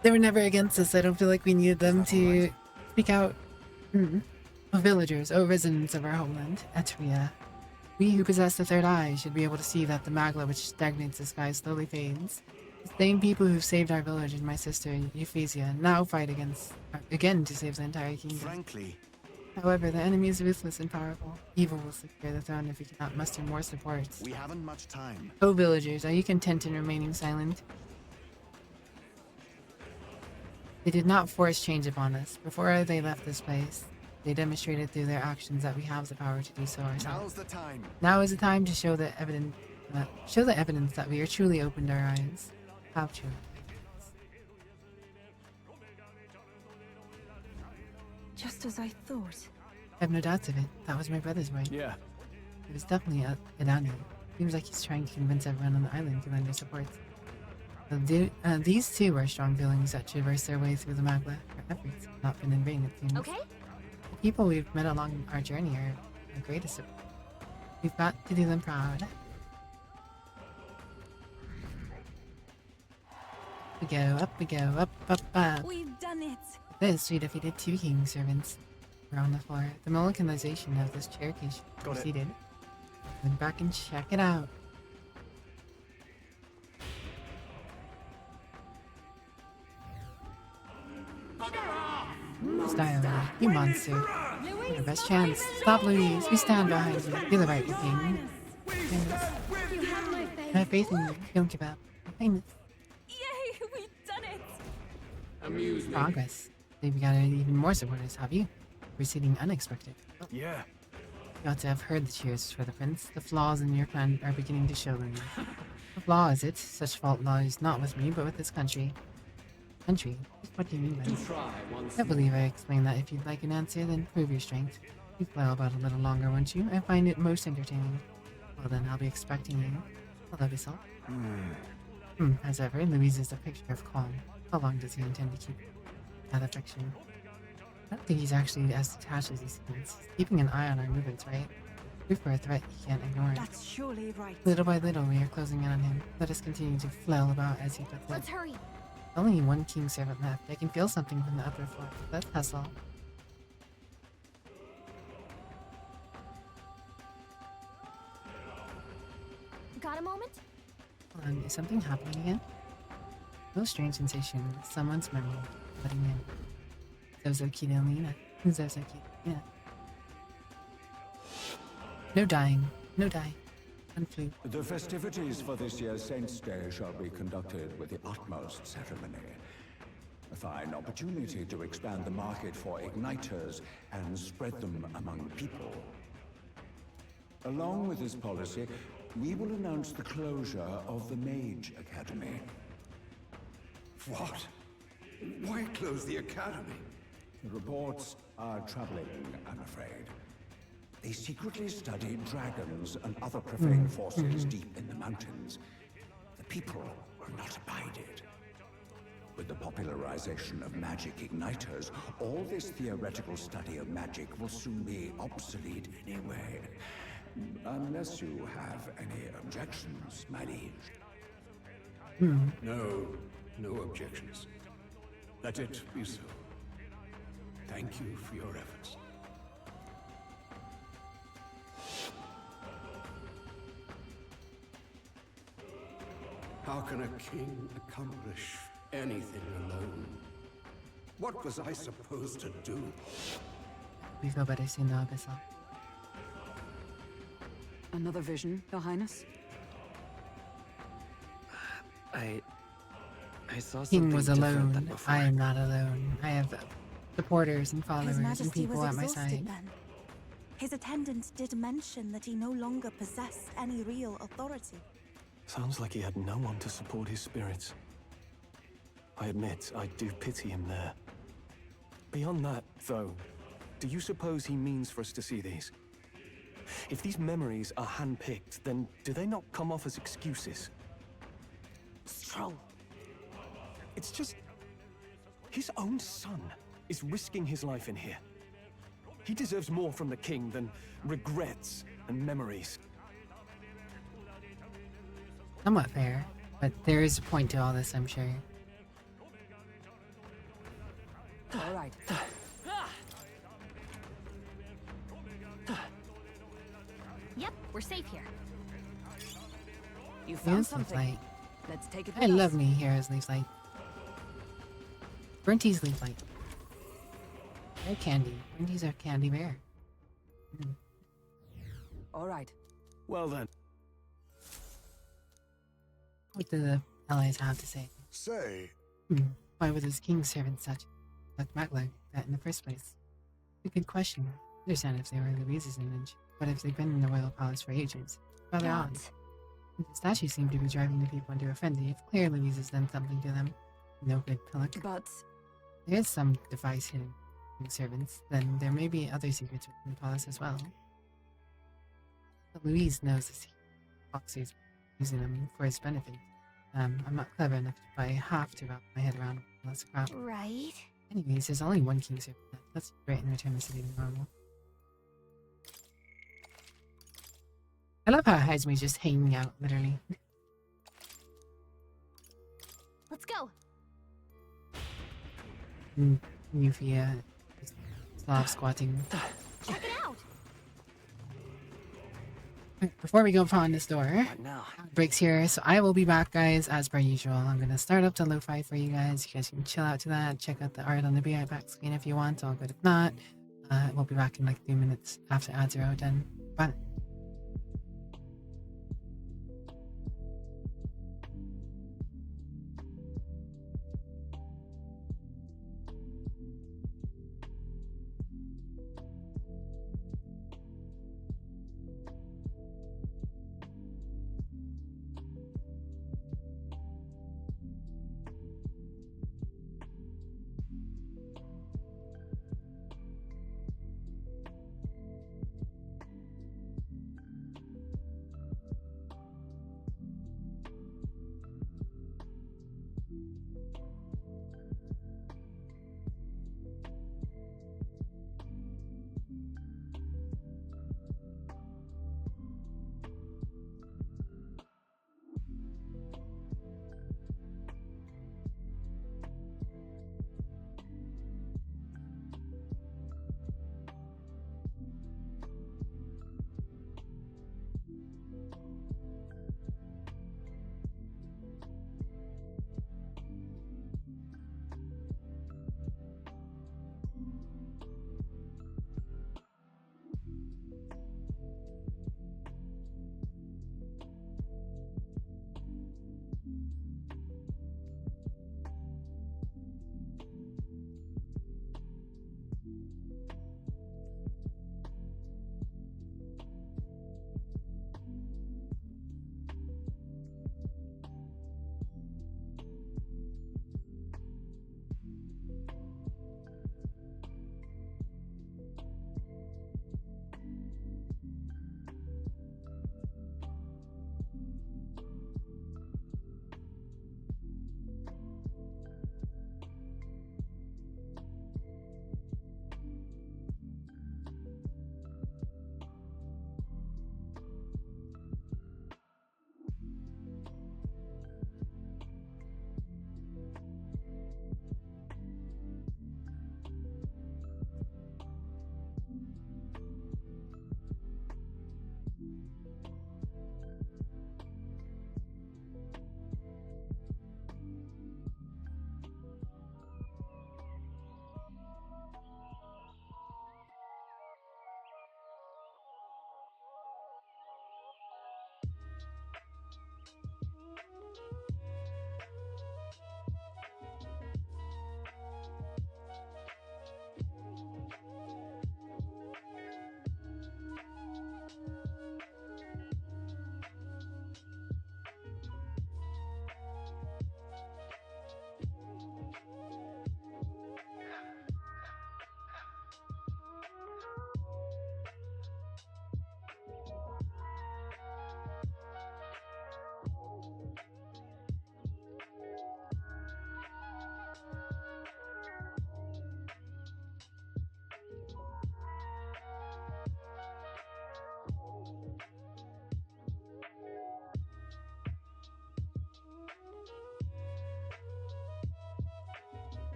They were never against us. I don't feel like we needed them to speak out. O villagers, O residents of our homeland, Etria. We who possess the third eye should be able to see that the magla which stagnates the sky slowly fades. The same people who saved our village and my sister, Euphrasia, now fight again to save the entire kingdom. Frankly. However, the enemy is ruthless and powerful. Evil will secure the throne if we cannot muster more support. We haven't much time. O villagers, are you content in remaining silent? They did not force change upon us. Before they left this place, they demonstrated through their actions that we have the power to do so ourselves. Now's the time. Now is the time to show the evidence that we are truly opened our eyes. How true. Just as I thought. I have no doubts of it. That was my brother's voice. Yeah. It was definitely Adani. Seems like he's trying to convince everyone on the island to lend their support. These two are strong feelings that traverse their way through the Magla. Our efforts have not been in vain, it seems. Okay. The people we've met along our journey are our greatest support. We've got to do them proud. We go, up, up. We've done it. With this, we defeated 2 king servants. We're on the floor. The Mulliganization of this Cherokee proceeded. Went back and check it out. Style, you monster. Your best chance. Stop, Louise. We stand behind you. You're the right king. I have faith in you. Don't give up. Yay, we've done it. Amuse me. Progress. They've got even more supporters, have you? Proceeding unexpected. Yeah. You ought to have heard the cheers for the prince. The flaws in your plan are beginning to show them. The flaw is it? Such fault lies not with me, but with this country. Country? What do you mean by that? I believe I explained that. If you'd like an answer, then prove your strength. You flail about a little longer, won't you? I find it most entertaining. Well then, I'll be expecting you. I love you so. As ever, Louise is a picture of calm. How long does he intend to keep that affection? I don't think he's actually as detached as he seems. He's keeping an eye on our movements, right? If for a threat, he can't ignore it. That's surely right. Little by little, we are closing in on him. Let us continue to flail about as he puts it. Let's hurry. Only 1 king servant left. I can feel something from the upper floor. Let's hustle. Got a moment? Hold on, is something happening again? No strange sensation. Someone's memory. Letting in. Zozoki de Lena. Zozoki. Yeah. No dying. No die. Unflew. The festivities for this year's Saints' Day shall be conducted with the utmost ceremony. A fine opportunity to expand the market for igniters and spread them among people. Along with this policy, we will announce the closure of the Mage Academy. What? Why close the academy? The reports are troubling, I'm afraid. They secretly study dragons and other profane forces deep in the mountains. The people will not abide it. With the popularization of magic igniters, all this theoretical study of magic will soon be obsolete anyway. Unless you have any objections, my liege. No objections. Let it be so. Thank you for your efforts. How can a king accomplish anything alone? What was I supposed to do? We feel better soon, though, Abyssal. Another vision, Your Highness? I saw something King was different than alone. before. I am not alone. I have supporters and His followers and Majesty people was at my exhausted side. then. His attendant did mention that he no longer possessed any real authority. Sounds like he had no one to support his spirits. I admit, I do pity him there. Beyond that, though, do you suppose he means for us to see these? If these memories are handpicked, then do they not come off as excuses? Stroll. It's just... his own son is risking his life in here. He deserves more from the king than regrets and memories. Somewhat fair. But there is a point to all this, I'm sure. All right. Yep, we're safe here. You found Yes, something. Leaf Light. Let's take it I with love us. me heroes Leaf Light. Brinty's Leaf Light. They're candy. Brinty's are candy bear. All right. Well then. What do the allies have to say? Say, Why were those king's servants such Mac like that in the first place? A good question. I understand if they were Louise's image, but if they've been in the royal palace for ages, rather odd. The statues seem to be driving the people into a frenzy. If Claire Louise has done something to them, no good pillock. But there is some device hidden in the servants, then there may be other secrets within the palace as well. But Louise knows the secret. Foxy's using them for his benefit. I'm not clever enough to I have to wrap my head around all this crap. Right. Anyways, there's only one king servant left. Let's wait and return the city to normal. I love how Hesme's just hanging out, literally. Let's go. Nufia is Slav squatting. Check it out. Before we go upon this door, now? breaks here, so I will be back, guys, as per usual. I'm gonna start up the lo-fi for you guys. You guys can chill out to that. Check out the art on the BI back screen if you want. All good if not. We'll be back in like 2 minutes after ads are all done. Bye.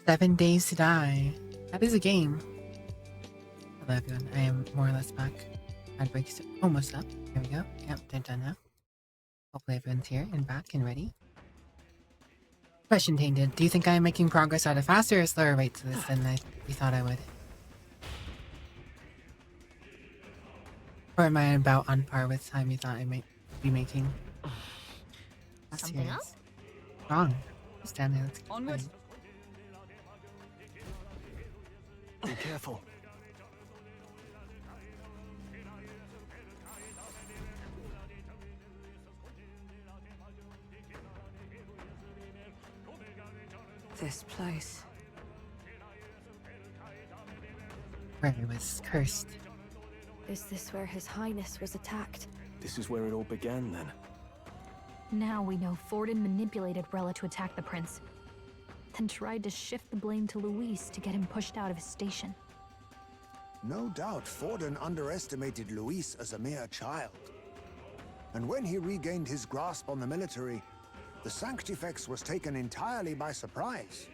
7 Days to Die. That is a game. Hello everyone, I am more or less back. Ad break's almost up. Here we go. Yep, they're done now. Hopefully everyone's here and back and ready. Question Tainted. Do you think I am making progress at a faster or slower rate to this than you thought I would? Or am I about on par with time you thought I might be making? Something else? Wrong. Just down there. Let's keep Onward. Be careful. This place. Where it was cursed. Is this where His Highness was attacked? This is where it all began, then. Now we know Forden manipulated Rella to attack the prince, then tried to shift the blame to Luis to get him pushed out of his station. No doubt Forden underestimated Luis as a mere child. And when he regained his grasp on the military, the Sanctifex was taken entirely by surprise.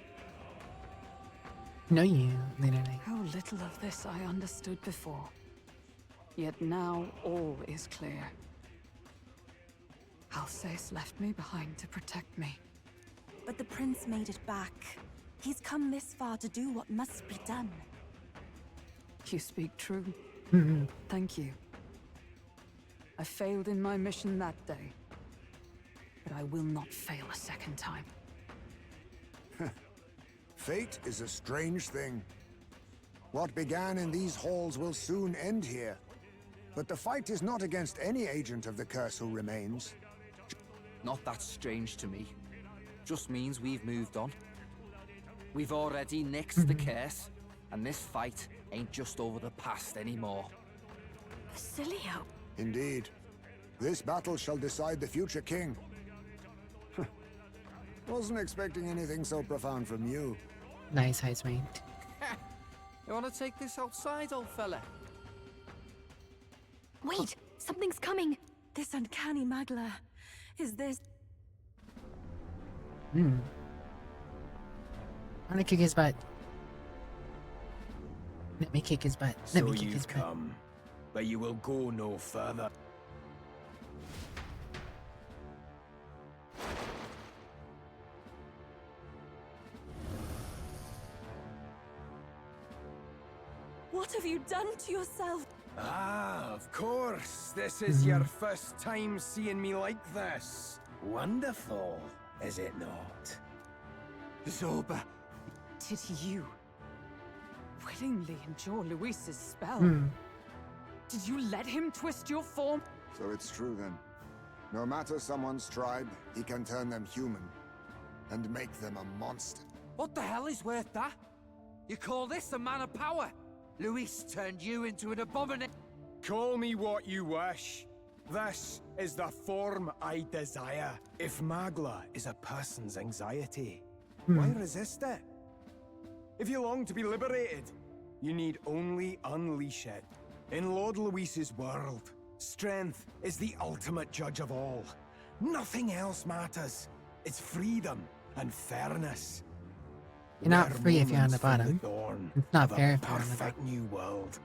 No, you, literally. How little of this I understood before. Yet now all is clear. Alsace left me behind to protect me. But the prince made it back. He's come this far to do what must be done. You speak true. Thank you. I failed in my mission that day, but I will not fail a second time. Fate is a strange thing. What began in these halls will soon end here. But the fight is not against any agent of the curse who remains. Not that strange to me. Just means we've moved on. We've already nixed the curse, and this fight ain't just over the past anymore. Basilio! Indeed. This battle shall decide the future king. Wasn't expecting anything so profound from you. Nice, Heismate. You wanna take this outside, old fella? Wait! Something's coming! This uncanny Magla. Is this... I wanna kick his butt. Let me kick his butt. Let me So kick you his butt. come, but you will go no further. What have you done to yourself? Ah, of course. This is your first time seeing me like this. Wonderful, is it not? Zoba! Did you willingly endure Luis's spell? Did you let him twist your form? So it's true then. No matter someone's tribe, he can turn them human. And make them a monster. What the hell is worth that? You call this a man of power? Luis turned you into an abomination. Call me what you wish. This is the form I desire. If Magla is a person's anxiety, why resist it? If you long to be liberated, you need only unleash it. In Lord Luis's world, strength is the ultimate judge of all. Nothing else matters. It's freedom and fairness. You're not Rare free if you're on the moments from bottom. dawn It's not of fair a if you're on the perfect bottom. new world.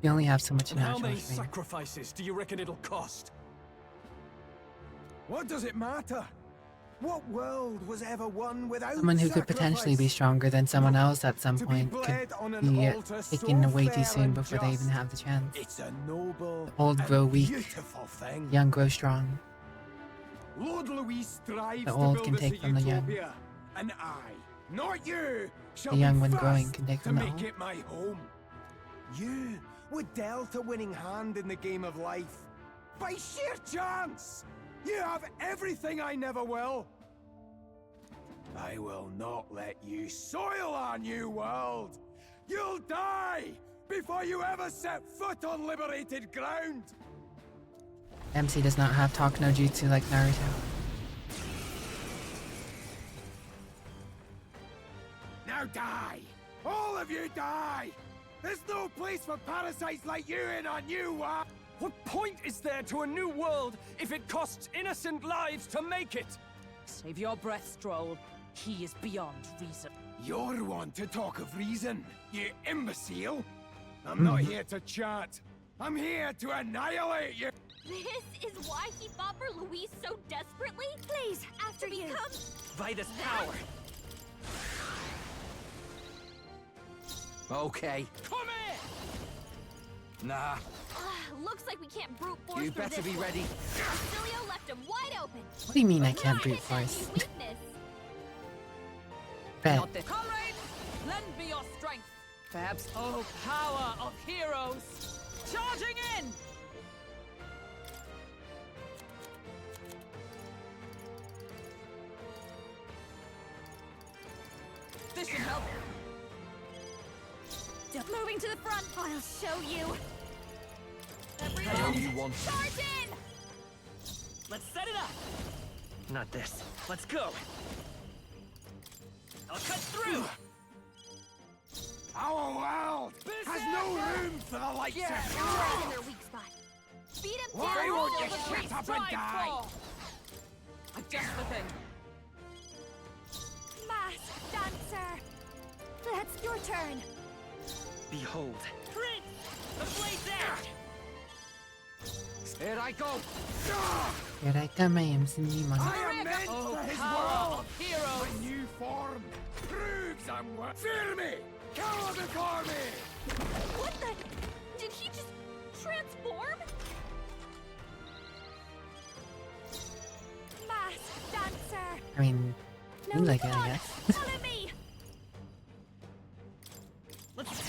You only have so much And how natural many strength. sacrifices do you reckon it'll cost? What does it matter? What world was ever won without Someone who could potentially be stronger than someone else at some point could be taken away too soon before they even have the chance. It's a noble, The old grow weak, beautiful thing. young grow strong. Lord Luis strives The to old build can us take a from the young. utopia, and I, not you, shall The young be when first growing can take to from the make old. it my home. You were dealt a winning hand in the game of life. By sheer chance! You have everything I never will. I will not let you soil our new world. You'll die before you ever set foot on liberated ground. MC does not have talk no jutsu like Naruto. Now die! All of you die! There's no place for parasites like you in our new world! What point is there to a new world if it costs innocent lives to make it? Save your breath, Stroll. He is beyond reason. You're one to talk of reason, you imbecile! I'm not here to chat. I'm here to annihilate you! This is why he fought for Louise so desperately? Please, after you. By this power. Okay. Come here! Nah. Looks like we can't brute force You through better this be one. ready. Basilio left him wide open. What do you mean I can't brute force? Bet. Not this. Comrades, lend me your strength. Perhaps. Oh, power of heroes! Charging in! This should help. Moving to the front. I'll show you. I know you want. Charge in! Let's set it up! Not this. Let's go! I'll cut through! Our world has no room for the likes of you! Right in their weak spot. Beat him down. Why won't you all the way. shut up and die? Adjust the thing. Masked dancer. That's your turn. Behold. Prince! The blade's edge! Here I go! Here I come, I am Cindy Monkey. I am meant Oh, for his power world! of heroes! My new form proves I'm worth. Fear me! Kill before me! What the? Did he just transform? Masked dancer. I mean, you like it, I guess. Follow me.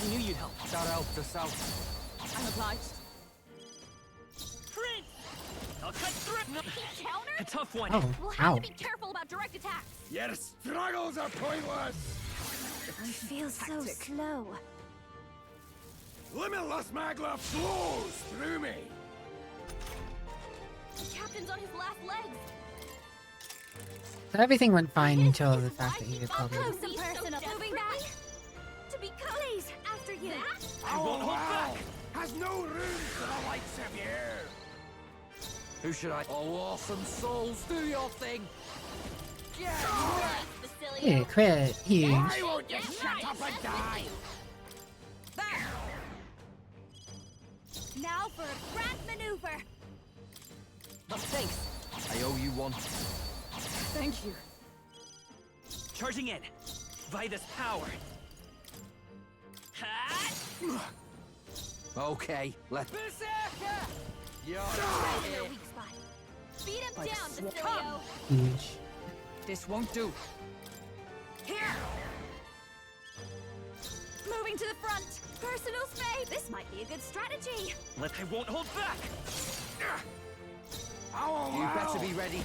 I knew you'd help. Shout out to South. I'm obliged. Prince! I'll cut through! He countered? A tough one. Oh, We'll have ow. to be careful about direct attacks. Your struggles are pointless! I feel so slow. Limitless magma flows through me! The captain's on his last legs. So everything went fine until the fact that he was probably. Close and personal. Moving back. To be please after you. I won't hold back. Has no room for the likes of you! Who should I? Oh, awesome souls, do your thing! Yeah. Yeah, crit, huge. Why won't you shut up and die? Now for a grand maneuver. Oh, thanks. I owe you one. Thank you. Charging in. By this power. Ha! Okay, let's. Berserker! You're Right in their weak spot. Beat him By the down, sword. Basilio. Huge. This won't do. Here. Moving to the front. Personal space. This might be a good strategy. I won't hold back. You better be ready.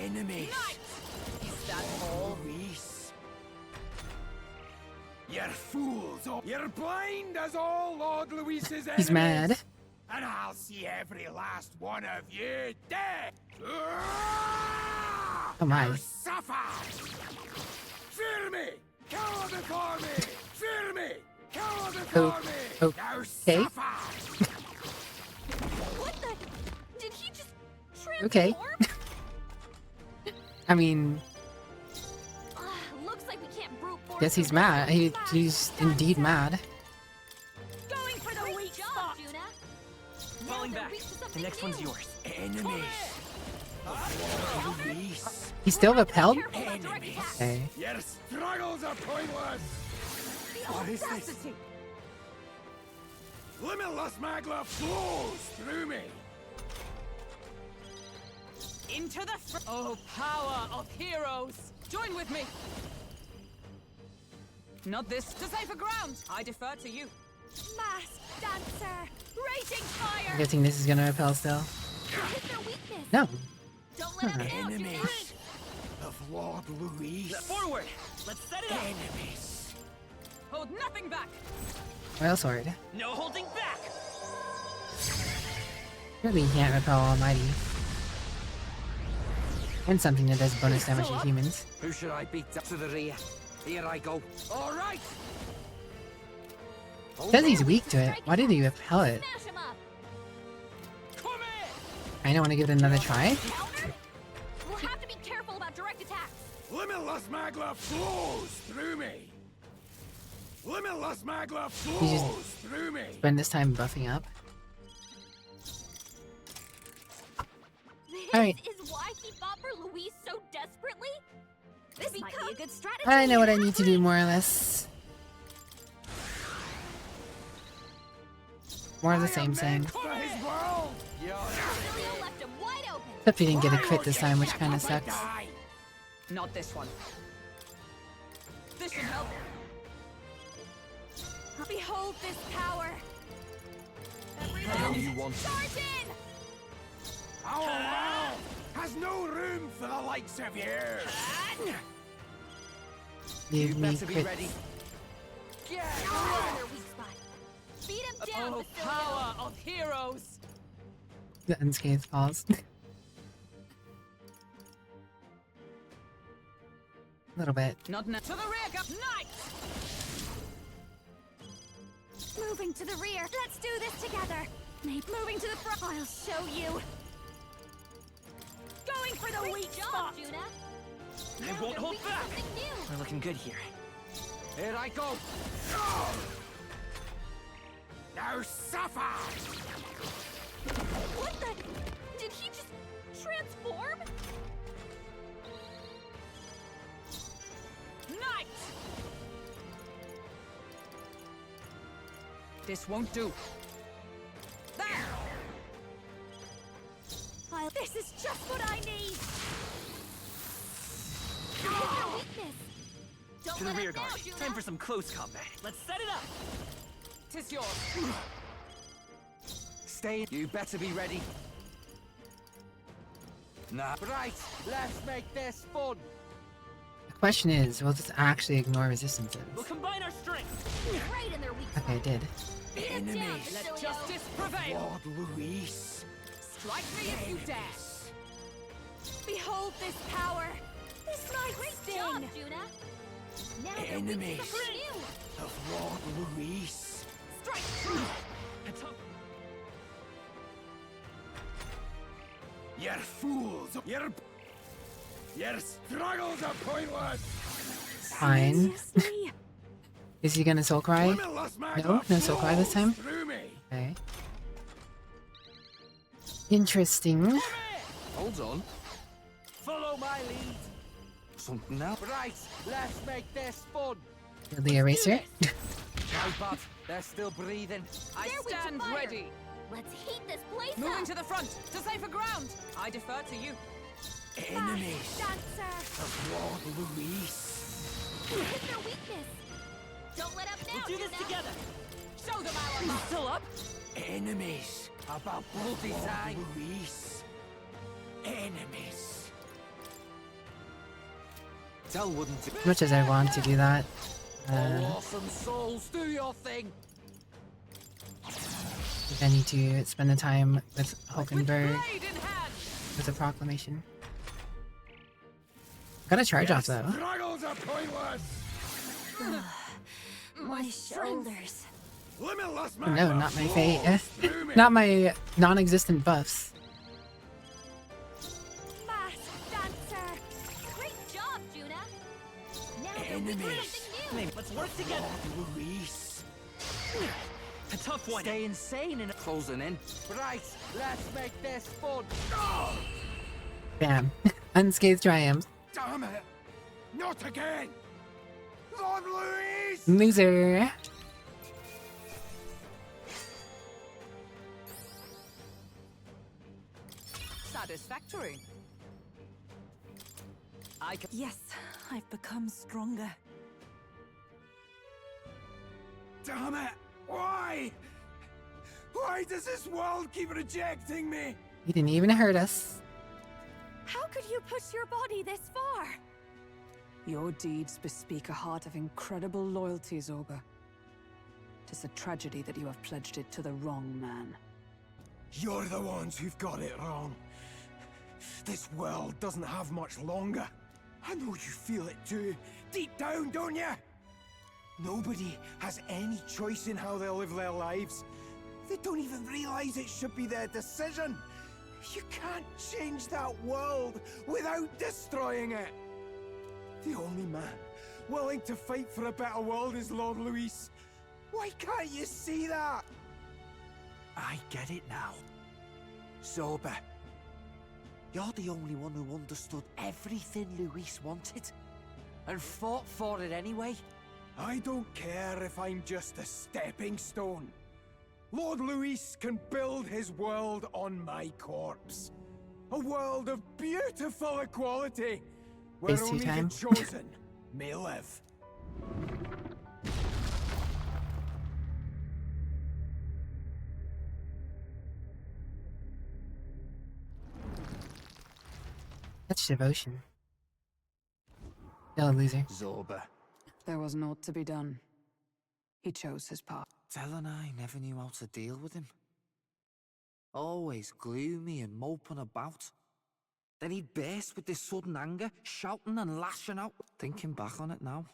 Enemies! Is that all? Luis. You're fools! You're blind as all Lord Luis's enemies! He's mad. And I'll see every last one of you dead! Oh my. You suffer! Fear me! Cower before me! Fear me! Cower before me! Oh, Now okay. suffer! What the? Did he just transform? Okay. I mean, Looks like we can't brute force. guess he's mad. He's indeed mad. Going for the weak spot. Juna. Falling back. The next one's yours. Enemies! Luis! He's still repelled? Enemies! Okay. Your struggles are pointless! What is this? Limitless magma flows through me! Into the Oh, power of heroes! Join with me! Not this. To safer ground! I defer to you. Masked dancer. Raging I'm fire. guessing this is gonna repel still. Hit their weakness. No. Don't let them down, Juna. Enemies of Lord Luis! Forward! Let's set it up! Enemies! Hold nothing back! Well, sword. No holding back! Surely he can't repel Almighty. And something that does bonus damage to humans. Who should I beat up to the rear? Here I go. All right. Says he's weak to it. Why did he repel it? Smash him up. I don't want to give it another try. Counter? We'll have to be careful about direct attacks. Limitless magla flows through me. Limitless magla You just flows through me. spend this time buffing up. This Alright. is why he fought for Louise so desperately? This might be a good strategy. I know what I need to do, more or less. More of the same. Except we didn't get a crit this time, which kind of sucks. Not this one. This should help. Behold this power. You want Charge in! Our world has no room for the likes of you. Give me better be crits. ready. Beat him down, Oh, power of heroes! The unscathed falls. A little bit. Not now. To the rear, Knight! Moving to the rear. Let's do this together. Moving to the front. I'll show you. Going for the weak spot. I won't hold back. We're looking good here. Here I go. Now suffer. What the? Did he just transform? Knight! This won't do. There! This is just what I need. Hit their weakness. Don't To the let rear up guard. now, Juna. Time for some close combat. Let's set it up. Tis yours. Stay. You better be ready. Nah. Right. Let's make this fun. The question is, will this actually ignore resistances? We'll combine our strength. Right in their weak Okay, it did. Enemies. Let justice prevail. Lord Luis. Strike me if you dare. Behold this power. This might sting. Job, Juna. Now they're weak to Enemies. something new. Of Lord Luis. Strike! You're fools. Your struggles are pointless. Fine. Is he gonna soul cry? Limitless magla No? No soul cry this time? through me. Okay. Interesting. Hold on. Follow my lead. Something now. Right. Let's make this fun. The eraser? How bad? They're still breathing. I They're weak to stand fire. ready. Let's heat this place Moving up. to the front, to safer ground. I defer to you. Enemies Dancer. of Lord Luis. Hit their weakness. Don't let up now, We'll do this Juna. together. Show them our You still up? Enemies about bloody time. Luis. Enemies. Tell wouldn't it? As much as I want to do that. Awesome souls, do your thing. I need to spend the time with Hulkenberg with a proclamation. Gotta charge off though. Struggles are pointless. My shoulders. Limitless Oh, no, magma not my fate. flows through me. Not my non-existent buffs. Mask dancer. Great job, Juna. Now they're weak to Enemies. something new. Let's work together. Lord Luis. A tough one. Stay insane and closing in. Right, let's make this fun. Bam. Unscathed triumph. Damn it! Not again! Lord Luis! Loser. Satisfactory. I can. Yes, I've become stronger. Damn it! Why? Why does this world keep rejecting me? He didn't even hurt us. How could you push your body this far? Your deeds bespeak a heart of incredible loyalty, Zorba. 'Tis a tragedy that you have pledged it to the wrong man. You're the ones who've got it wrong. This world doesn't have much longer. I know you feel it too, deep down, don't you? Nobody has any choice in how they live their lives. They don't even realize it should be their decision. You can't change that world without destroying it. The only man willing to fight for a better world is Lord Luis. Why can't you see that? I get it now. Zorba, you're the only one who understood everything Luis wanted and fought for it anyway. I don't care if I'm just a stepping stone. Lord Luis can build his world on my corpse. A world of beautiful equality, where Tasty only time. the chosen may live. Such devotion. Still a loser. Zorba. There was naught to be done. He chose his path. Del and I never knew how to deal with him. Always gloomy and moping about. Then he'd burst with this sudden anger, shouting and lashing out. Thinking back on it now,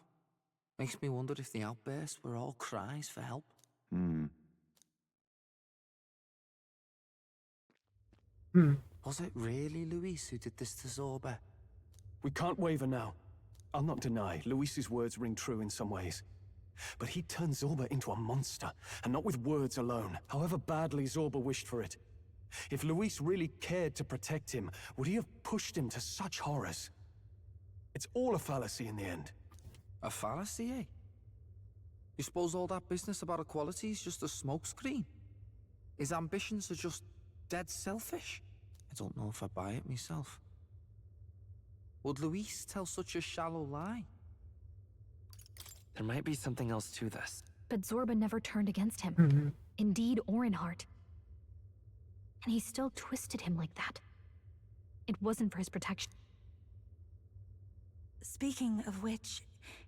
makes me wonder if the outbursts were all cries for help. Was it really Luis who did this to Zorba? We can't waver now. I'll not deny, Luis's words ring true in some ways. But he turned Zorba into a monster, and not with words alone, however badly Zorba wished for it. If Luis really cared to protect him, would he have pushed him to such horrors? It's all a fallacy in the end. A fallacy, eh? You suppose all that business about equality is just a smokescreen? His ambitions are just dead selfish? I don't know if I buy it myself. Would Luis tell such a shallow lie? There might be something else to this. But Zorba never turned against him, in deed or in heart. And he still twisted him like that. It wasn't for his protection. Speaking of which,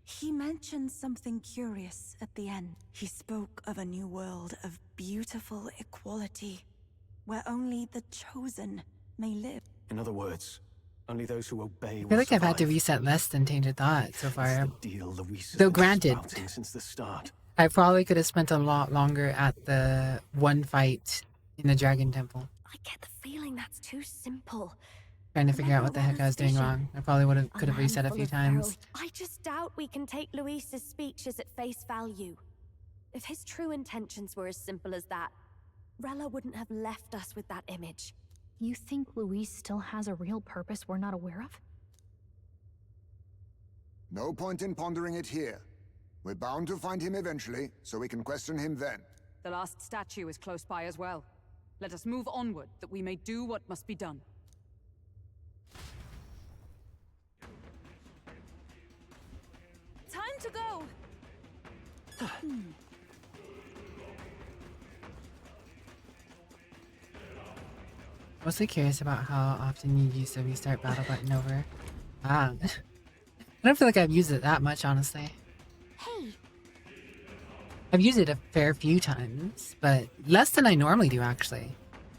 he mentioned something curious at the end. He spoke of a new world of beautiful equality, where only the chosen may live. In other words, only those who obey I will feel like I've had to survive. reset less than Tainted Thought so far. That's the deal Luis has Though been granted, spouting since the start. I probably could have spent a lot longer at the one fight in the Dragon Temple, I get the feeling that's too simple. trying to figure out what the heck I was doing wrong. I probably could have reset a few times. I just doubt we can take Luis's speeches at face value. If his true intentions were as simple as that, Rella wouldn't have left us with that image. You think Luis still has a real purpose we're not aware of? No point in pondering it here. We're bound to find him eventually, so we can question him then. The last statue is close by as well. Let us move onward, that we may do what must be done. Time to go! Mostly curious about how often you use the restart battle button over. I don't feel like I've used it that much, honestly. Hey! I've used it a fair few times, but less than I normally do, actually.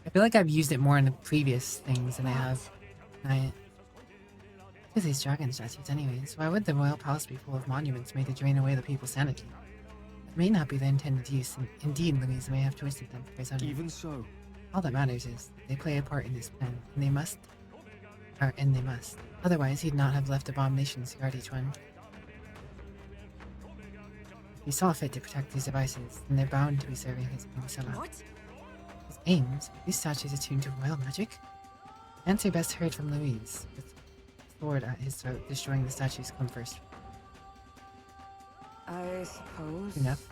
I feel like I've used it more in the previous things than I have tonight. Look at these dragon statues anyways. Why would the royal palace be full of monuments made to drain away the people's sanity? It may not be their intended use, and indeed Louise may have twisted them for his own. Even so. All that matters is, they play a part in this plan, and they must. Otherwise, he'd not have left abominations to guard each one. If he saw fit to protect these devices, then they're bound to be serving his own summer. His aims, these statues attuned to royal magic? Answer best heard from Louise, with sword at his throat, destroying the statues come first. I suppose. Enough.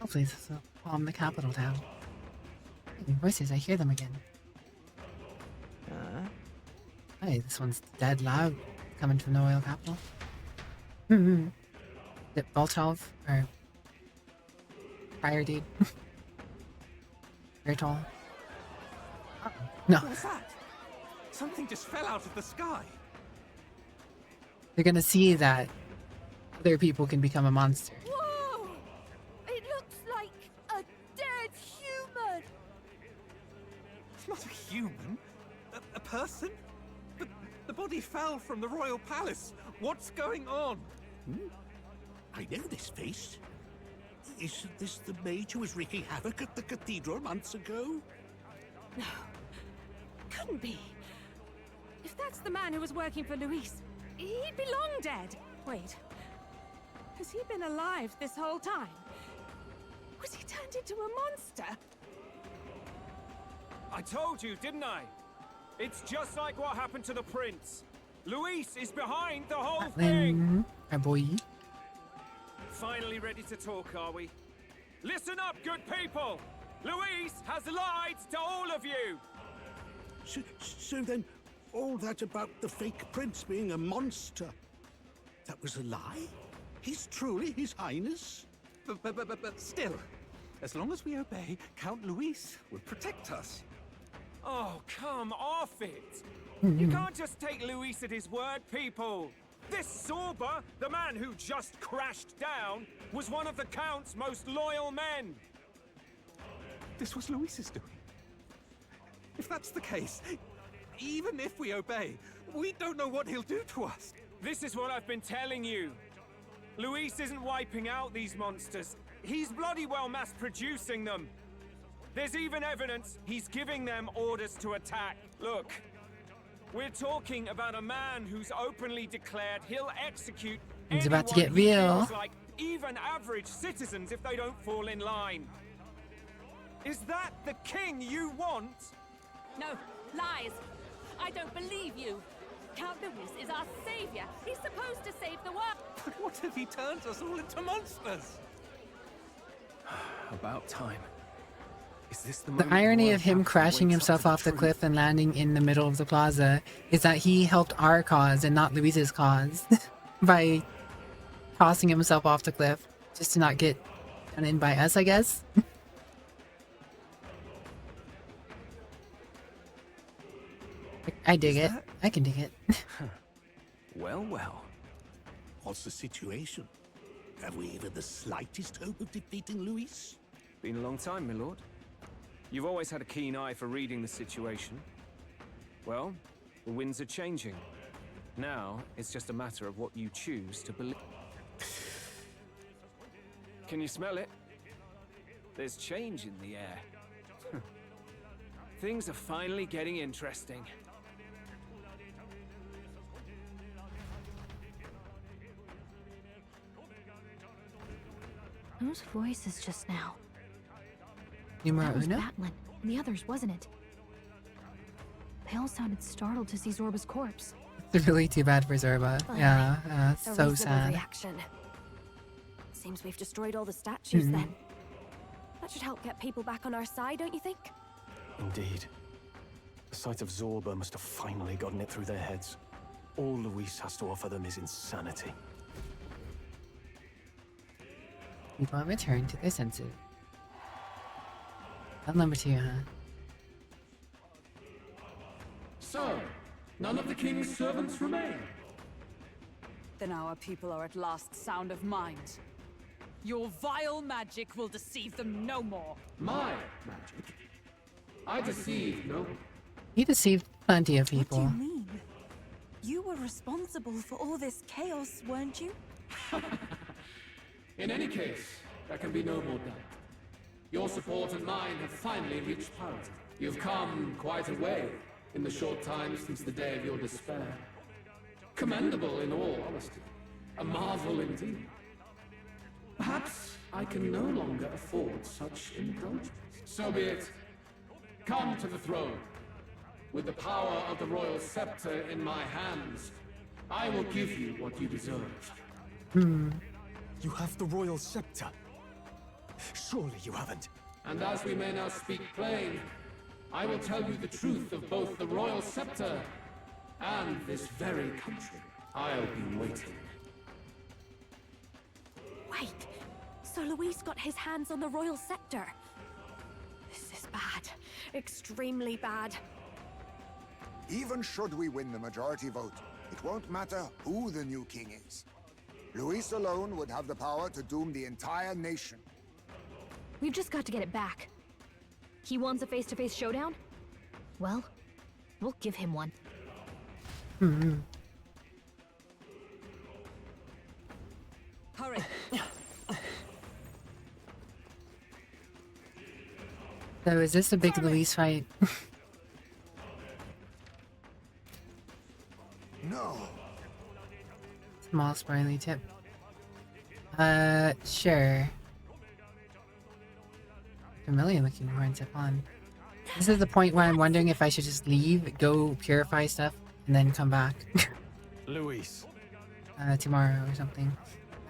Hopefully this will calm the capital down. Hey, voices, I hear them again. Hey, this one's dead loud, coming from the royal capital. Is it Voltov, or Fire Dude? Very tall. No. What was that? Something just fell out of the sky. You're gonna see that other people can become a monster. Whoa! It looks like a dead human! It's not a human. A person? But the body fell from the royal palace. What's going on? I know this face. Isn't this the mage who was wreaking havoc at the cathedral months ago? No. Couldn't be. If that's the man who was working for Luis, he'd be long dead. Wait. Has he been alive this whole time? Was he turned into a monster? I told you, didn't I? It's just like what happened to the prince. Luis is behind the whole thing. My boy. Finally ready to talk, are we? Listen up, good people! Luis has lied to all of you! So then, all that about the fake prince being a monster, that was a lie? He's truly His Highness? But still, as long as we obey, Count Luis will protect us. Oh, come off it! You can't just take Luis at his word, people! This Zorba, the man who just crashed down, was one of the Count's most loyal men! This was Luis's doing. If that's the case, even if we obey, we don't know what he'll do to us. This is what I've been telling you. Luis isn't wiping out these monsters. He's bloody well mass-producing them. There's even evidence he's giving them orders to attack. Look, we're talking about a man who's openly declared he'll execute It's about to anyone get he real. feels like, even average citizens, if they don't fall in line. Is that the king you want? No, lies. I don't believe you. Count Luis is our savior. He's supposed to save the world. But what if he turns us all into monsters? About time. Is this the The moment irony Royal of him Captain crashing wakes up himself to the off the truth? cliff and landing in the middle of the plaza is that he helped our cause and not Luis's cause by tossing himself off the cliff just to not get done in by us, I guess. I dig it. I can dig it. Well, well. What's the situation? Have we even the slightest hope of defeating Luis? Been a long time, my lord. You've always had a keen eye for reading the situation. Well, the winds are changing. Now, it's just a matter of what you choose to believe. Can you smell it? There's change in the air. Things are finally getting interesting. Whose voices just now? Numero That was uno? Batlin and the others, wasn't it? They all sounded startled to see Zorba's corpse. It's really too bad for Zorba. Yeah, A so reasonable sad. reaction. Seems we've destroyed all the statues Mhm. then. That should help get people back on our side, don't you think? Indeed. The sight of Zorba must have finally gotten it through their heads. All Luis has to offer them is insanity. People have returned to their senses. That's number 2, huh? So, none of the king's servants remain. Then our people are at last sound of mind. Your vile magic will deceive them no more. My magic? I deceive no one. He deceived plenty of What do you people. mean? You were responsible for all this chaos, weren't you? In any case, there can be no more doubt. Your support and mine have finally reached parity. You've come quite a way in the short time since the day of your despair. Commendable in all honesty. A marvel indeed. Perhaps I can no longer afford such indulgence. So be it. Come to the throne. With the power of the royal scepter in my hands, I will give you what you deserve. You have the royal scepter. Surely you haven't. And as we may now speak plain, I will tell you the truth of both the royal scepter and this very country. I'll be waiting. Wait, so Luis got his hands on the royal scepter. This is bad. Extremely bad. Even should we win the majority vote, it won't matter who the new king is. Luis alone would have the power to doom the entire nation. We've just got to get it back. He wants a face-to-face showdown? Well, we'll give him one. Hurry. So is this a big Luis fight? No. Small spoily tip. Sure. Familiar looking horn tip on. This is the point where I'm wondering if I should just leave, go purify stuff, and then come back. Luis. Tomorrow or something.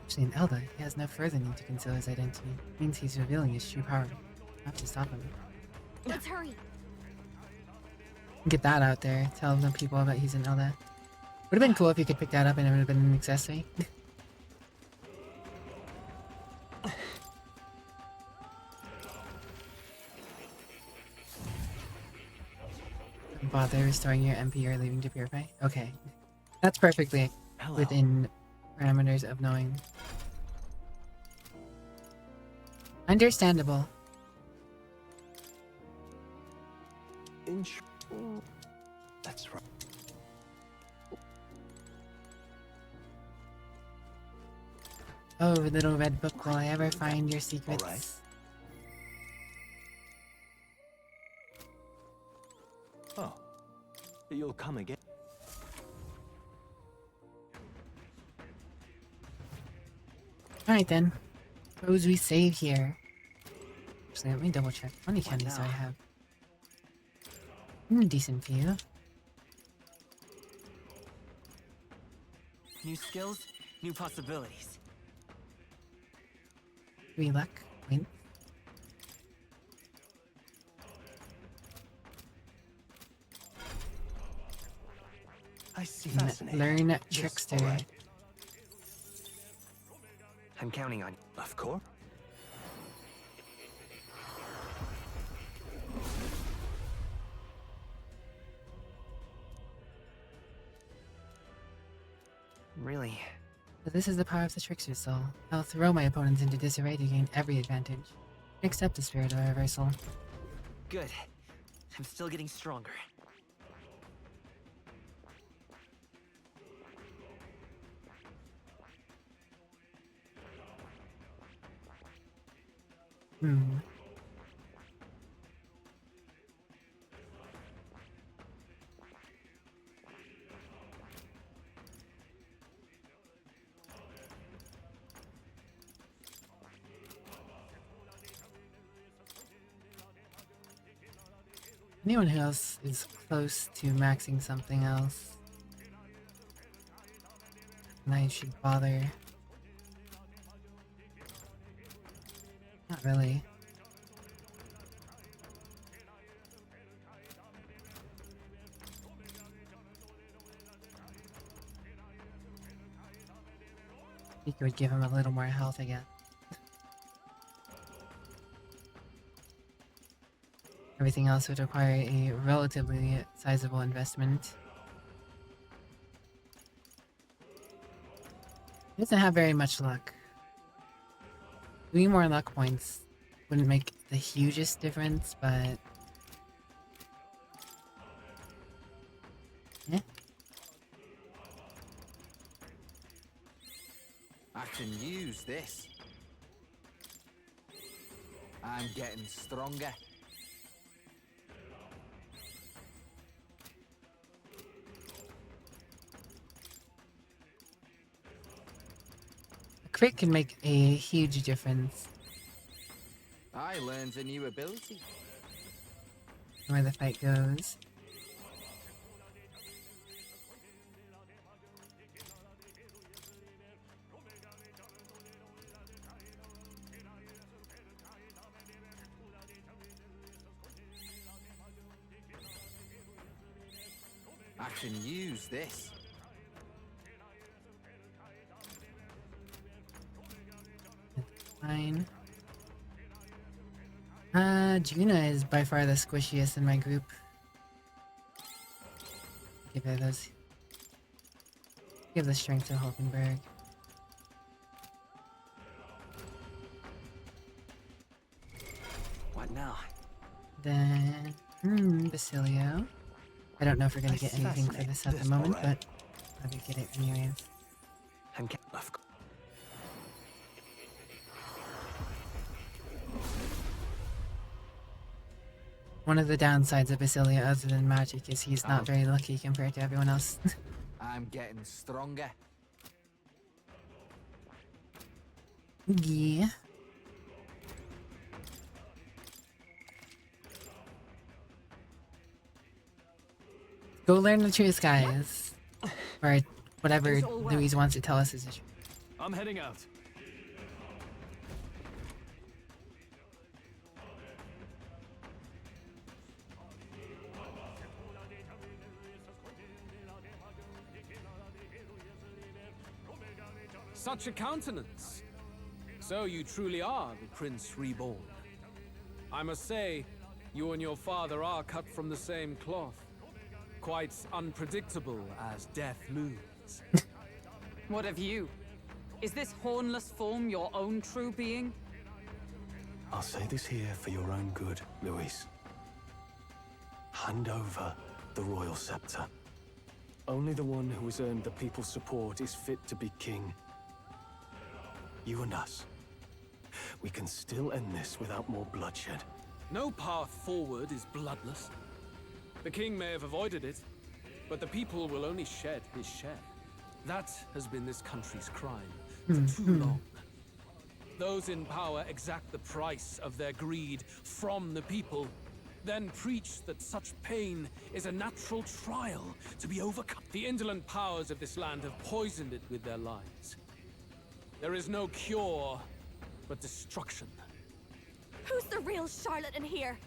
Actually, in Elda, he has no further need to conceal his identity. It means he's revealing his true power. I have to stop him. Let's hurry. Get that out there. Tell the people that he's in Elda. Would have been cool if you could pick that up and it would have been an accessory. Bother restoring your MP or leaving to purify? Okay. That's perfectly within parameters of knowing. Understandable. That's right. Oh, little red book, will I ever find your secrets? All right. Oh, you'll come again. Alright then. Suppose we save here. Actually, let me double check. How many candies do I have? Decent few. New skills, new possibilities. 3 luck. Win. I see. Learn Trickster. Right. I'm counting on you. Of course. Really? So this is the power of the Trickster Soul. I'll throw my opponents into disarray to gain every advantage. Accept the spirit of reversal. Good. I'm still getting stronger. Anyone else is close to maxing something else, and I should bother. Not really. I think it would give him a little more health again. Everything else would require a relatively sizable investment. He doesn't have very much luck. 3 more luck points wouldn't make the hugest difference, but... yeah. I can use this. I'm getting stronger. A crit can make a huge difference. I learned a new ability. Where the fight goes. I can use this. Fine. Juna is by far the squishiest in my group. Give her those. Give the strength to Hulkenberg. What now? Then, Basilio. I don't know if we're gonna get anything for this at the moment, but I will get it anyways. One of the downsides of Basilia, other than magic, is he's not very lucky compared to everyone else. I'm getting stronger. Yeah. Go learn the truth, guys. Or whatever Louise wants to tell us is the truth. I'm heading out. Such a countenance. So you truly are the Prince Reborn. I must say, you and your father are cut from the same cloth. Quite unpredictable as death looms. What of you? Is this hornless form your own true being? I'll say this here for your own good, Louise. Hand over the royal scepter. Only the one who has earned the people's support is fit to be king. You and us. We can still end this without more bloodshed. No path forward is bloodless. The king may have avoided it, but the people will only shed his share. That has been this country's crime for too long. Those in power exact the price of their greed from the people, then preach that such pain is a natural trial to be overcome. The indolent powers of this land have poisoned it with their lies. There is no cure, but destruction. Who's the real charlatan here?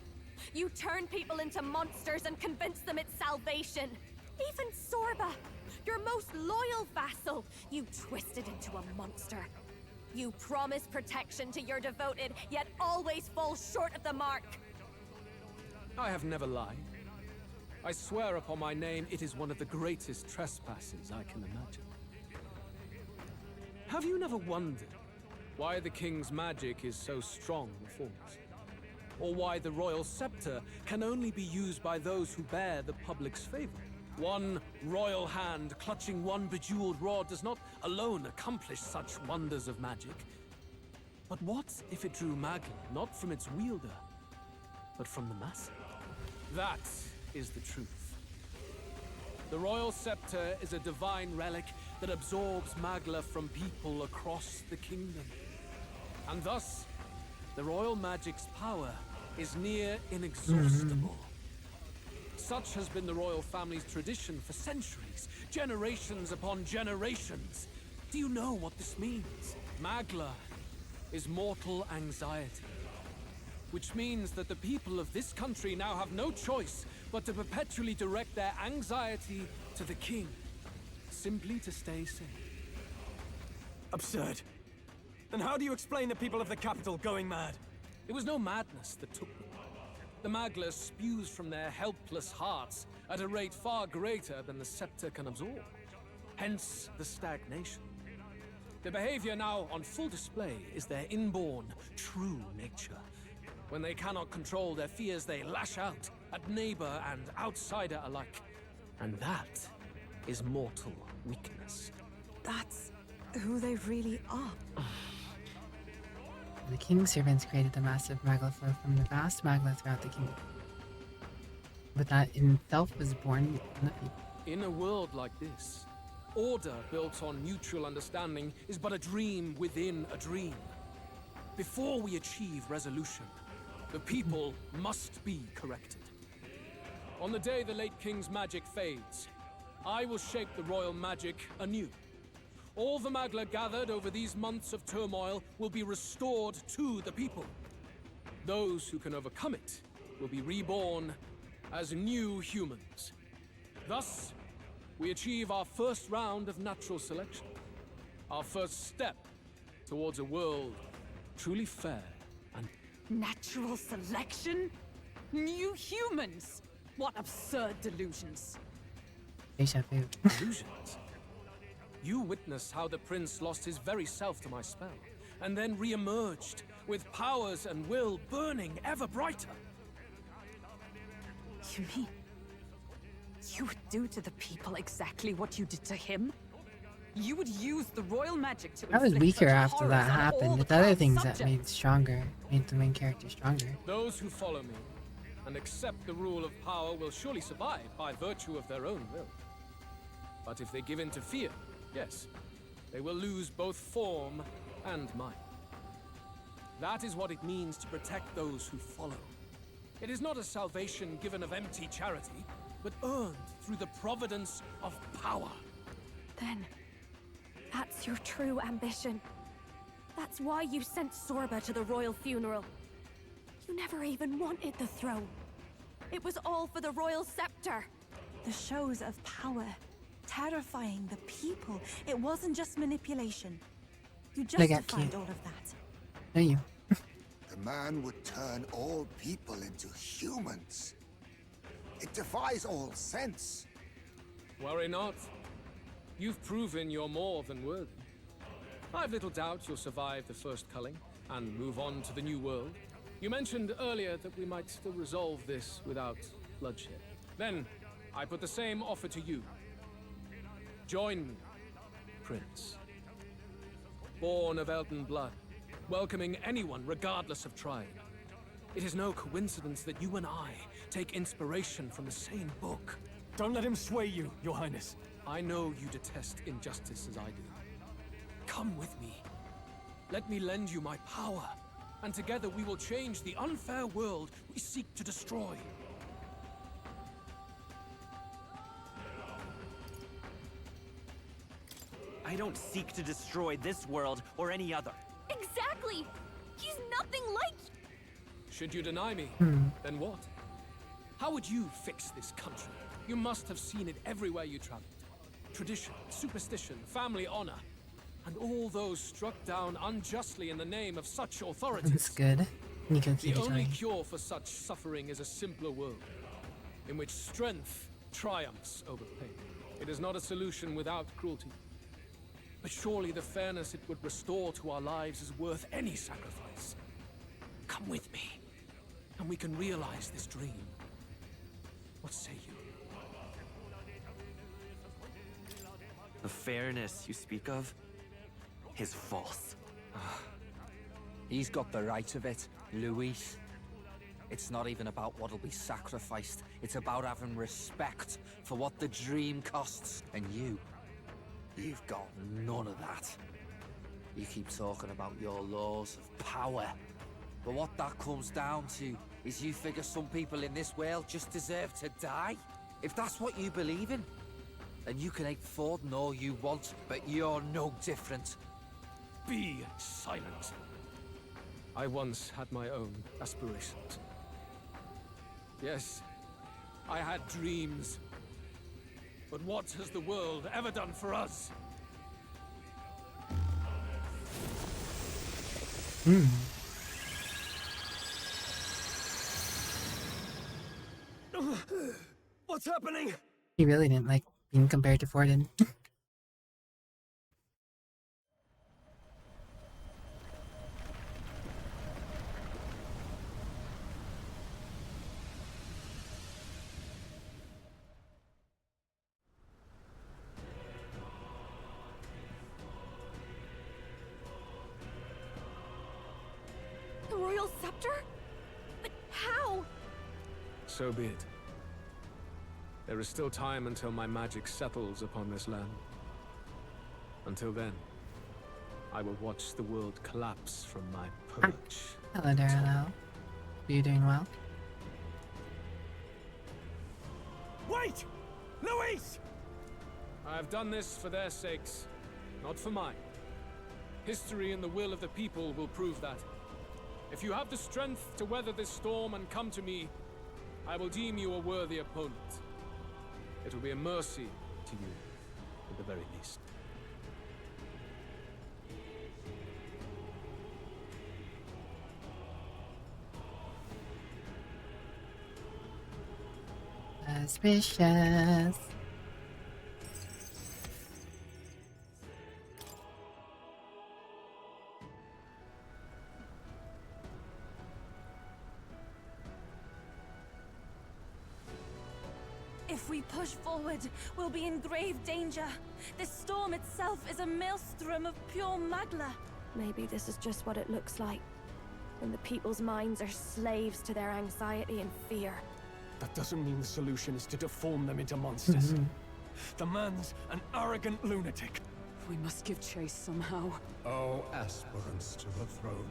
You turn people into monsters and convince them it's salvation. Even Sorba, your most loyal vassal, you twisted into a monster. You promise protection to your devoted, yet always fall short of the mark. I have never lied. I swear upon my name, it is one of the greatest trespasses I can imagine. Have you never wondered why the king's magic is so strong a force? Or why the royal scepter can only be used by those who bear the public's favor? One royal hand clutching one bejeweled rod does not alone accomplish such wonders of magic. But what if it drew Magla not from its wielder, but from the masses? That is the truth. The royal scepter is a divine relic that absorbs Magla from people across the kingdom. And thus, the royal magic's power is near inexhaustible. Such has been the royal family's tradition for centuries, generations upon generations. Do you know what this means? Magla is mortal anxiety, which means that the people of this country now have no choice but to perpetually direct their anxiety to the king, simply to stay safe. Absurd. Then how do you explain the people of the capital going mad? It was no madness that took them. The Magla spews from their helpless hearts at a rate far greater than the scepter can absorb. Hence the stagnation. The behavior now on full display is their inborn, true nature. When they cannot control their fears, they lash out at neighbor and outsider alike. And that is mortal weakness. That's who they really are. The king's servants created the massive Magla flow from the vast Magla throughout the kingdom. But that in itself was born from the people. In a world like this, order built on mutual understanding is but a dream within a dream. Before we achieve resolution, the people must be corrected. On the day the late king's magic fades, I will shape the royal magic anew. All the Magla gathered over these months of turmoil will be restored to the people. Those who can overcome it will be reborn as new humans. Thus, we achieve our first round of natural selection. Our first step towards a world truly fair and... Natural selection? New humans? What absurd delusions. Delusions? You witnessed how the prince lost his very self to my spell, and then re-emerged with powers and will burning ever brighter. You mean you would do to the people exactly what you did to him? You would use the royal magic to I was inflict weaker such after that horrors on all happened. the It's other crown's things that subjects. made the main character stronger. Those who follow me and accept the rule of power will surely survive by virtue of their own will. But if they give in to fear, yes, they will lose both form and mind. That is what it means to protect those who follow. It is not a salvation given of empty charity, but earned through the providence of power. Then, that's your true ambition. That's why you sent Sorba to the royal funeral. You never even wanted the throne. It was all for the royal scepter. The shows of power, terrifying the people. It wasn't just manipulation. You justified all of that. Thank you. The man would turn all people into humans. It defies all sense. Worry not. You've proven you're more than worthy. I've little doubt you'll survive the first culling and move on to the new world. You mentioned earlier that we might still resolve this without bloodshed. Then, I put the same offer to you. Join me, Prince. Born of Elden blood, welcoming anyone regardless of tribe. It is no coincidence that you and I take inspiration from the same book. Don't let him sway you, Your Highness. I know you detest injustice as I do. Come with me. Let me lend you my power, and together we will change the unfair world we seek to destroy. I don't seek to destroy this world or any other. Exactly! He's nothing like... Should you deny me, then what? How would you fix this country? You must have seen it everywhere you traveled. Tradition, superstition, family honor, and all those struck down unjustly in the name of such authorities. That's good. Nico, keep The it only going. cure for such suffering is a simpler world, in which strength triumphs over pain. It is not a solution without cruelty. But surely the fairness it would restore to our lives is worth any sacrifice. Come with me, and we can realize this dream. What say you? The fairness you speak of is false. He's got the right of it, Luis. It's not even about what'll be sacrificed. It's about having respect for what the dream costs. And you've got none of that. You keep talking about your laws of power. But what that comes down to is you figure some people in this world just deserve to die? If that's what you believe in, then you can hate Forden all you want, but you're no different. Be silent. I once had my own aspirations. Yes, I had dreams. But what has the world ever done for us? What's happening? He really didn't like being compared to Forden. The royal scepter? But how? So be it. There is still time until my magic settles upon this land. Until then, I will watch the world collapse from my perch. Hello there, hello. Are you doing well? Wait! Luis! I have done this for their sakes, not for mine. History and the will of the people will prove that. If you have the strength to weather this storm and come to me, I will deem you a worthy opponent. It will be a mercy to you, at the very least. Suspicious. If we push forward, we'll be in grave danger. This storm itself is a maelstrom of pure magla. Maybe this is just what it looks like. when the people's minds are slaves to their anxiety and fear. That doesn't mean the solution is to deform them into monsters. The man's an arrogant lunatic. We must give chase somehow. Oh, aspirants to the throne.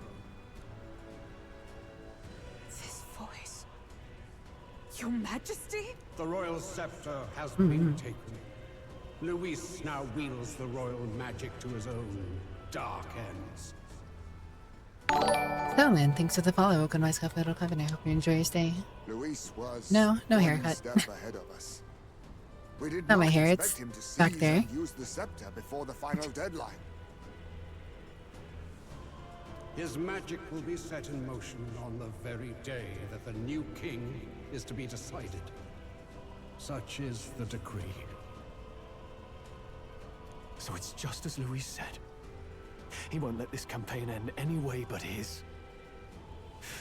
This voice. Your Majesty? The royal scepter has been taken. Luis now wields the royal magic to his own dark ends. So then, thanks for the follow. Welcome to my Scuff Little Coven. I hope you enjoy your stay. Luis was No one haircut. step ahead of us. We did Not not my hair, expect it's him to seize back there. and use the scepter before the final deadline. His magic will be set in motion on the very day that the new king is to be decided. Such is the decree. So it's just as Luis said. He won't let this campaign end any way but his.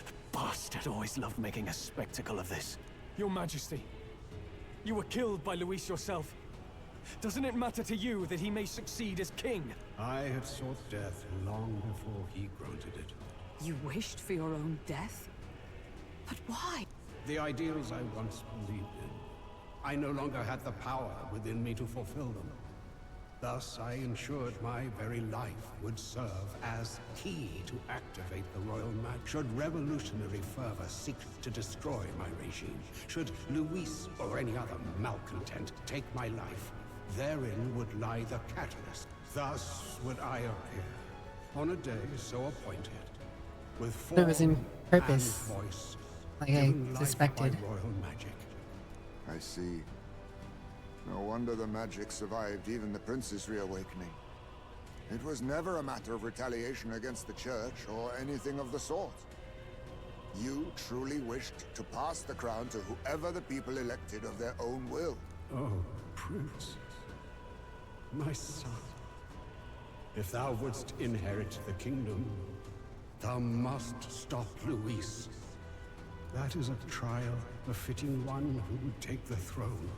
The bastard always loved making a spectacle of this. Your Majesty, you were killed by Luis yourself. Doesn't it matter to you that he may succeed as king? I had sought death long before he granted it. You wished for your own death? But why? The ideals I once believed in, I no longer had the power within me to fulfill them. Thus, I ensured my very life would serve as key to activate the royal magic. Should revolutionary fervor seek to destroy my regime, should Luis or any other malcontent take my life, therein would lie the catalyst. Thus would I appear, on a day so appointed, with form It was in purpose, and voice, like I given life by suspected. royal magic. I see. No wonder the magic survived even the prince's reawakening. It was never a matter of retaliation against the church or anything of the sort. You truly wished to pass the crown to whoever the people elected of their own will. Oh, Prince. My son. If thou wouldst inherit the kingdom, thou must stop Luis. That is a trial befitting one who would take the throne.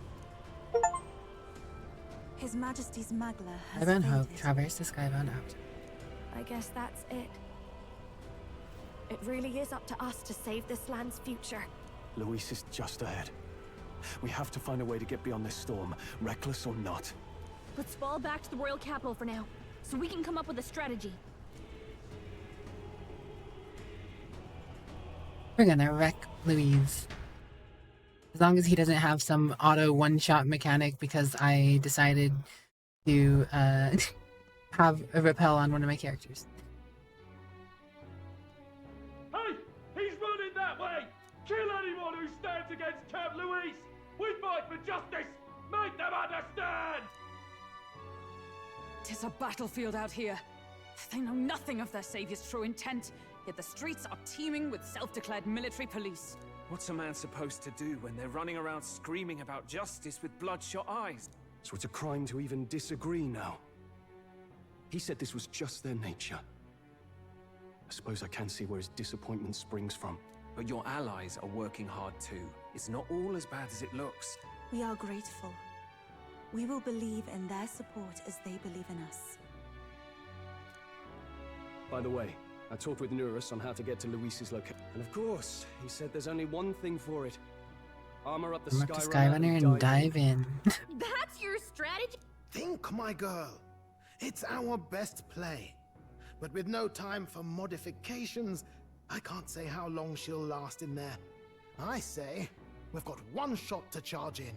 His Majesty's Magla has Skybound Hope, faded. traverse the Skybound out. I guess that's it. It really is up to us to save this land's future. Luis is just ahead. We have to find a way to get beyond this storm, reckless or not. Let's fall back to the royal capital for now, so we can come up with a strategy. We're gonna wreck Louise. As long as he doesn't have some auto one-shot mechanic because I decided to have a repel on one of my characters. Hey! He's running that way! Kill anyone who stands against Count Luis! We fight for justice! Make them understand! 'Tis a battlefield out here. They know nothing of their savior's true intent, yet the streets are teeming with self-declared military police. What's a man supposed to do when they're running around screaming about justice with bloodshot eyes? So it's a crime to even disagree now. He said this was just their nature. I suppose I can see where his disappointment springs from. But your allies are working hard too. It's not all as bad as it looks. We are grateful. We will believe in their support as they believe in us. By the way, I talked with Nurus on how to get to Luis's location. And of course, he said there's only one thing for it. Armor up the I'm up to Skyrunner and dive in. That's your strategy? Think, my girl. It's our best play. But with no time for modifications, I can't say how long she'll last in there. I say, we've got one shot to charge in.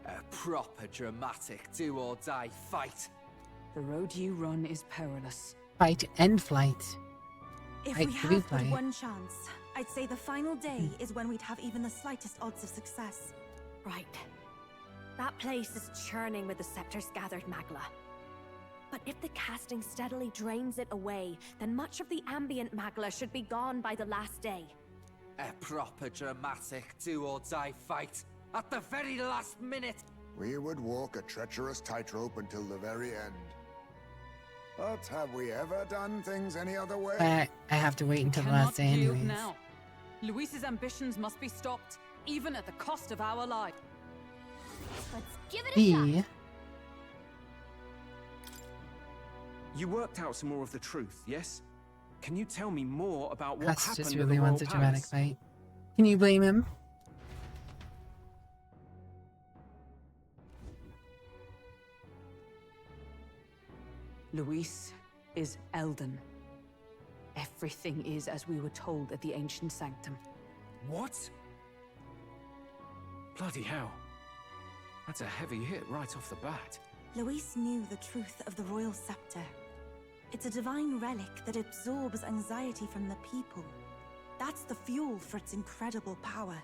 A proper dramatic do-or-die fight. The road you run is perilous. Fight and flight. If I we agree, have but Fly. one chance, I'd say the final day is when we'd have even the slightest odds of success. Right. That place is churning with the scepter's gathered magla. But if the casting steadily drains it away, then much of the ambient magla should be gone by the last day. A proper dramatic do-or-die fight. At the very last minute. We would walk a treacherous tightrope until the very end. But have we ever done things any other way? I have to wait until the Cannot last day yield anyways. now. Luis's ambitions must be stopped, even at the cost of our lives. Let's give it a shot. B. You worked out some more of the truth, yes? Can you tell me more about what Gus happened just at really the wants a Royal dramatic Palace? fight. Can you blame him? Luis is Elden. Everything is as we were told at the Ancient Sanctum. What? Bloody hell. That's a heavy hit right off the bat. Luis knew the truth of the royal scepter. It's a divine relic that absorbs anxiety from the people. That's the fuel for its incredible power.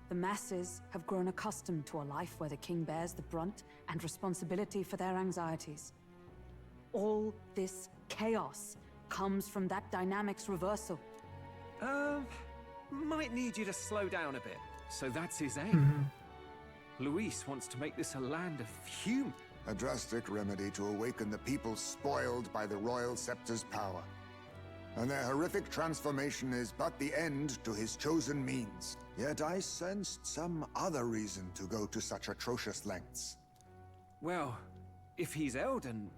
The masses have grown accustomed to a life where the king bears the brunt and responsibility for their anxieties. All this chaos comes from that dynamics reversal. Might need you to slow down a bit. So that's his aim. Luis wants to make this a land of humans. A drastic remedy to awaken the people spoiled by the royal scepter's power. And their horrific transformation is but the end to his chosen means. Yet I sensed some other reason to go to such atrocious lengths. Well, if he's Elden,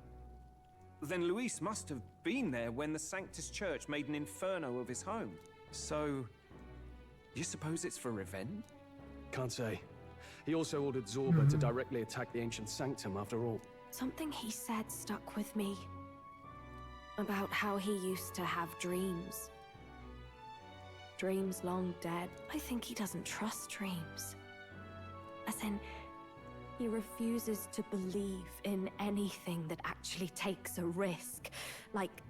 then Luis must have been there when the Sanctus Church made an inferno of his home. So, you suppose it's for revenge? Can't say. He also ordered Zorba to directly attack the Ancient Sanctum after all. Something he said stuck with me. About how he used to have dreams. Dreams long dead. I think he doesn't trust dreams. As in, he refuses to believe in anything that actually takes a risk. Like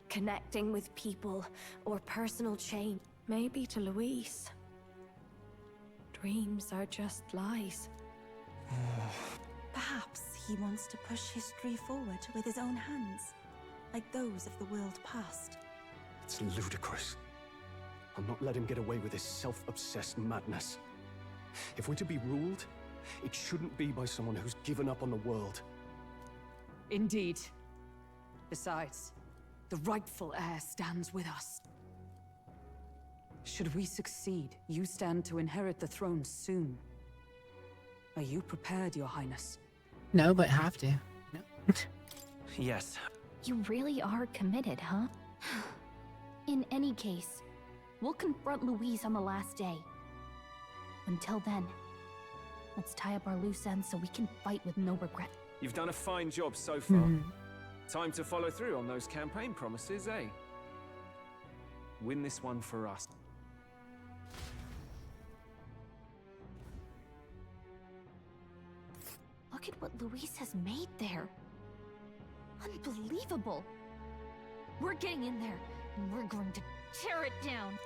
connecting with people or personal change. Maybe to Luis. Dreams are just lies. Perhaps he wants to push history forward with his own hands, like those of the world past. It's ludicrous. I'll not let him get away with his self-obsessed madness. If we're to be ruled, it shouldn't be by someone who's given up on the world. Indeed. Besides, the rightful heir stands with us. Should we succeed, you stand to inherit the throne soon. Are you prepared, Your Highness? No, but have to. No. Yes. You really are committed, huh? In any case, we'll confront Luis on the last day. Until then, let's tie up our loose ends so we can fight with no regret. You've done a fine job so far. Time to follow through on those campaign promises, eh? Win this one for us. Look at what Luis has made there. Unbelievable. We're getting in there, and we're going to tear it down.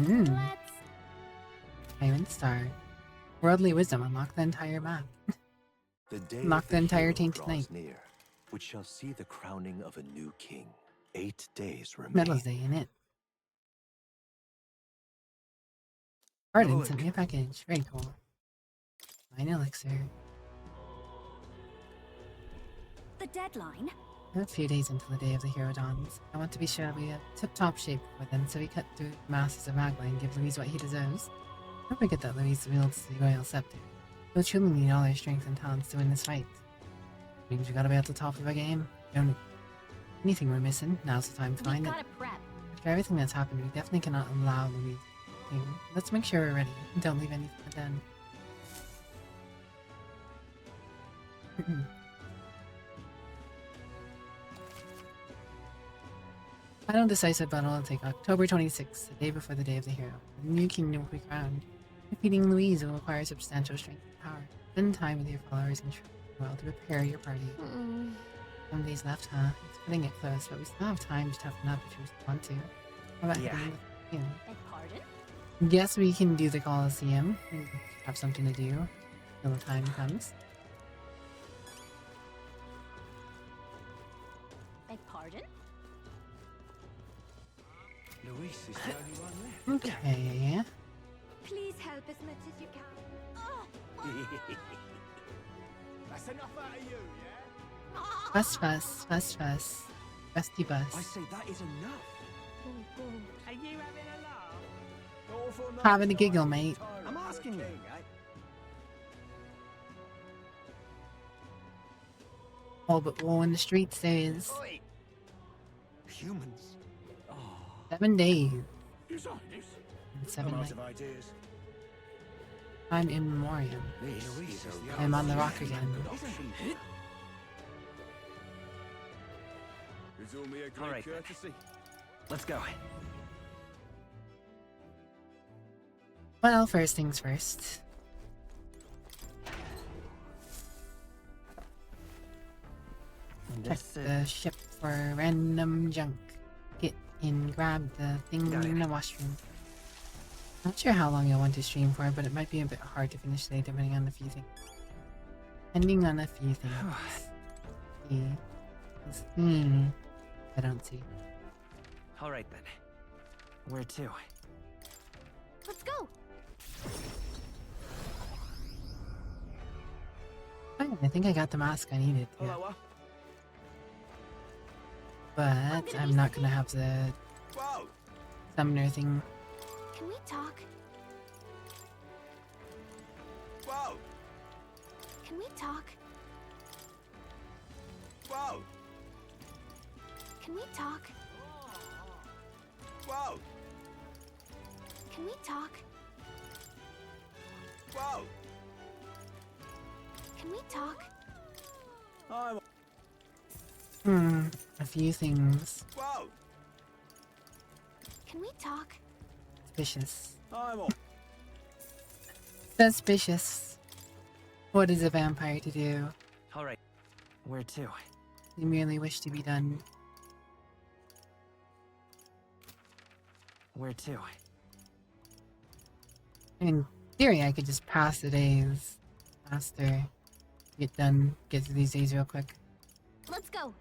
Let's... Diamond Star. Worldly wisdom, unlock the entire map. The day Unlock of the entire hero tainted draws night. near, which shall see the crowning of a new king. 8 days remain. Medals Day in it. Pardon, sent me a package. Very cool. Mine elixir. The deadline? A few days until the day of the hero dawns. I want to be sure we have tip-top shape for them, so we cut through the masses of Magla and give Luis what he deserves. Don't forget that Luis wields the royal scepter. We'll truly need all our strength and talents to win this fight. Means we gotta be at the top of our game. Don't anything we're missing, now's the time to find it. Gotta prep. After everything that's happened, we definitely cannot allow Luis. Let's make sure we're ready. Don't leave anything undone. Final decisive battle will take October 26th, the day before the day of the hero. The new kingdom will be crowned. Defeating Louise will require substantial strength and power. Spend time with your followers and the world to prepare your party. Some days left, huh? It's putting it close, but we still have time to toughen up if we want to. How about Yeah. you? Beg pardon? Guess we can do the Colosseum. We have something to do till the time comes. Beg pardon? Luis is the only one left. Okay. Please help as much as you can. That's enough out of you, yeah? Fuss, fuss, fuss, fuss. Rusty bus. I say that is enough. Are you having a laugh? Having a giggle, mate. I'm asking you. All but wool in the streets days. Humans. 7 days. His Highness. And 7 I'm out nights. of ideas. Time in memoriam. This is the I'm on the rock again. It's only a great All right, courtesy. Let's go. Well, first things first. Check the ship for random junk. Get in, grab the thing in the washroom. Not sure how long I want to stream for, but it might be a bit hard to finish today depending on a few things. Depending on a few things. I don't see. All right then. Where to? Let's go. Oh, I think I got the mask I needed. Yeah. But I'm not gonna have the summoner thing. Can we talk? Whoa! Can we talk? Whoa! Can we talk? Whoa! Can we talk? Whoa! Can we talk? A few things. Whoa! Can we talk? Suspicious. I'm on. Suspicious. What is a vampire to do? All right. Where to? They merely wish to be done. Where to? In theory, I could just pass the days faster. Get done, get through these days real quick. Let's go.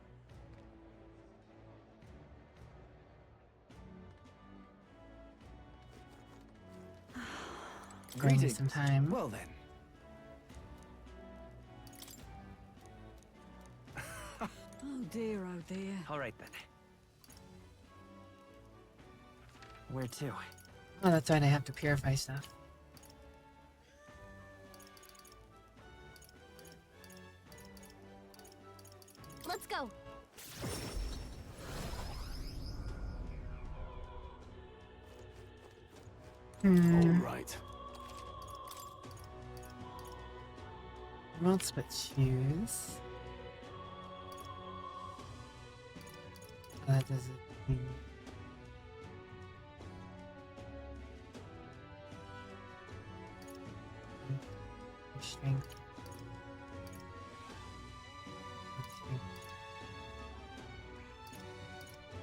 Going with some time. Well then. Oh dear, oh dear. All right then. Where to? Oh, that's right, I have to purify stuff. Let's go. All right. Won't switch shoes. That doesn't mean. Strength.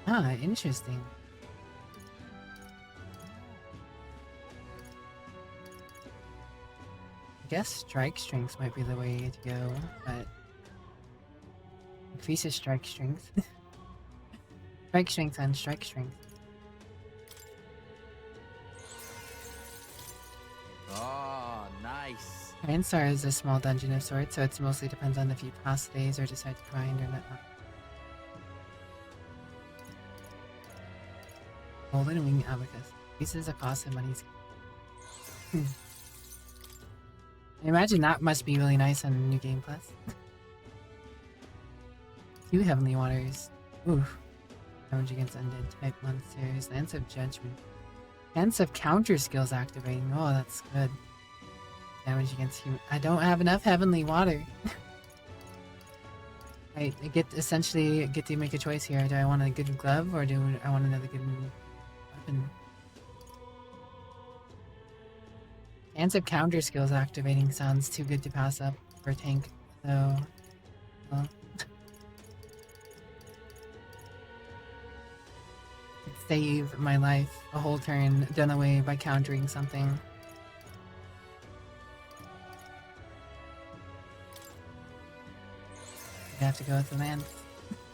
Ah, interesting. I guess strike strength might be the way to go, but increases strike strength. Strike strength and strike strength. Oh, nice. Ansar is a small dungeon of sorts, so it mostly depends on if you pass days or decide to grind or not. Golden Wing Abacus. Pieces of cost and money's. I imagine that must be really nice on New Game Plus. 2 Heavenly Waters. Oof. Damage against undead type monsters. Lance of Judgment. Lance of Counter skills activating. Oh, that's good. Damage against human. I don't have enough Heavenly Water. I essentially get to make a choice here. Do I want a good glove or do I want another good weapon? Lance of Counter skills activating sounds too good to pass up for a tank, so well. Save my life a whole turn done away by countering something. I have to go with the lance.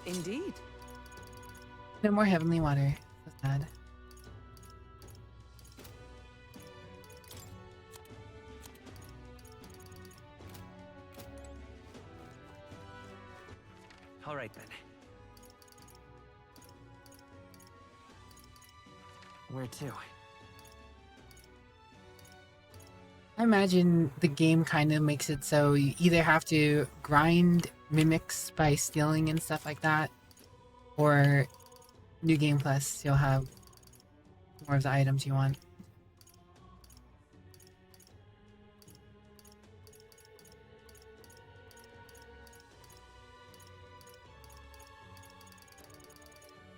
Indeed. No more Heavenly Water. So sad. All right then. Where to? I imagine the game kind of makes it so you either have to grind mimics by stealing and stuff like that. Or New Game Plus, you'll have more of the items you want.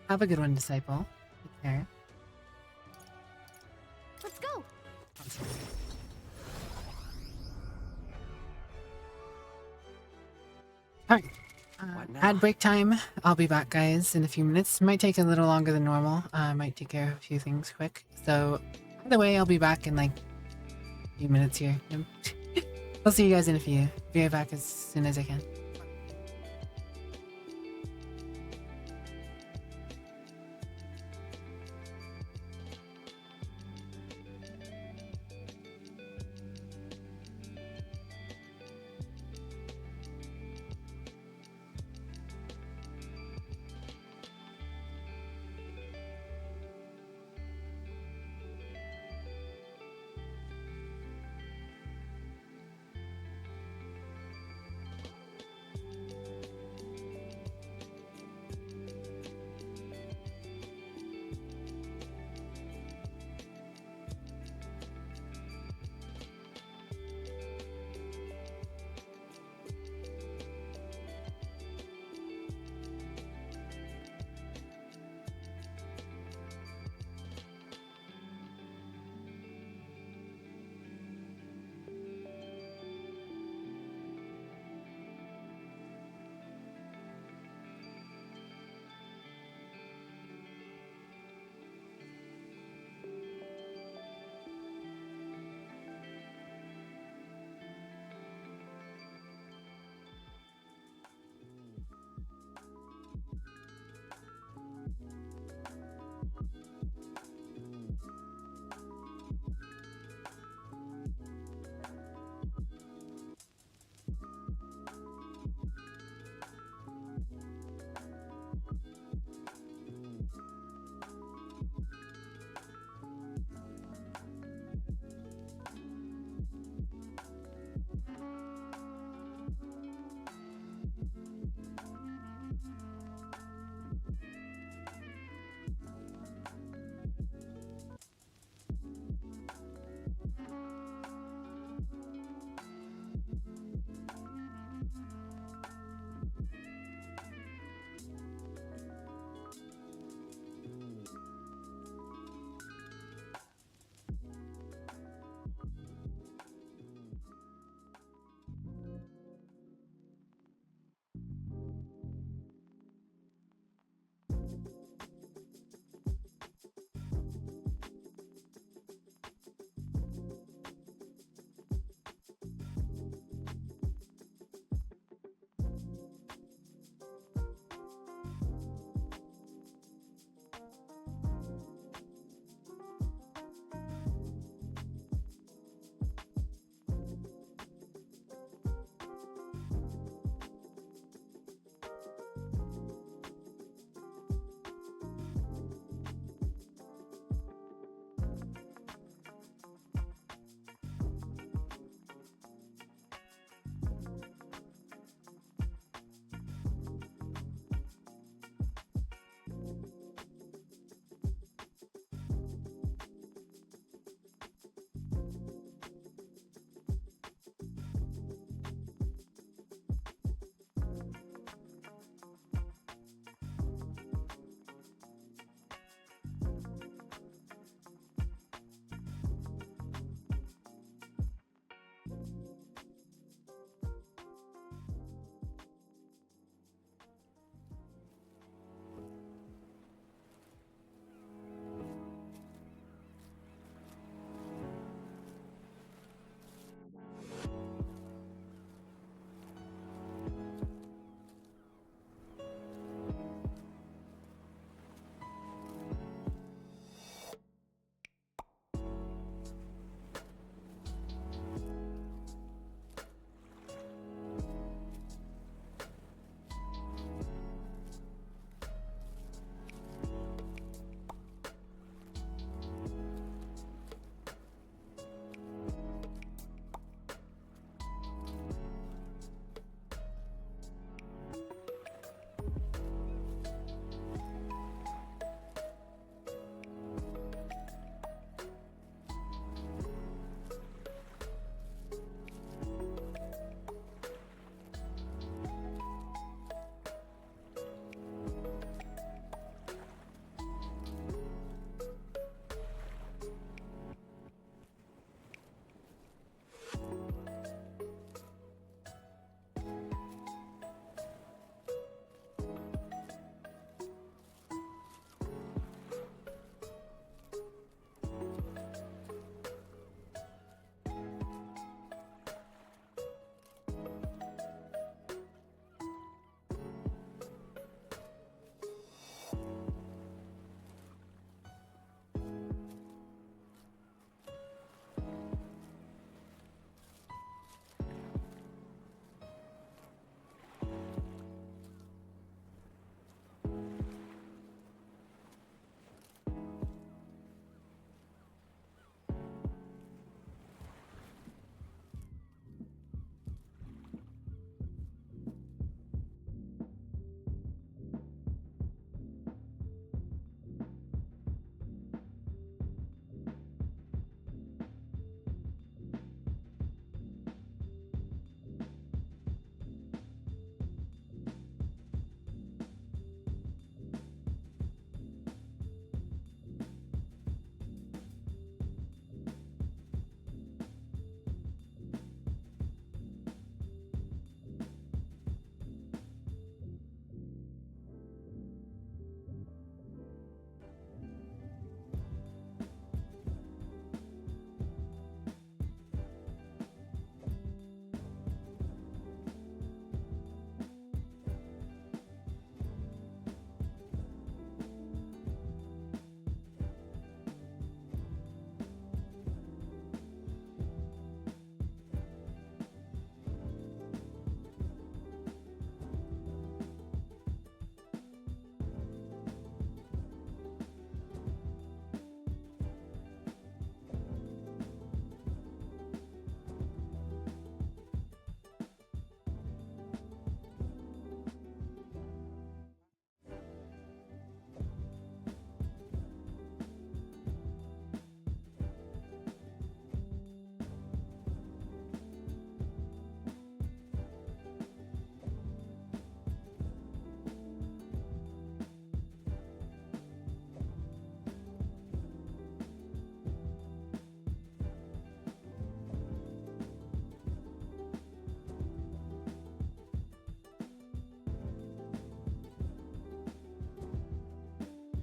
Have a good one, Disciple. Take care. Let's go. Alright. Ad break time. I'll be back, guys, in a few minutes. Might take a little longer than normal. I might take care of a few things quick. So, either way, I'll be back in like a few minutes here. I'll see you guys in a few. Be right back as soon as I can.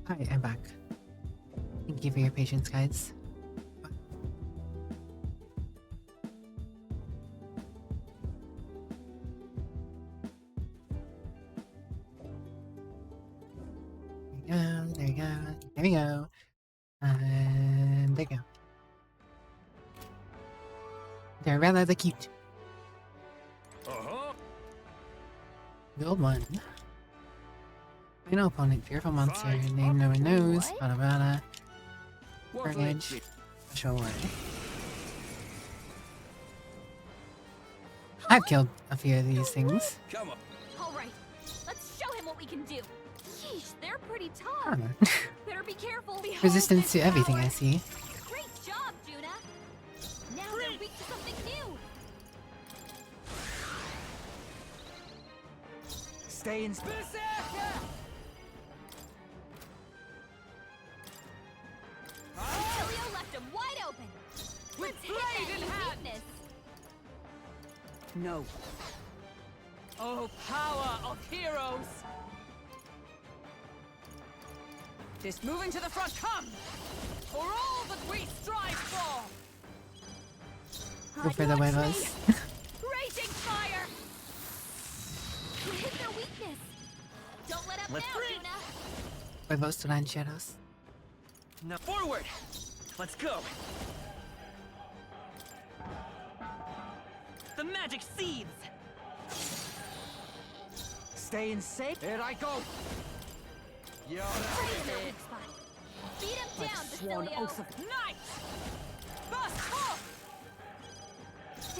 Hi, I'm back. Thank you for your patience, guys. There we go, there we go. And there we go. They're rather cute. Gold one. Final opponent, fearful monster, name no one knows, bada bada. Carnage, special word. I've killed a few of these things. Come on. All right, let's show him what we can do. Yeesh, they're pretty tough. Huh. Better be careful. Resistance to everything I see. Great job, Juna. Now they're weak to something new. Stay in. Elio left him wide open. Let's hit that weakness. No. Oh, power of heroes! Just moving to the front, come! For all that we strive for! Go for the huevos. Raging fire! You hit their weakness. Don't let up now, Juna. Huevos to lancheros. Now forward! Let's go! The magic seeds! Stay in safe. Here I go! Right in their weak spot. Beat him down, Sworn Basilio. oath of Night! Burst forth!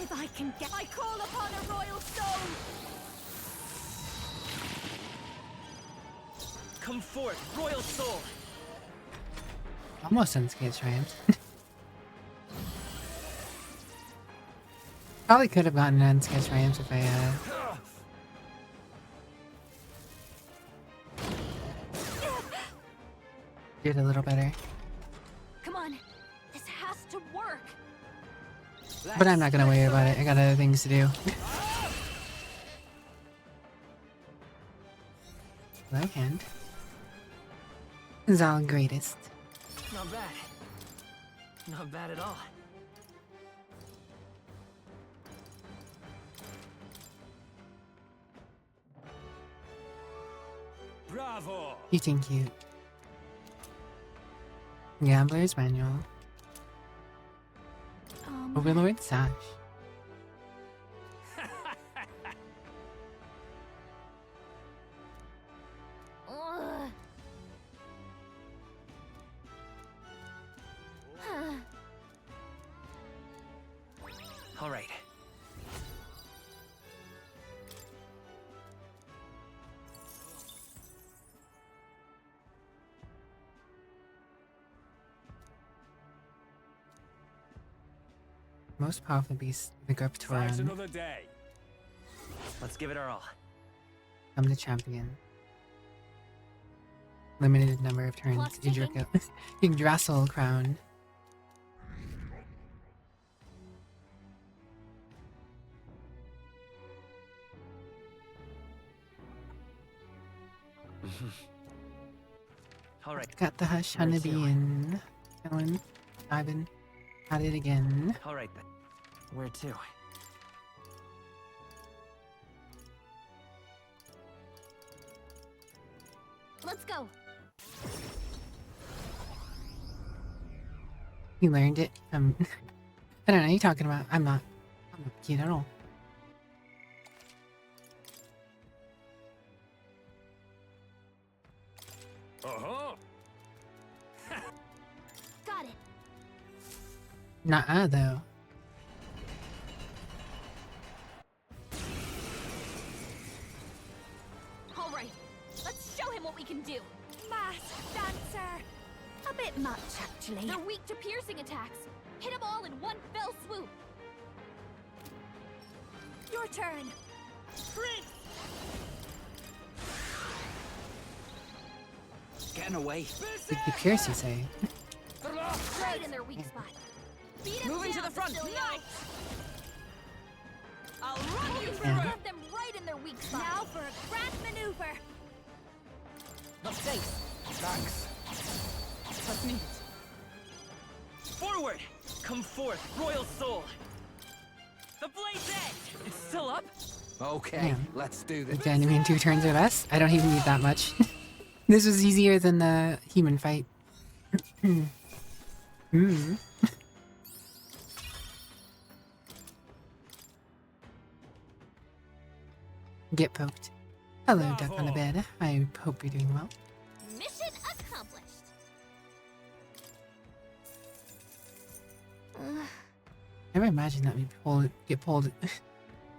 If I can get... I call upon a royal stone! Come forth, royal soul! Almost unscathed triumph. Probably could have gotten an unscathed triumph if I did a little better. Come on, this has to work. But I'm not gonna worry about it. I got other things to do. Left hand. Zal greatest. Not bad. Not bad at all. Bravo! Cute and cute. Gambler's manual. Overlord Sash. Ugh. All right. Most powerful beast, the grip to Fight run. another day. Let's give it our all. I'm the champion. Limited number of turns. Clock's ticking. Yggdrasil crown. All right. Got the hush, honeybee, and Ellen, Ivan. At it again. All right then. Where to? Let's go. You learned it. I don't know what you're talking about. I'm not cute at all. Got it. Nuh-uh, though. All right, let's show him what we can do. Masked dancer. A bit much, actually. They're weak to piercing attacks. Hit them all in one fell swoop. Your turn. Prince. Getting away. Like the pierce, you say? Right in their weak spot. Beat 'em Moving to down, the front. Basilio. Night! I'll run you You through have it! them right in their weak spot. Now for a grand maneuver. Not safe. Thanks. need it. Forward! Come forth, royal soul! The blaze edge! It's still up? Okay, let's do this. Okay, you mean 2 turns or less? I don't even need that much. This was easier than the human fight. Get poked. Hello, duck on a bed. I hope you're doing well. Mission accomplished. Never imagined that we'd get pulled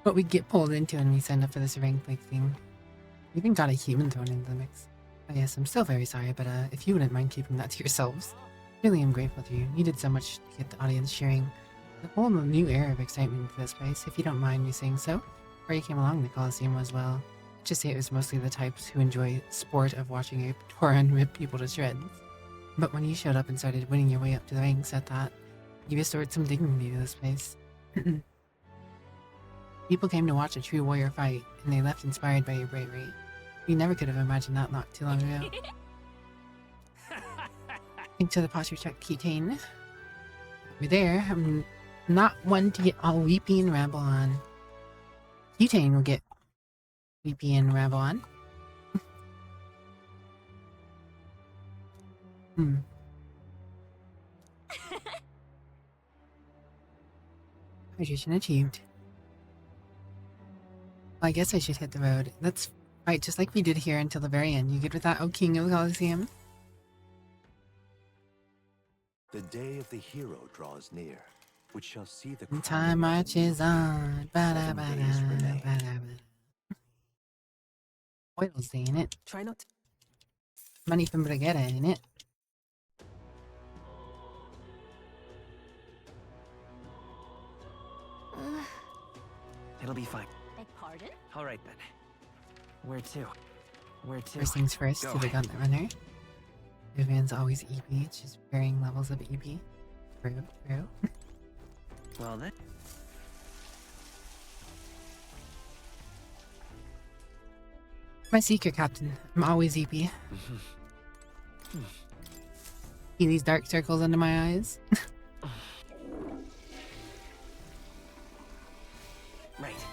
what we'd get pulled into when we signed up for this rank like thing. We even got a human thrown into the mix. Oh yes, I'm still very sorry, but if you wouldn't mind keeping that to yourselves. Really am grateful to you. You did so much to get the audience cheering. A whole new era of excitement for this place, if you don't mind me saying so. Before you came along, the Coliseum was, well, let's just say it was mostly the types who enjoy sport of watching a Tauren rip people to shreds. But when you showed up and started winning your way up to the ranks, I thought you restored some dignity to this place. People came to watch a true warrior fight, and they left inspired by your bravery. We never could have imagined that not too long ago. Into the posture check keychain. Over there, I'm not one to get all weepy and ramble on. Keychain will get weepy and ramble on. Hydration achieved. Well, I guess I should hit the road. That's right, just like we did here until the very end. You good with that, O King of the Coliseum? The day of the hero draws near, which shall see the Time marches on. Oil's in it. Try not. Money from Brigetta, ain't it? It'll be fine. Beg pardon? Alright then. Where to? Where to? First things first, Go. to the Gauntlet Runner. Vivian's always EP, it's just varying levels of EP. True. Well then. My secret captain. I'm always EP. See these dark circles under my eyes? Right.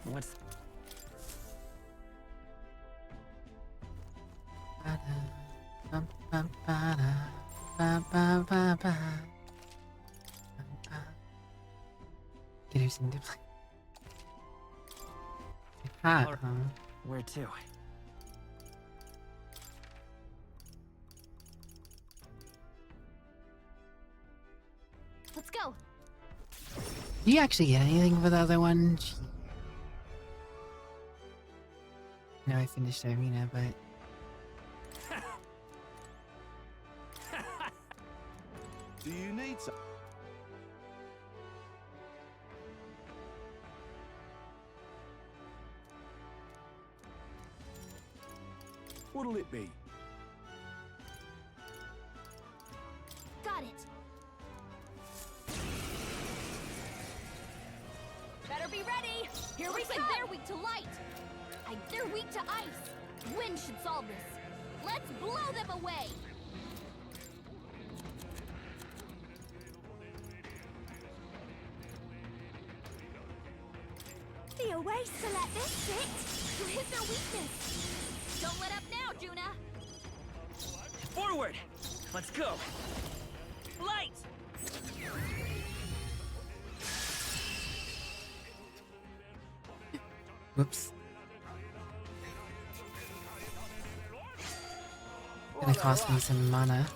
What's... Get her some diplomacy. Hot, huh? Where to? Let's go. Do you actually get anything for the other one? No, I finished the arena, but... Do you need some? What'll it be? Got it. Better be ready. Here we go. They're weak to light. They're weak to ice. Wind should solve this. Let's blow them away. Be a waste to let this sit. You hit their weakness. Don't let up now, Juna. Forward! Let's go! Light! Whoops. Gonna cost me some mana.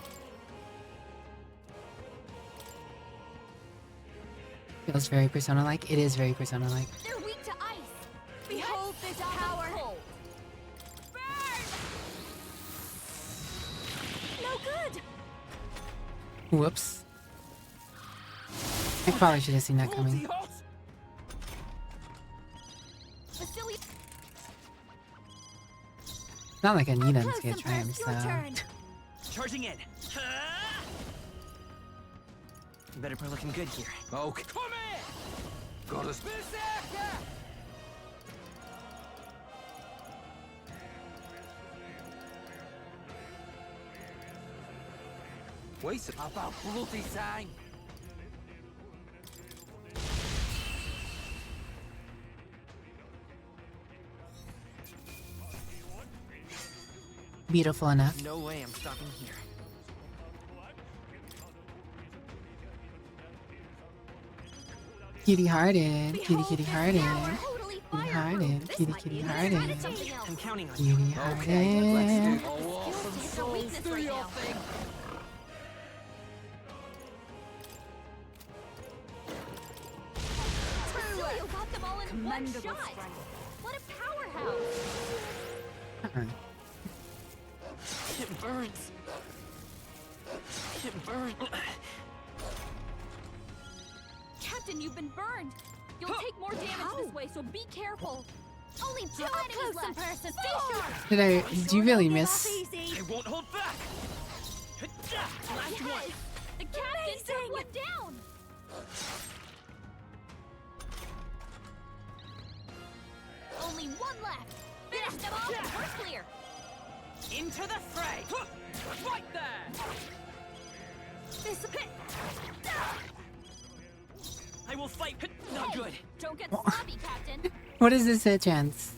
Feels very Persona-like. It is very Persona-like. They're weak to ice. Behold this power. No good. Whoops. I probably should have seen that coming. Not like I need him to get trimmed, so... Charging in. Better be looking good here. Okay. Come in! Got us. Wait about bloody time. Beautiful enough. No way I'm stopping here. Kitty hearted, kitty kitty hearted, kitty hearted, kitty kitty hearted, I'm counting on kitty you. hearted. Okay, let's do awesome souls. Do your thing. Basilio got them all in one shot. What a powerhouse! It burns. It burns. Captain, you've been burned. You'll take more damage this way, so be careful. Only two enemies left. Stay sharp. Do you really miss? I won't hold back. Last one. The captain took one down. Only one left. Finish them off and we're clear. Into the fray. Right there. This I will fight. Not good. Don't get sloppy, Captain. What is this chance?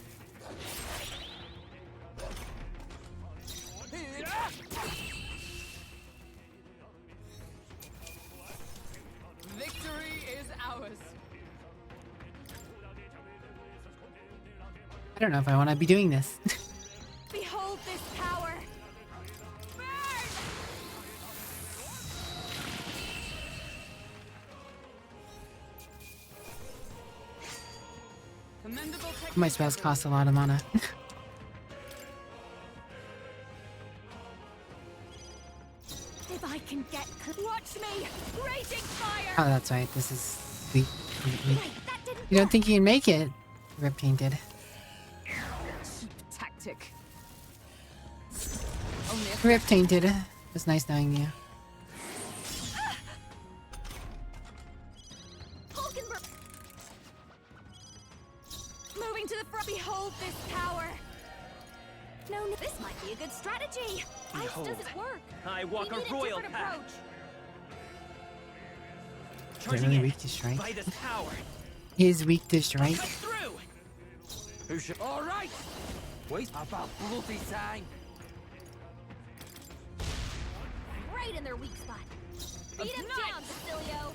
Victory is ours. I don't know if I want to be doing this. Behold this power. My spells cost a lot of mana. If I can get watch me, raging fire. Oh, that's right. This is weak. You don't think you can make it? Rip painted. Tactic. Rip tainted. It was nice knowing you. Moving to the front. Behold this power. No, this might be a good strategy. Ice Behold. doesn't work. I walk We need a royal different path. approach. Is it Charging really in. weak to strike? By this power. He is weak to strike. Cut through. Who should? All right. Wait about bloody time. Right in their weak spot. Beat him down, Basilio.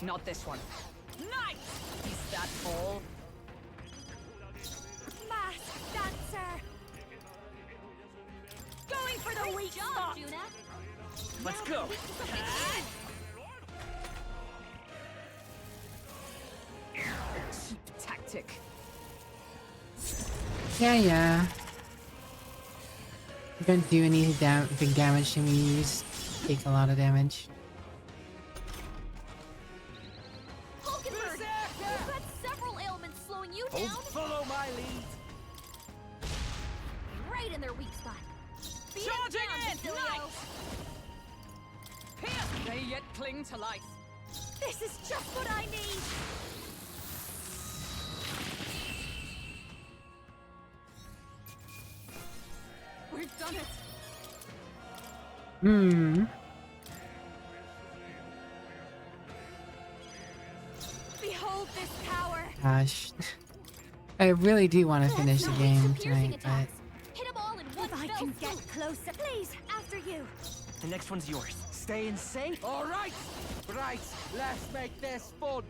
Not this one. Nice. He's that tall. Mask dancer. Going for the weak spot. Juna. Let's go. Cheap tactic. Yeah. You don't do any big damage to me. You just take a lot of damage. Hulkenberg, you've got several ailments slowing you down. Follow my lead. Right in their weak spot. Beat him Charging down, in. Basilio. Pierce. They yet cling to life. This is just what I need. We've done it. Behold this power. Gosh. I really do want to finish the game tonight, but Hit them all in one If I fell can swoop. get closer. Please, after you. The next one's yours. Staying safe. All right. Right. Let's make this fun.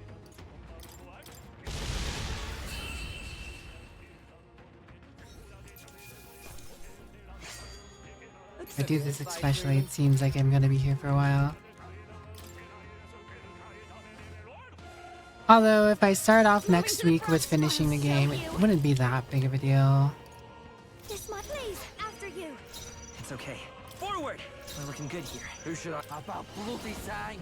if I do this especially, it seems like I'm gonna be here for a while. Although, if I start off next week with finishing the game, it wouldn't be that big of a deal. This might please, after you. It's okay. Forward. We're looking good here. Who should I? About bloody time.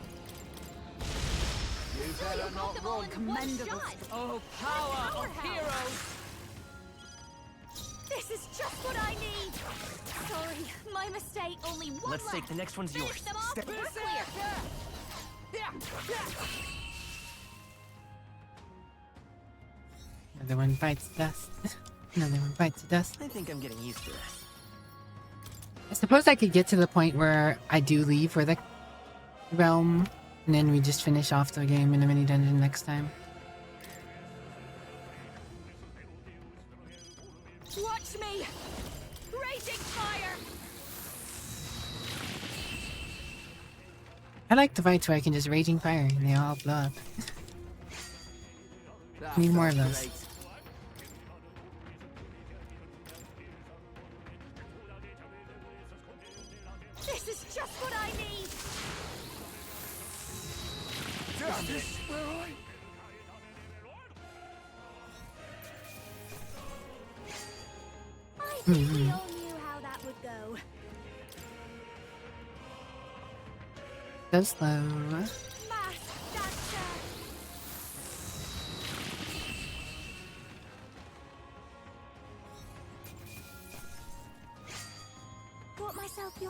You Basilio better got not them all run. in one shot. Oh, power of heroes. This is just what I need. Sorry, my mistake. Only one Let's left. take the next one's Finish yours. them off, and we're clear. Another one bites dust. Another one bites dust. I think I'm getting used to this. I suppose I could get to the point where I do leave for the realm, and then we just finish off the game in a mini dungeon next time. Watch me! Raging fire! I like the fights where I can just raging fire and they all blow up. Need more of those. This is just what I need! Justice, where are you? I think we all knew how that would go. So slow.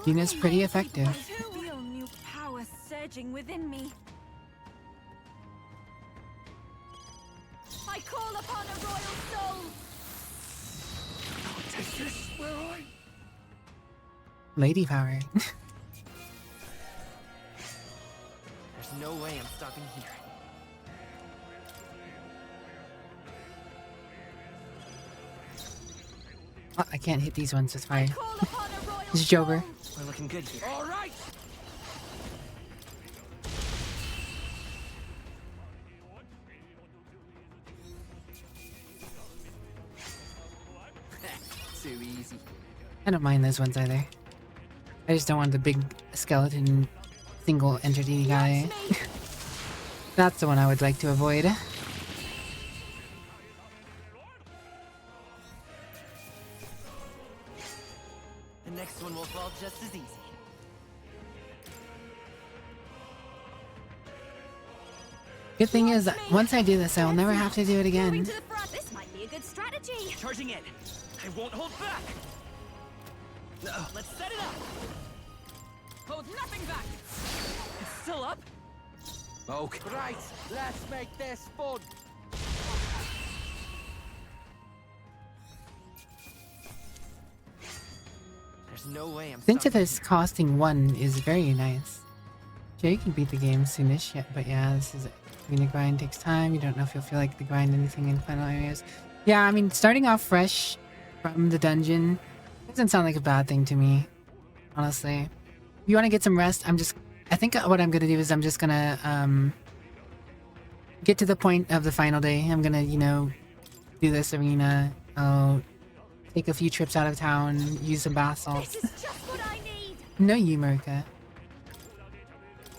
Gina's pretty effective. I feel new power surging within me. I call upon a royal soul! Take this, where are you? Lady power. There's no way I'm stopping here. Oh, I can't hit these ones with fire. This is Joker. We're looking good here. All right. Too easy. I don't mind those ones either. I just don't want the big skeleton single entity guy. That's the one I would like to avoid. The next one will fall just as easy. Good thing is, once I do this, I will never have to do it again. To the front. This might be a good strategy. Charging in. I won't hold back. No. Let's set it up. Hold nothing back. It's still up. Okay. Right, let's make this fun. There's no way I'm Since stopping this costing 1 is very nice. Sure, you can beat the game soonish, but yeah, this is. I mean, the grind takes time. You don't know if you'll feel like to grind anything in final areas. Yeah, I mean, starting off fresh from the dungeon doesn't sound like a bad thing to me, honestly. If you want to get some rest, I think what I'm gonna do is I'm just gonna get to the point of the final day. I'm gonna, do this arena. I'll take a few trips out of town, use some bath salts. This is just what I need. No, you, Marika.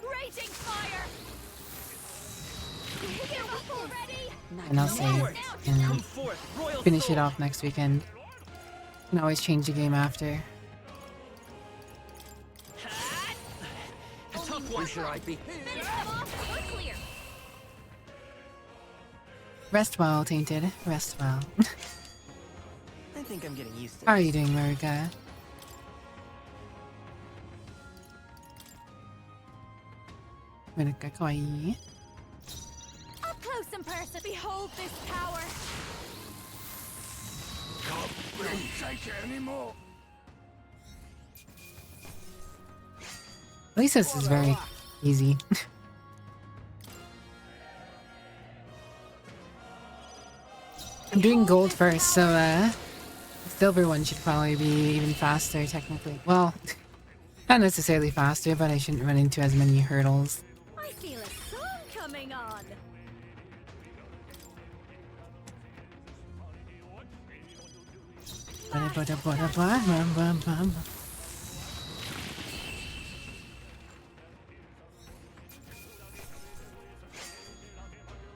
Raging fire! Give up already! And I'll save and finish it off next weekend. Can always change the game after. Who should I be? We're clear. Rest well, Tainted. Rest well. I think I'm getting used to it. How are you doing, Marika? Marika kawaii. Up close and personal. Behold this power. Don't take it anymore. At least this is very easy. I'm doing gold first, so the silver one should probably be even faster technically. Well, not necessarily faster, but I shouldn't run into as many hurdles. I feel a song coming on.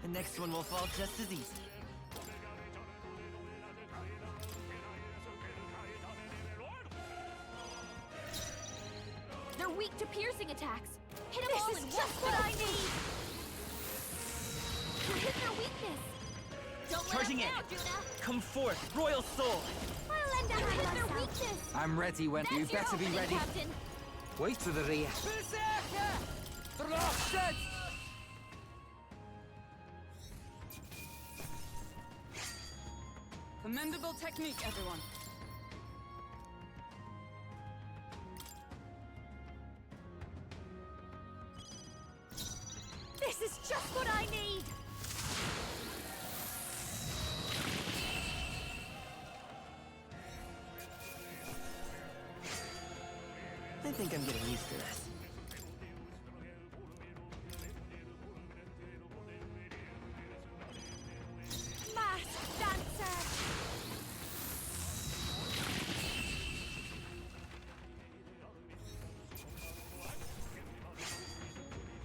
The next one will fall just as easy. They're weak to piercing attacks. Hit them all in one just what I need. We're hitting their weakness. Don't Charging let in. them down, Juna. Come forth, Royal Soul. I'll lend a hand. Hit their weakness. I'm ready when you That's your better be opening, ready. Captain. Wait to the rear. Commendable technique, everyone. think I'm getting used to this. Masked dancer!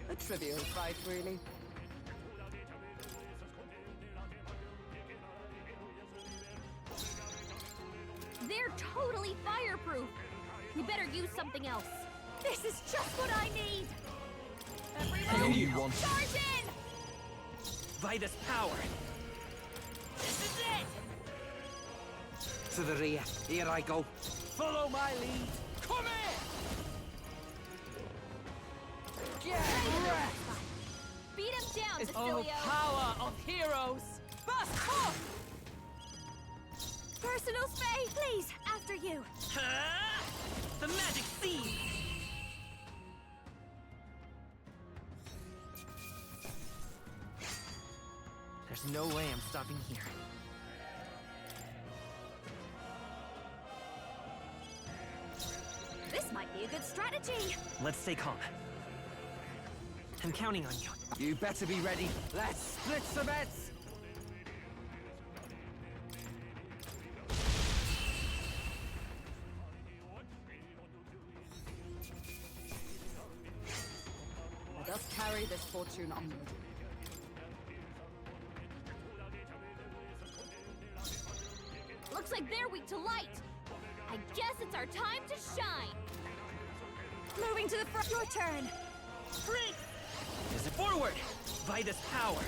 A trivial fight, really. They're totally fireproof. We better use something else. This is just what I need. I know you want it. Charge in! Vitus power. This is it! To the rear. Here I go. Follow my lead. Come here! Get wrecked! Beat him down, Oh, Cecilio! power of heroes! Burst forth! Personal space, please, after you. The magic seed. There's no way I'm stopping here. This might be a good strategy. Let's stay calm. I'm counting on you. You better be ready. Let's split some bets. Let us carry this fortune onward. Looks like they're weak to light. I guess it's our time to shine. Moving to the front. Your turn. Sprint! Is it forward? Vitus power.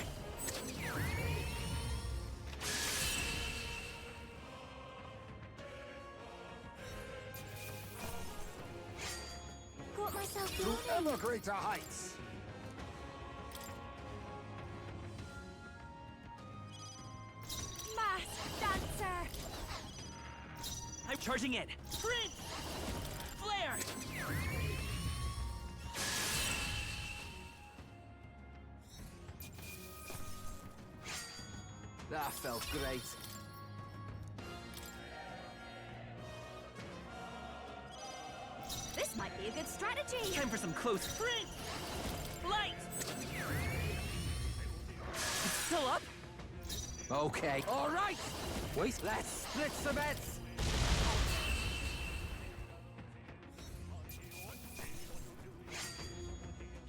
Got myself To going. ever greater heights. Masked dancer. I'm charging in. Sprint! Flare! That felt great. This might be a good strategy. Time for some close sprint! Light! It's still up? Okay. All right. Wait. Let's split some bets.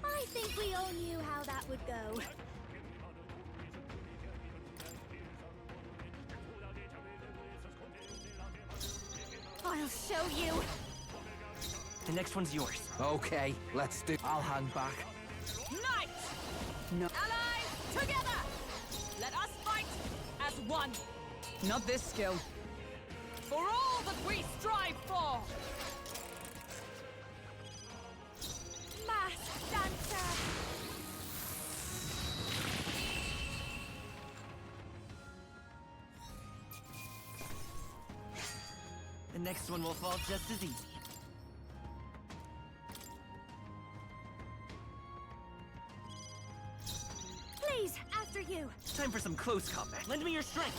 I think we all knew how that would go. I'll show you. The next one's yours. Okay. Let's do. I'll hang back. Knight! No. Allies, together! Let us fight as one. Not this skill. For all that we strive for! Masked dancer. The next one will fall just as easy. Please, after you. Time for some close combat. Lend me your strength.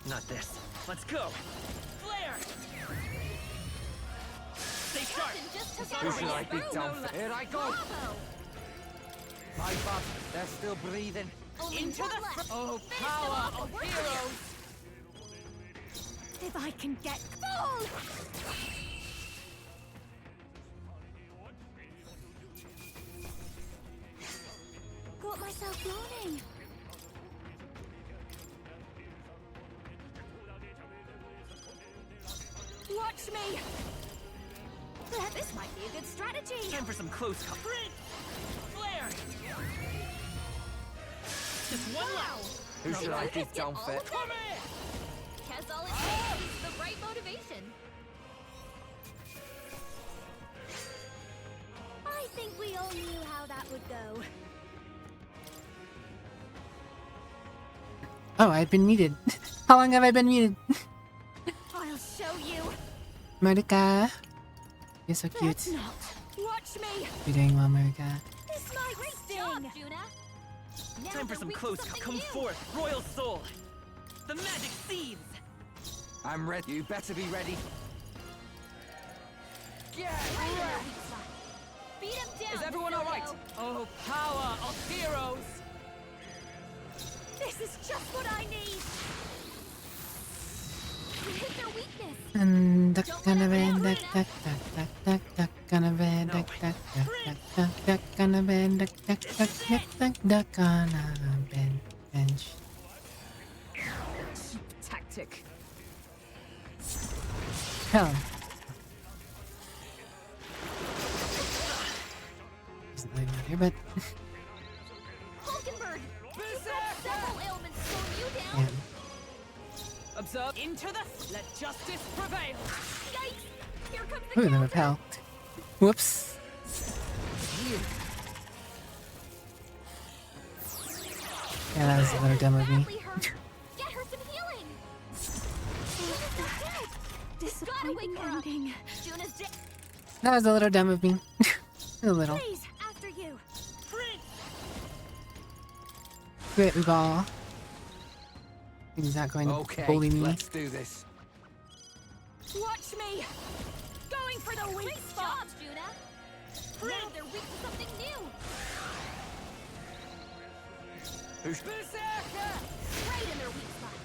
Not this. Let's go. Flare! Stay sharp. Who should I beat down? Here I go. Bravo! My bad. They're still breathing. Only Into one the left. Oh, Finish them power off of and we're heroes! If I can get full. Got myself yawning. Watch me. This might be a good strategy. Time for some close combat. Sprint! Flare! Just one left. Who should I beat down fit? Come here! Guess all it takes is the right motivation. I think we all knew how that would go. Oh, I've been muted. How long have I been muted? I'll show you. Marika. You're so cute. That's not. Watch me. You're doing well, Marika. This might Great job, sting. Juna. Now Time for we're some weak to close something Come new. forth, Royal Soul! The magic seeds! I'm ready. You better be ready. Get Right in their wrecked! weak spot. Beat him down. Is everyone all right? Oh, power of heroes! This is just what I need. You hit their weakness. And duck gonna bend, duck duck duck duck duck duck gonna bend, duck duck duck duck duck duck gonna bend, duck duck duck duck duck duck gonna bend bench. Tactic. Hell. Isn't really out here, but Hulkenberg, you've got several ailments slowing you down. yeah. Observe into the. Let justice prevail. Yikes! Here comes the Ooh, the repel. Whoops. Yeah, that was a little dumb of me. Get her some healing. Disappointing ending. Juna's dead. That was a little dumb of me. A little. Please, after you. Grit ball. He's not going to bully me. Let's do this. Watch me. Going for the weak spot. Juna. Now they're weak to something new. Who's Berserker! Right in their weak spot.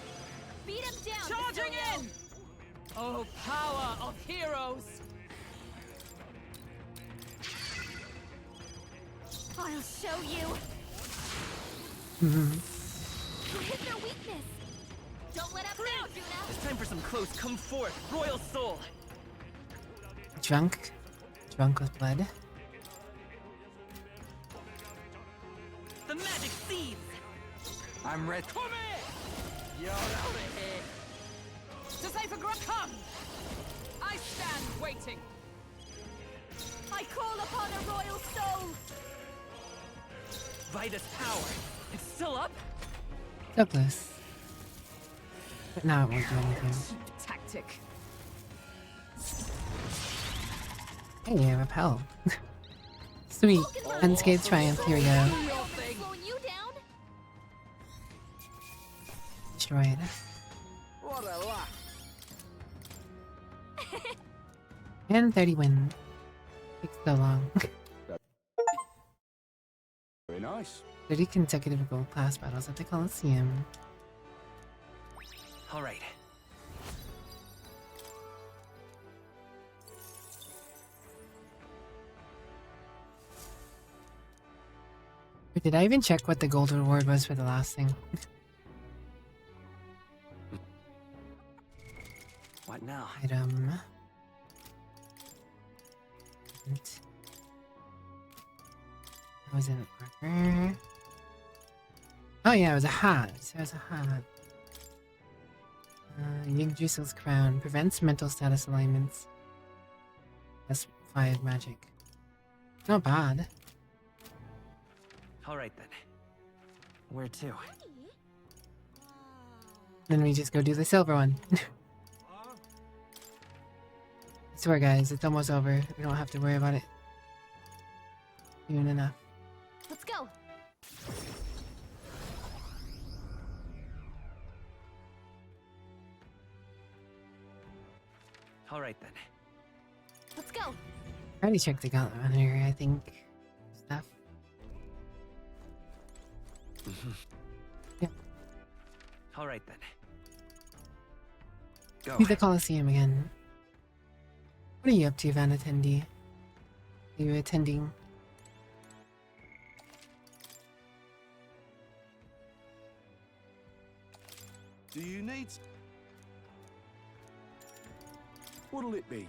Beat him down. Charging in! Oh, power of heroes! I'll show you. Mm-hmm. You hit their weakness. Don't let up now, Juna. It's time for some clothes. Come forth, royal soul. Drunk. Drunk with blood. The magic seeds. I'm ready. Come here! You're out of here! To say for come! I stand waiting. I call upon a royal soul. Vida's power. It's still up? So close. But now it won't do anything. Tactic. Hey, repel. Sweet. Unscathed triumph. Here we go. Slowing you down. Destroyed. What a laugh. And 30 win. Takes so long. Very nice. 30 consecutive gold class battles at the Coliseum. All right. Wait, did I even check what the gold reward was for the last thing? What now? Item. That was an armor. Oh yeah, it was a hat. So it was a hat. Yggdrasil's crown prevents mental status alignments. That's 5 magic. Not bad. All right then. Where to? Then we just go do the silver one. I swear guys, it's almost over. We don't have to worry about it. Soon enough. Let's go. All right then. Let's go. I already checked the gauntlet runner, I think. Stuff. Yeah. All right then. Go. See the Coliseum again. What are you up to, Van Attendee? Are you attending? Do you need... What'll it be?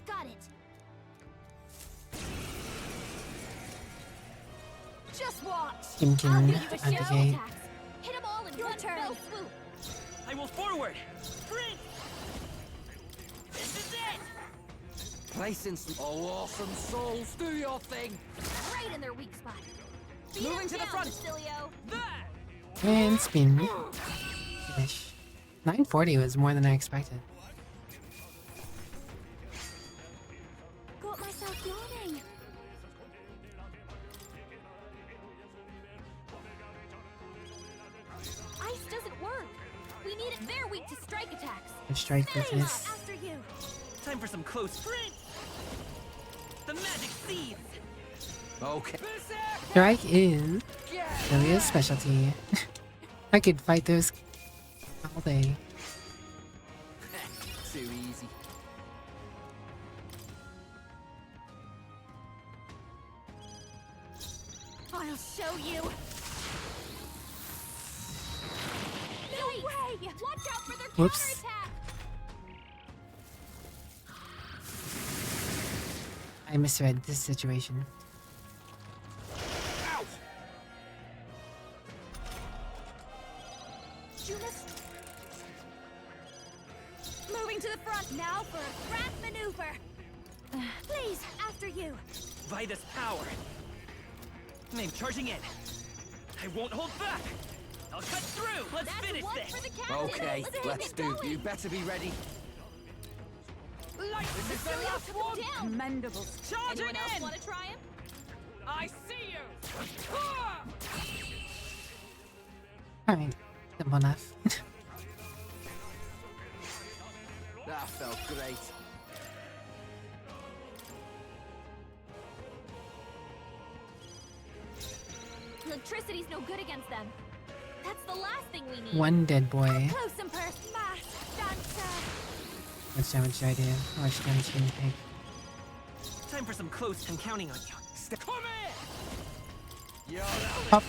Got it. Just watch. Kimkin I'll give you a at the show gate. attacks. Hit them all in one fell swoop. I will forward. Sprint. This is it. Placing some awesome souls. Do your thing. Right in their weak spot. Moving to the front. Basilio. There. And spin. Finish. 940 was more than I expected. Got myself yawning. Ice doesn't work. We need it. They're weak to strike attacks. The strike business. After you. Time for some close sprint. The magic seeds. Okay. Strike is Celia's specialty. I could fight those all day. Too easy. I'll show you. No way! Watch out for their Whoops. counterattack! I misread this situation. Moving to the front now for a grand maneuver. Please, after you. Vitus power. Name charging in. I won't hold back. I'll cut through. Let's finish this. Okay, let's do. You better be ready. Light this is the last one. Commendable. Charging Anyone else in. want to try him? I see you. Alright, simple enough. That felt great. Electricity's no good against them. That's the last thing we need. One dead boy. Close and burst, fast, dancer. Which damage do I do? How much damage can you take? Time for some close. I'm counting on you. Come here. Pop.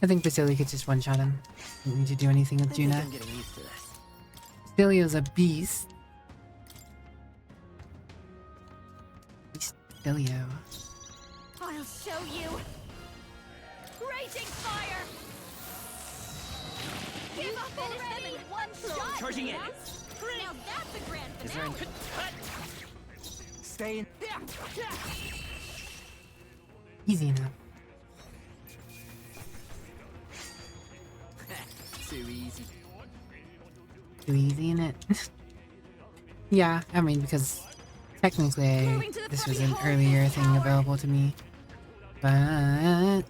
I think Vasily could just one-shot him. Didn't need to do anything with Juna. I'm getting used to this. Vasili's a beast. Vasilio. I'll show you. Raging fire. Give up already. In one shot. Charging in. Now that's a grand Is there finale. Stay in. Easy enough. Too easy. Too easy in it. Yeah, I mean, because technically this was an earlier thing available to me. But I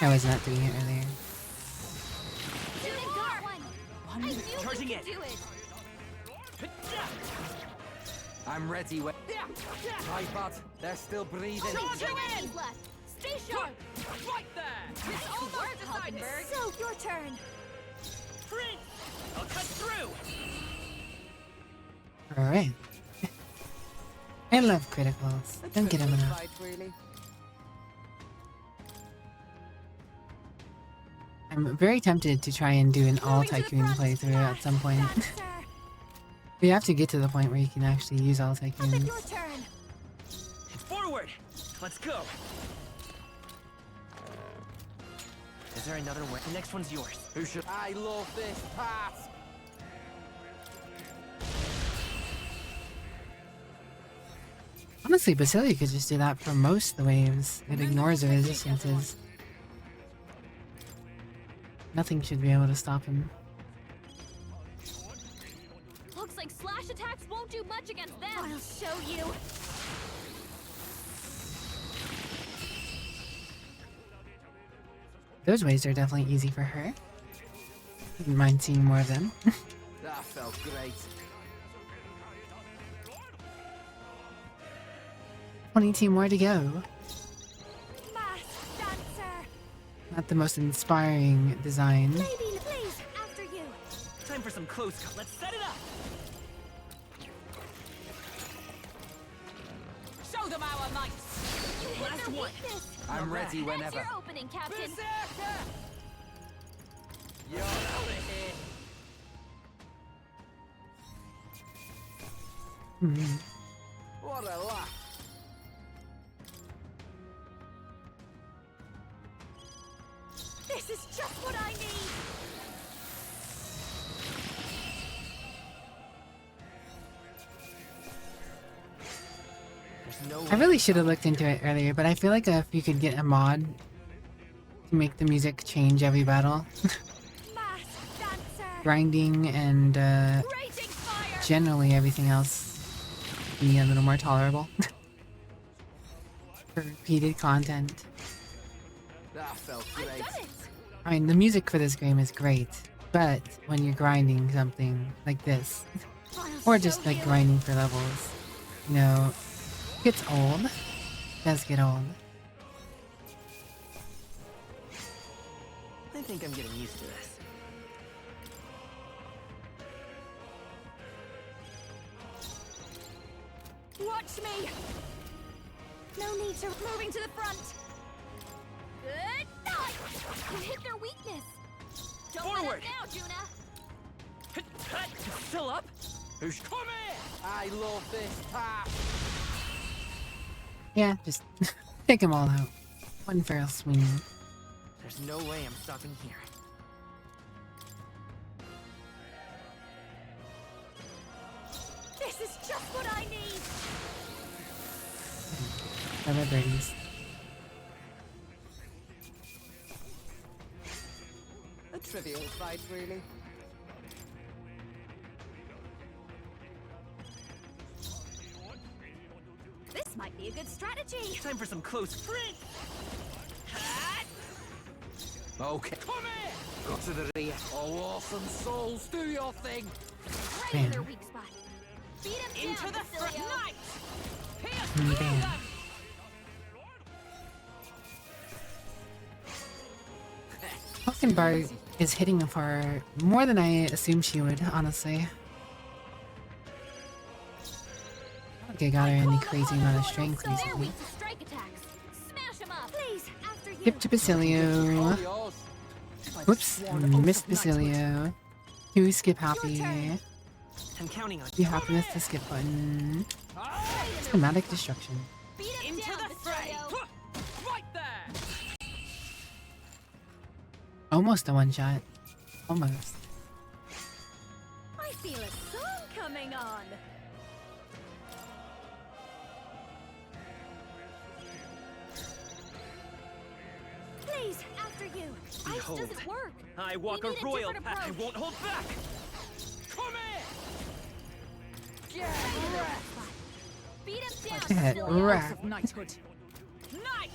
was not doing it earlier. Juna got one. I knew Charging you in. could do it. I'm ready. Hi, bud. They're still breathing. Charging in. Left. Stay sharp. Right there. It's Nice almost work, decided. Hulkenberg. So your turn. Sprint. I'll cut through. Alright. I love criticals. Don't get them enough. Really? I'm very tempted to try and do an all Tycoon playthrough at some point. We have to get to the point where you can actually use all Tycoons. Your turn. Forward. Let's go. Is there another way? The next one's yours. Who should? I love this part. Honestly, Basilia could just do that for most of the waves. It ignores the resistances. Nothing should be able to stop him. Looks like slash attacks won't do much against them. I'll show you. Those waves are definitely easy for her. Wouldn't mind seeing more of them. That felt great. 22 more to go. Fast dancer. Not the most inspiring design. Maybe, please, after you. Time for some close. Let's set it up. Show them our might. You hit Last their one. weakness. I'm ready That's whenever. your opening, Captain. You're out of here. What a laugh. This is just what I need. There's no I really should have looked into it earlier, but I feel like if you could get a mod to make the music change every battle, grinding and generally everything else be a little more tolerable. For repeated content. That felt great. I mean, the music for this game is great. But when you're grinding something like this, or just like grinding for levels, you know, it gets old. It does get old. I think I'm getting used to this. Watch me! No need to moving to the front. Good night! You hit their weakness. Don't Forward! let up now, Juna. Still up? Who's coming? I love this path. Yeah, just take them all out. One fell swing. There's no way I'm stopping here. This is just what I need. Other birdies. A trivial fight, really. This might be a good strategy. Time for some close sprint. Okay. Come here! Got to the rear. Oh, awesome souls, do your thing. Right in their weak spot. Beat him Into down, the front. Basilio. Nice! Pierce through Bam. them! Hockenbart is hitting for more than I assumed she would, honestly. Okay, got her any crazy amount of strength They're recently. weak to strike attacks. Smash him up. Please, after you. Skip to Basilio. Whoops, missed Basilio. You skip happy. I'm counting on You happy with the skip button. Schematic destruction. Beat him Into down, the fray! Basilio. Right there! Almost a one shot. Almost. I feel a song coming on. Please, after you. Ice Behold. doesn't work. I walk We a need a royal different path. I approach. won't hold back. Come here! Beat him down, Get Basilio. wrecked. Knighthood. Knight!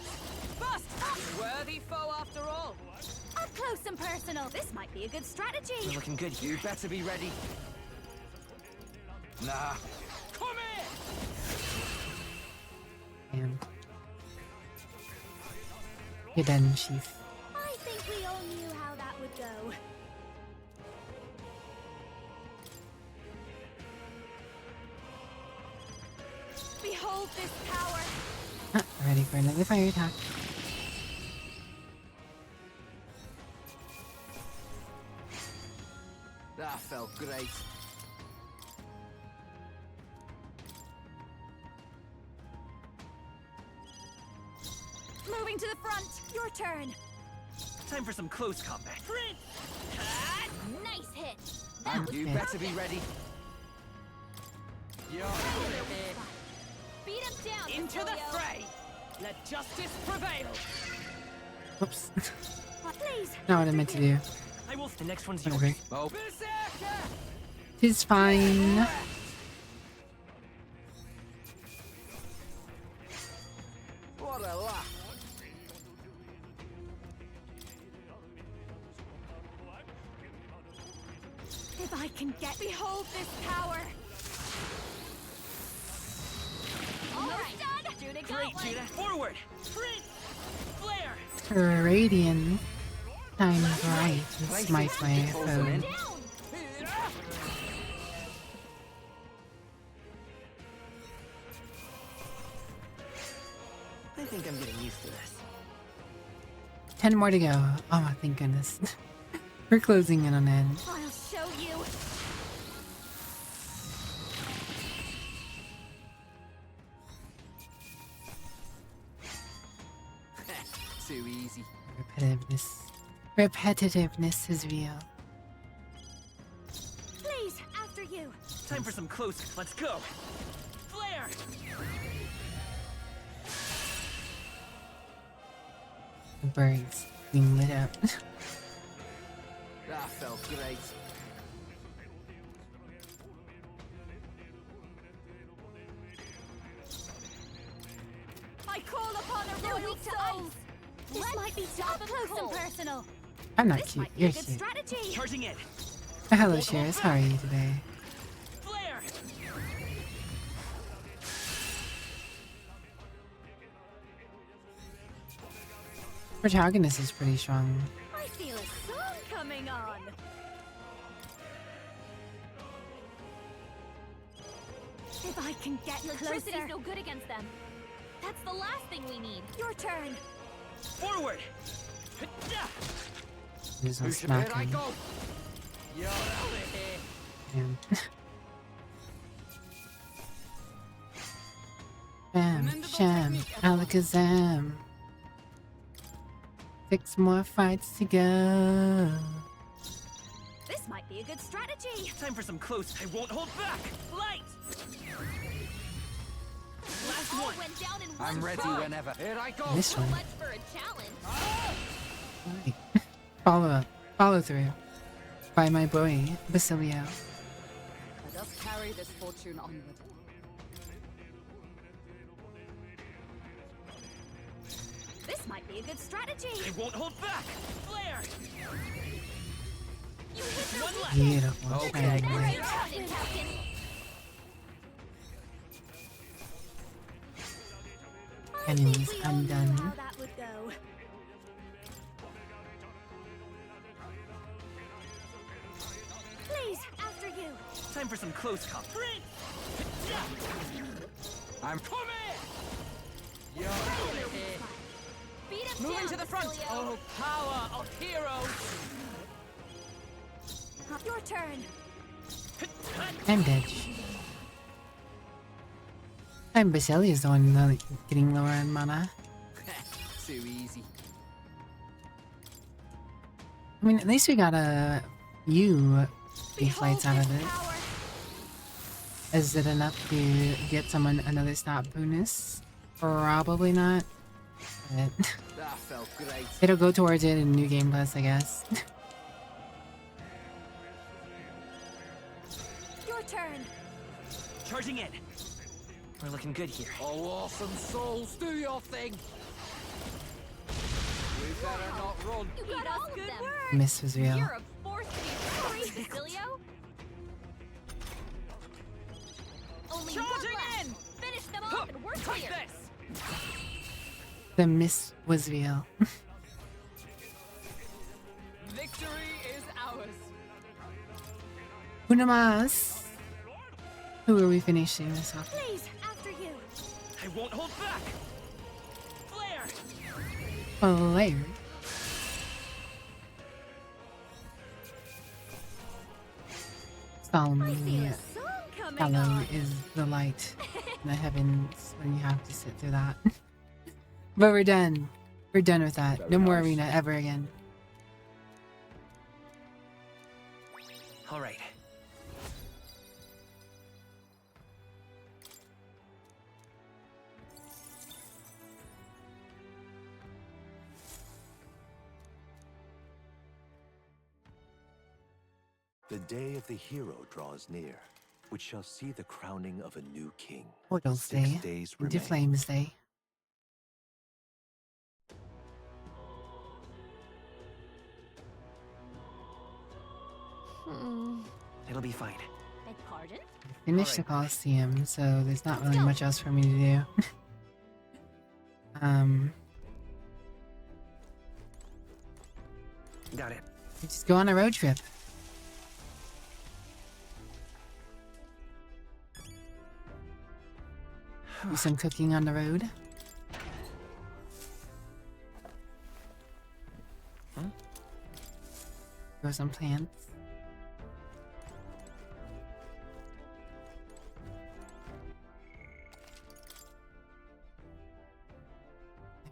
Bust! Worthy foe after all. Up close and personal. This might be a good strategy. We're looking good here. You better be ready. Nah. Come here! Damn. You're done, Chief. I think we all knew how that would go. Behold this power. Ready for another fire attack. That felt great. Moving to the front. Your turn. Time for some close combat. Sprint! Nice hit. That And was you better be ready. Beat him down, Into the Basilio. fray! Let justice prevail! Whoops. Please. Not what I meant to do. I will. The next one's Whatever. yours. Oh. Berserker! Tis fine. What a laugh. If I can get behold this power. All right, done. Judah got Great, one. Judah. Forward! Sprint! Flare! Radiant. Shine bright and smite my foe. Down. I think I'm getting used to this. 10 more to go. Oh, thank goodness. We're closing in on end. I'll show you. Too easy. Repetitiveness is real. Please, after you. Time for some close. Let's go. Flare! The birds being lit up. That felt great. I call upon a royal soul. This might be up close and personal. I'm not cute. You're cute. Charging it. Hello, Shears. How are you today? Flare. Protagonist is pretty strong. I feel a song coming on. If I can get electricity's closer. no good against them. That's the last thing we need. Your turn. Forward. There's no Here I smacking. go. You're out of here. And Bam, sham, alakazam. 6 more fights to go. This might be a good strategy. Time for some close. I won't hold back. Light. Last All one. went down in I'm one ready shot. whenever. Here I go. This one. Much for a challenge. Follow up. Follow through. By my boy, Basilio. Let us carry this fortune onward. This might be a good strategy. I won't hold back. Flare. You hit the One left. Beautiful. Okay. Shiny. Great shot, Captain. Enemies We all knew undone. how that would go. Please, after you. Time for some close comp. I'm Come You're out of here. Beat him Moving down, to the front. Basilio. Oh, power of heroes. Your turn. I'm dead. I'm Basilio's the one getting lower in mana. Too easy. I mean, at least we got a few beef fights out of it. Power. Is it enough to get someone another stat bonus? Probably not. But That felt great. it'll go towards it in New Game Plus, I guess. Your turn. Charging in. We're looking good here. Oh, awesome souls, do your thing. We better not run. You got all of them. Miss was real. You're a force to be reckoned with, Basilio. Only one Charging left. in. Finish them off and we're Take clear. this. The miss was real. Victory is ours. Una más. Who are we finishing this off? Please, after you. I won't hold back. Flare. Flare. Solemnly Song coming yellow on. is the light in the heavens when you have to sit through that. But we're done. We're done with that. No more arena ever again. All right. The day of the hero draws near, which shall see the crowning of a new king. Portals 6 Day. days Into remain. Flames Day. It'll be fine. Beg pardon? Finished the Coliseum, so there's not really much else for me to do. Got it. Just go on a road trip. Do some cooking on the road. Grow some plants.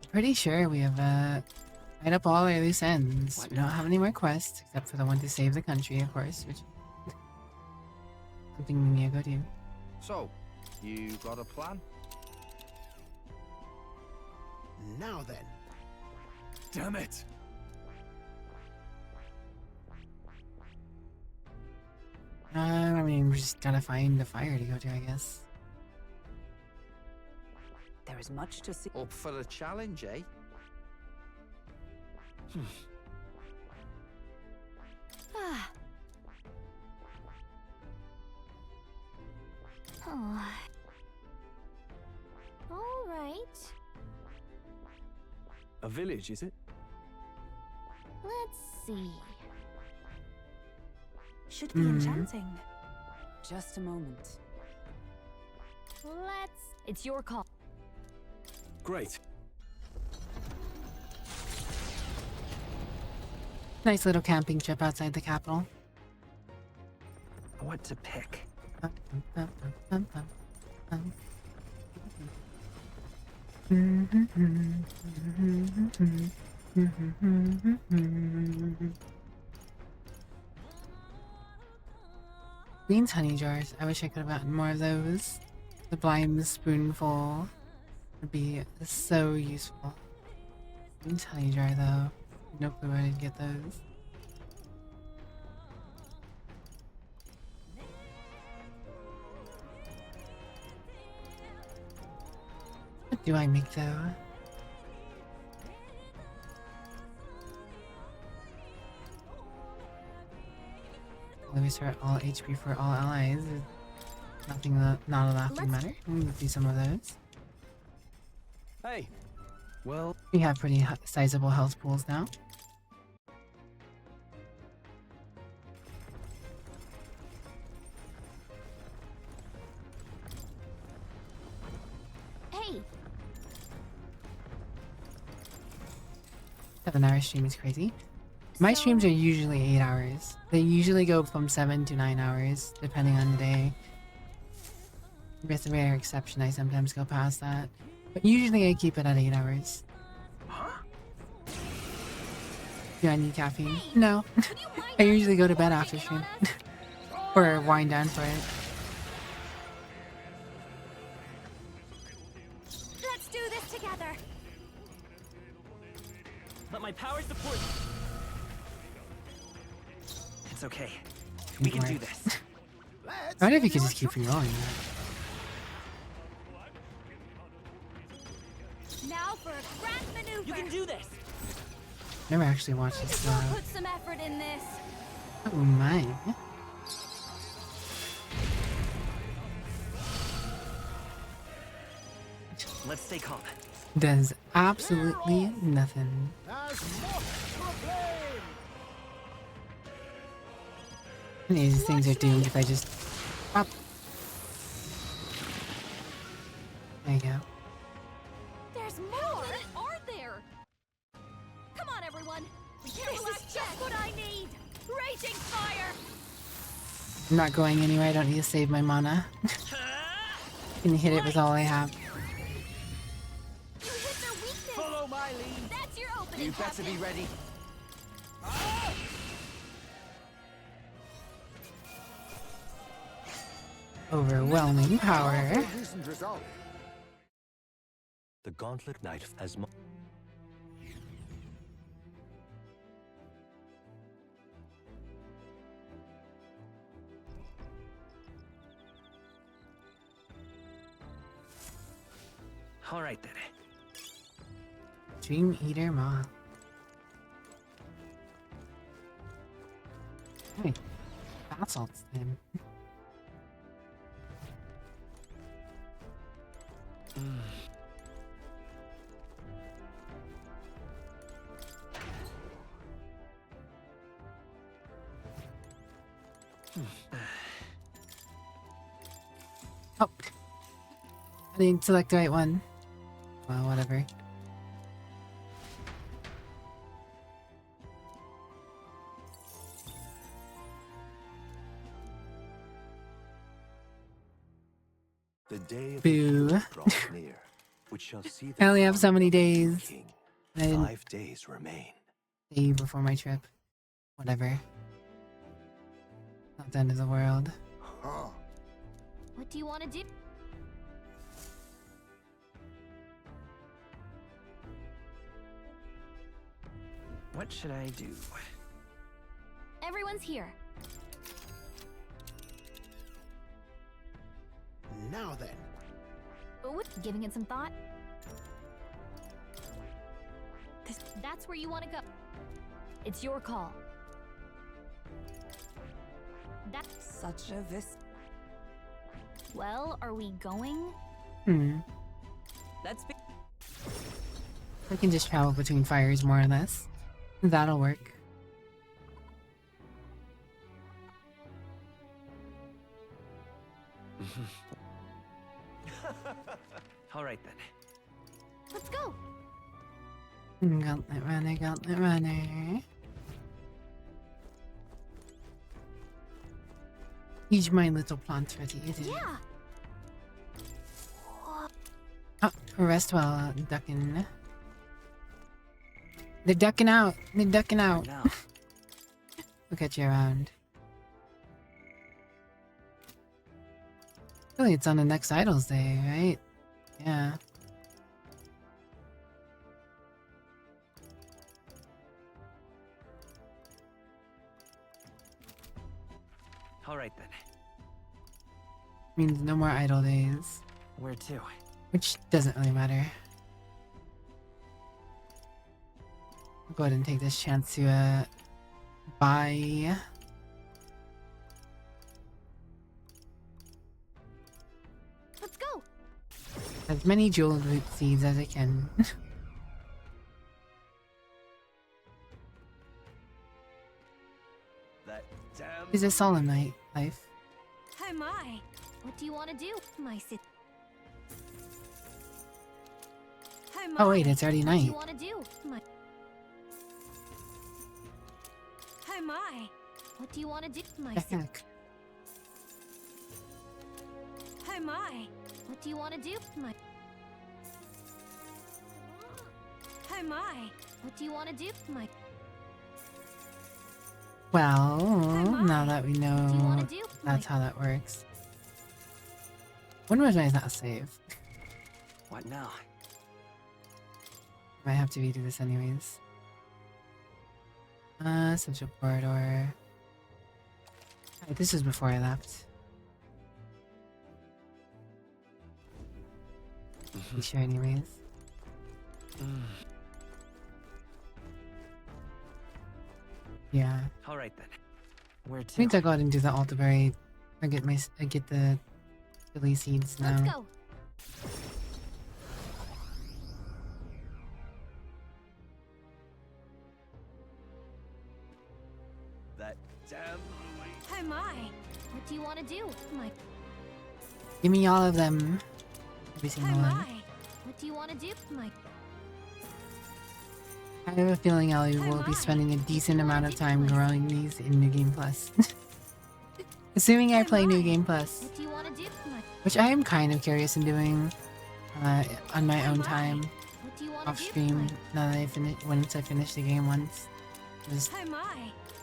I'm pretty sure we have tied up all our loose ends. We don't have any more quests except for the one to save the country, of course, which something we need to go do. So, you got a plan? Now then. Damn it! I mean, we just gotta find the fire to go to, I guess. There is much to see. Up for a challenge, eh? Oh. All right. A village, is it? Let's see. Should be enchanting. Just a moment. It's your call. Great. Nice little camping trip outside the capital. What to pick? Queen's honey jars. I wish I could have gotten more of those. The blind spoonful would be so useful. Queen's honey jar though. No clue where to get those. What do I make though? Let me start all HP for all allies. Nothing, not a laughing matter. We can do some of those. Hey, well, we have pretty sizable health pools now. Hey. 7-hour stream is crazy. My streams are usually 8 hours. They usually go from 7 to 9 hours, depending on the day. With a rare exception, I sometimes go past that. But usually I keep it at 8 hours. Do I need caffeine? No. I usually go to bed after stream. Or wind down for it. Let's do this together. Let my power support you. It's okay. We can do this. I wonder if you could just keep going. Now for a grand maneuver. You can do this. Never actually watched this. Put some effort in this. Oh my. Let's stay calm. Does absolutely nothing. Any of these things are doomed if I just pop. There you go. There's more, aren't there? Come on, everyone. We can't relax. This is just what I need. Raging fire. I'm not going anywhere. I don't need to save my mana. Can hit it with all I have. You hit their weakness. Follow my lead. That's your opening. You better be ready. Overwhelming power. The Gauntlet Knight has All right then. Dream Eater Moth. Hey, basalt's him. Oh, I didn't select the right one. Well, whatever. the day of Boo. the draws near, which shall see the I only have so many days. King. I didn't 5 days remain. day before my trip. Whatever. Not the end of the world. What do you want to do? What should I do? Everyone's here. Now then. Oh, giving it some thought? That's where you want to go. It's your call. Such a Well, are we going? Let's be. I can just travel between fires more or less. That'll work. All right then. Let's go. Gauntlet runner, gauntlet runner. He's my little plant ready. Yeah. Oh, rest well, ducking. They're ducking out. They're ducking out. We'll catch you around. Really, it's on the next Idols Day, right? Yeah. All right then. Means no more idle days. Where to? Which doesn't really matter. I'll go ahead and take this chance to buy Let's go. as many jeweled root seeds as I can. That damn. It's a solemn night, life. Hi, my. What do you want to do, my sit? Hi, my. Oh wait, it's already What do night. you want to do, my? Hi, my. What do you want to do, my? The heck? Hi, my. What do you want to do, my? Hi, my. What do you want to do, my? Well, now that we know do, that's how that works. When was I not save? What now? Might have to redo this anyways. Central corridor. Alright, this is before I left. Be sure anyways. Yeah. All right then. Where to? Means I go ahead and do the Altaberry. I get the Philly seeds now. Let's go. That damn. Hi, my. What do you want to do, my? Give me all of them. Every single Hi, one. my. What do you want to do, my? I have a feeling Ellie will be spending a decent amount of time growing these in New Game Plus. Assuming I play New Game Plus. What do you want to do, my? Which I am kind of curious in doing on my own time. What do you want Off to do, stream, my? now that once I finish the game once. Just Hi, my.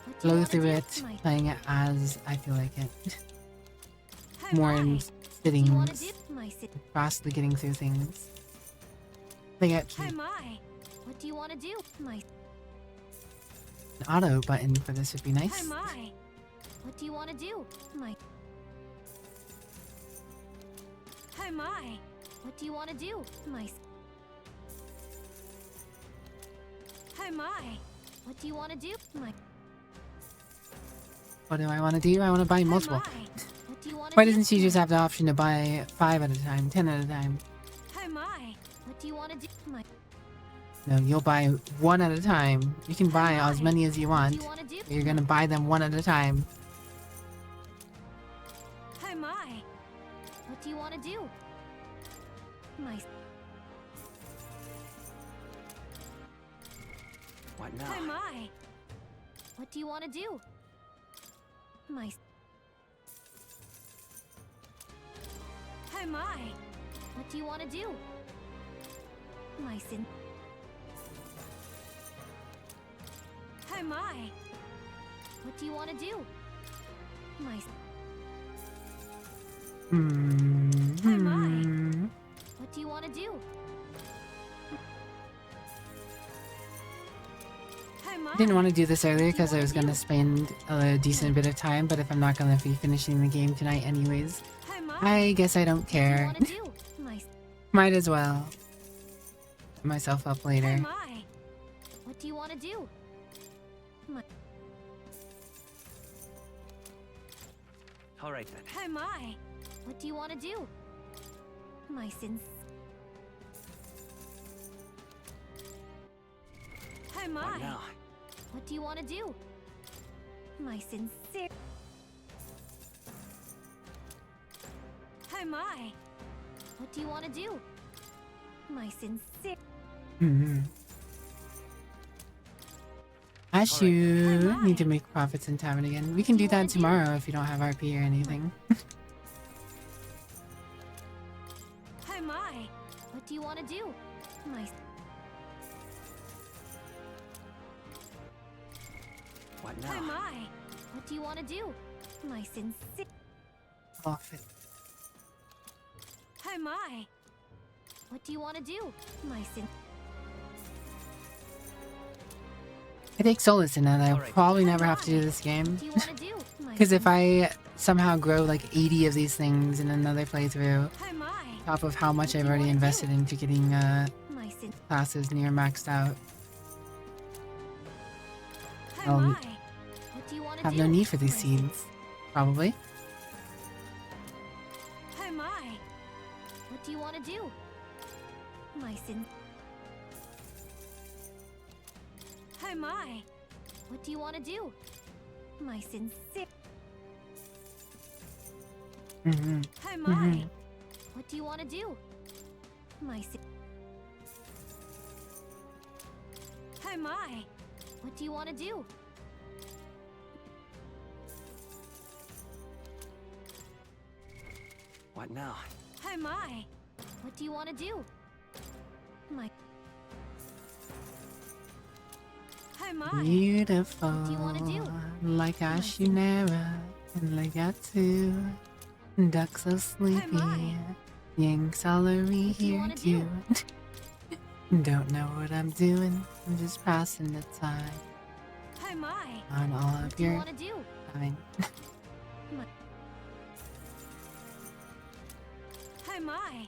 What do you blow want to through do, it, my? playing it as I feel like it. Hi, More my. in What do you want to sittings, do, my? Sit. fastly getting through things. They got Hi, my. What do you want to do, my? an auto button for this would be Hi, nice. my. What do you want to do, my? Hi, my. What do you want to do, my? Hi, my. What do you want to do, my? What do I want to do? I want to buy multiple. My. What do you want to Why do, doesn't she my? just have the option to buy 5 at a time, 10 at a time? Hi, my. What do you want to do, my? No, you'll buy 1 at a time. You can buy as many as you want. What do you want to do, You're gonna buy them 1 at a time. Hi, my. What do you want to do, my? What now? Hi, my. What do you want to do, my? Hi, my. What do you want to do, my sin? Hi, my. What do you want to do, my? Hi, my. What do you want to do? Hi, my. Didn't want to do this earlier because I was gonna spend a decent bit of time, but if I'm not gonna be finishing the game tonight anyways, Hi, my. I guess I don't What do you care. want to do, my? Might as well. Put myself up Hi, later. my. What do you want to do, my? All right then. Hi, my. What do you want to do? My sins. Oh my. What now? What do you want to do? My sincere. Oh my. What do you want to do? My sincere. Ashu, need to make profits in tavern again. We can do that tomorrow if you don't have RP or anything. Oh my. What do you want to do? My. What now? Oh my. What do you want to do? My sincere. Profit. Oh my. What do you want to do? My sin. I take solace in that. I'll probably never have to do this game. Because if I somehow grow like 80 of these things in another playthrough, top of how much I've already invested into getting classes near maxed out, I'll have no need for these seeds. Probably. Oh my. What do you want to do? My sin. Oh my. What do you want to do? My sincere. Mm-hmm. Oh my. What do you want to do? My sin. Oh my. What do you want to do? What now? Oh my. What do you want to do? My. Oh my. Beautiful. What do you want to do? Like Ashinera and Legatu. Duck so sleepy. Yang celery here too. Don't know what I'm doing. I'm just passing the time. Oh my. On all What of do you your want to do? time. My. Oh my.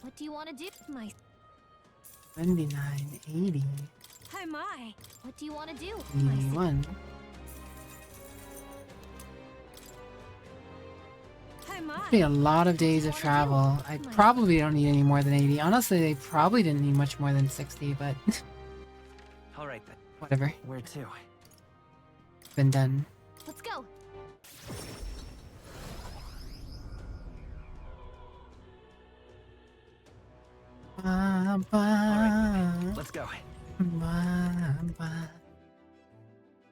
What do you want to do? My. 79.80. Oh my. What do you want to do? 81. Oh my. Be a lot of days of travel. I probably don't need any more than 80. Honestly, they probably didn't need much more than 60, but All right then. whatever. Where to? Been done. Let's go. Ba, ba, Alright, let's go. ba, ba,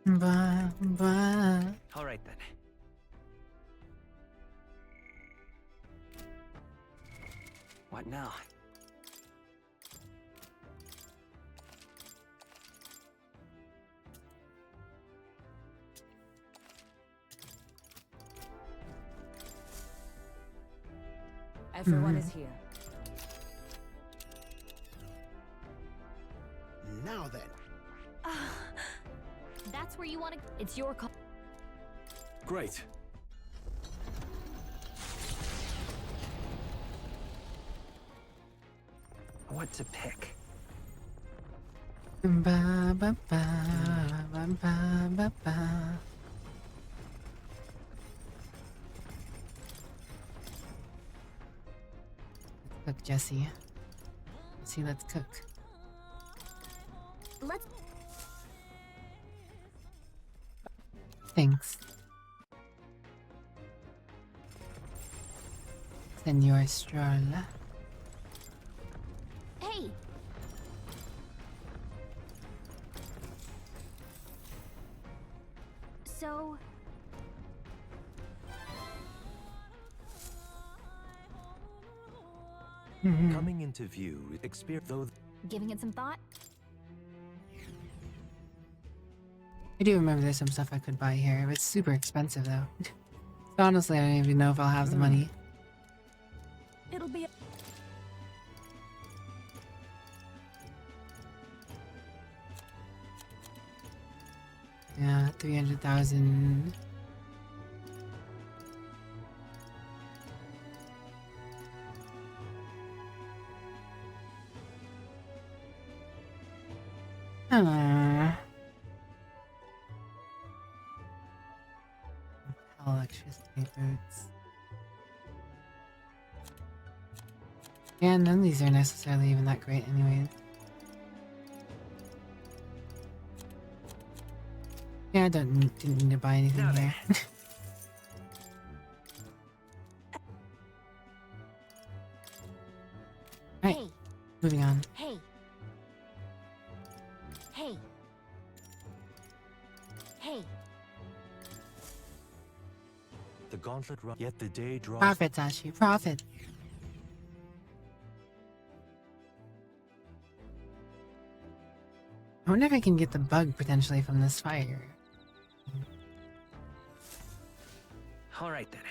ba, ba. All right then. What now? Everyone is here. Now then. That's where you want to. It's your call. Great. What to pick? Ba, ba, ba, ba, ba, ba, ba. Let's cook, Jesse. Jesse, let's cook. Let's. Thanks. Senor Stroll. Hey. So. Coming into view, though. Giving it some thought? I do remember there's some stuff I could buy here. It's super expensive though. Honestly, I don't even know if I'll have the money. It'll be. Yeah, 300,000. Electricity boots. Yeah, none of these are necessarily even that great anyways. Yeah, I didn't need to buy anything here. Right, Hey. moving on. Hey. Hey. Hey. The gauntlet run, yet the day draws. Profit, Tashi, profit. I wonder if I can get the bug potentially from this fire. Alright then.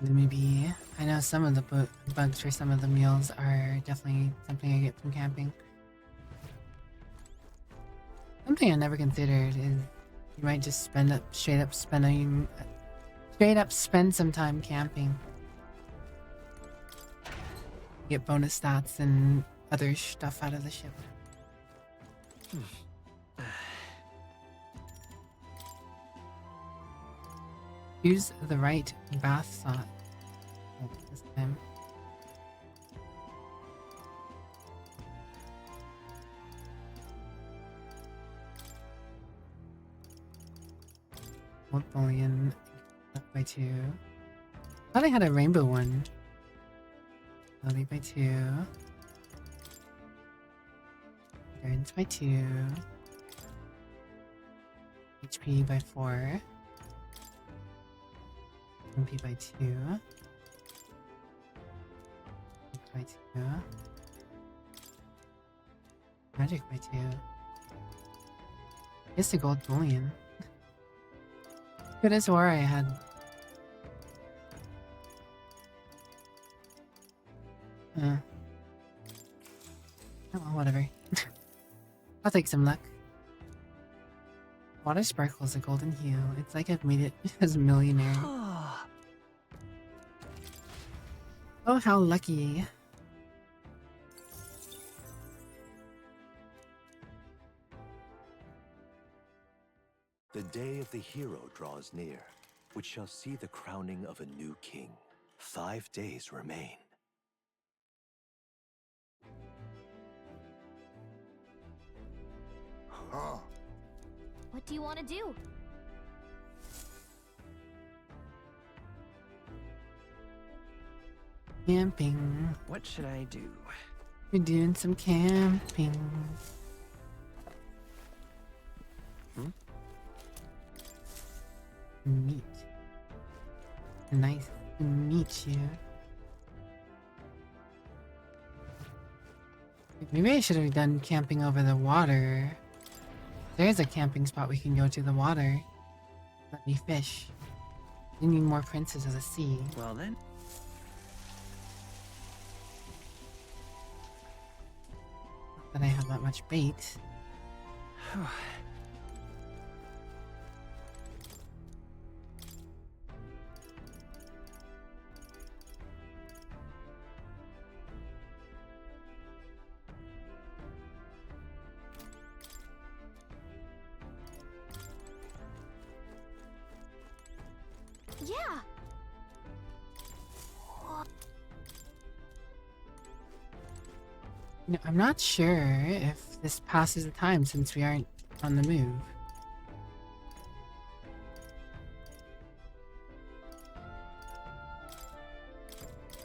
Then maybe, I know some of the bugs for some of the meals are definitely something I get from camping. Something I never considered is you might just straight up spend some time camping. Get bonus stats and other stuff out of the ship. Use the right bath salt this time. One bullion by 2. Thought I had a rainbow one. Body by 2. Endurance by 2. HP by 4. MP by 2. By 2. Magic by 2. Guess a gold bullion. Could have swore I had. Oh, well, whatever. I'll take some luck. Water sparkles a golden hue. It's like I've made it as a millionaire. Oh, how lucky. The day of the hero draws near, which shall see the crowning of a new king. 5 days remain. What do you want to do? Camping. What should I do? We're doing some camping. Neat. Nice to meet you. Maybe I should have done camping over the water. There's a camping spot we can go to the water. Let me fish. We need more princes of the sea. Well then. Not that I have that much bait. Yeah. You know, I'm not sure if this passes the time since we aren't on the move.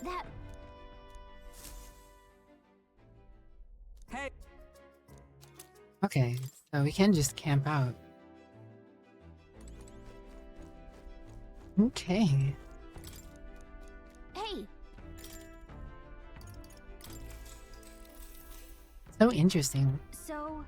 That. Hey. Okay, so we can just camp out. Okay. Hey. So interesting. So.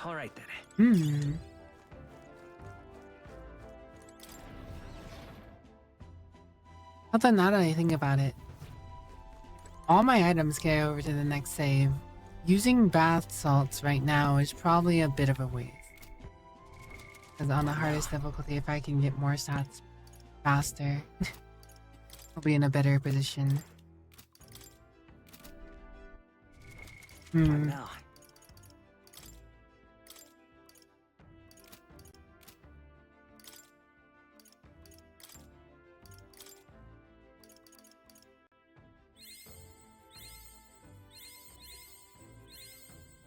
All right then. Hmm. Other than that, I think about it. All my items carry over to the next save. Using bath salts right now is probably a bit of a waste. Because on the hardest difficulty, if I can get more stats faster, I'll be in a better position. What Hmm. now?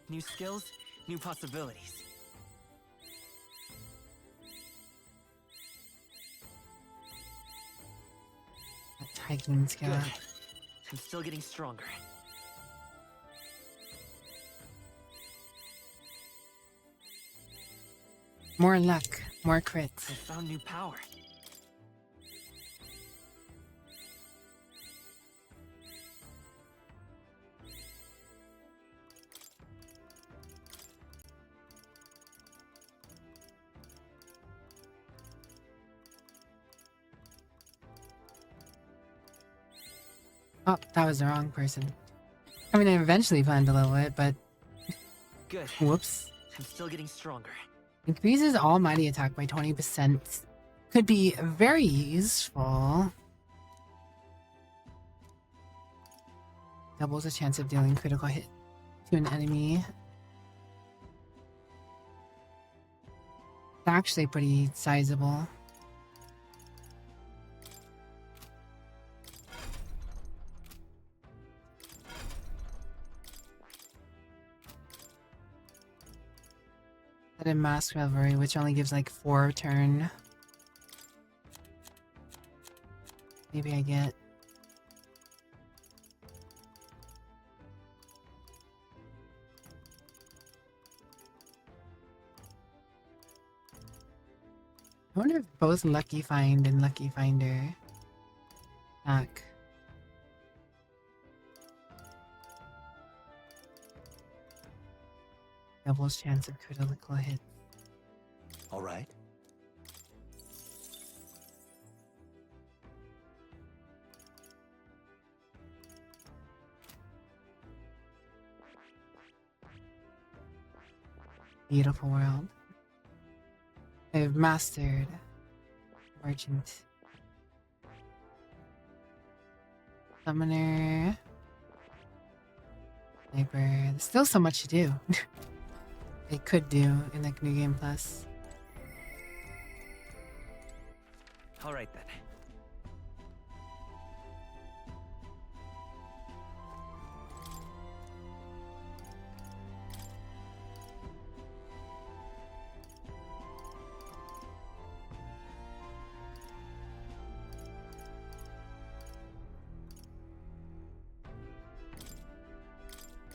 New skills, new possibilities. That hiking skill. Good. I'm still getting stronger. More luck, more crits. I found new power. Oh, that was the wrong person. I mean, I eventually planned to level it, but Good. whoops. I'm still getting stronger. Increases almighty attack by 20%. Could be very useful. Doubles the chance of dealing critical hit to an enemy. It's actually pretty sizable. And Mask Revelry, which only gives like 4 turn. Maybe I get. I wonder if both Lucky Find and Lucky Finder hack. Doubles chance of critical hit. All right. Beautiful world. I've mastered Merchant. Summoner. Sniper. There's still so much to do. They could do in like New Game Plus. All right then.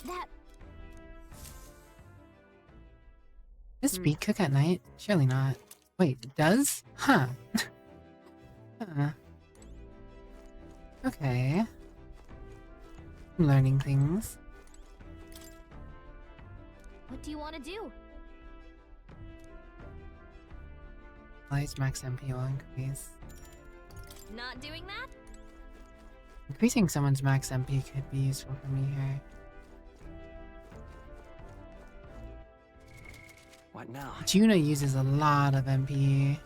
That Does meat cook at night? Surely not. Wait, it does? Huh. Huh. Okay. I'm learning things. what do you want to do? Allies max MP will increase. Not doing that? Increasing someone's max MP could be useful for me here. What now? Juno uses a lot of MP.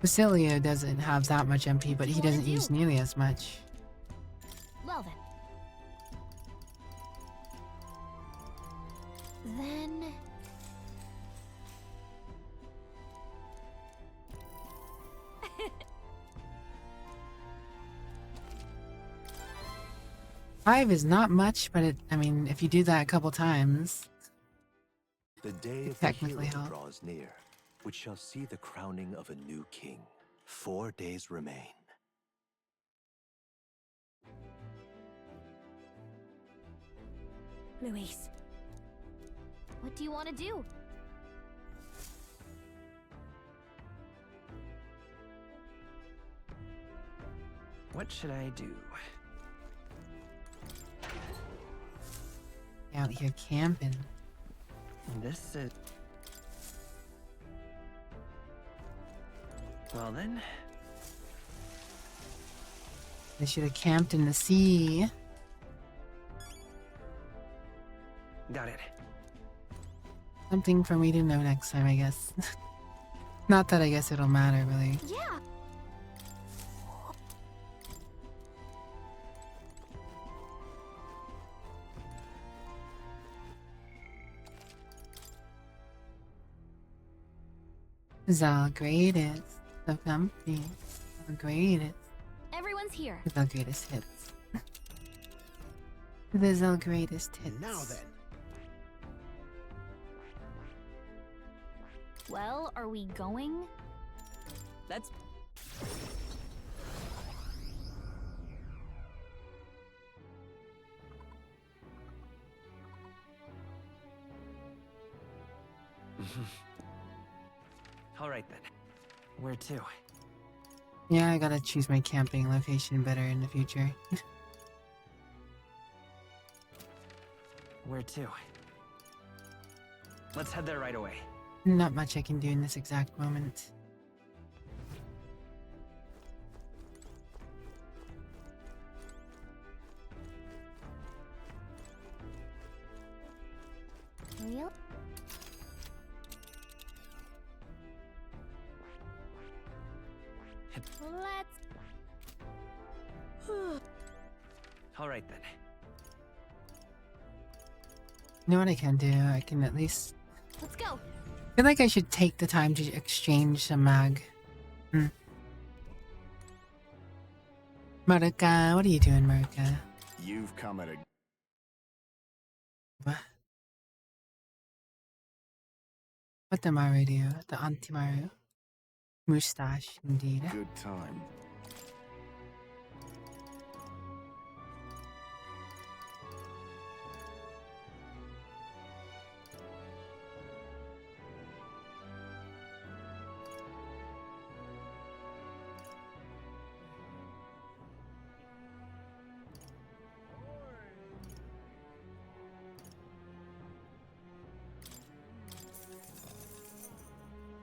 Basilio doesn't have that much MP, but he doesn't use nearly as much. Well then. 5 is not much, but I mean, if you do that a couple times, The day of the technically hero help. draws near, which shall see the crowning of a new king. 4 days remain. Luis. What do you want to do? What should I do? Out here camping. This is... Well then. They should have camped in the sea. Got it. Something for me to know next time, I guess. Not that I guess it'll matter, really. Yeah. The greatest. The company. The greatest. Everyone's here. The greatest hits. The greatest hits. Now then. Well, are we going? Let's. All right then. Where to? Yeah, I gotta choose my camping location better in the future. Where to? Let's head there right away. Not much I can do in this exact moment. Real? Let's. All right then. You know what I can do? I can at least... Let's go. I feel like I should take the time to exchange some mag. Maruka, what are you doing, Maruka? You've come at a... What the Maru do? The anti-Maru? Moustache, indeed. Good time.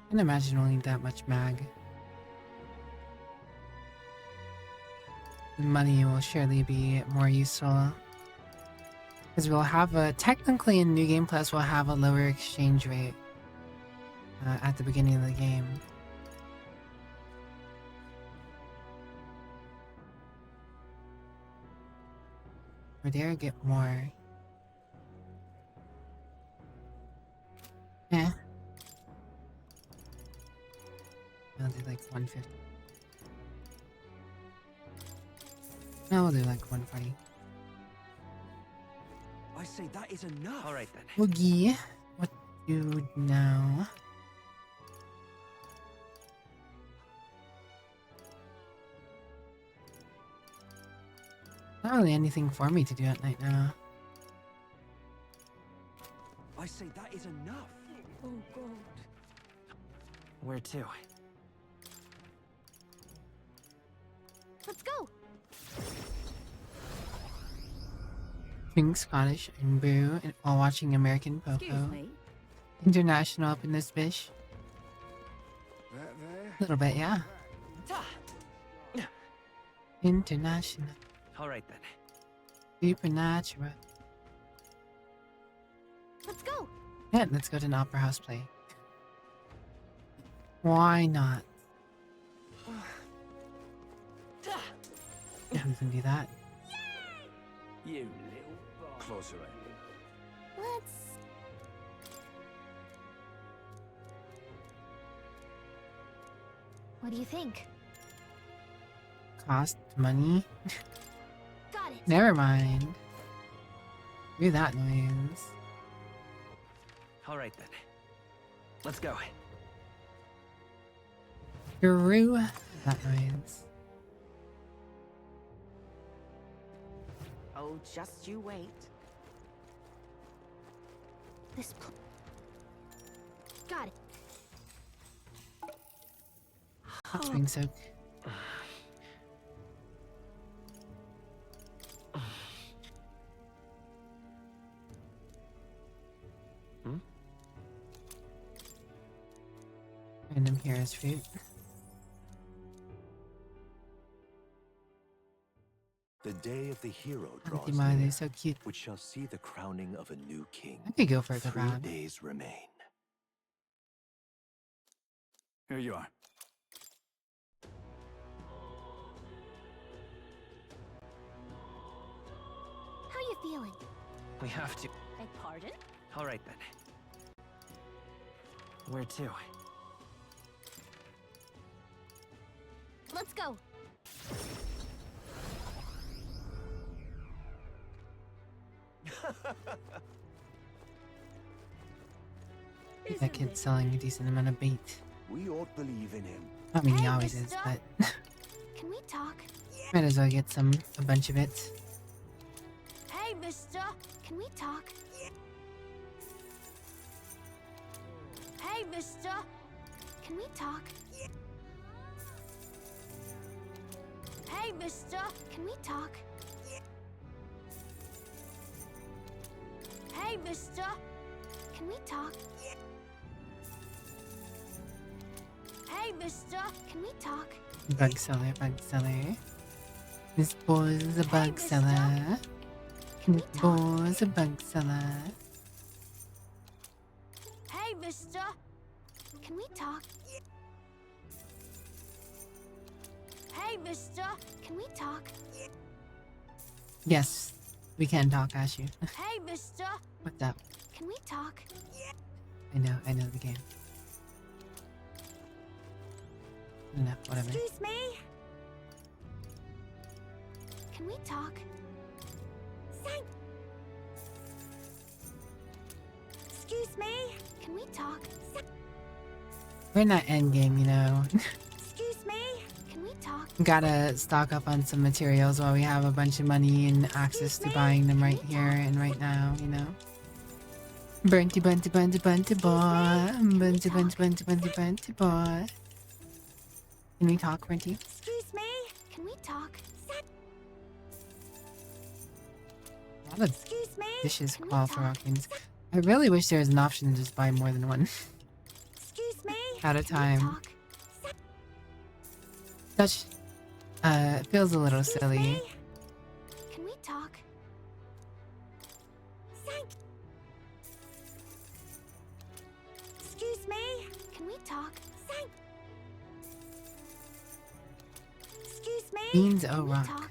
I can imagine we'll need that much mag. The money will surely be more useful. Because we'll have a... Technically in New Game Plus we'll have a lower exchange rate at the beginning of the game. Or dare get more. Eh. I'll do like 150. No, we'll do like 140. I say that is enough. All right then. Oogie, what do now? Not really anything for me to do at night now. I say that is enough. Oh God. Where to? Let's go. Drink Scottish and brew while watching American Popo. Excuse me. International up in this bitch. A little bit, yeah. International. All right then. Supernatural. Let's go. Yeah, let's go to an opera house play. Why not? Yeah, we can do that. You little closer. Let's. What do you think? Cost money? Got it. Never mind. Do that noise. All right then. Let's go. Screw that noise. Oh, just you wait. This. Got it. Hot spring soak. Random hero's fruit. The day of the hero draws Anti-Maru, near, so cute. which shall see the crowning of a new king. I could go for a good 3 round. days remain. Here you are. How you feeling? We have to. Beg pardon? All right then. Where to? Let's go. That kid's selling a decent amount of bait. We ought believe in him. I mean, he always is, but Can we talk? might as well get a bunch of it. Hey, mister. Can we talk? Hey, mister. Can we talk? Hey, mister. Can we talk? Hey, mister. Can we talk? Hey, mister. Can we talk? Bug seller, bug seller. This boy's a bug seller. This boy's a bug seller. Hey, mister. Can we talk? Hey, mister. Can we talk? Yes, we can talk, Ashu. Hey, mister. What's up? Can we talk? I know the game. No, whatever. Excuse me? Can we talk? Thank. Excuse me? Can we talk? We're in that end game, you know. Excuse me? Can we talk? Gotta stock up on some materials while we have a bunch of money and access to buying them right here and right now, you know. Bunty bunty bunty bunty boy. Bunty bunty bunty bunty bunty boy. Can we talk, Bunty? Excuse me? Can we talk? A lot of dishes call for Rockings. I really wish there was an option to just buy more than one Excuse me? at a time. Such feels a little silly. Can we talk? Thank. Excuse me? Can we talk? Thank. Excuse me? Beans Can O we rock. talk?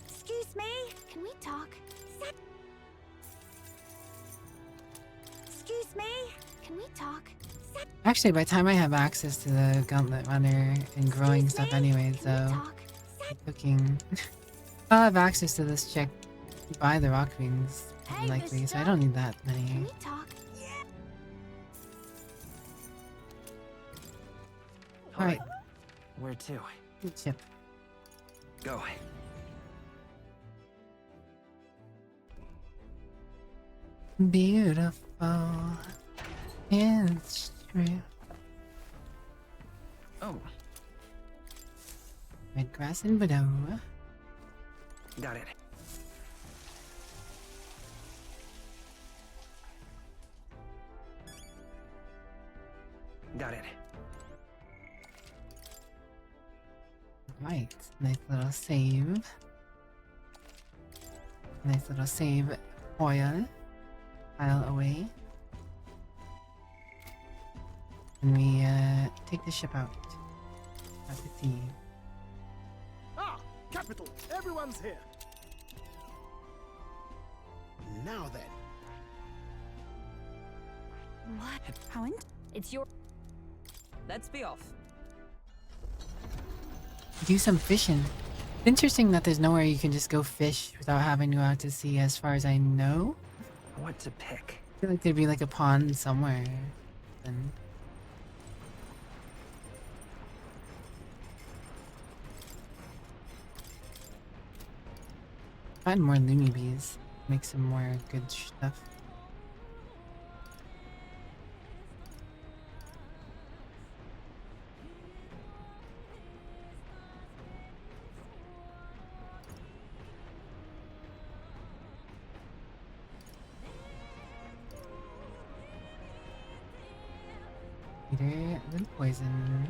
Excuse me? Can we talk? Excuse me? Can we talk? Actually, by the time I have access to the Gauntlet Runner and growing stuff anyway, so cooking, I'll have access to this chick by the Rock Wings, likely, so I don't need that many. Alright, Where to? good chip. Go. Beautiful. It's true. Oh, Red grass and widow. got it. Got it. Right, nice little save. Nice little save oil. Pile away. And we take the ship out. Out to sea. Ah, capital! Everyone's here. Now then. What? How in? It's your. Let's be off. Do some fishing. It's interesting that there's nowhere you can just go fish without having to go out to sea, as far as I know. What to pick? I feel like there'd be like a pond somewhere. Then. Find more Lumi bees. Make some more good stuff. Eater and poison.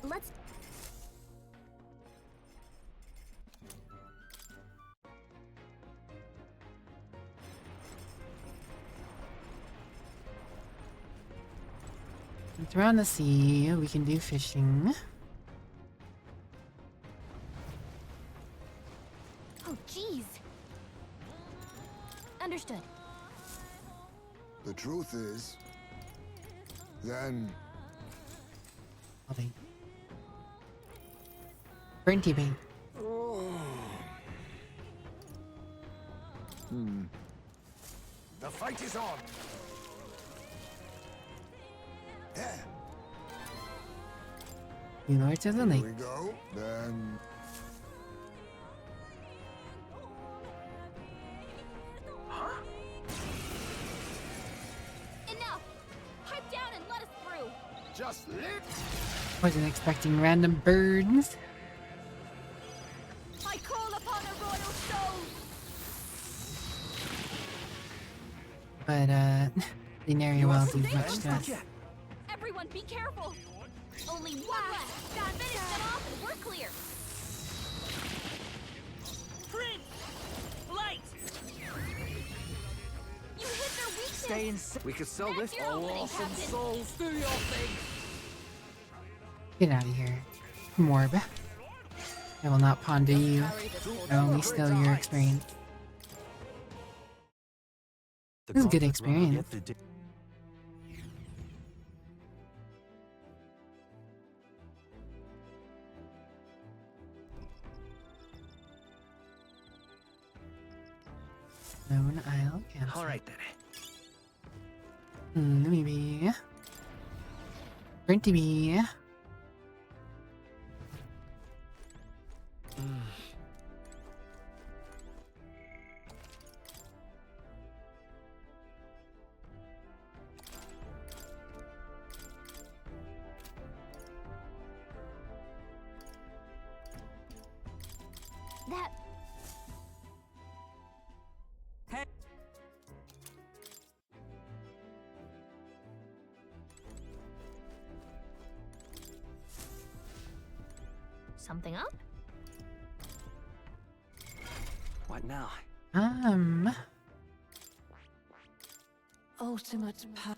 Let's. It's around the sea. We can do fishing. Oh, jeez. Understood. The truth is, then Nothing. Burnty bait. The fight is on. There. You know to the lake. Here we go. Then Enough! Pipe down and let us through! just lit. Wasn't expecting random birds. I call upon a royal soul! But, they never will do much to us. Everyone, be careful! Only one left! Finish them off and we're clear! Prince! Light! You hit their weakness! Stay in. We could sell this. your opening, Awesome Captain. souls. Do your thing. Get out of here, Morb. I will not ponder you. I only steal your experience. The This is a good gauntlet experience. yet to di- Lone Isle campsite. All right then. Maybe. Burnty bee. That... Something up? What now? Ultimate power.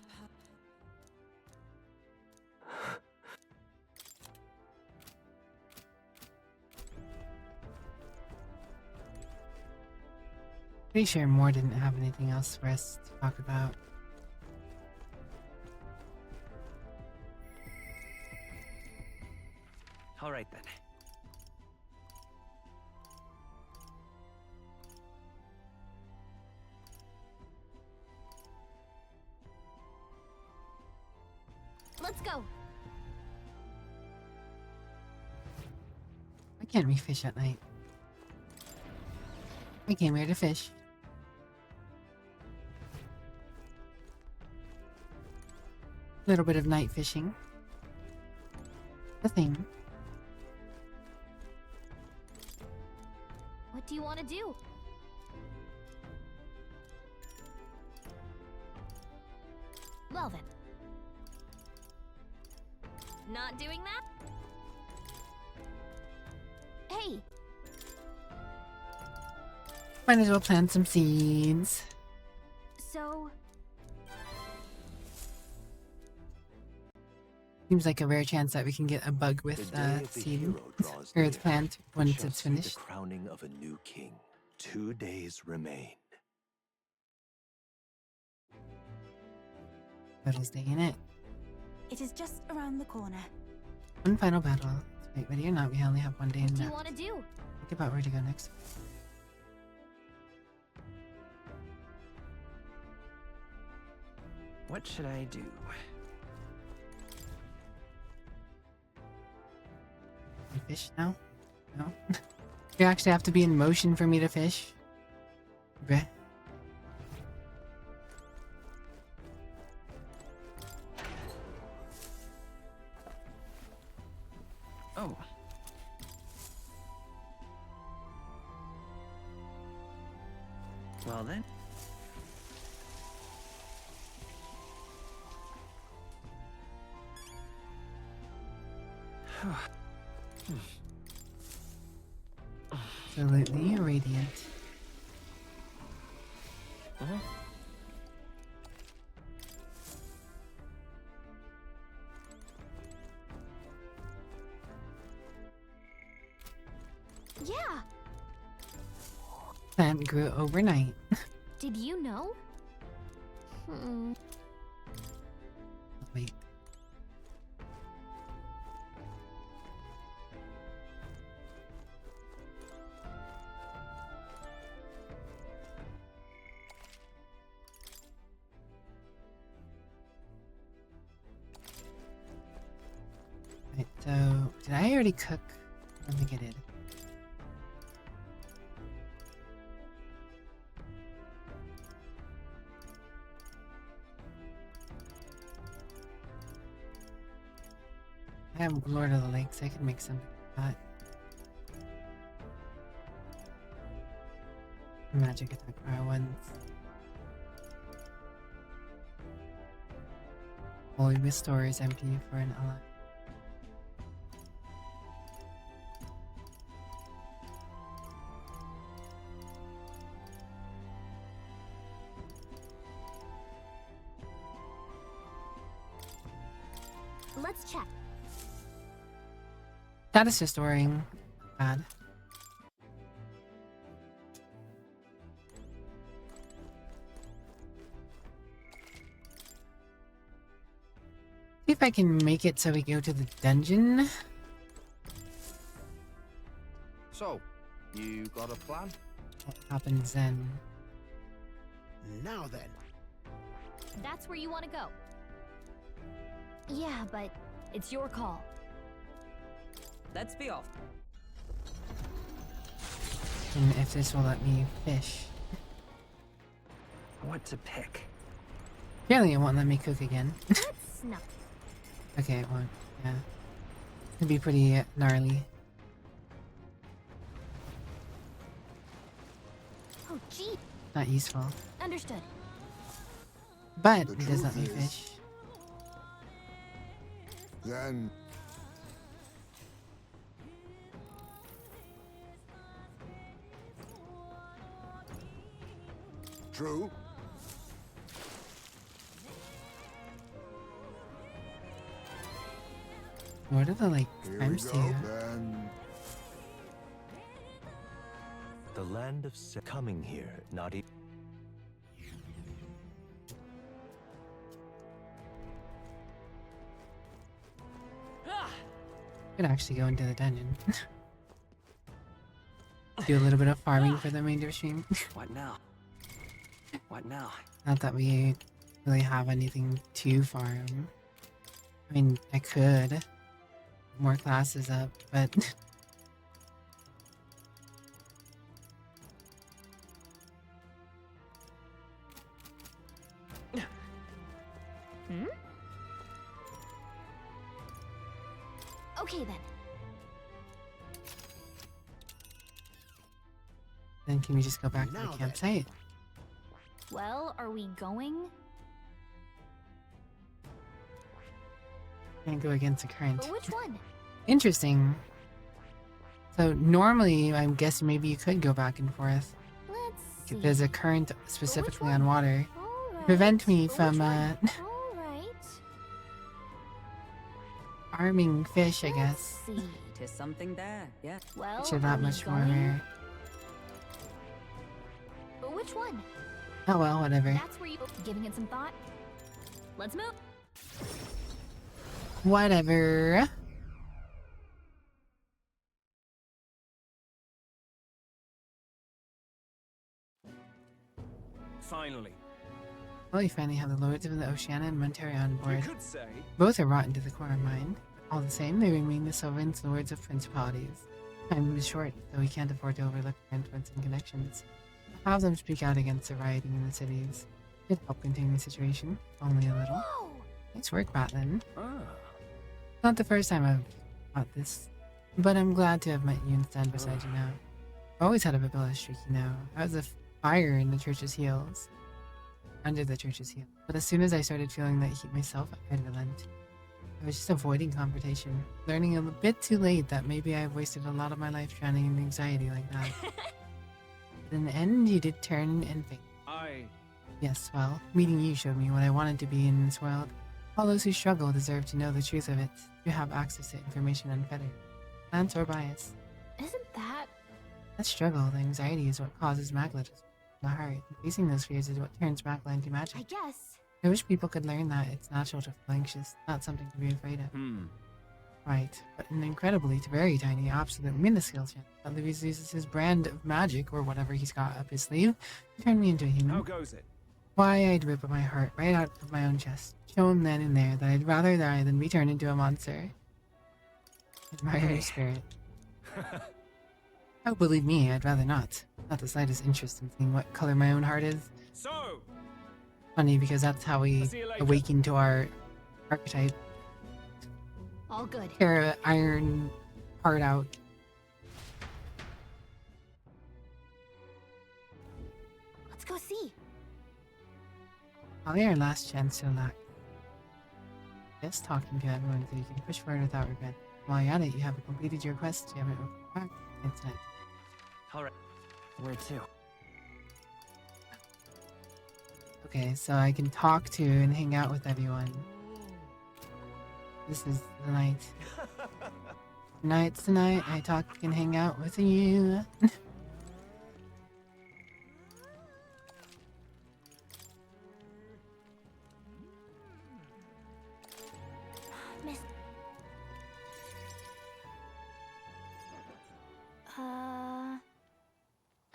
Pretty sure Moore didn't have anything else for us to talk about. All right then. Let's go! Why can't we fish at night? We came here to fish. Little bit of night fishing. The thing. What do you want to do? Well then. Not doing that? Hey! Might as well plant some seeds. So... Seems like a rare chance that we can get a bug The with day of the seed. hero draws Or its near. plant We once shall it's see finished. The crowning of a new king. 2 days remain. Battle's day in it. It is just around the corner. One final battle. Wait, ready or not, we only have one day in What do you that. want to do? Think about where to go next. What should I do? We fish now? No? You actually have to be in motion for me to fish? Bruh. Oh. Well then. Absolutely radiant. plant grew overnight. Did you know? Wait. Right, so did I already cook? I don't think I did. I have Lord of the Lakes. I could make something like that. Magic attack fire once. Holy Restore is empty for an ally. Let's check. Status restoring. Bad. See if I can make it so we go to the dungeon. So, you got a plan? What happens then? Now then. That's where you want to go. Yeah, but it's your call. Let's be off. And if this will let me fish. What to pick? Apparently it won't let me cook again. Let's snuff. Okay, it won't. Yeah. It'd be pretty gnarly. Oh, gee. Not useful. Understood. But The it does let truth me is- fish. Then... True. What are the, like, Here we times go, here? then. The land of coming here, not Could actually go into the dungeon. Do a little bit of farming for the remainder of stream. What now? What now? Not that we really have anything to farm. I mean, I could. More classes up, but... Okay then. Then can we just go back to Now the then. campsite? Well, are we going? Can't go against the current. But which one? Interesting. So normally, I'm guessing maybe you could go back and forth. Let's If there's a current specifically on water. Alright. Prevent me But from which one? Alright. farming fish, I guess. See, there's something there. Yeah. Well, Which are are that we much more going? rare. But which one? Oh well, whatever. That's where you giving it some thought. Let's move. Whatever. Finally. Well, you finally have the Lords of the Oceania and Monterey on board. You could say. Both are rotten to the core of mind. All the same, they remain the sovereign lords of principalities. Time is short, so we can't afford to overlook their influence and connections. Have them speak out against the rioting in the cities. It'd help contain the situation, only a little. Whoa! Nice work, Batlin. Ah. Not the first time I've thought this, but I'm glad to have met you and stand beside you now. I've always had a bit of a streaky now. I was a fire in the church's heels. Under the church's heel. But as soon as I started feeling that heat myself, I'd relent. I was just avoiding confrontation, learning a bit too late that maybe I've wasted a lot of my life drowning in anxiety like that. But in the end, you did turn and face. Yes, well, meeting you showed me what I wanted to be in this world. All those who struggle deserve to know the truth of it. You have access to information unfettered. Plans or bias. Isn't that That struggle, the anxiety is what causes Magla to the heart. Facing those fears is what turns Magla into magic. I guess. I wish people could learn that it's natural to feel anxious, not something to be afraid of. Right, but an incredibly, very tiny, absolute minuscule chance that Luis uses his brand of magic, or whatever he's got up his sleeve, to turn me into a human. How goes it? Why, I'd rip my heart right out of my own chest. Show him then and there that I'd rather die than be turned into a monster. Admire your spirit. Oh, believe me, I'd rather not. Not the slightest interest in seeing what color my own heart is. So, Funny, because that's how we awaken to our archetype. All good. Tear an iron heart out. Let's go see. Probably our last chance to relax. Just talking to everyone so you can push forward without regret. While you're at it, you have completed your quest. You haven't opened back. It's night. Alright. Where to? Okay, so I can talk to and hang out with everyone. This is the night. Tonight's the night I talk and hang out with you. Miss.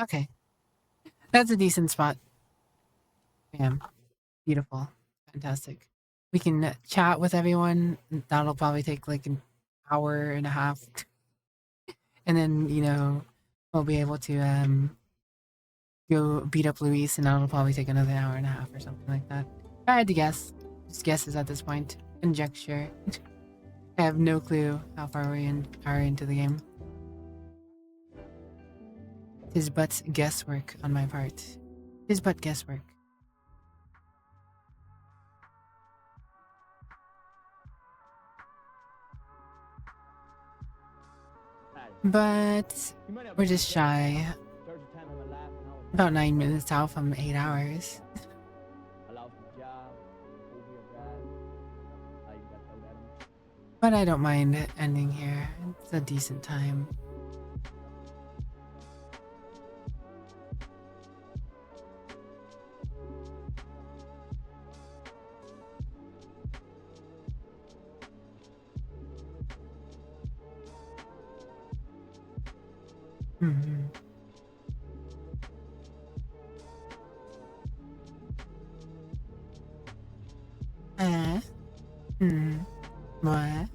Okay. That's a decent spot. Bam. Beautiful. Fantastic. We can chat with everyone. That'll probably take like an hour and a half. And then, you know, we'll be able to go beat up Luis, and that'll probably take another hour and a half or something like that. If I had to guess. Just guesses at this point. Conjecture. I have no clue how far we are into the game. 'Tis but guesswork on my part. 'Tis but guesswork. But we're just shy. About 9 minutes out from 8 hours. But I don't mind ending here. It's a decent time. Mm-hmm. What?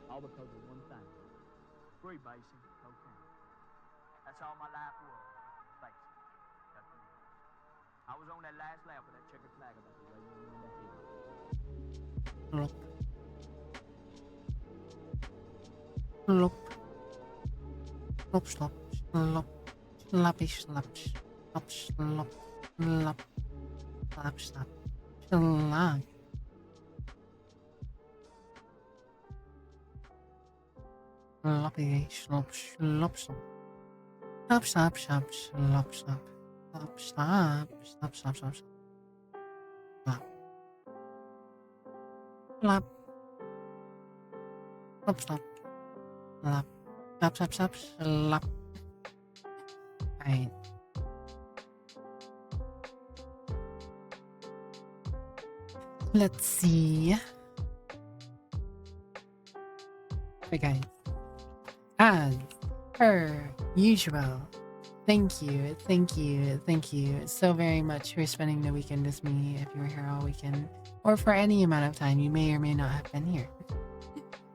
All because of one thing. Free basing cocaine. That's all my life was. Basing. Nothing else. I was on that last lap with that checkered flag about the way you in the head. Slop. Slop, slop, slop. Slappy, slap, slop, slop, slop. Slap, slap. Slap. Sloppy, slop, slop, slop. Slop, slap, slap, slop, slop. Slop, slap, slop, slop, slop, slop. Slap. Slap. Slop, slop. Slap. Slap, slap, slap, slap. Right. Let's see. Okay, guys. As per usual, thank you so very much for spending the weekend with me if you were here all weekend, or for any amount of time you may or may not have been here.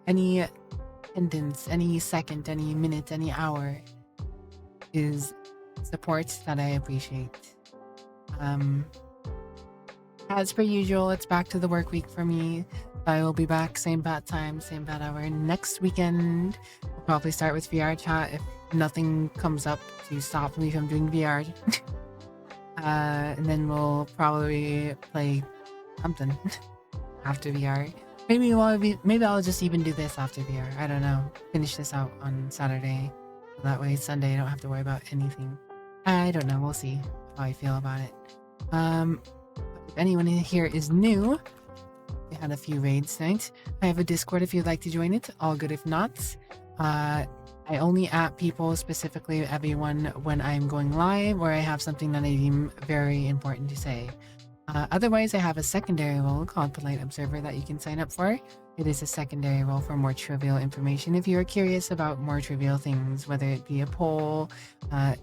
Any attendance, any second, any minute, any hour is support that I appreciate. As per usual, it's back to the work week for me. I will be back same bat time, same bat hour next weekend. We'll probably start with VR chat if nothing comes up to stop me from doing VR. And then we'll probably play something after VR. Maybe I'll just even do this after VR. I don't know. Finish this out on Saturday. So that way Sunday I don't have to worry about anything. I don't know. We'll see how I feel about it. If anyone in here is new, We had a few raids tonight. I have a Discord if you'd like to join it. All good if not. I only at people, specifically everyone, when I'm going live or I have something that I deem very important to say. Otherwise, I have a secondary role called Polite Observer that you can sign up for. It is a secondary role for more trivial information if you are curious about more trivial things, whether it be a poll,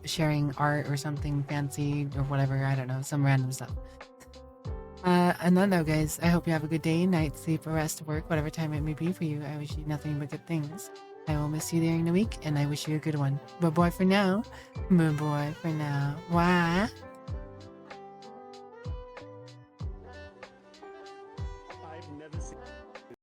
sharing art or something fancy or whatever, I don't know, some random stuff. And then though, guys, I hope you have a good day, night, sleep, or rest, work, whatever time it may be for you. I wish you nothing but good things. I will miss you during the week, and I wish you a good one. Bye-bye for now. Bye-bye for now. Wah.